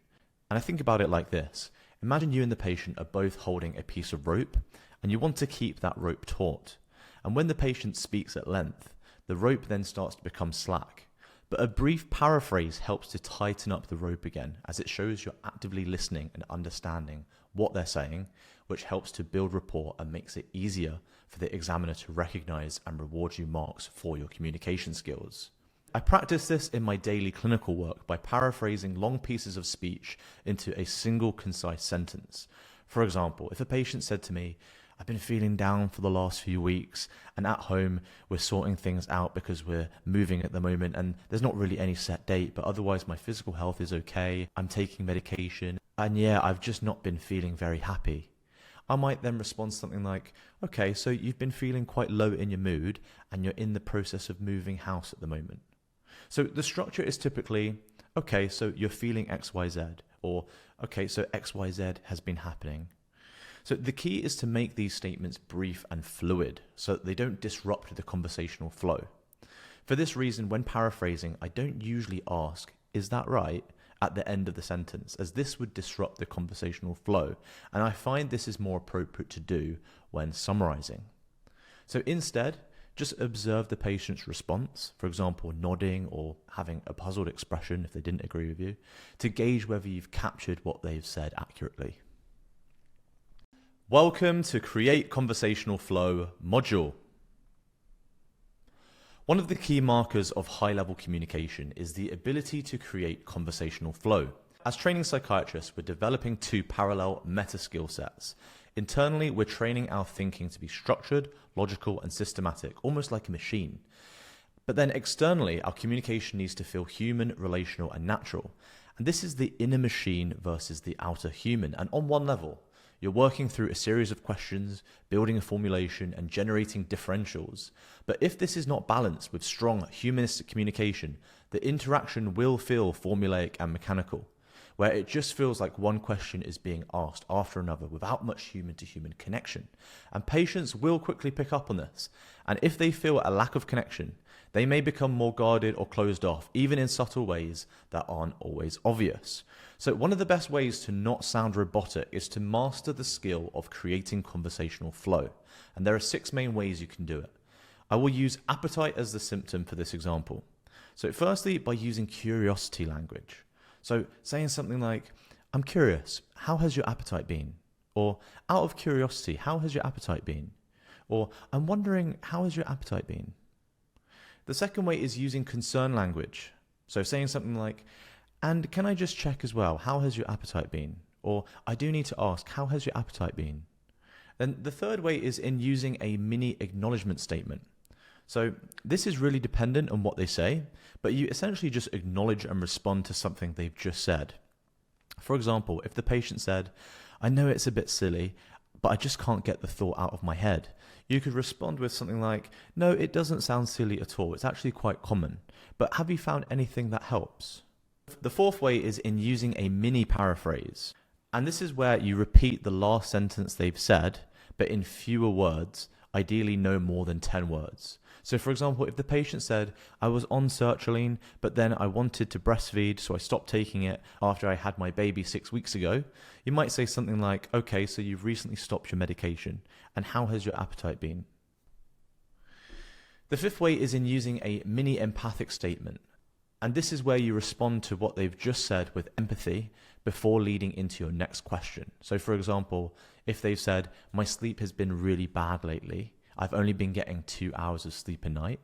And I think about it like this. Imagine you and the patient are both holding a piece of rope, and you want to keep that rope taut. And when the patient speaks at length, the rope then starts to become slack. But a brief paraphrase helps to tighten up the rope again, as it shows you're actively listening and understanding what they're saying, which helps to build rapport and makes it easier for the examiner to recognize and reward you marks for your communication skills. I practice this in my daily clinical work by paraphrasing long pieces of speech into a single concise sentence. For example, if a patient said to me, I've been feeling down for the last few weeks, and at home we're sorting things out because we're moving at the moment and there's not really any set date, but otherwise my physical health is okay, I'm taking medication, and yeah, I've just not been feeling very happy. I might then respond something like, okay, so you've been feeling quite low in your mood and you're in the process of moving house at the moment. So the structure is typically, okay, so you're feeling XYZ, or okay, so XYZ has been happening. So the key is to make these statements brief and fluid so that they don't disrupt the conversational flow. For this reason, when paraphrasing, I don't usually ask, is that right, at the end of the sentence, as this would disrupt the conversational flow, and I find this is more appropriate to do when summarizing. So instead, just observe the patient's response, for example, nodding or having a puzzled expression if they didn't agree with you, to gauge whether you've captured what they've said accurately. Welcome to Create Conversational Flow module. One of the key markers of high-level communication is the ability to create conversational flow. As training psychiatrists, we're developing two parallel meta skill sets. Internally, we're training our thinking to be structured, logical, and systematic, almost like a machine. But then externally, our communication needs to feel human, relational, and natural. And this is the inner machine versus the outer human. And on one level, you're working through a series of questions, building a formulation and generating differentials. But if this is not balanced with strong humanistic communication, the interaction will feel formulaic and mechanical, where it just feels like one question is being asked after another without much human-to-human connection. And patients will quickly pick up on this. And if they feel a lack of connection, they may become more guarded or closed off, even in subtle ways that aren't always obvious. So one of the best ways to not sound robotic is to master the skill of creating conversational flow. And there are 6 main ways you can do it. I will use appetite as the symptom for this example. So firstly, by using curiosity language. So saying something like, I'm curious, how has your appetite been? Or out of curiosity, how has your appetite been? Or I'm wondering, how has your appetite been? The second way is using concern language. So saying something like, and can I just check as well, how has your appetite been? Or I do need to ask, how has your appetite been? Then the third way is in using a mini acknowledgement statement. So this is really dependent on what they say, but you essentially just acknowledge and respond to something they've just said. For example, if the patient said, I know it's a bit silly, but I just can't get the thought out of my head, you could respond with something like, no, it doesn't sound silly at all. It's actually quite common. But have you found anything that helps? The fourth way is in using a mini paraphrase. And this is where you repeat the last sentence they've said, but in fewer words, ideally no more than 10 words. So for example, if the patient said, I was on sertraline, but then I wanted to breastfeed, so I stopped taking it after I had my baby 6 weeks ago, you might say something like, okay, so you've recently stopped your medication, and how has your appetite been? The fifth way is in using a mini empathic statement. And this is where you respond to what they've just said with empathy before leading into your next question. So for example, if they've said, my sleep has been really bad lately, I've only been getting 2 hours of sleep a night,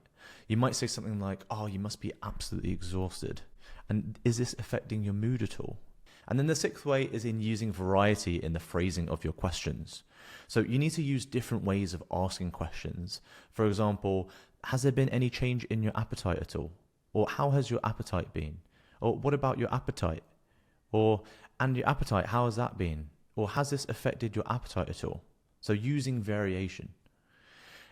you might say something like, oh, you must be absolutely exhausted. And is this affecting your mood at all? And then the sixth way is in using variety in the phrasing of your questions. So you need to use different ways of asking questions. For example, has there been any change in your appetite at all? Or how has your appetite been? Or what about your appetite? Or, and your appetite, how has that been? Or has this affected your appetite at all? So using variation.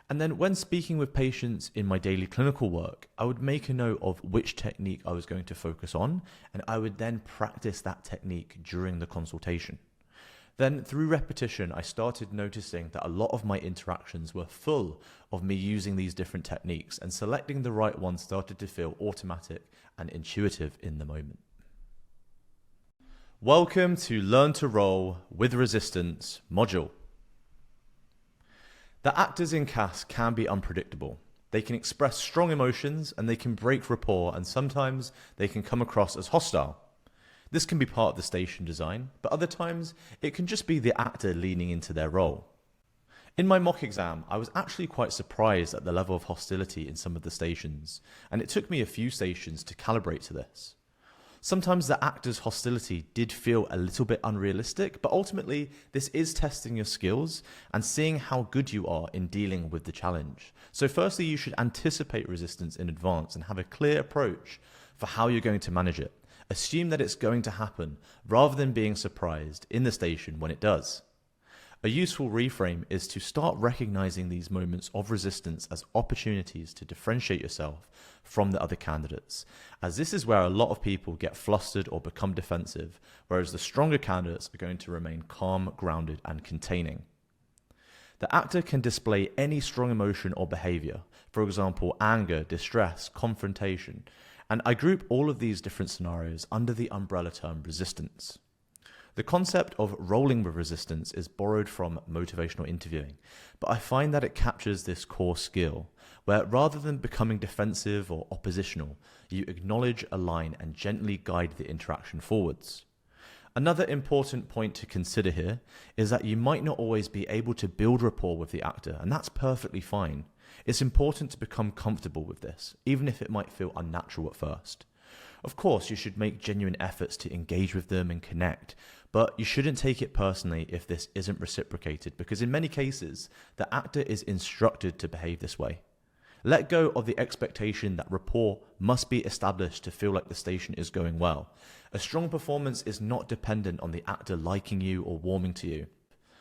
And then when speaking with patients in my daily clinical work, I would make a note of which technique I was going to focus on, and I would then practice that technique during the consultation. Then through repetition, I started noticing that a lot of my interactions were full of me using these different techniques, and selecting the right one started to feel automatic and intuitive in the moment. Welcome to Learn to Roll with Resistance module. The actors in CASC can be unpredictable. They can express strong emotions and they can break rapport, and sometimes they can come across as hostile. This can be part of the station design, but other times it can just be the actor leaning into their role. In my mock exam, I was actually quite surprised at the level of hostility in some of the stations, and it took me a few stations to calibrate to this. Sometimes the actor's hostility did feel a little bit unrealistic, but ultimately this is testing your skills and seeing how good you are in dealing with the challenge. So firstly, you should anticipate resistance in advance and have a clear approach for how you're going to manage it. Assume that it's going to happen rather than being surprised in the station when it does. A useful reframe is to start recognizing these moments of resistance as opportunities to differentiate yourself from the other candidates, as this is where a lot of people get flustered or become defensive, whereas the stronger candidates are going to remain calm, grounded, and containing. The actor can display any strong emotion or behavior, for example, anger, distress, confrontation, and I group all of these different scenarios under the umbrella term resistance. The concept of rolling with resistance is borrowed from motivational interviewing, but I find that it captures this core skill, where rather than becoming defensive or oppositional, you acknowledge, align, and gently guide the interaction forwards. Another important point to consider here is that you might not always be able to build rapport with the actor, and that's perfectly fine. It's important to become comfortable with this, even if it might feel unnatural at first. Of course, you should make genuine efforts to engage with them and connect, but you shouldn't take it personally if this isn't reciprocated, because in many cases, the actor is instructed to behave this way. Let go of the expectation that rapport must be established to feel like the station is going well. A strong performance is not dependent on the actor liking you or warming to you,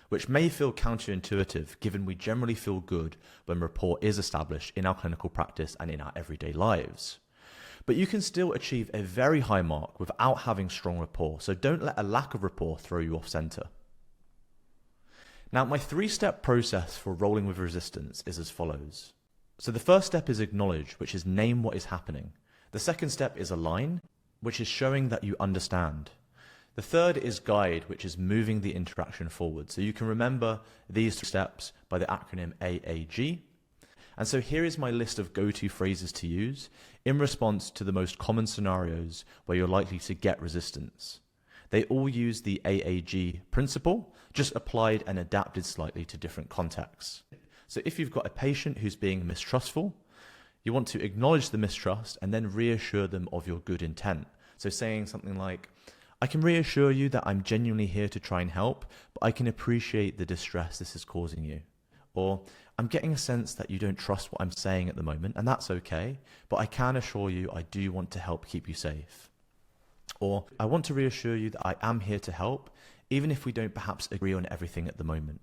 which may feel counterintuitive given we generally feel good when rapport is established in our clinical practice and in our everyday lives. But you can still achieve a very high mark without having strong rapport, so don't let a lack of rapport throw you off center. Now, my 3-step process for rolling with resistance is as follows. So the first step is acknowledge, which is name what is happening. The second step is align, which is showing that you understand. The third is guide, which is moving the interaction forward. So you can remember these 3 steps by the acronym AAG. And so here is my list of go-to phrases to use in response to the most common scenarios where you're likely to get resistance. They all use the AAG principle, just applied and adapted slightly to different contexts. So if you've got a patient who's being mistrustful, you want to acknowledge the mistrust and then reassure them of your good intent. So saying something like, I can reassure you that I'm genuinely here to try and help, but I can appreciate the distress this is causing you. Or, I'm getting a sense that you don't trust what I'm saying at the moment, and that's okay, but I can assure you I do want to help keep you safe. Or, I want to reassure you that I am here to help, even if we don't perhaps agree on everything at the moment.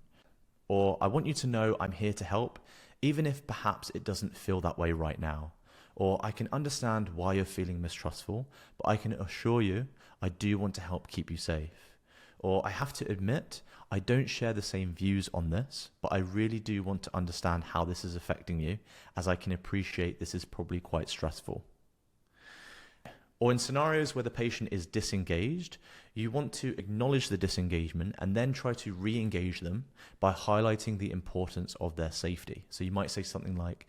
Or, I want you to know I'm here to help, even if perhaps it doesn't feel that way right now. Or, I can understand why you're feeling mistrustful, but I can assure you I do want to help keep you safe. Or, I have to admit, I don't share the same views on this, but I really do want to understand how this is affecting you, as I can appreciate this is probably quite stressful. Or in scenarios where the patient is disengaged, you want to acknowledge the disengagement and then try to re-engage them by highlighting the importance of their safety. So you might say something like,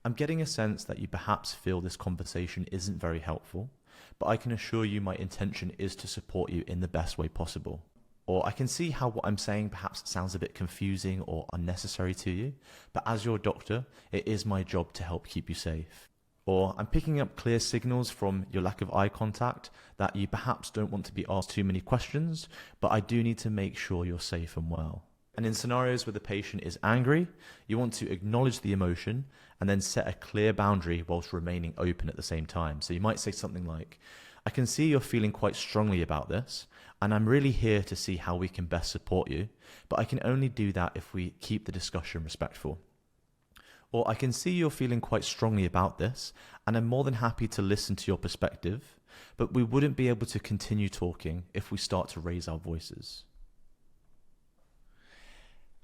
I'm getting a sense that you perhaps feel this conversation isn't very helpful, but I can assure you my intention is to support you in the best way possible. Or I can see how what I'm saying perhaps sounds a bit confusing or unnecessary to you, but as your doctor, it is my job to help keep you safe. Or I'm picking up clear signals from your lack of eye contact that you perhaps don't want to be asked too many questions, but I do need to make sure you're safe and well. And in scenarios where the patient is angry, you want to acknowledge the emotion and then set a clear boundary whilst remaining open at the same time. So you might say something like, I can see you're feeling quite strongly about this, and I'm really here to see how we can best support you, but I can only do that if we keep the discussion respectful. Or I can see you're feeling quite strongly about this, and I'm more than happy to listen to your perspective, but we wouldn't be able to continue talking if we start to raise our voices.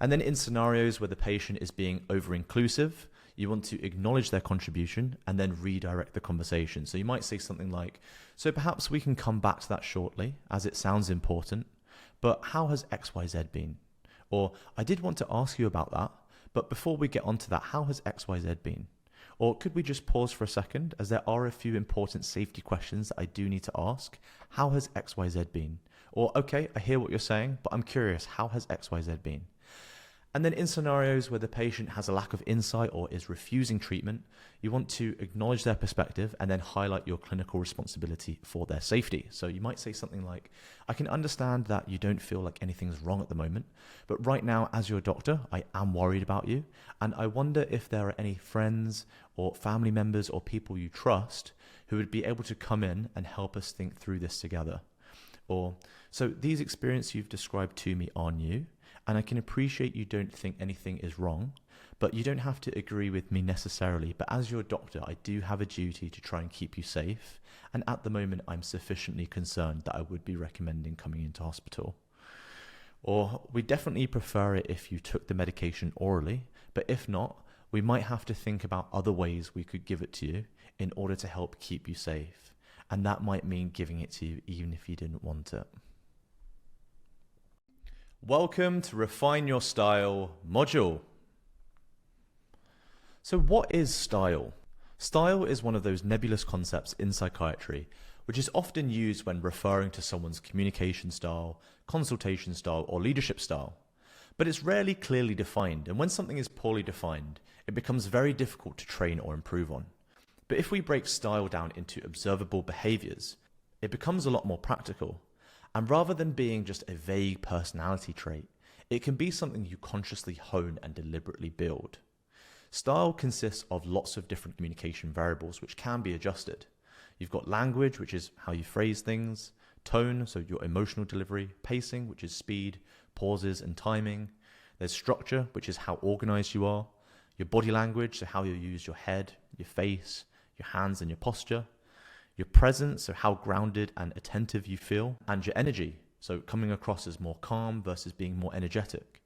And then in scenarios where the patient is being over-inclusive, you want to acknowledge their contribution and then redirect the conversation. So you might say something like, so perhaps we can come back to that shortly, as it sounds important, but how has XYZ been? Or, I did want to ask you about that, but before we get onto that, how has XYZ been? Or could we just pause for a second, as there are a few important safety questions that I do need to ask. How has XYZ been? Or, okay, I hear what you're saying, but I'm curious, how has XYZ been? And then in scenarios where the patient has a lack of insight or is refusing treatment, you want to acknowledge their perspective and then highlight your clinical responsibility for their safety. So you might say something like, I can understand that you don't feel like anything's wrong at the moment, but right now as your doctor, I am worried about you. And I wonder if there are any friends or family members or people you trust who would be able to come in and help us think through this together. Or, so these experiences you've described to me are new, and I can appreciate you don't think anything is wrong, but you don't have to agree with me necessarily. But as your doctor, I do have a duty to try and keep you safe. And at the moment, I'm sufficiently concerned that I would be recommending coming into hospital. Or we definitely prefer it if you took the medication orally, but if not, we might have to think about other ways we could give it to you in order to help keep you safe. And that might mean giving it to you even if you didn't want it. Welcome to Refine Your Style module. So what is style? Style is one of those nebulous concepts in psychiatry, which is often used when referring to someone's communication style, consultation style, or leadership style. But it's rarely clearly defined, and when something is poorly defined, it becomes very difficult to train or improve on. But if we break style down into observable behaviors, it becomes a lot more practical. And rather than being just a vague personality trait, it can be something you consciously hone and deliberately build. Style consists of lots of different communication variables which can be adjusted. You've got language, which is how you phrase things, tone, so your emotional delivery, pacing, which is speed, pauses and timing. There's structure, which is how organized you are, your body language, so how you use your head, your face, your hands and your posture, your presence, so how grounded and attentive you feel, and your energy, so coming across as more calm versus being more energetic.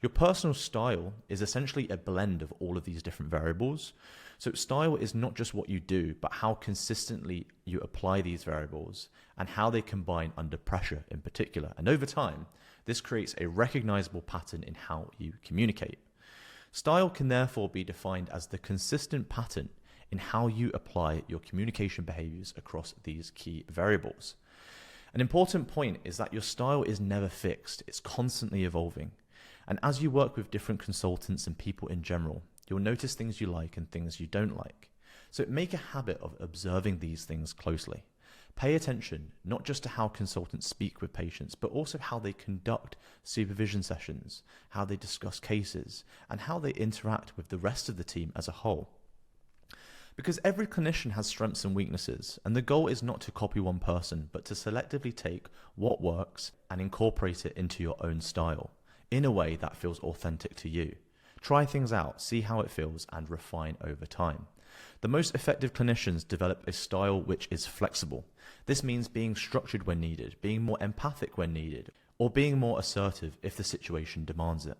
Your personal style is essentially a blend of all of these different variables. So style is not just what you do, but how consistently you apply these variables and how they combine under pressure in particular. And over time, this creates a recognizable pattern in how you communicate. Style can therefore be defined as the consistent pattern in how you apply your communication behaviors across these key variables. An important point is that your style is never fixed, it's constantly evolving. And as you work with different consultants and people in general, you'll notice things you like and things you don't like. So make a habit of observing these things closely. Pay attention not just to how consultants speak with patients, but also how they conduct supervision sessions, how they discuss cases, and how they interact with the rest of the team as a whole. Because every clinician has strengths and weaknesses, and the goal is not to copy one person, but to selectively take what works and incorporate it into your own style, in a way that feels authentic to you. Try things out, see how it feels, and refine over time. The most effective clinicians develop a style which is flexible. This means being structured when needed, being more empathic when needed, or being more assertive if the situation demands it.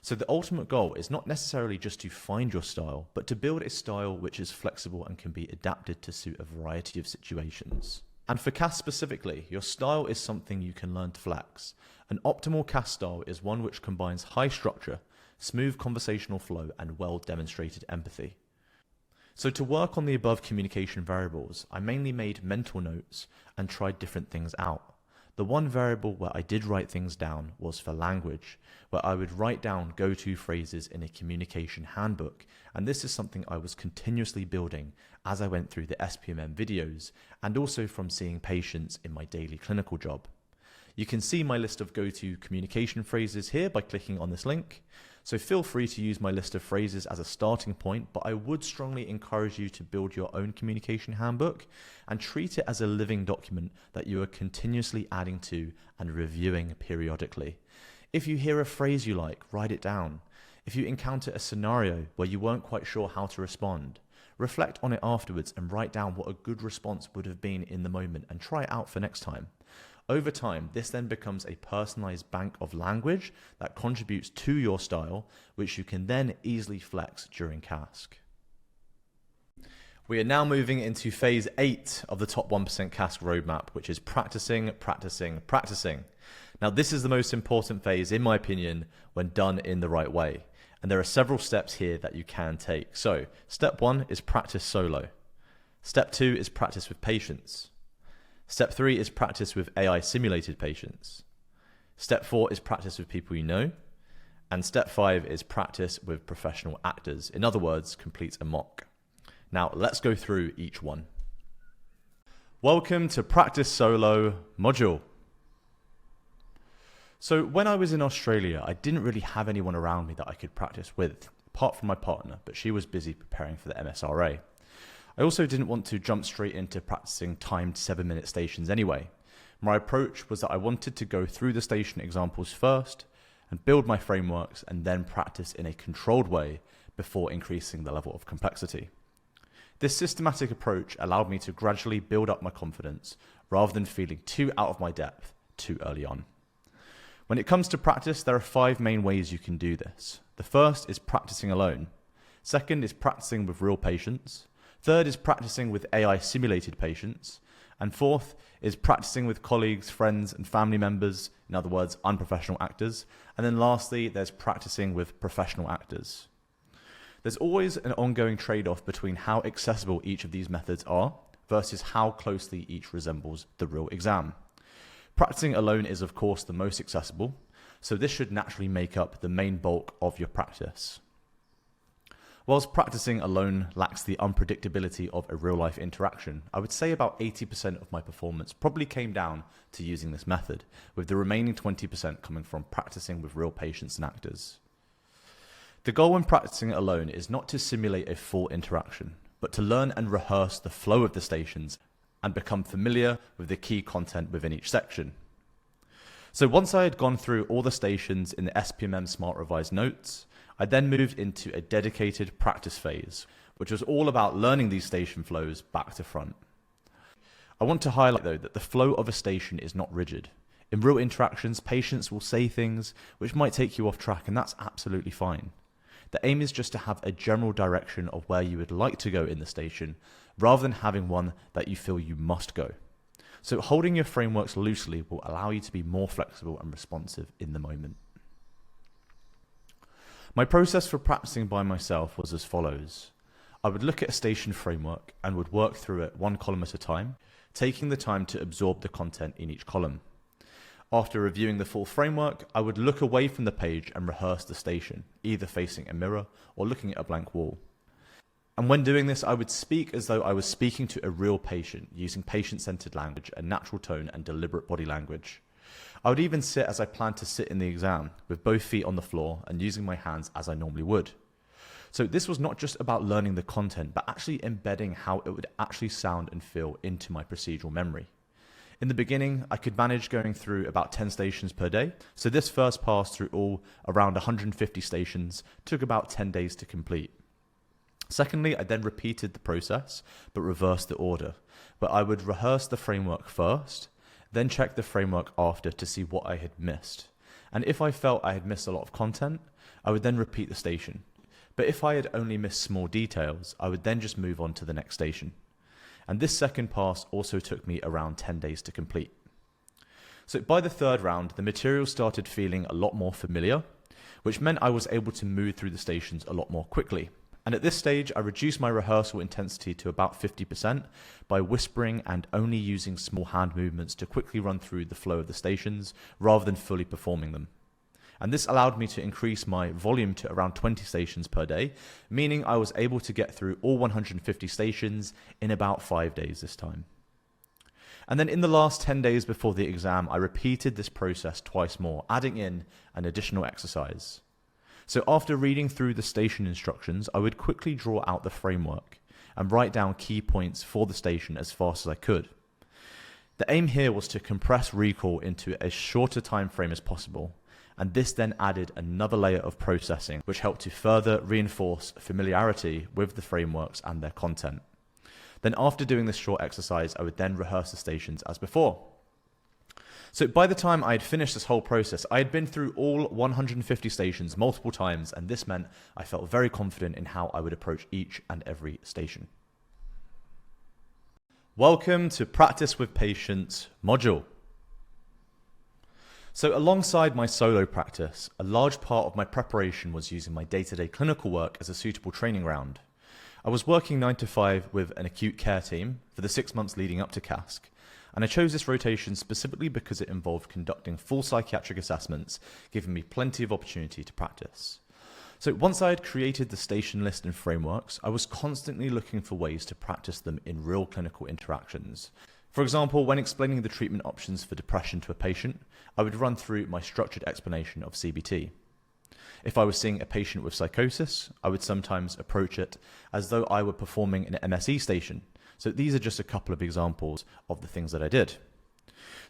So the ultimate goal is not necessarily just to find your style, but to build a style which is flexible and can be adapted to suit a variety of situations. And for CASC specifically, your style is something you can learn to flex. An optimal CASC style is one which combines high structure, smooth conversational flow, and well-demonstrated empathy. So to work on the above communication variables, I mainly made mental notes and tried different things out. The one variable where I did write things down was for language, where I would write down go-to phrases in a communication handbook, and this is something I was continuously building as I went through the SPMM videos and also from seeing patients in my daily clinical job. You can see my list of go-to communication phrases here by clicking on this link. So feel free to use my list of phrases as a starting point, but I would strongly encourage you to build your own communication handbook and treat it as a living document that you are continuously adding to and reviewing periodically. If you hear a phrase you like, write it down. If you encounter a scenario where you weren't quite sure how to respond, reflect on it afterwards and write down what a good response would have been in the moment and try it out for next time. Over time, this then becomes a personalized bank of language that contributes to your style, which you can then easily flex during CASC. We are now moving into phase 8 of the top 1% CASC roadmap, which is practicing, practicing, practicing. Now, this is the most important phase, in my opinion, when done in the right way. And there are several steps here that you can take. So, step 1 is practice solo. Step 2 is practice with patients. Step 3 is practice with AI simulated patients. Step 4 is practice with people you know. And step 5 is practice with professional actors. In other words, complete a mock. Now let's go through each one. Welcome to practice solo module. So when I was in Australia, I didn't really have anyone around me that I could practice with, apart from my partner, but she was busy preparing for the MSRA. I also didn't want to jump straight into practicing timed 7-minute stations anyway. My approach was that I wanted to go through the station examples first and build my frameworks and then practice in a controlled way before increasing the level of complexity. This systematic approach allowed me to gradually build up my confidence rather than feeling too out of my depth too early on. When it comes to practice, there are 5 main ways you can do this. The first is practicing alone. Second is practicing with real patients. Third is practicing with AI simulated patients. And fourth is practicing with colleagues, friends, and family members, in other words, unprofessional actors. And then lastly, there's practicing with professional actors. There's always an ongoing trade-off between how accessible each of these methods are versus how closely each resembles the real exam. Practicing alone is, of course, the most accessible, so this should naturally make up the main bulk of your practice. Whilst practicing alone lacks the unpredictability of a real-life interaction, I would say about 80% of my performance probably came down to using this method, with the remaining 20% coming from practicing with real patients and actors. The goal when practicing it alone is not to simulate a full interaction, but to learn and rehearse the flow of the stations and become familiar with the key content within each section. So once I had gone through all the stations in the SPMM Smart Revised notes, I then moved into a dedicated practice phase, which was all about learning these station flows back to front. I want to highlight though that the flow of a station is not rigid. In real interactions, patients will say things which might take you off track, and that's absolutely fine. The aim is just to have a general direction of where you would like to go in the station, rather than having one that you feel you must go. So holding your frameworks loosely will allow you to be more flexible and responsive in the moment. My process for practicing by myself was as follows. I would look at a station framework and would work through it one column at a time, taking the time to absorb the content in each column. After reviewing the full framework, I would look away from the page and rehearse the station, either facing a mirror or looking at a blank wall. And when doing this, I would speak as though I was speaking to a real patient, using patient-centered language, a natural tone, and deliberate body language. I would even sit as I planned to sit in the exam, with both feet on the floor and using my hands as I normally would. So this was not just about learning the content, but actually embedding how it would actually sound and feel into my procedural memory. In the beginning, I could manage going through about 10 stations per day, so this first pass through all around 150 stations took about 10 days to complete. Secondly, I then repeated the process, but reversed the order, where I would rehearse the framework first, then check the framework after to see what I had missed. And if I felt I had missed a lot of content, I would then repeat the station. But if I had only missed small details, I would then just move on to the next station. And this second pass also took me around 10 days to complete. So by the third round, the material started feeling a lot more familiar, which meant I was able to move through the stations a lot more quickly. And at this stage, I reduced my rehearsal intensity to about 50% by whispering and only using small hand movements to quickly run through the flow of the stations rather than fully performing them. And this allowed me to increase my volume to around 20 stations per day, meaning I was able to get through all 150 stations in about 5 days this time. And then in the last 10 days before the exam, I repeated this process twice more, adding in an additional exercise. So after reading through the station instructions, I would quickly draw out the framework and write down key points for the station as fast as I could. The aim here was to compress recall into as short a time frame as possible, and this then added another layer of processing, which helped to further reinforce familiarity with the frameworks and their content. Then after doing this short exercise, I would then rehearse the stations as before. So by the time I had finished this whole process, I had been through all 150 stations multiple times, and this meant I felt very confident in how I would approach each and every station. Welcome to Practice with Patients module. So alongside my solo practice, a large part of my preparation was using my day-to-day clinical work as a suitable training ground. I was working 9 to 5 with an acute care team for the 6 months leading up to CASC, and I chose this rotation specifically because it involved conducting full psychiatric assessments, giving me plenty of opportunity to practice. So once I had created the station list and frameworks, I was constantly looking for ways to practice them in real clinical interactions. For example, when explaining the treatment options for depression to a patient, I would run through my structured explanation of CBT. If I was seeing a patient with psychosis, I would sometimes approach it as though I were performing an MSE station. So these are just a couple of examples of the things that I did.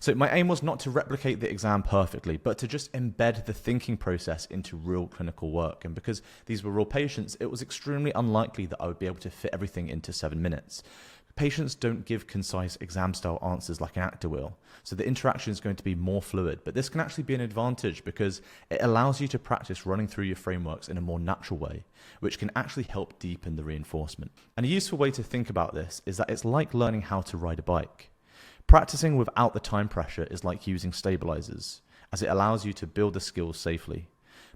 So my aim was not to replicate the exam perfectly, but to just embed the thinking process into real clinical work. And because these were real patients, it was extremely unlikely that I would be able to fit everything into 7 minutes. Patients don't give concise exam-style answers like an actor will, so the interaction is going to be more fluid, but this can actually be an advantage because it allows you to practice running through your frameworks in a more natural way, which can actually help deepen the reinforcement. And a useful way to think about this is that it's like learning how to ride a bike. Practicing without the time pressure is like using stabilizers, as it allows you to build the skills safely.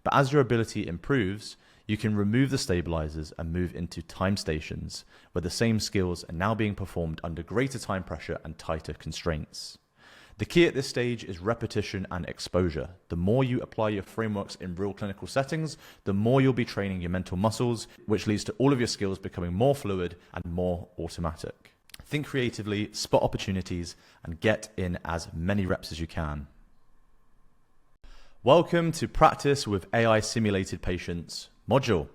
But as your ability improves, you can remove the stabilizers and move into time stations, where the same skills are now being performed under greater time pressure and tighter constraints. The key at this stage is repetition and exposure. The more you apply your frameworks in real clinical settings, the more you'll be training your mental muscles, which leads to all of your skills becoming more fluid and more automatic. Think creatively, spot opportunities, and get in as many reps as you can. Welcome to Practice with AI Simulated Patients module.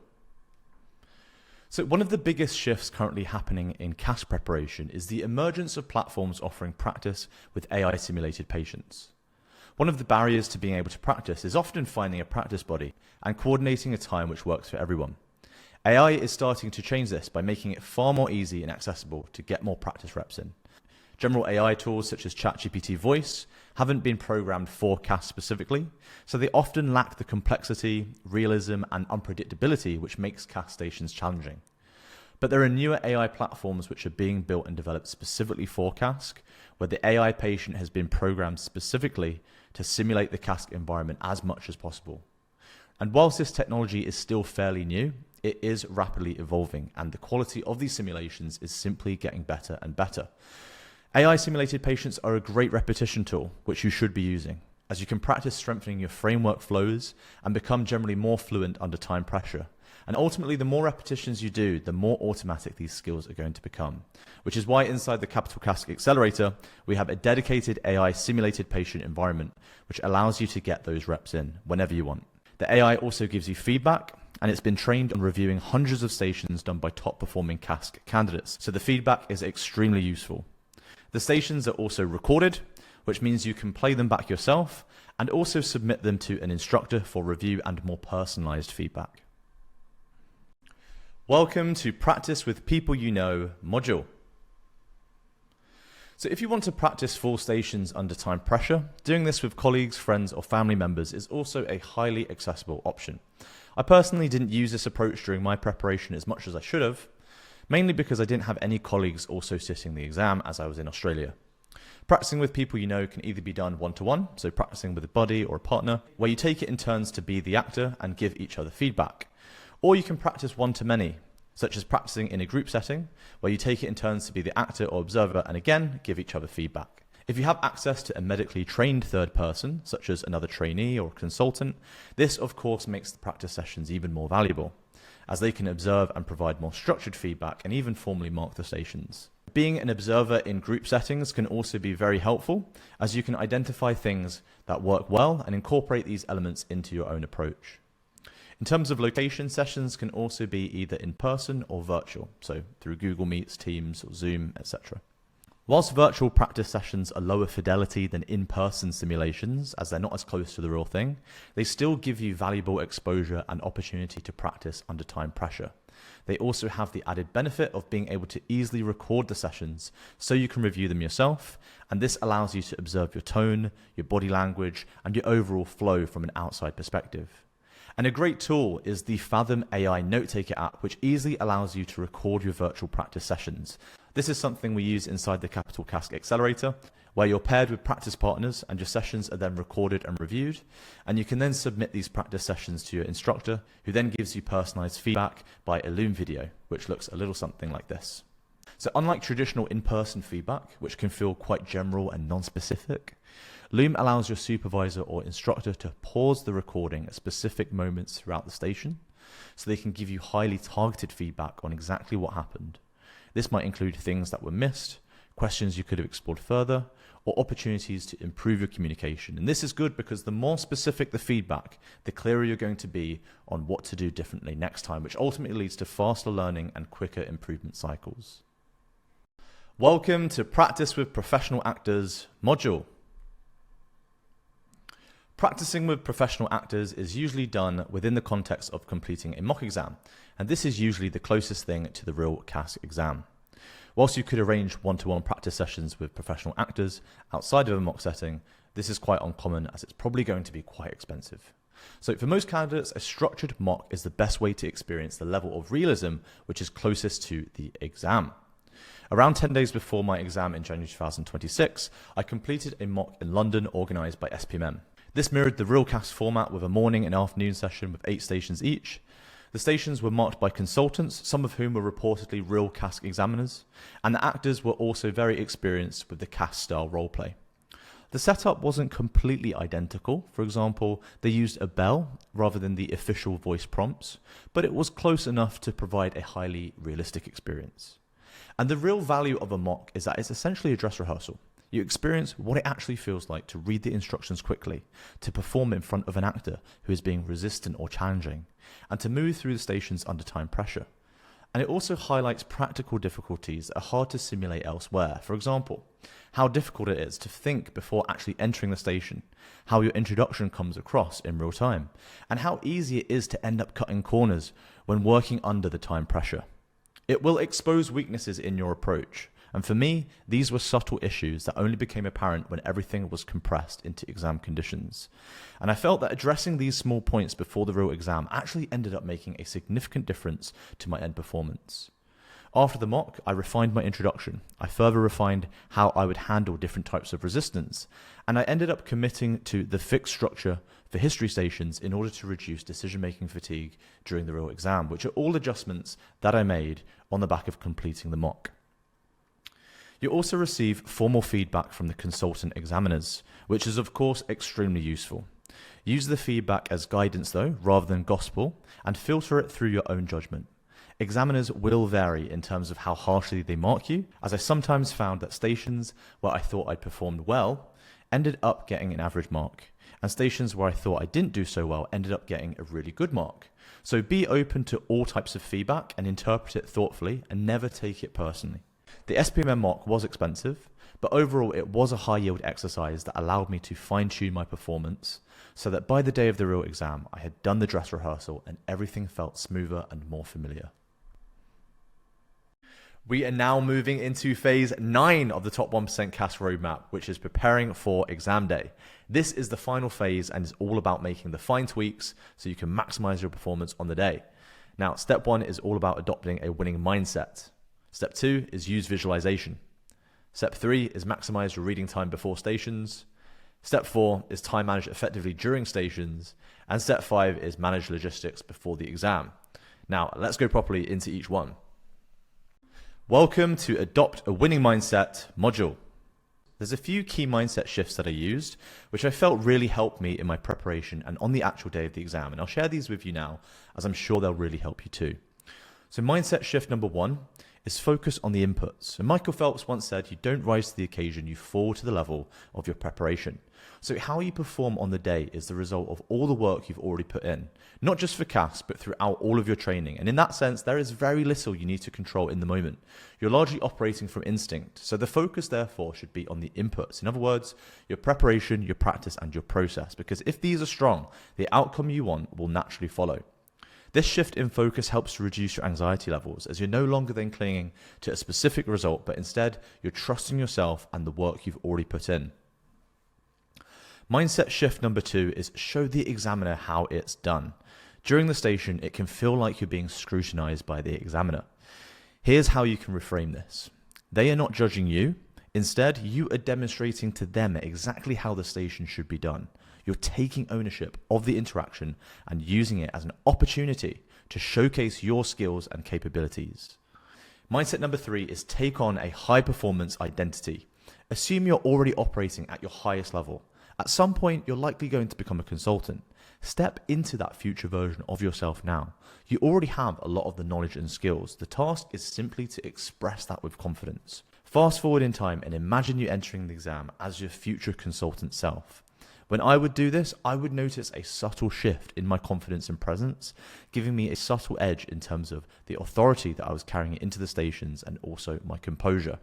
So one of the biggest shifts currently happening in CASC preparation is the emergence of platforms offering practice with AI simulated patients. One of the barriers to being able to practice is often finding a practice body and coordinating a time which works for everyone. AI is starting to change this by making it far more easy and accessible to get more practice reps in. General AI tools such as ChatGPT Voice haven't been programmed for CASC specifically, so they often lack the complexity, realism, and unpredictability which makes CASC stations challenging. But there are newer AI platforms which are being built and developed specifically for CASC, where the AI patient has been programmed specifically to simulate the CASC environment as much as possible. And whilst this technology is still fairly new, it is rapidly evolving, and the quality of these simulations is simply getting better and better. AI simulated patients are a great repetition tool, which you should be using, as you can practice strengthening your framework flows and become generally more fluent under time pressure. And ultimately, the more repetitions you do, the more automatic these skills are going to become, which is why inside the CASC Accelerator, we have a dedicated AI simulated patient environment, which allows you to get those reps in whenever you want. The AI also gives you feedback, and it's been trained on reviewing hundreds of stations done by top performing CASC candidates, so the feedback is extremely useful. The stations are also recorded, which means you can play them back yourself and also submit them to an instructor for review and more personalized feedback. Welcome to Practice with People You Know module. So if you want to practice full stations under time pressure, doing this with colleagues, friends, or family members is also a highly accessible option. I personally didn't use this approach during my preparation as much as I should have, mainly because I didn't have any colleagues also sitting the exam as I was in Australia. Practicing with people you know can either be done one-to-one, so practicing with a buddy or a partner, where you take it in turns to be the actor and give each other feedback. Or you can practice one-to-many, such as practicing in a group setting, where you take it in turns to be the actor or observer and again, give each other feedback. If you have access to a medically trained third person, such as another trainee or consultant, this of course makes the practice sessions even more valuable, as they can observe and provide more structured feedback and even formally mark the stations. Being an observer in group settings can also be very helpful, as you can identify things that work well and incorporate these elements into your own approach. In terms of location, sessions can also be either in person or virtual, so through Google Meets, Teams, or Zoom, etc. Whilst virtual practice sessions are lower fidelity than in-person simulations, as they're not as close to the real thing, they still give you valuable exposure and opportunity to practice under time pressure. They also have the added benefit of being able to easily record the sessions so you can review them yourself, and this allows you to observe your tone, your body language, and your overall flow from an outside perspective. And a great tool is the Fathom AI Note-Taker app, which easily allows you to record your virtual practice sessions. This is something we use inside the CASC Accelerator, where you're paired with practice partners and your sessions are then recorded and reviewed, and you can then submit these practice sessions to your instructor, who then gives you personalized feedback by a Loom video, which looks a little something like this. So unlike traditional in-person feedback, which can feel quite general and non-specific, Loom allows your supervisor or instructor to pause the recording at specific moments throughout the station, so they can give you highly targeted feedback on exactly what happened. This might include things that were missed, questions you could have explored further, or opportunities to improve your communication. And this is good because the more specific the feedback, the clearer you're going to be on what to do differently next time, which ultimately leads to faster learning and quicker improvement cycles. Welcome to Practice with Professional Actors module. Practicing with professional actors is usually done within the context of completing a mock exam, and this is usually the closest thing to the real CASC exam. Whilst you could arrange one-to-one practice sessions with professional actors outside of a mock setting, this is quite uncommon as it's probably going to be quite expensive. So for most candidates, a structured mock is the best way to experience the level of realism which is closest to the exam. Around 10 days before my exam in January 2026, I completed a mock in London organised by SPMM. This mirrored the real CASC format with a morning and afternoon session with 8 stations each. The stations were marked by consultants, some of whom were reportedly real CASC examiners, and the actors were also very experienced with the CASC style roleplay. The setup wasn't completely identical. For example, they used a bell rather than the official voice prompts, but it was close enough to provide a highly realistic experience. And the real value of a mock is that it's essentially a dress rehearsal. You experience what it actually feels like to read the instructions quickly, to perform in front of an actor who is being resistant or challenging, and to move through the stations under time pressure. And it also highlights practical difficulties that are hard to simulate elsewhere. For example, how difficult it is to think before actually entering the station, how your introduction comes across in real time, and how easy it is to end up cutting corners when working under the time pressure. It will expose weaknesses in your approach, and for me, these were subtle issues that only became apparent when everything was compressed into exam conditions. And I felt that addressing these small points before the real exam actually ended up making a significant difference to my end performance. After the mock, I refined my introduction. I further refined how I would handle different types of resistance, and I ended up committing to the fixed structure for history stations in order to reduce decision-making fatigue during the real exam, which are all adjustments that I made on the back of completing the mock. You also receive formal feedback from the consultant examiners, which is of course extremely useful. Use the feedback as guidance though, rather than gospel, and filter it through your own judgment. Examiners will vary in terms of how harshly they mark you, as I sometimes found that stations where I thought I'd performed well ended up getting an average mark, and stations where I thought I didn't do so well ended up getting a really good mark. So be open to all types of feedback and interpret it thoughtfully and never take it personally. The SPMM mock was expensive, but overall it was a high yield exercise that allowed me to fine tune my performance so that by the day of the real exam I had done the dress rehearsal and everything felt smoother and more familiar. We are now moving into phase 9 of the Top 1% CASC roadmap, which is preparing for exam day. This is the final phase and is all about making the fine tweaks so you can maximize your performance on the day. Now, step 1 is all about adopting a winning mindset. Step 2 is use visualization. Step 3 is maximize your reading time before stations. Step 4 is time manage effectively during stations. And step 5 is manage logistics before the exam. Now, let's go properly into each one. Welcome to Adopt a Winning Mindset module. There's a few key mindset shifts that I used, which I felt really helped me in my preparation and on the actual day of the exam. And I'll share these with you now, as I'm sure they'll really help you too. So mindset shift number 1 is focus on the inputs. And Michael Phelps once said, you don't rise to the occasion, you fall to the level of your preparation. So how you perform on the day is the result of all the work you've already put in, not just for CASC, but throughout all of your training. And in that sense, there is very little you need to control in the moment. You're largely operating from instinct. So the focus therefore should be on the inputs. In other words, your preparation, your practice, and your process. Because if these are strong, the outcome you want will naturally follow. This shift in focus helps to reduce your anxiety levels, as you're no longer then clinging to a specific result, but instead you're trusting yourself and the work you've already put in. Mindset shift number 2 is show the examiner how it's done. During the station, it can feel like you're being scrutinized by the examiner. Here's how you can reframe this. They are not judging you. Instead, you are demonstrating to them exactly how the station should be done. You're taking ownership of the interaction and using it as an opportunity to showcase your skills and capabilities. Mindset number 3 is take on a high performance identity. Assume you're already operating at your highest level. At some point, you're likely going to become a consultant. Step into that future version of yourself now. You already have a lot of the knowledge and skills. The task is simply to express that with confidence. Fast forward in time and imagine you entering the exam as your future consultant self. When I would do this, I would notice a subtle shift in my confidence and presence, giving me a subtle edge in terms of the authority that I was carrying into the stations and also my composure.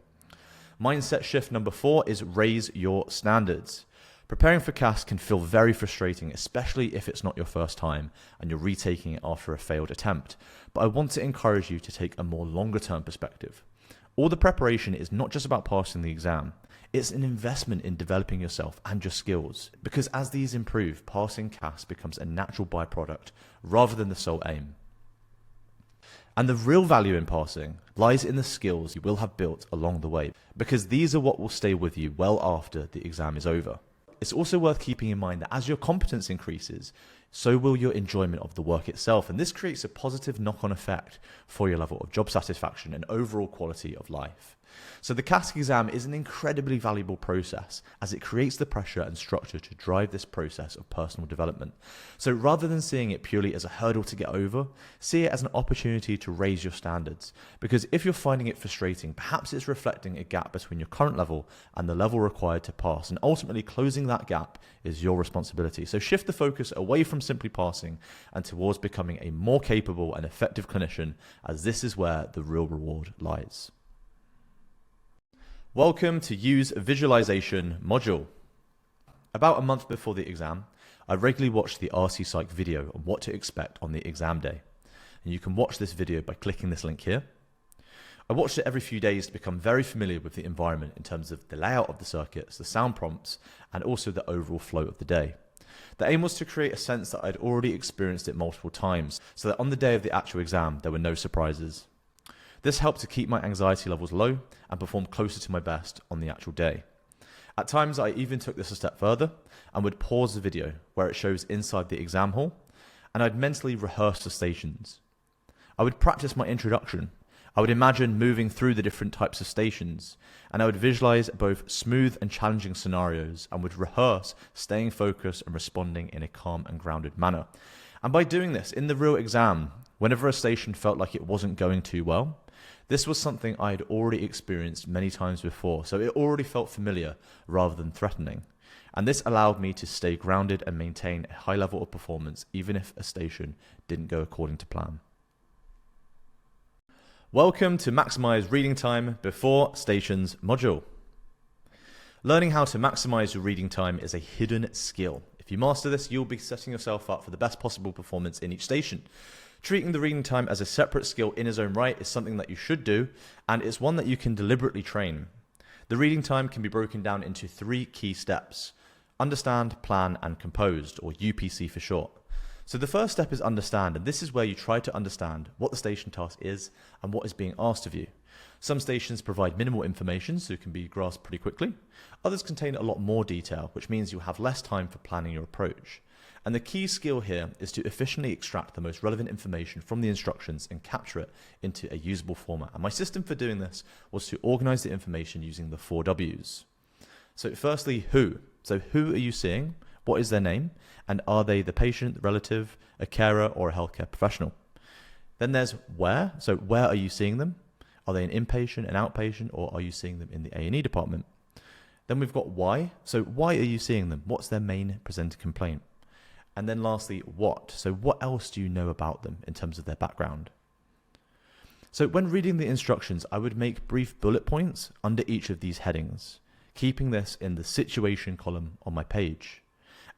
Mindset shift number 4 is raise your standards. Preparing for CASC can feel very frustrating, especially if it's not your first time and you're retaking it after a failed attempt. But I want to encourage you to take a more longer term perspective. All the preparation is not just about passing the exam. It's an investment in developing yourself and your skills, because as these improve, passing CASC becomes a natural byproduct rather than the sole aim. And the real value in passing lies in the skills you will have built along the way, because these are what will stay with you well after the exam is over. It's also worth keeping in mind that as your competence increases, so will your enjoyment of the work itself. And this creates a positive knock-on effect for your level of job satisfaction and overall quality of life. So the CASC exam is an incredibly valuable process as it creates the pressure and structure to drive this process of personal development. So rather than seeing it purely as a hurdle to get over, see it as an opportunity to raise your standards. Because if you're finding it frustrating, perhaps it's reflecting a gap between your current level and the level required to pass. And ultimately closing that gap is your responsibility. So shift the focus away from simply passing and towards becoming a more capable and effective clinician, as this is where the real reward lies. Welcome to Use Visualization module. About a month before the exam, I regularly watch the MRCPsych video on what to expect on the exam day. And you can watch this video by clicking this link here. I watched it every few days to become very familiar with the environment in terms of the layout of the circuits, the sound prompts, and also the overall flow of the day. The aim was to create a sense that I'd already experienced it multiple times, so that on the day of the actual exam, there were no surprises. This helped to keep my anxiety levels low and perform closer to my best on the actual day. At times, I even took this a step further and would pause the video where it shows inside the exam hall, and I'd mentally rehearse the stations. I would practice my introduction. I would imagine moving through the different types of stations, and I would visualize both smooth and challenging scenarios and would rehearse staying focused and responding in a calm and grounded manner. And by doing this in the real exam, whenever a station felt like it wasn't going too well, this was something I had already experienced many times before, so it already felt familiar rather than threatening. And this allowed me to stay grounded and maintain a high level of performance even if a station didn't go according to plan. Welcome to Maximise Reading Time Before Stations module. Learning how to maximize your reading time is a hidden skill. If you master this, you'll be setting yourself up for the best possible performance in each station. Treating the reading time as a separate skill in its own right is something that you should do, and it's one that you can deliberately train. The reading time can be broken down into 3 key steps: understand, plan, and composed, or UPC for short. So the first step is understand, and this is where you try to understand what the station task is and what is being asked of you. Some stations provide minimal information, so it can be grasped pretty quickly. Others contain a lot more detail, which means you'll have less time for planning your approach. And the key skill here is to efficiently extract the most relevant information from the instructions and capture it into a usable format. And my system for doing this was to organize the information using the 4 W's. So firstly, who? So who are you seeing? What is their name? And are they the patient, the relative, a carer, or a healthcare professional? Then there's where. So where are you seeing them? Are they an inpatient, an outpatient, or are you seeing them in the A&E department? Then we've got why. So why are you seeing them? What's their main presented complaint? And then lastly, what? So what else do you know about them in terms of their background? So when reading the instructions, I would make brief bullet points under each of these headings, keeping this in the situation column on my page.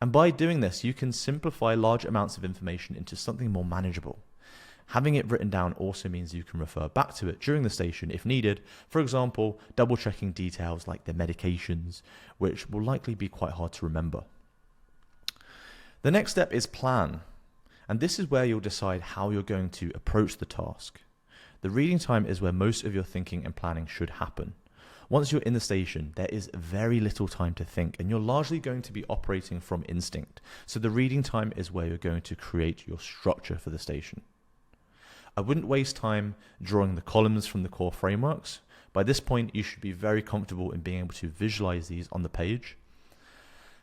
And by doing this, you can simplify large amounts of information into something more manageable. Having it written down also means you can refer back to it during the station if needed. For example, double checking details like the medications, which will likely be quite hard to remember. The next step is plan, and this is where you'll decide how you're going to approach the task. The reading time is where most of your thinking and planning should happen. Once you're in the station, there is very little time to think, and you're largely going to be operating from instinct. So the reading time is where you're going to create your structure for the station. I wouldn't waste time drawing the columns from the core frameworks. By this point, you should be very comfortable in being able to visualize these on the page.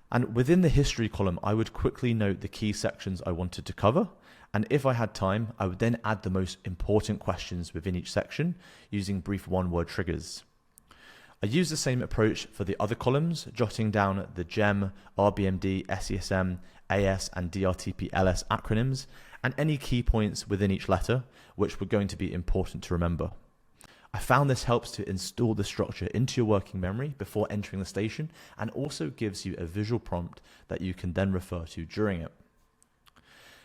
And within the history column, I would quickly note the key sections I wanted to cover. And if I had time, I would then add the most important questions within each section using brief one-word triggers. I use the same approach for the other columns, jotting down the GEM, RBMD, SESM, AS, and DRTf&x acronyms, and any key points within each letter, which were going to be important to remember. I found this helps to install the structure into your working memory before entering the station, and also gives you a visual prompt that you can then refer to during it.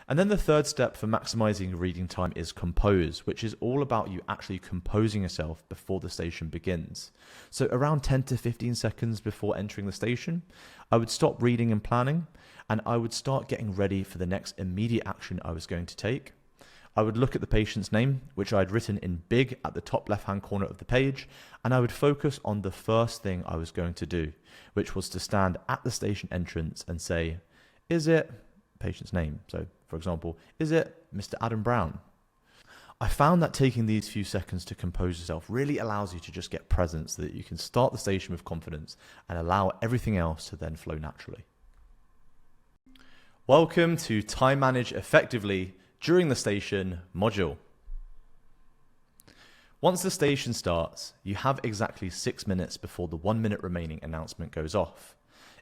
And then the third step for maximizing your reading time is compose, which is all about you actually composing yourself before the station begins. So around 10 to 15 seconds before entering the station, I would stop reading and planning, and I would start getting ready for the next immediate action I was going to take. I would look at the patient's name, which I had written in big at the top left-hand corner of the page, and I would focus on the first thing I was going to do, which was to stand at the station entrance and say, is it patient's name. So, for example, is it Mr. Adam Brown? I found that taking these few seconds to compose yourself really allows you to just get present so that you can start the station with confidence and allow everything else to then flow naturally. Welcome to Time Manage Effectively During the Station module. Once the station starts, you have exactly 6 minutes before the 1 minute remaining announcement goes off.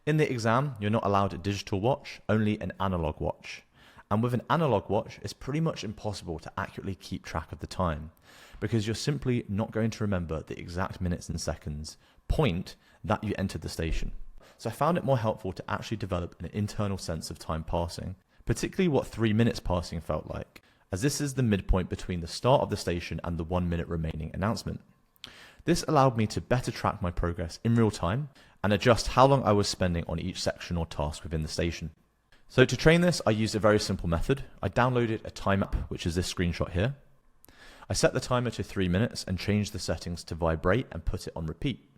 In the exam, you're not allowed a digital watch, only an analog watch. And with an analog watch, it's pretty much impossible to accurately keep track of the time because you're simply not going to remember the exact minutes and seconds point that you entered the station. So I found it more helpful to actually develop an internal sense of time passing, particularly what 3 minutes passing felt like, as this is the midpoint between the start of the station and the 1 minute remaining announcement. This allowed me to better track my progress in real time and adjust how long I was spending on each section or task within the station. So to train this, I used a very simple method. I downloaded a time app, which is this screenshot here. I set the timer to 3 minutes and changed the settings to vibrate and put it on repeat.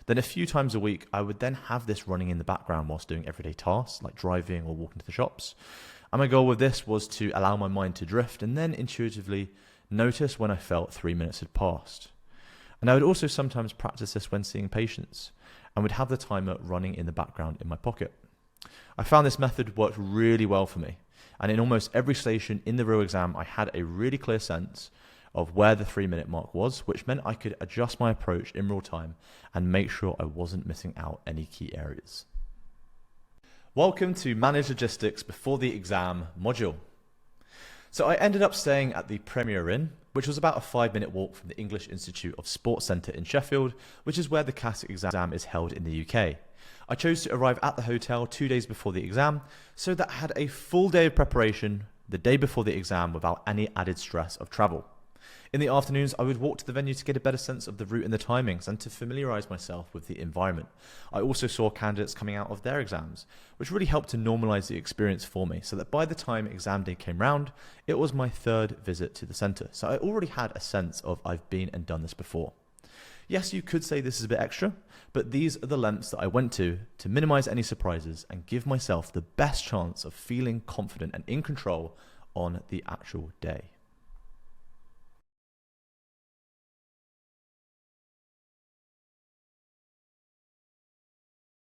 Then a few times a week, I would then have this running in the background whilst doing everyday tasks like driving or walking to the shops. And my goal with this was to allow my mind to drift and then intuitively notice when I felt 3 minutes had passed. And I would also sometimes practice this when seeing patients and would have the timer running in the background in my pocket. I found this method worked really well for me, and in almost every station in the real exam I had a really clear sense of where the 3 minute mark was, which meant I could adjust my approach in real time and make sure I wasn't missing out any key areas. Welcome to Manage Logistics Before the Exam module. So I ended up staying at the Premier Inn, which was about a 5-minute walk from the English Institute of Sports Centre in Sheffield, which is where the CASC exam is held in the UK. I chose to arrive at the hotel 2 days before the exam, so that I had a full day of preparation the day before the exam without any added stress of travel. In the afternoons, I would walk to the venue to get a better sense of the route and the timings and to familiarise myself with the environment. I also saw candidates coming out of their exams, which really helped to normalise the experience for me, so that by the time exam day came round, it was my 3rd visit to the centre. So I already had a sense of I've been and done this before. Yes, you could say this is a bit extra, but these are the lengths that I went to minimise any surprises and give myself the best chance of feeling confident and in control on the actual day.